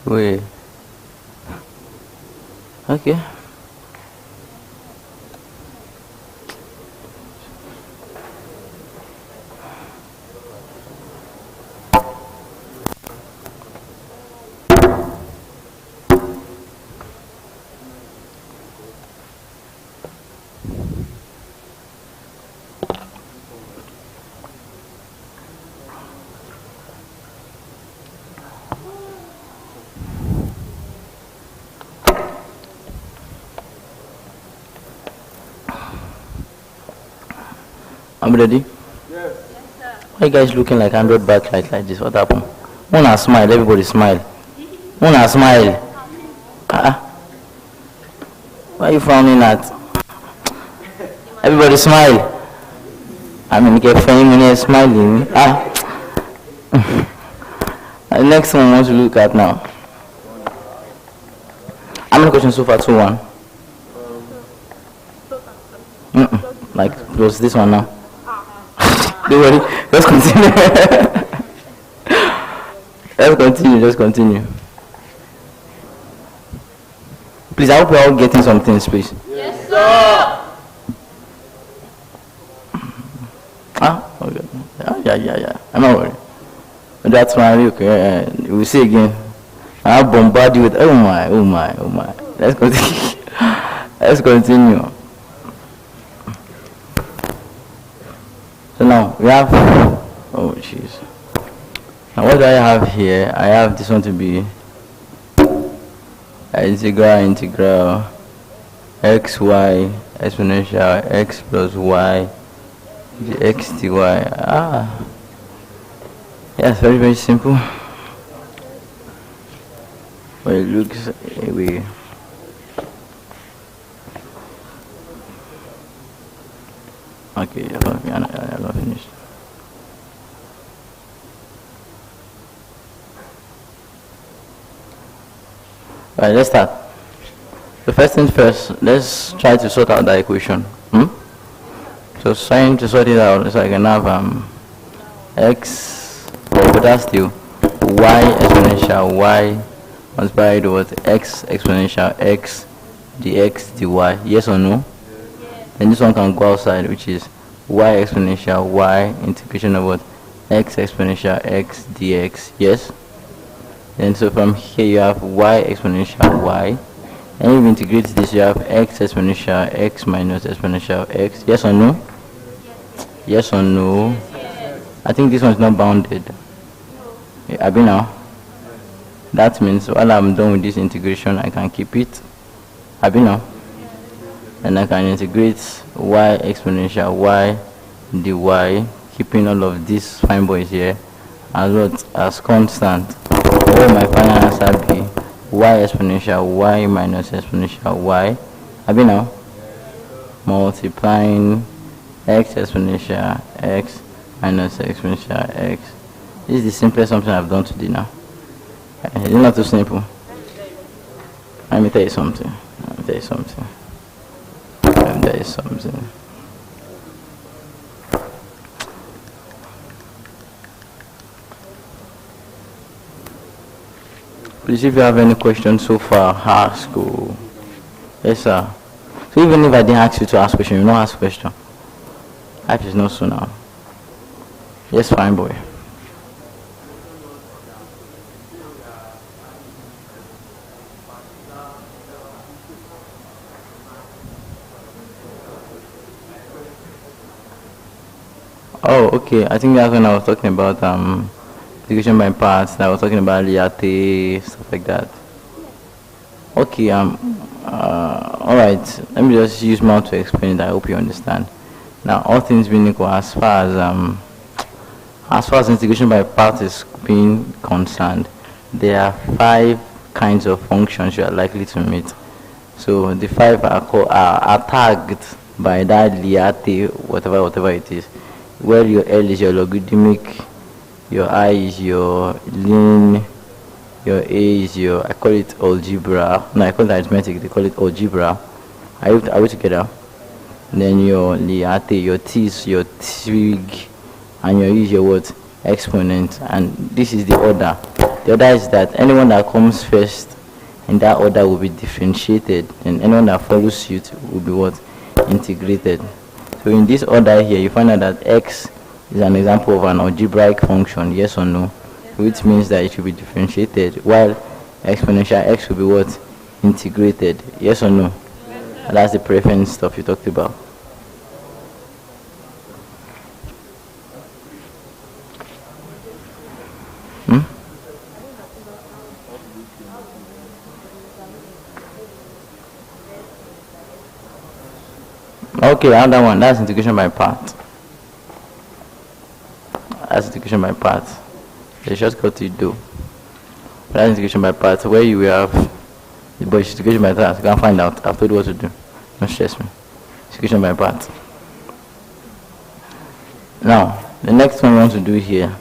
Speaker 1: Wait. Okay. I'm ready.
Speaker 2: Yes.
Speaker 1: Why you guys looking like 100 backlight like this? What happened? Wanna smile? Everybody smile. Wanna smile? Why are you frowning at? Everybody smile. I mean, get funny smiling. The next one I want to look at now. How many questions so far? 2-1. Like close this one now. Don't worry. Let's continue. Let's continue. Please, I hope you're all getting some things, please.
Speaker 3: Yes, sir.
Speaker 1: Okay. Yeah. I'm not worried. That's fine. Okay. We'll see again. I'll bombard you with. Oh my. Let's continue. Let's continue. So now we have. Oh jeez. Now what do I have here? I have this one to be integral x y exponential x plus y dx dy. Yes, very, very simple. Well, it looks away. Okay, I'm not finished. Alright, let's start. The first things first, let's try to sort out that equation. So trying to sort it out, so I can have x, but that's still y exponential y multiplied with x exponential x dx dy. Yes or no? Then this one can go outside, which is y exponential y integration of what? X exponential x dx. Yes? Then so from here you have y exponential y. And if you integrate this, you have x exponential x minus exponential x. Yes or no? Yes or no? I think this one's not bounded. Yeah, Abi now? That means while I'm done with this integration, I can keep it. Abi now? And I can integrate y exponential y dy, keeping all of these fine boys here as constant. What will my final answer be? Y exponential y minus exponential y. Abi now? Multiplying x exponential x minus exponential x. This is the simplest something I've done today now. It's not too simple. Let me tell you something. Please, if you have any questions so far, ask. Yes, sir. So even if I didn't ask you to ask question, you don't ask question. Life is not so now. Yes, fine boy. Oh, okay. I think that's when I was talking about integration by parts. I was talking about Liate, stuff like that. Okay. All right. Let me just use math to explain it. I hope you understand. Now, all things being equal, as far as integration by parts is being concerned, there are 5 kinds of functions you are likely to meet. So the 5 are tagged by that Liate, whatever it is. Where your L is your logarithmic, your I is your ln, your A is your, I call it algebra. No, I call it arithmetic. They call it algebra. Are we together? Then your Liate, your T is your trig, and your E is your what? Exponent. And this is the order. The order is that anyone that comes first in that order will be differentiated, and anyone that follows suit will be what? Integrated. So in this order here, you find out that x is an example of an algebraic function, yes or no? Which means that it should be differentiated, while exponential x will be what? Integrated, yes or no? And that's the preference stuff you talked about. Okay, another one, that's integration by part. That's integration by parts. The shortcut to do. That's integration by parts. Where you will have the boy integration by parts. You can find out. I've told you what to do. Don't stress me. Integration by parts. Now, the next one we want to do here.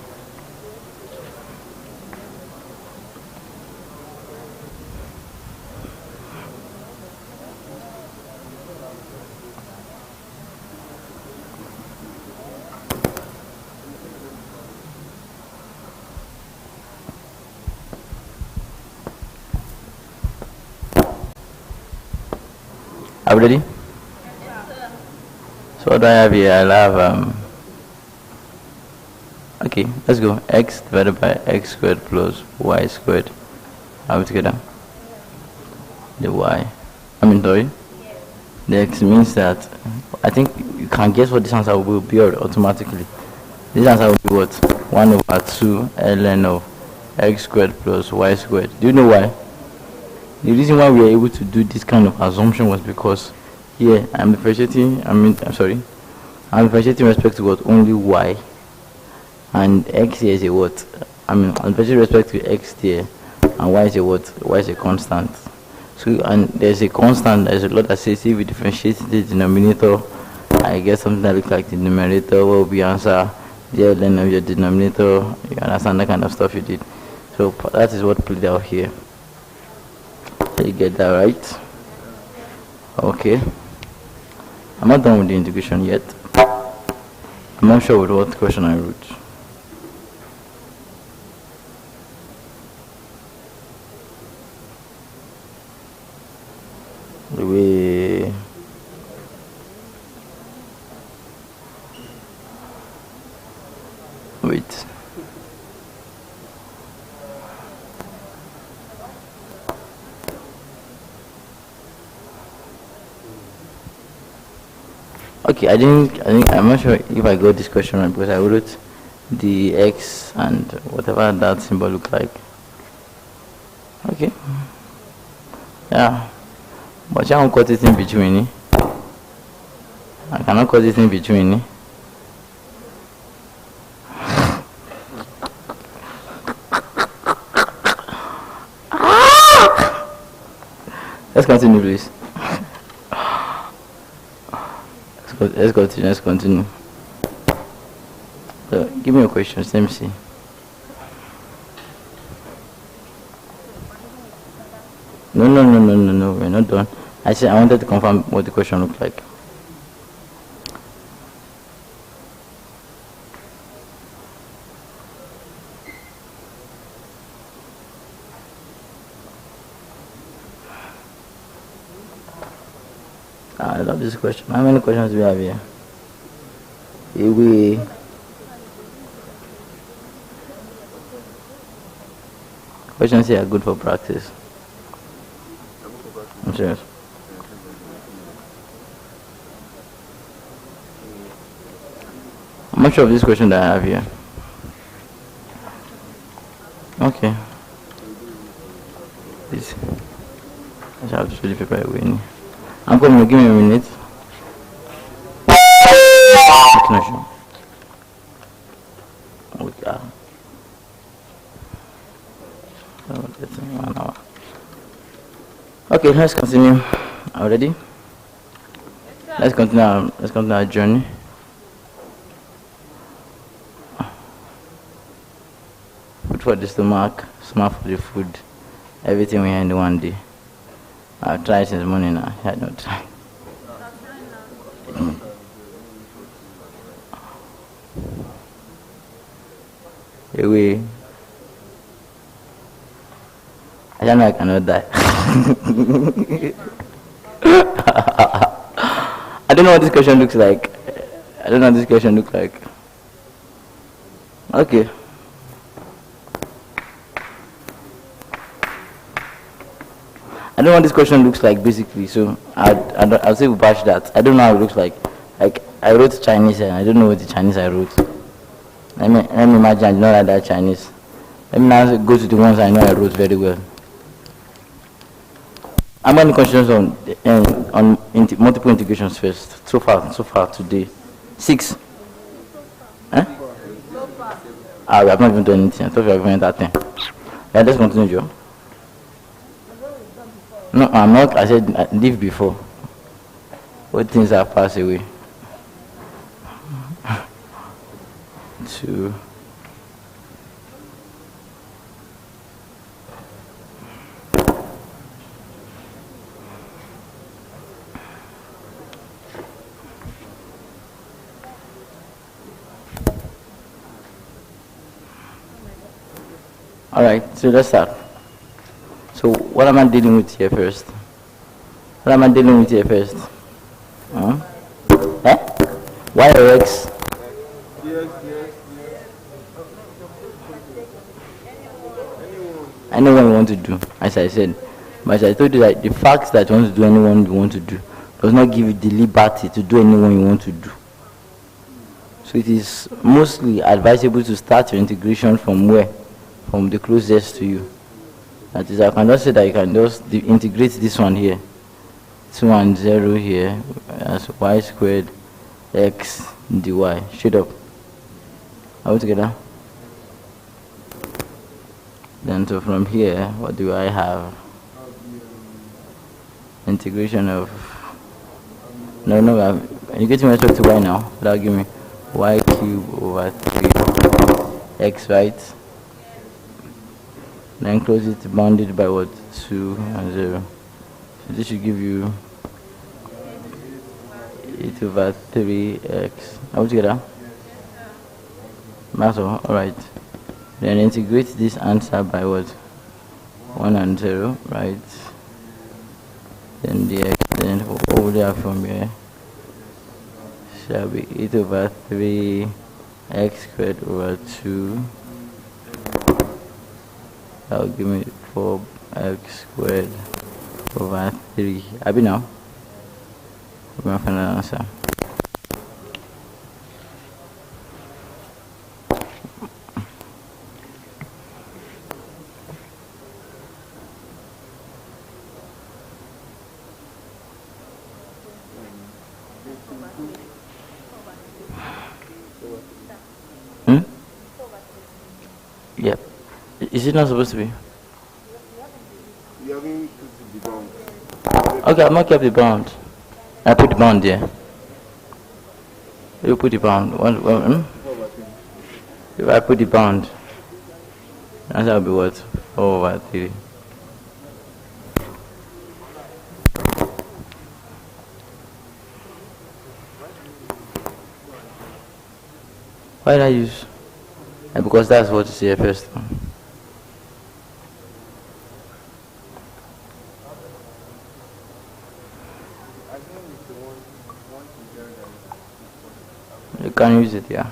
Speaker 1: Are you ready? So what do I have here? I'll have okay, let's go. X divided by x squared plus y squared. Are we together? The y. Sorry. The x means that I think you can guess what this answer will be automatically. This answer will be what? 1 over 2 ln of x squared plus y squared. Do you know why? The reason why we are able to do this kind of assumption was because here I'm differentiating with respect to what? Only y, and x here is a what? I'm differentiating with respect to x there, and y is a what? Y is a constant. So, and there's a constant, there's a lot that says if we differentiate the denominator, I get something that looks like the numerator. What will be answer? The ln of your denominator. You understand that kind of stuff you did. So that is what played out here. You get that right? Okay. I'm not done with the integration yet. I'm not sure with what question I wrote. Wait. Okay, I'm not sure if I got this question right because I wrote the x and whatever that symbol look like. Okay. Yeah. But I won't cut it in between. I cannot cut it in between. Let's continue, please. Let's continue. So, give me your questions. Let me see. No, we're not done. I said I wanted to confirm what the question looked like. I love this question. How many questions do we have here? Questions here are good for practice. I'm serious. I'm not sure of this question that I have here. Okay. This. I shall have to fill the paper away. I'm going to give me a minute. Okay, let's continue. Are you ready? Let's continue our journey. Food for the stomach, smart for the food. Everything we had in one day. I've tried since morning now. I had no time. Anyway, I don't know I cannot die. I don't know what this question looks like. Okay. I don't know what this question looks like basically, so I'll say we bash that. I don't know how it looks like. Like I wrote Chinese and I don't know what the Chinese I wrote. Let me imagine I don't like that Chinese. Let me now go to the ones I know I wrote very well. How many questions on multiple integrations first? So far today. 6. Huh? Ah, we have not even done anything. I thought we have done that thing. Yeah, let's continue, Joe. No, I'm not. I said leave before. What things have passed away? 2. All right, so let's start. So what am I dealing with here first? What am I dealing with here first? Eh? Y or X?
Speaker 2: Yes.
Speaker 1: Anyone you want to do, as I said. But as I told you that the fact that you want to do anyone you want to do does not give you the liberty to do anyone you want to do. So it is mostly advisable to start your integration from where? From the closest to you. That is, I can just say that you can just integrate this one here. 2 and 0 here as y squared x dy. Straight up. Are we together? Then so from here, what do I have? Integration of no, you get to respect to y now. That'll give me y cubed over 3 x, right? Then close it bounded by what? 2 and 0. So this should give you e over 3x. Are we together? Math-a-thon, alright. Then integrate this answer by what? 1 and 0, right? Then the x, then over there from here shall be e over 3x squared over 2. That will give me 4x squared over 3. Abi now? My final answer. Yep. Is it not supposed to be?
Speaker 2: You haven't put the bound.
Speaker 1: Okay, I've not kept the bound. I put the bound there. You put the bound. If I put the bound, answer will be what? 4 over 3. Why did I use? Because that's what is here first. You can use it, yeah.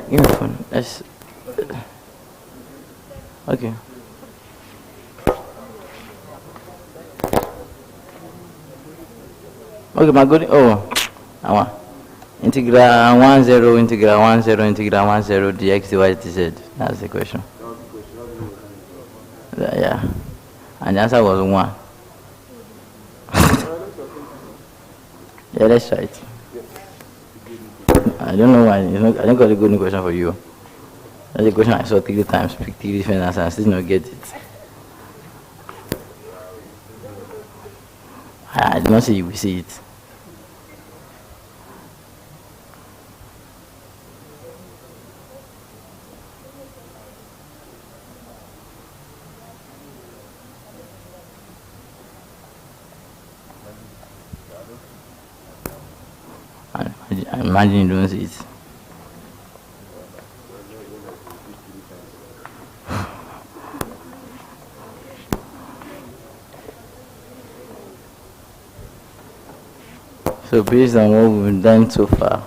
Speaker 1: Give me a phone. Let's. Okay. Okay, my good. Oh, I want integral 1 0 integral 1 0 integral 1 0 dx dy dz. That's the question. Yeah, and the answer was 1. Yeah, let's try it. I don't know why. I don't got a good question for you. That's a question I saw 3 times, pick 3 different answers, and still not get it. I did not say you will see it. I imagine you don't see it. So based on what we've done so far,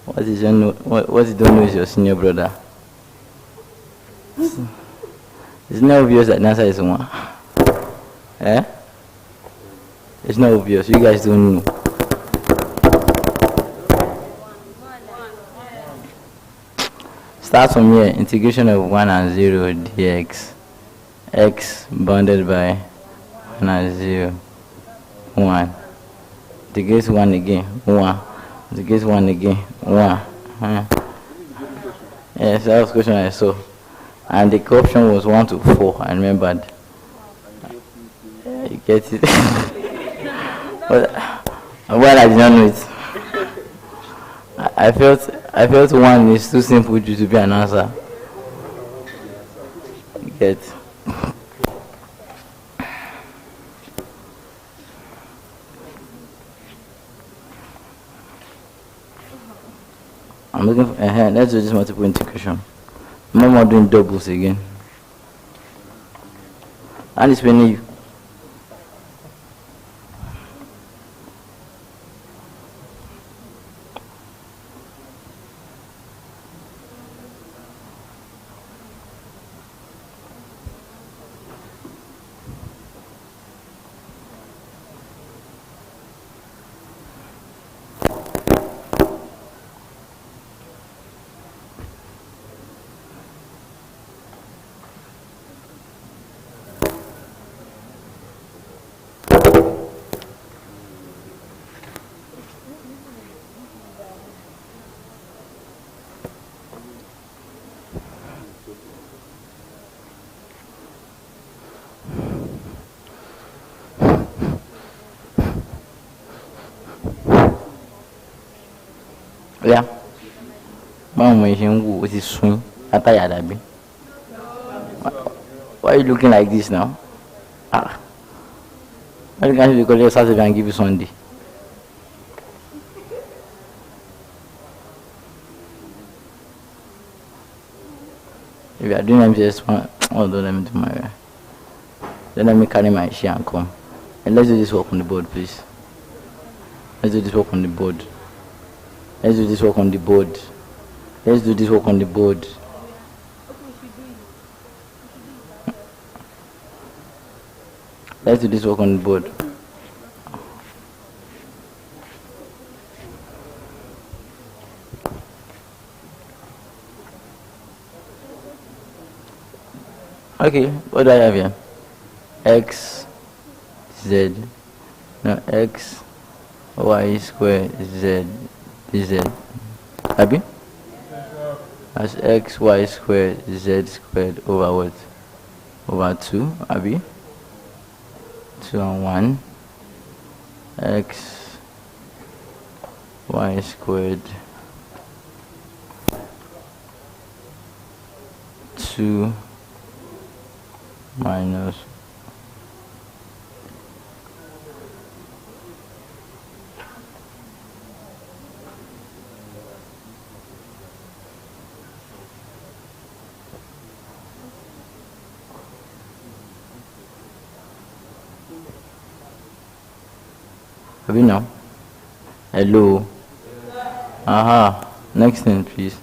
Speaker 1: What is your what you don't know is your senior brother. It's not obvious that the answer is 1. Eh? It's not obvious. You guys don't know. Start from here. Integration of 1 and 0 dx. X bounded by 1 and 0. 1. Integrate 1 again. 1. Integrate 1 again. 1. Yes, that was the question I saw. And the option was 1 to 4. I remembered. You get it? Well, I did not know it. I felt 1 is too simple to be an answer. You get it? I'm looking for let's do this multiple integration. No more doing doubles again. And it's when you yeah. Mom, what is swing? Why are you looking like this now? Ah. Why can't you call your Saturday and give you Sunday? If you are doing MJS1, don't let me do my way. Then let me carry my share and come. And let's do this work on the board, please. Let's do this work on the board. Let's do this work on the board. Let's do this work on the board. Let's do this work on the board. Okay, what do I have here? X, Z. No, X, Y square, Z, Z. Happy? That's X, Y squared, Z squared over what? Over 2, Abby? 2 and 1. X, Y squared, 2 minus have you now? Hello. Aha. Next thing, please.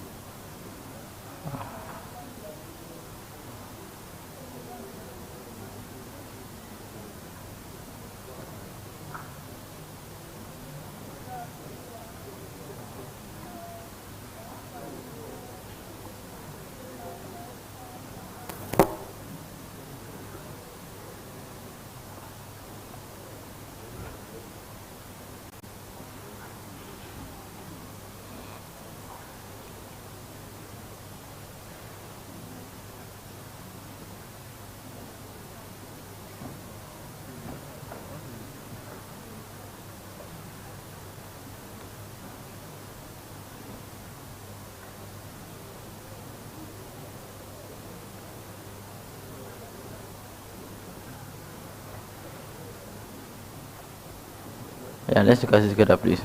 Speaker 1: Yeah, let's look at this together, please.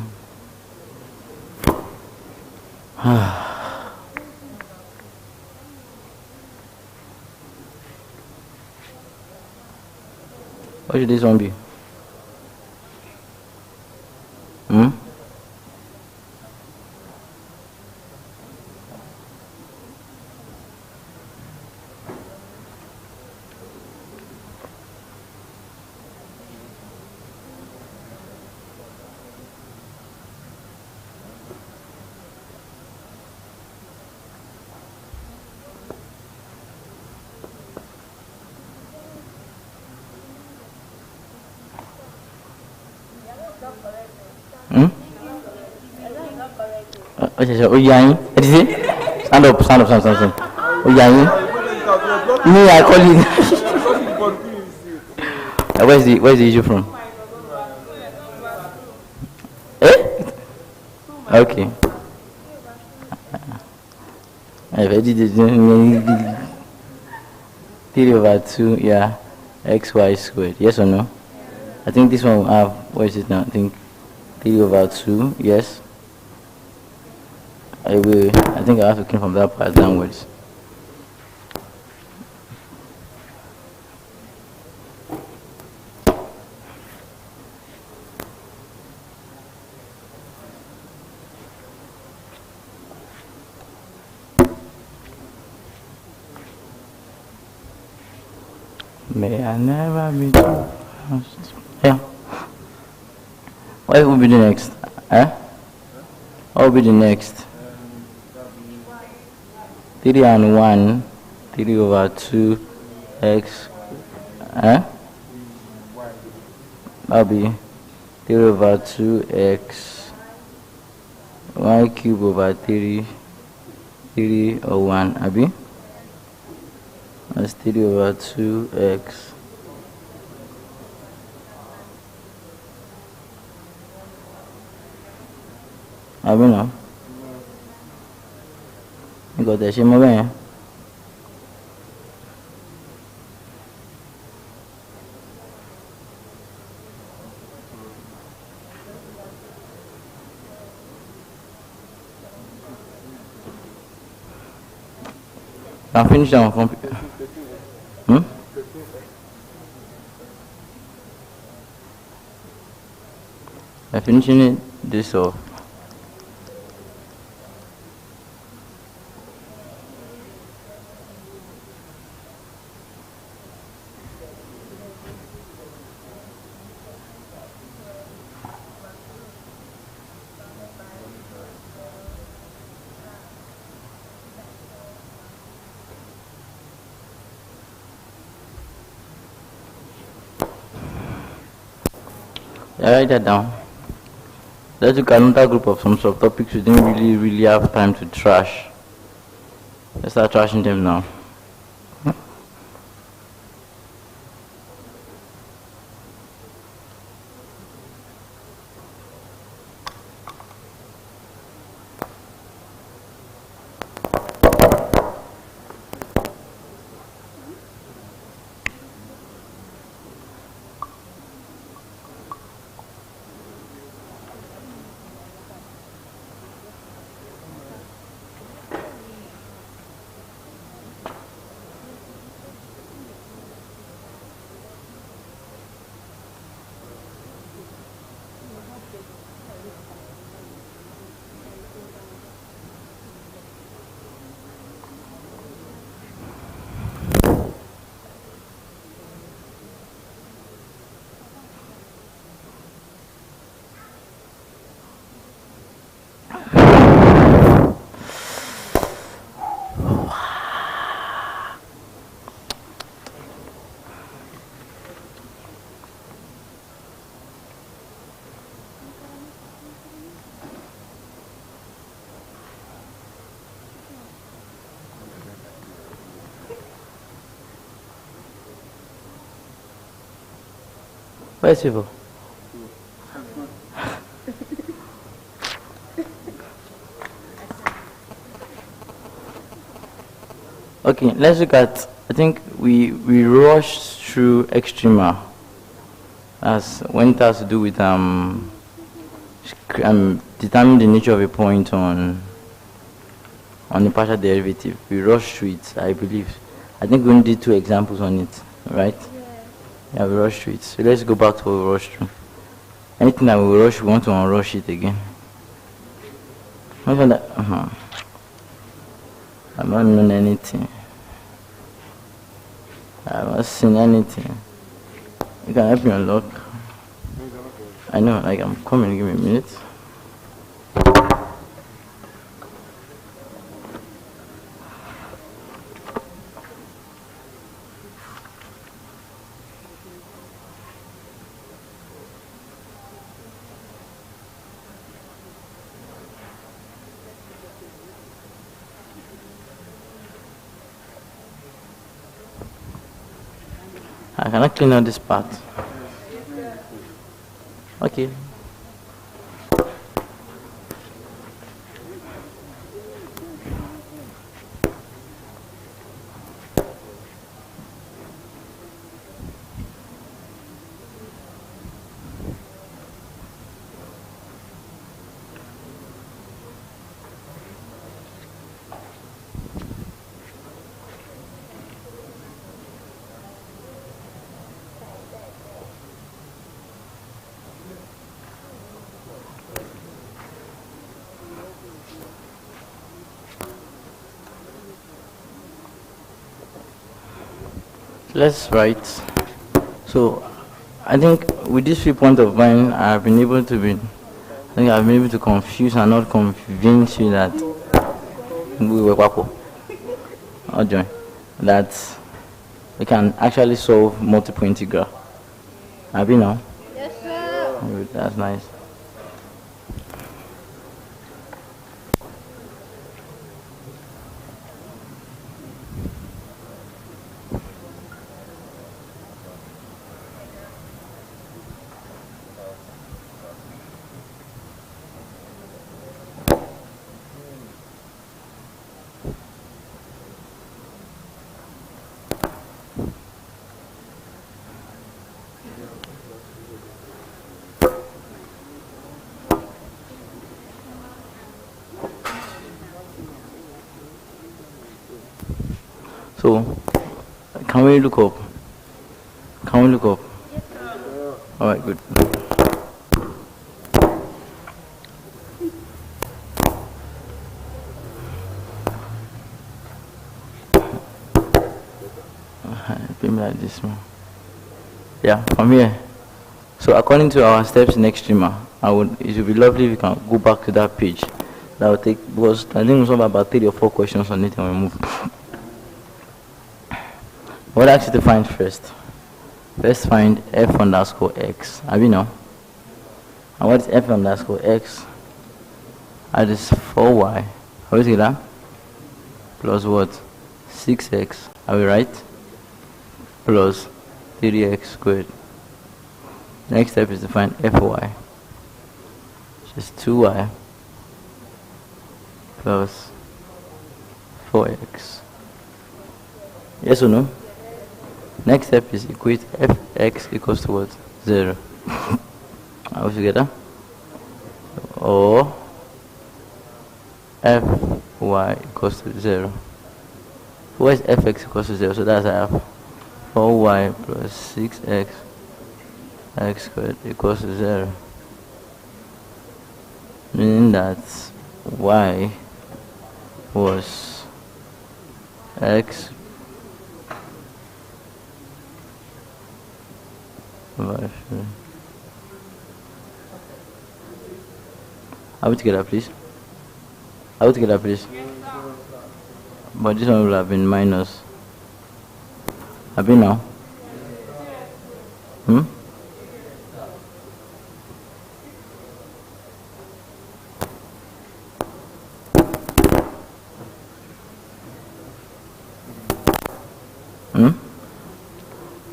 Speaker 1: What should this one be? Oh, yeah. What is it? Stand up. Oh, yeah. Me, I call you. Where's the issue from? Eh? Okay. If I did it, 3 over 2, yeah, xy squared. Yes or no? I think this one will have, what is it now? I think 3 over 2, yes. I think I have to clean from that part downwards. May I never be too fast. Yeah. What will be the next? What will be the next? 3 and 1, 3 over 2, x. That'll be 3 over 2x, y cube over 3 or 1, Abi? That's 3 over 2x. Abi no? You got that shit, my man? I'm finished on computer. I'm finishing it this off. Write that down. Let's look at another group of some subtopics we didn't really have time to trash. Let's start trashing them now. Where's Sivo? Okay, let's look at, I think we rushed through Extrema as when it has to do with determining the nature of a point on the partial derivative. We rushed through it, I believe. I think we only did 2 examples on it, right? Yeah, we rushed through it. So let's go back to what we rushed through. Anything that we rush, we want to unrush it again. I'm not known anything. I've not seen anything. You can help me unlock. I know, like I'm coming, give me a minute. I cannot clean out this part. Okay. Let's write. So I think with this 3 point of mine, I've been able to confuse and not convince you that we were wako or join that we can actually solve multiple integral. Have you now?
Speaker 3: Yes, sir.
Speaker 1: Good, that's nice. So, can we look up? Can we look up?
Speaker 3: Yes, sir.
Speaker 1: Alright, good. Be like this one. Yeah, from here. So according to our steps in Extrema, it would be lovely if we can go back to that page. That will take, because I think we have about 3 or 4 questions on it and we move. What I ask you to find first? First find f underscore x. Have you know? And what is f underscore x? That is 4y. How is it that? Plus what? 6x. Are we right? Plus 3x squared. Next step is to find fy, which is 2y plus 4x. Yes or no? Next step is equate fx equals to what? 0. Are we together? Or fy equals to 0. Where is fx equals to 0? So that's I have 4y plus 6x x squared equals to 0. Meaning that y was x Are we together, please? Are we together, please? But this one will have been minus. Have you now?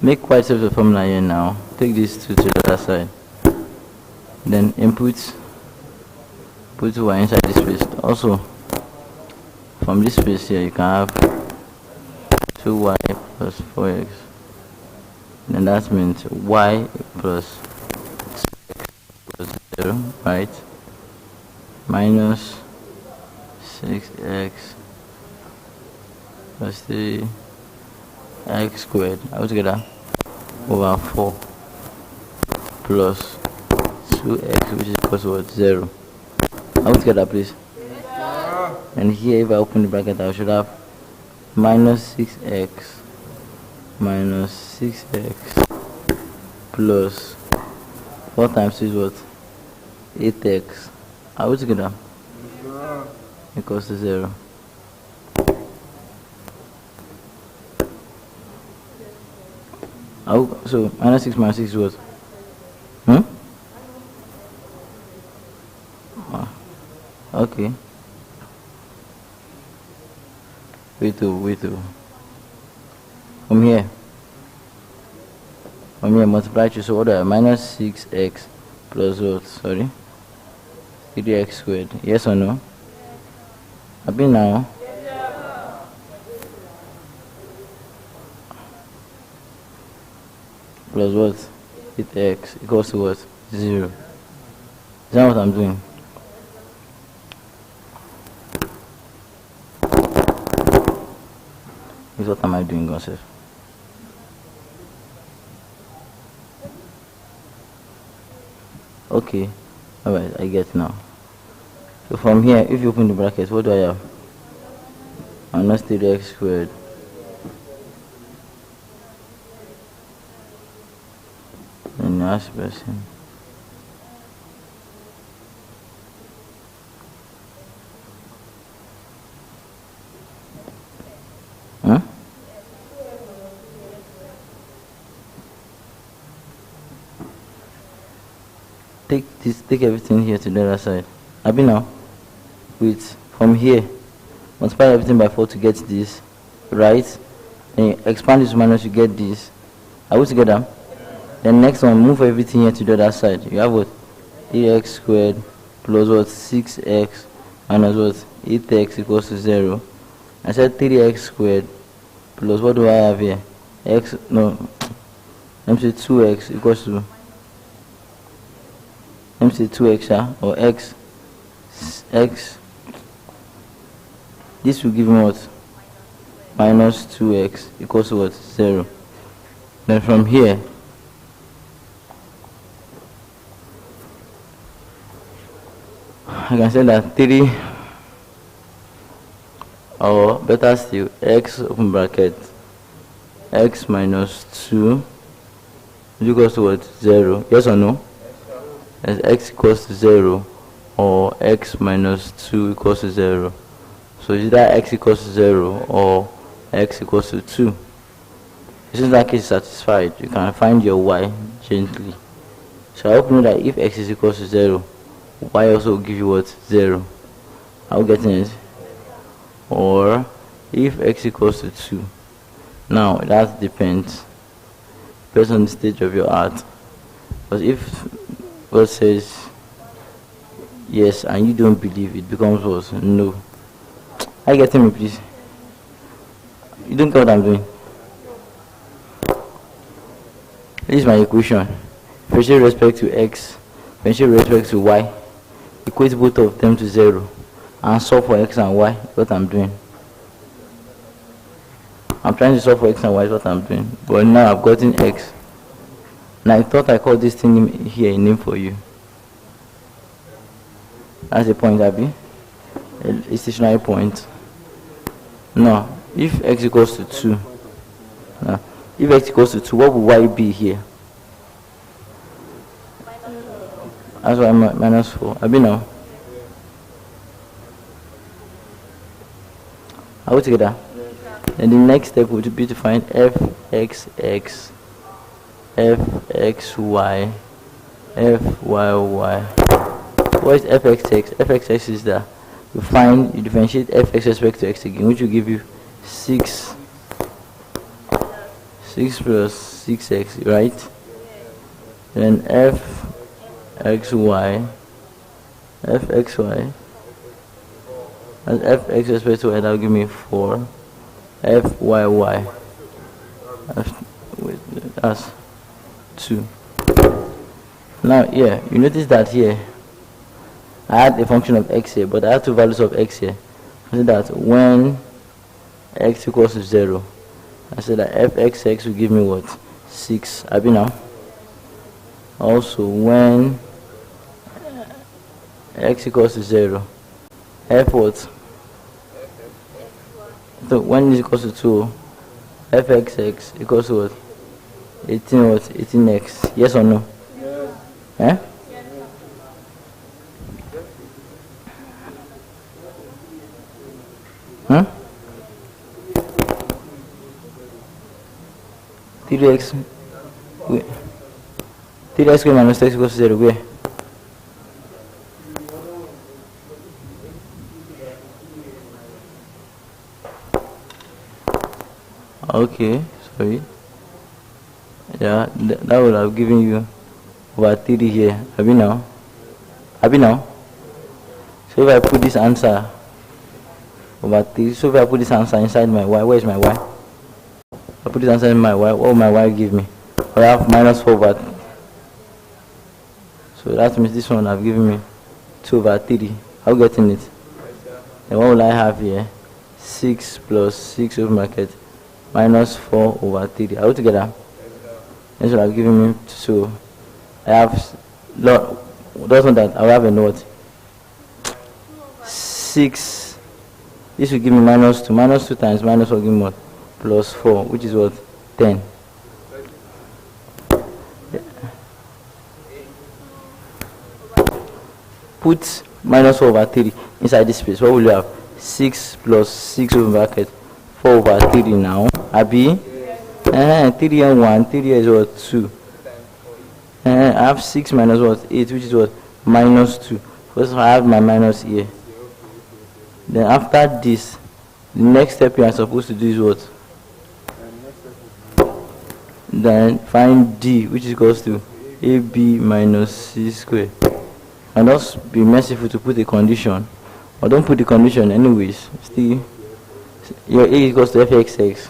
Speaker 1: Make quite simple formula here now. Take these two to the other side. Then put y inside this space. Also, from this space here, you can have 2y plus 4x. Then that means y plus 6x plus 0, right? Minus 6x plus 3x squared. How together? Over 4 plus 2x, which is equal to what? 0. How together, please? And here, if I open the bracket, I should have minus 6x minus 6x plus 4 times 2 is what? 8x. Are we together? Equals to 0. So minus 6 minus 6 is what? Okay. Wait to. From here. From here, multiply 2. So what do I have? Minus 6x plus what? Sorry? 3x squared. Yes or no? Happy now? Plus what? 8x equals to what? 0. Is that what I'm doing? Is what am I doing, Joseph? Okay, alright, I get now. So from here, if you open the bracket, what do I have? Minus 3x squared. And last person. Huh? Take everything here to the other side. Abi now? Wait, from here, multiply everything by 4 to get this, right? Then you expand this minus, you get this. Are we together? Then next one, move everything here to the other side. You have what? 3x squared plus what? 6x minus what? 8x equals to 0. I said 3x squared plus what do I have here? X, no, let me say 2x equals to, let me say 2x, or x, this will give me what? Minus 2x equals to what? 0. Then from here, I can say that 3, or better still, x open bracket, x minus 2 equals to what? 0. Yes or no? As x equals to 0 or x minus 2 equals to 0. So is that x equals to 0 or x equals to 2? Since that case is satisfied, you can find your y gently. So I hope you know that if x is equals to 0, y also will give you what? 0. Are we getting it? Or if x equals to 2. Now that depends on the stage of your art. But if God says yes and you don't believe, it becomes what? No. Are you getting me, please? You don't get what I'm doing. This is my equation. Differential with respect to x, differential with respect to y. Equate both of them to 0 and solve for x and y. What I'm doing. I'm trying to solve for x and y is what I'm doing. But now I've gotten x. And I thought I called this thing here a name for you. That's the point, Abby. A stationary point. Now, if x equals to 2, now, if x equals to 2, what would y be here? That's why I'm minus 4. Abby now. Are we together? And the next step would be to find fxx, fxy, fyy. What is fxx? Fxx is that you differentiate fx with respect to x again, which will give you 6 plus 6x, right? Then fxy, and fx with respect to y, that will give me 4. Fyy, that's 2. Now here, you notice that here I had a function of x here, but I have two values of x here. I said that when x equals to 0, I said that fxx will give me what? 6. Abi now. Also when x equals to 0, f what? So when is equals to 2, fxx equals to what? 18 what? 18x. Yes or no?
Speaker 2: Yes.
Speaker 1: Eh? Huh? 3x. 3x squared minus x equals to 0. Where? Okay, sorry. Yeah, that would have given you over 3 here. Have you now? Have you now? So if I put this answer over 3, so if I put this answer inside my y, where is my y? I put this answer in my y, what will my y give me? I have minus 4 over. So that means this one have given me 2 over 3. How you getting it? Then what will I have here? 6 plus 6 over bracket minus 4 over 3. Are we together? This will have given me, so I have, doesn't that, I will have a note. 6, this will give me minus 2. Minus 2 times minus 4 give me what? Plus 4, which is what? 10. Put minus 4 over 3 inside this space. What will you have? 6 plus 6 over bracket 4 over 3 now. Abi? 3 and 1. 3 is what? 2. I have 6 minus what? 8, which is what? Minus 2. First I have my minus here. Then after this, the next step you are supposed to do is what? Then find D, which is equals to AB minus C squared. And also be merciful to put a condition. Or don't put the condition anyways. Still, your A equals to fxx,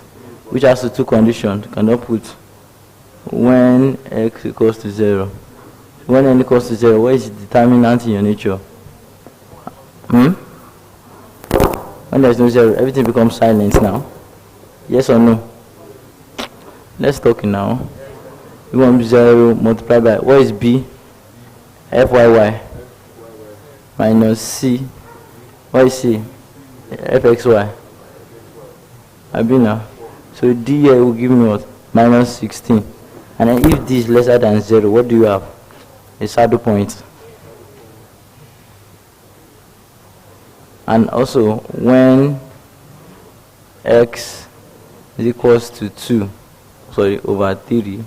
Speaker 1: which has the 2 conditions. You cannot put when x equals to 0. When n equals to 0, what is the determinant in your nature? When there's no 0, everything becomes silent now. Yes or no? Let's talk now. We want 0 multiplied by, what is B? Fyy minus C. What is C? Fxy. Abina. So D here will give me what? Minus 16. And then if D is lesser than 0, what do you have? A saddle point. And also when x is equals to 2, sorry, over 3,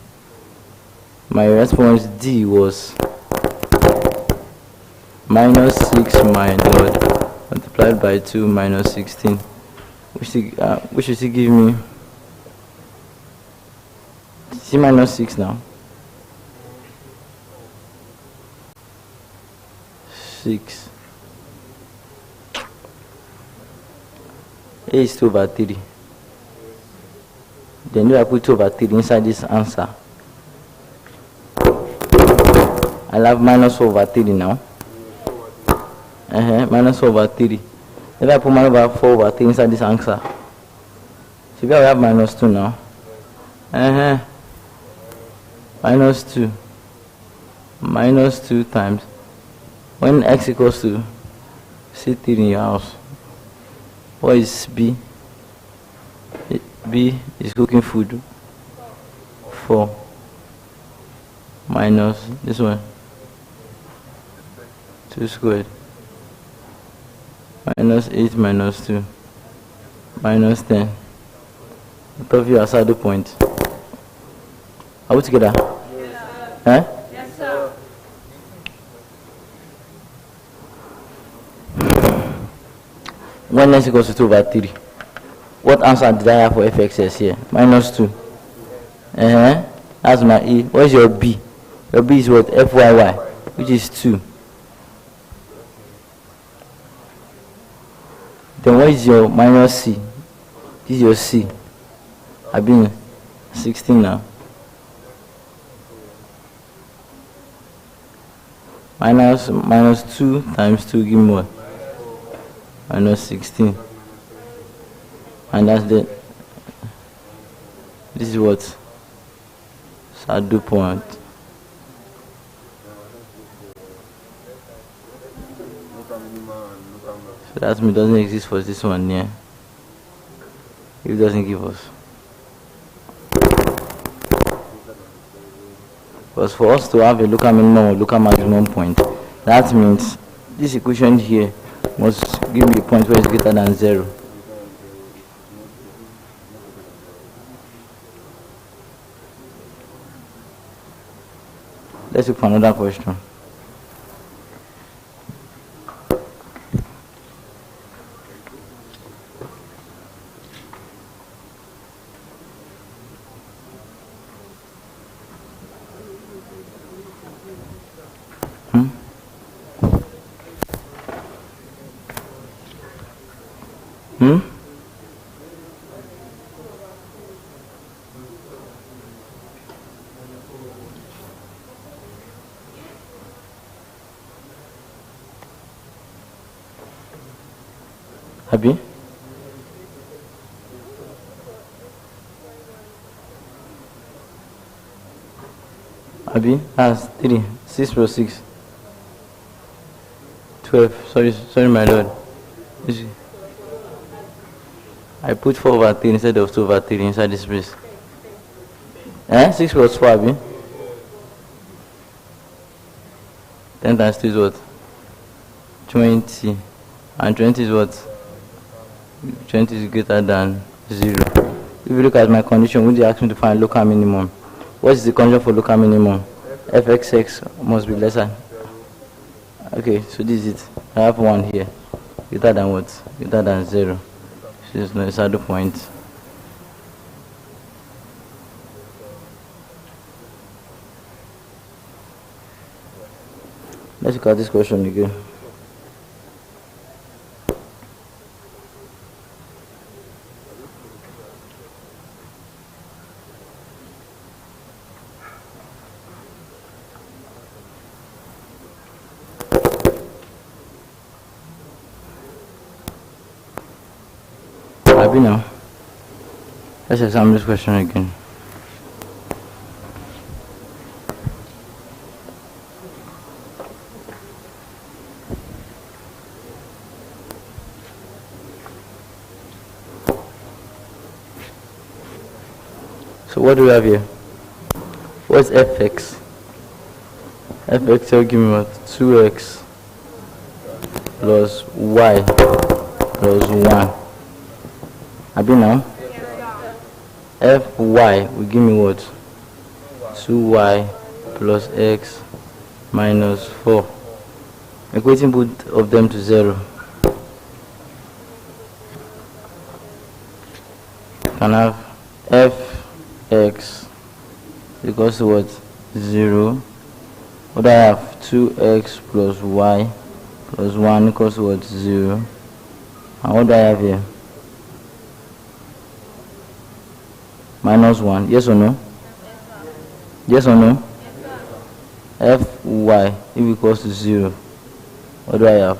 Speaker 1: my response D was minus 6 minus multiplied by 2 minus 16, which will still give me, see minus 6 now, 6, A is 2 over 3. Then if I put 2 over 3 inside this answer, I'll have minus 4 over 3 now. Minus 4 over 3. If I put minus 4 over 3 inside this answer, so here we have minus 2 now. Minus 2. Minus 2 times, when x equals to, see 3 in your house, what is B? B is cooking food. 4 minus this one, 2 squared, minus 8 minus 2 minus 10. Both of you are saddle point. Are we together? Yes, sir. Yes, sir. When x equals to 2 over 3, what answer did I have for fxs here? Minus 2. That's my A. What is your B? Your B is what? Fyy, which is 2. Then what is your minus C? This is your C. I've been 16 now. Minus 2 times 2 give me what? Minus 16. And that's the, this is what? Saddle point. So that means it doesn't exist for this one here. If it doesn't give us. Because for us to have a local minimum or local maximum point, that means this equation here must give me a point where it's greater than 0. Let's look for another question. Abi? Abi? That's 3. 6 plus 6. 12. Sorry, my lord. I put 4 over 3 instead of 2 over 3 inside this space. 6 plus 4, Abi? 10 times 2 is what? 20. And 20 is what? 20 is greater than 0. If you look at my condition, would you ask me to find local minimum? What is the condition for local minimum? fxx must be lesser. Okay, so this is it. I have 1 here. Greater than what? Greater than 0. So there's no saddle point. Let's look at this question again. Happy now? Let's examine this question again. So what do we have here? What's fx? Fx will give me what? 2x plus y plus 1. Abi now? Fy will give me what? 2y plus x minus 4. Equating both of them to 0. Can have fx equals to what? 0. What do I have? 2x plus y plus 1 equals to what? 0. And what do I have here? Minus 1. Yes or no? Yes or no? Fy if equals to 0. What do I have?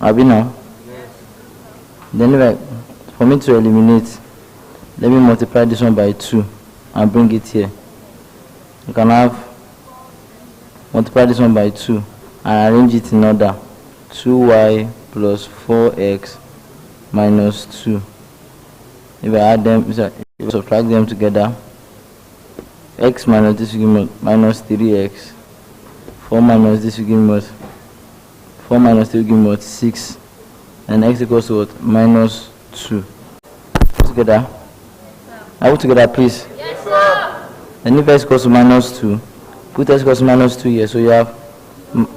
Speaker 1: Abi now? Yes. Then for me to eliminate, let me multiply this one by 2 and bring it here. You can have multiply this one by 2 and arrange it in order. 2y plus 4x minus 2. If I add them, if I subtract them together, x minus this will give me minus 3x. 4 minus this will give me what? 4 minus 3 will give me what? 6. And x equals to what? Minus 2. Put together. I put together, please.
Speaker 3: Yes, sir.
Speaker 1: And if x equals to minus 2, put x equals to minus 2 here. So you have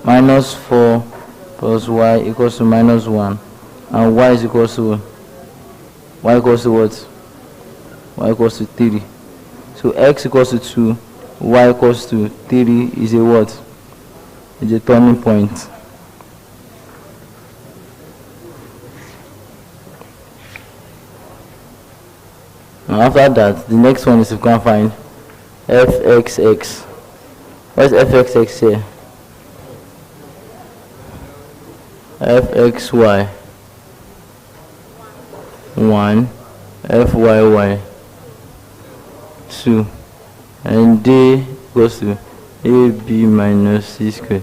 Speaker 1: minus 4 plus y equals to minus 1. And y is equals to y equals to what? Y equals to 3. So x equals to 2, y equals to 3 is a what? Is a turning point. Now after that, the next one is to go and find fxx. What is fxx here? fxy 1, fyy 2, and d goes to ab minus c squared.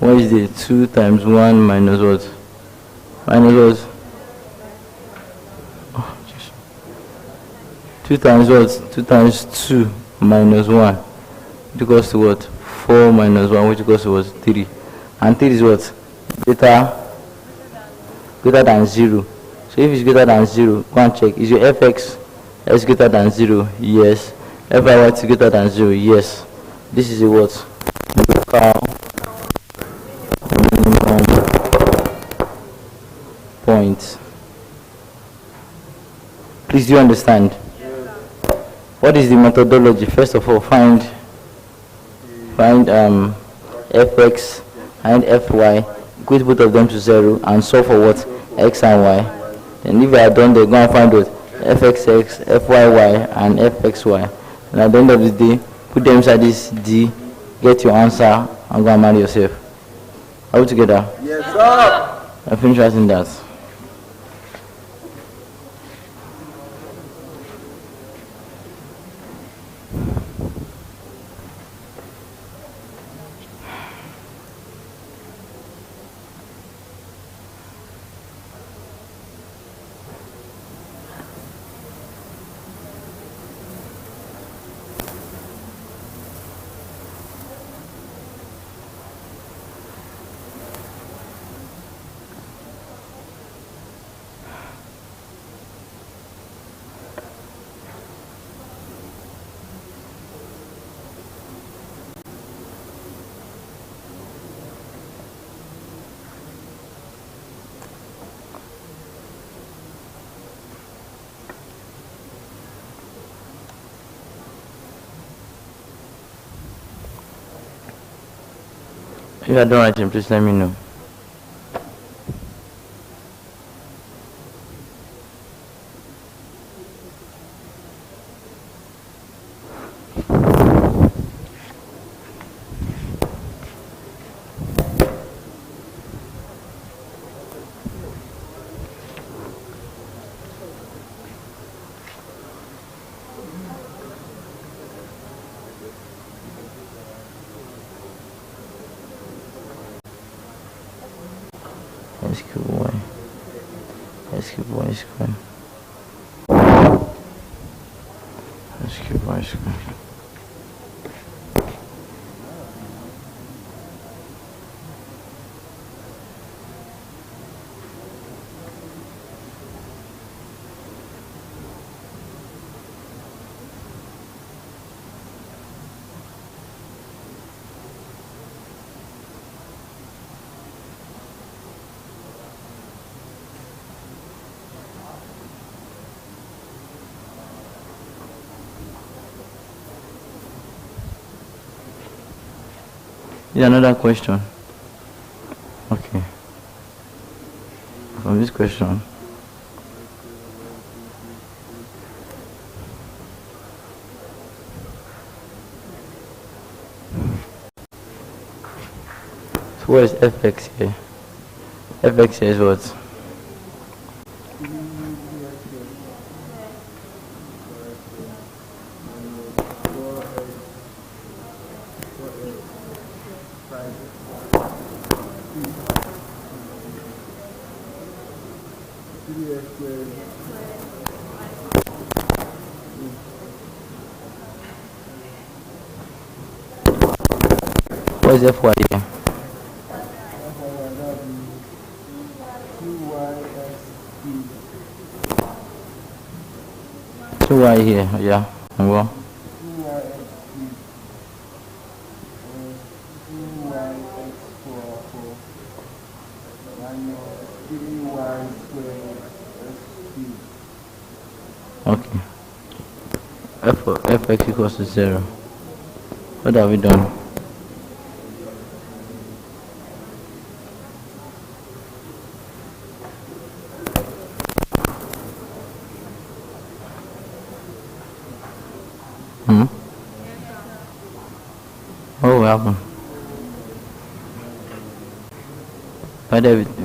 Speaker 1: What is the 2 times 1 minus what? Minus what? 2 times what? 2 times 2 minus 1, which equals to what? 4 minus 1, which equals to what? 3. And 3 is what? Greater than 0. So if it's greater than 0, go and check. Is your fx is greater than 0? Yes. Fy is greater than 0? Yes. This is a what? Local minimum point. Please, do you understand? What is the methodology? First of all, find find fx and fy, equate both of them to 0 and solve for what? X and y. Then if you are done, they go and find what? fxx, fyy and fxy. And at the end of the day, put them inside this D, get your answer, and go and marry yourself. Are we together?
Speaker 2: Yes, sir.
Speaker 1: I finished writing that. If you are done writing, please let me know. X cube y, x cube y square, x cube y square. Is another question? Okay. From this question, so what is fx here? Fx here is what? What is fy here? 2y here, yeah. Well, okay. Fx equals to 0. What have we done? What will happen? Why did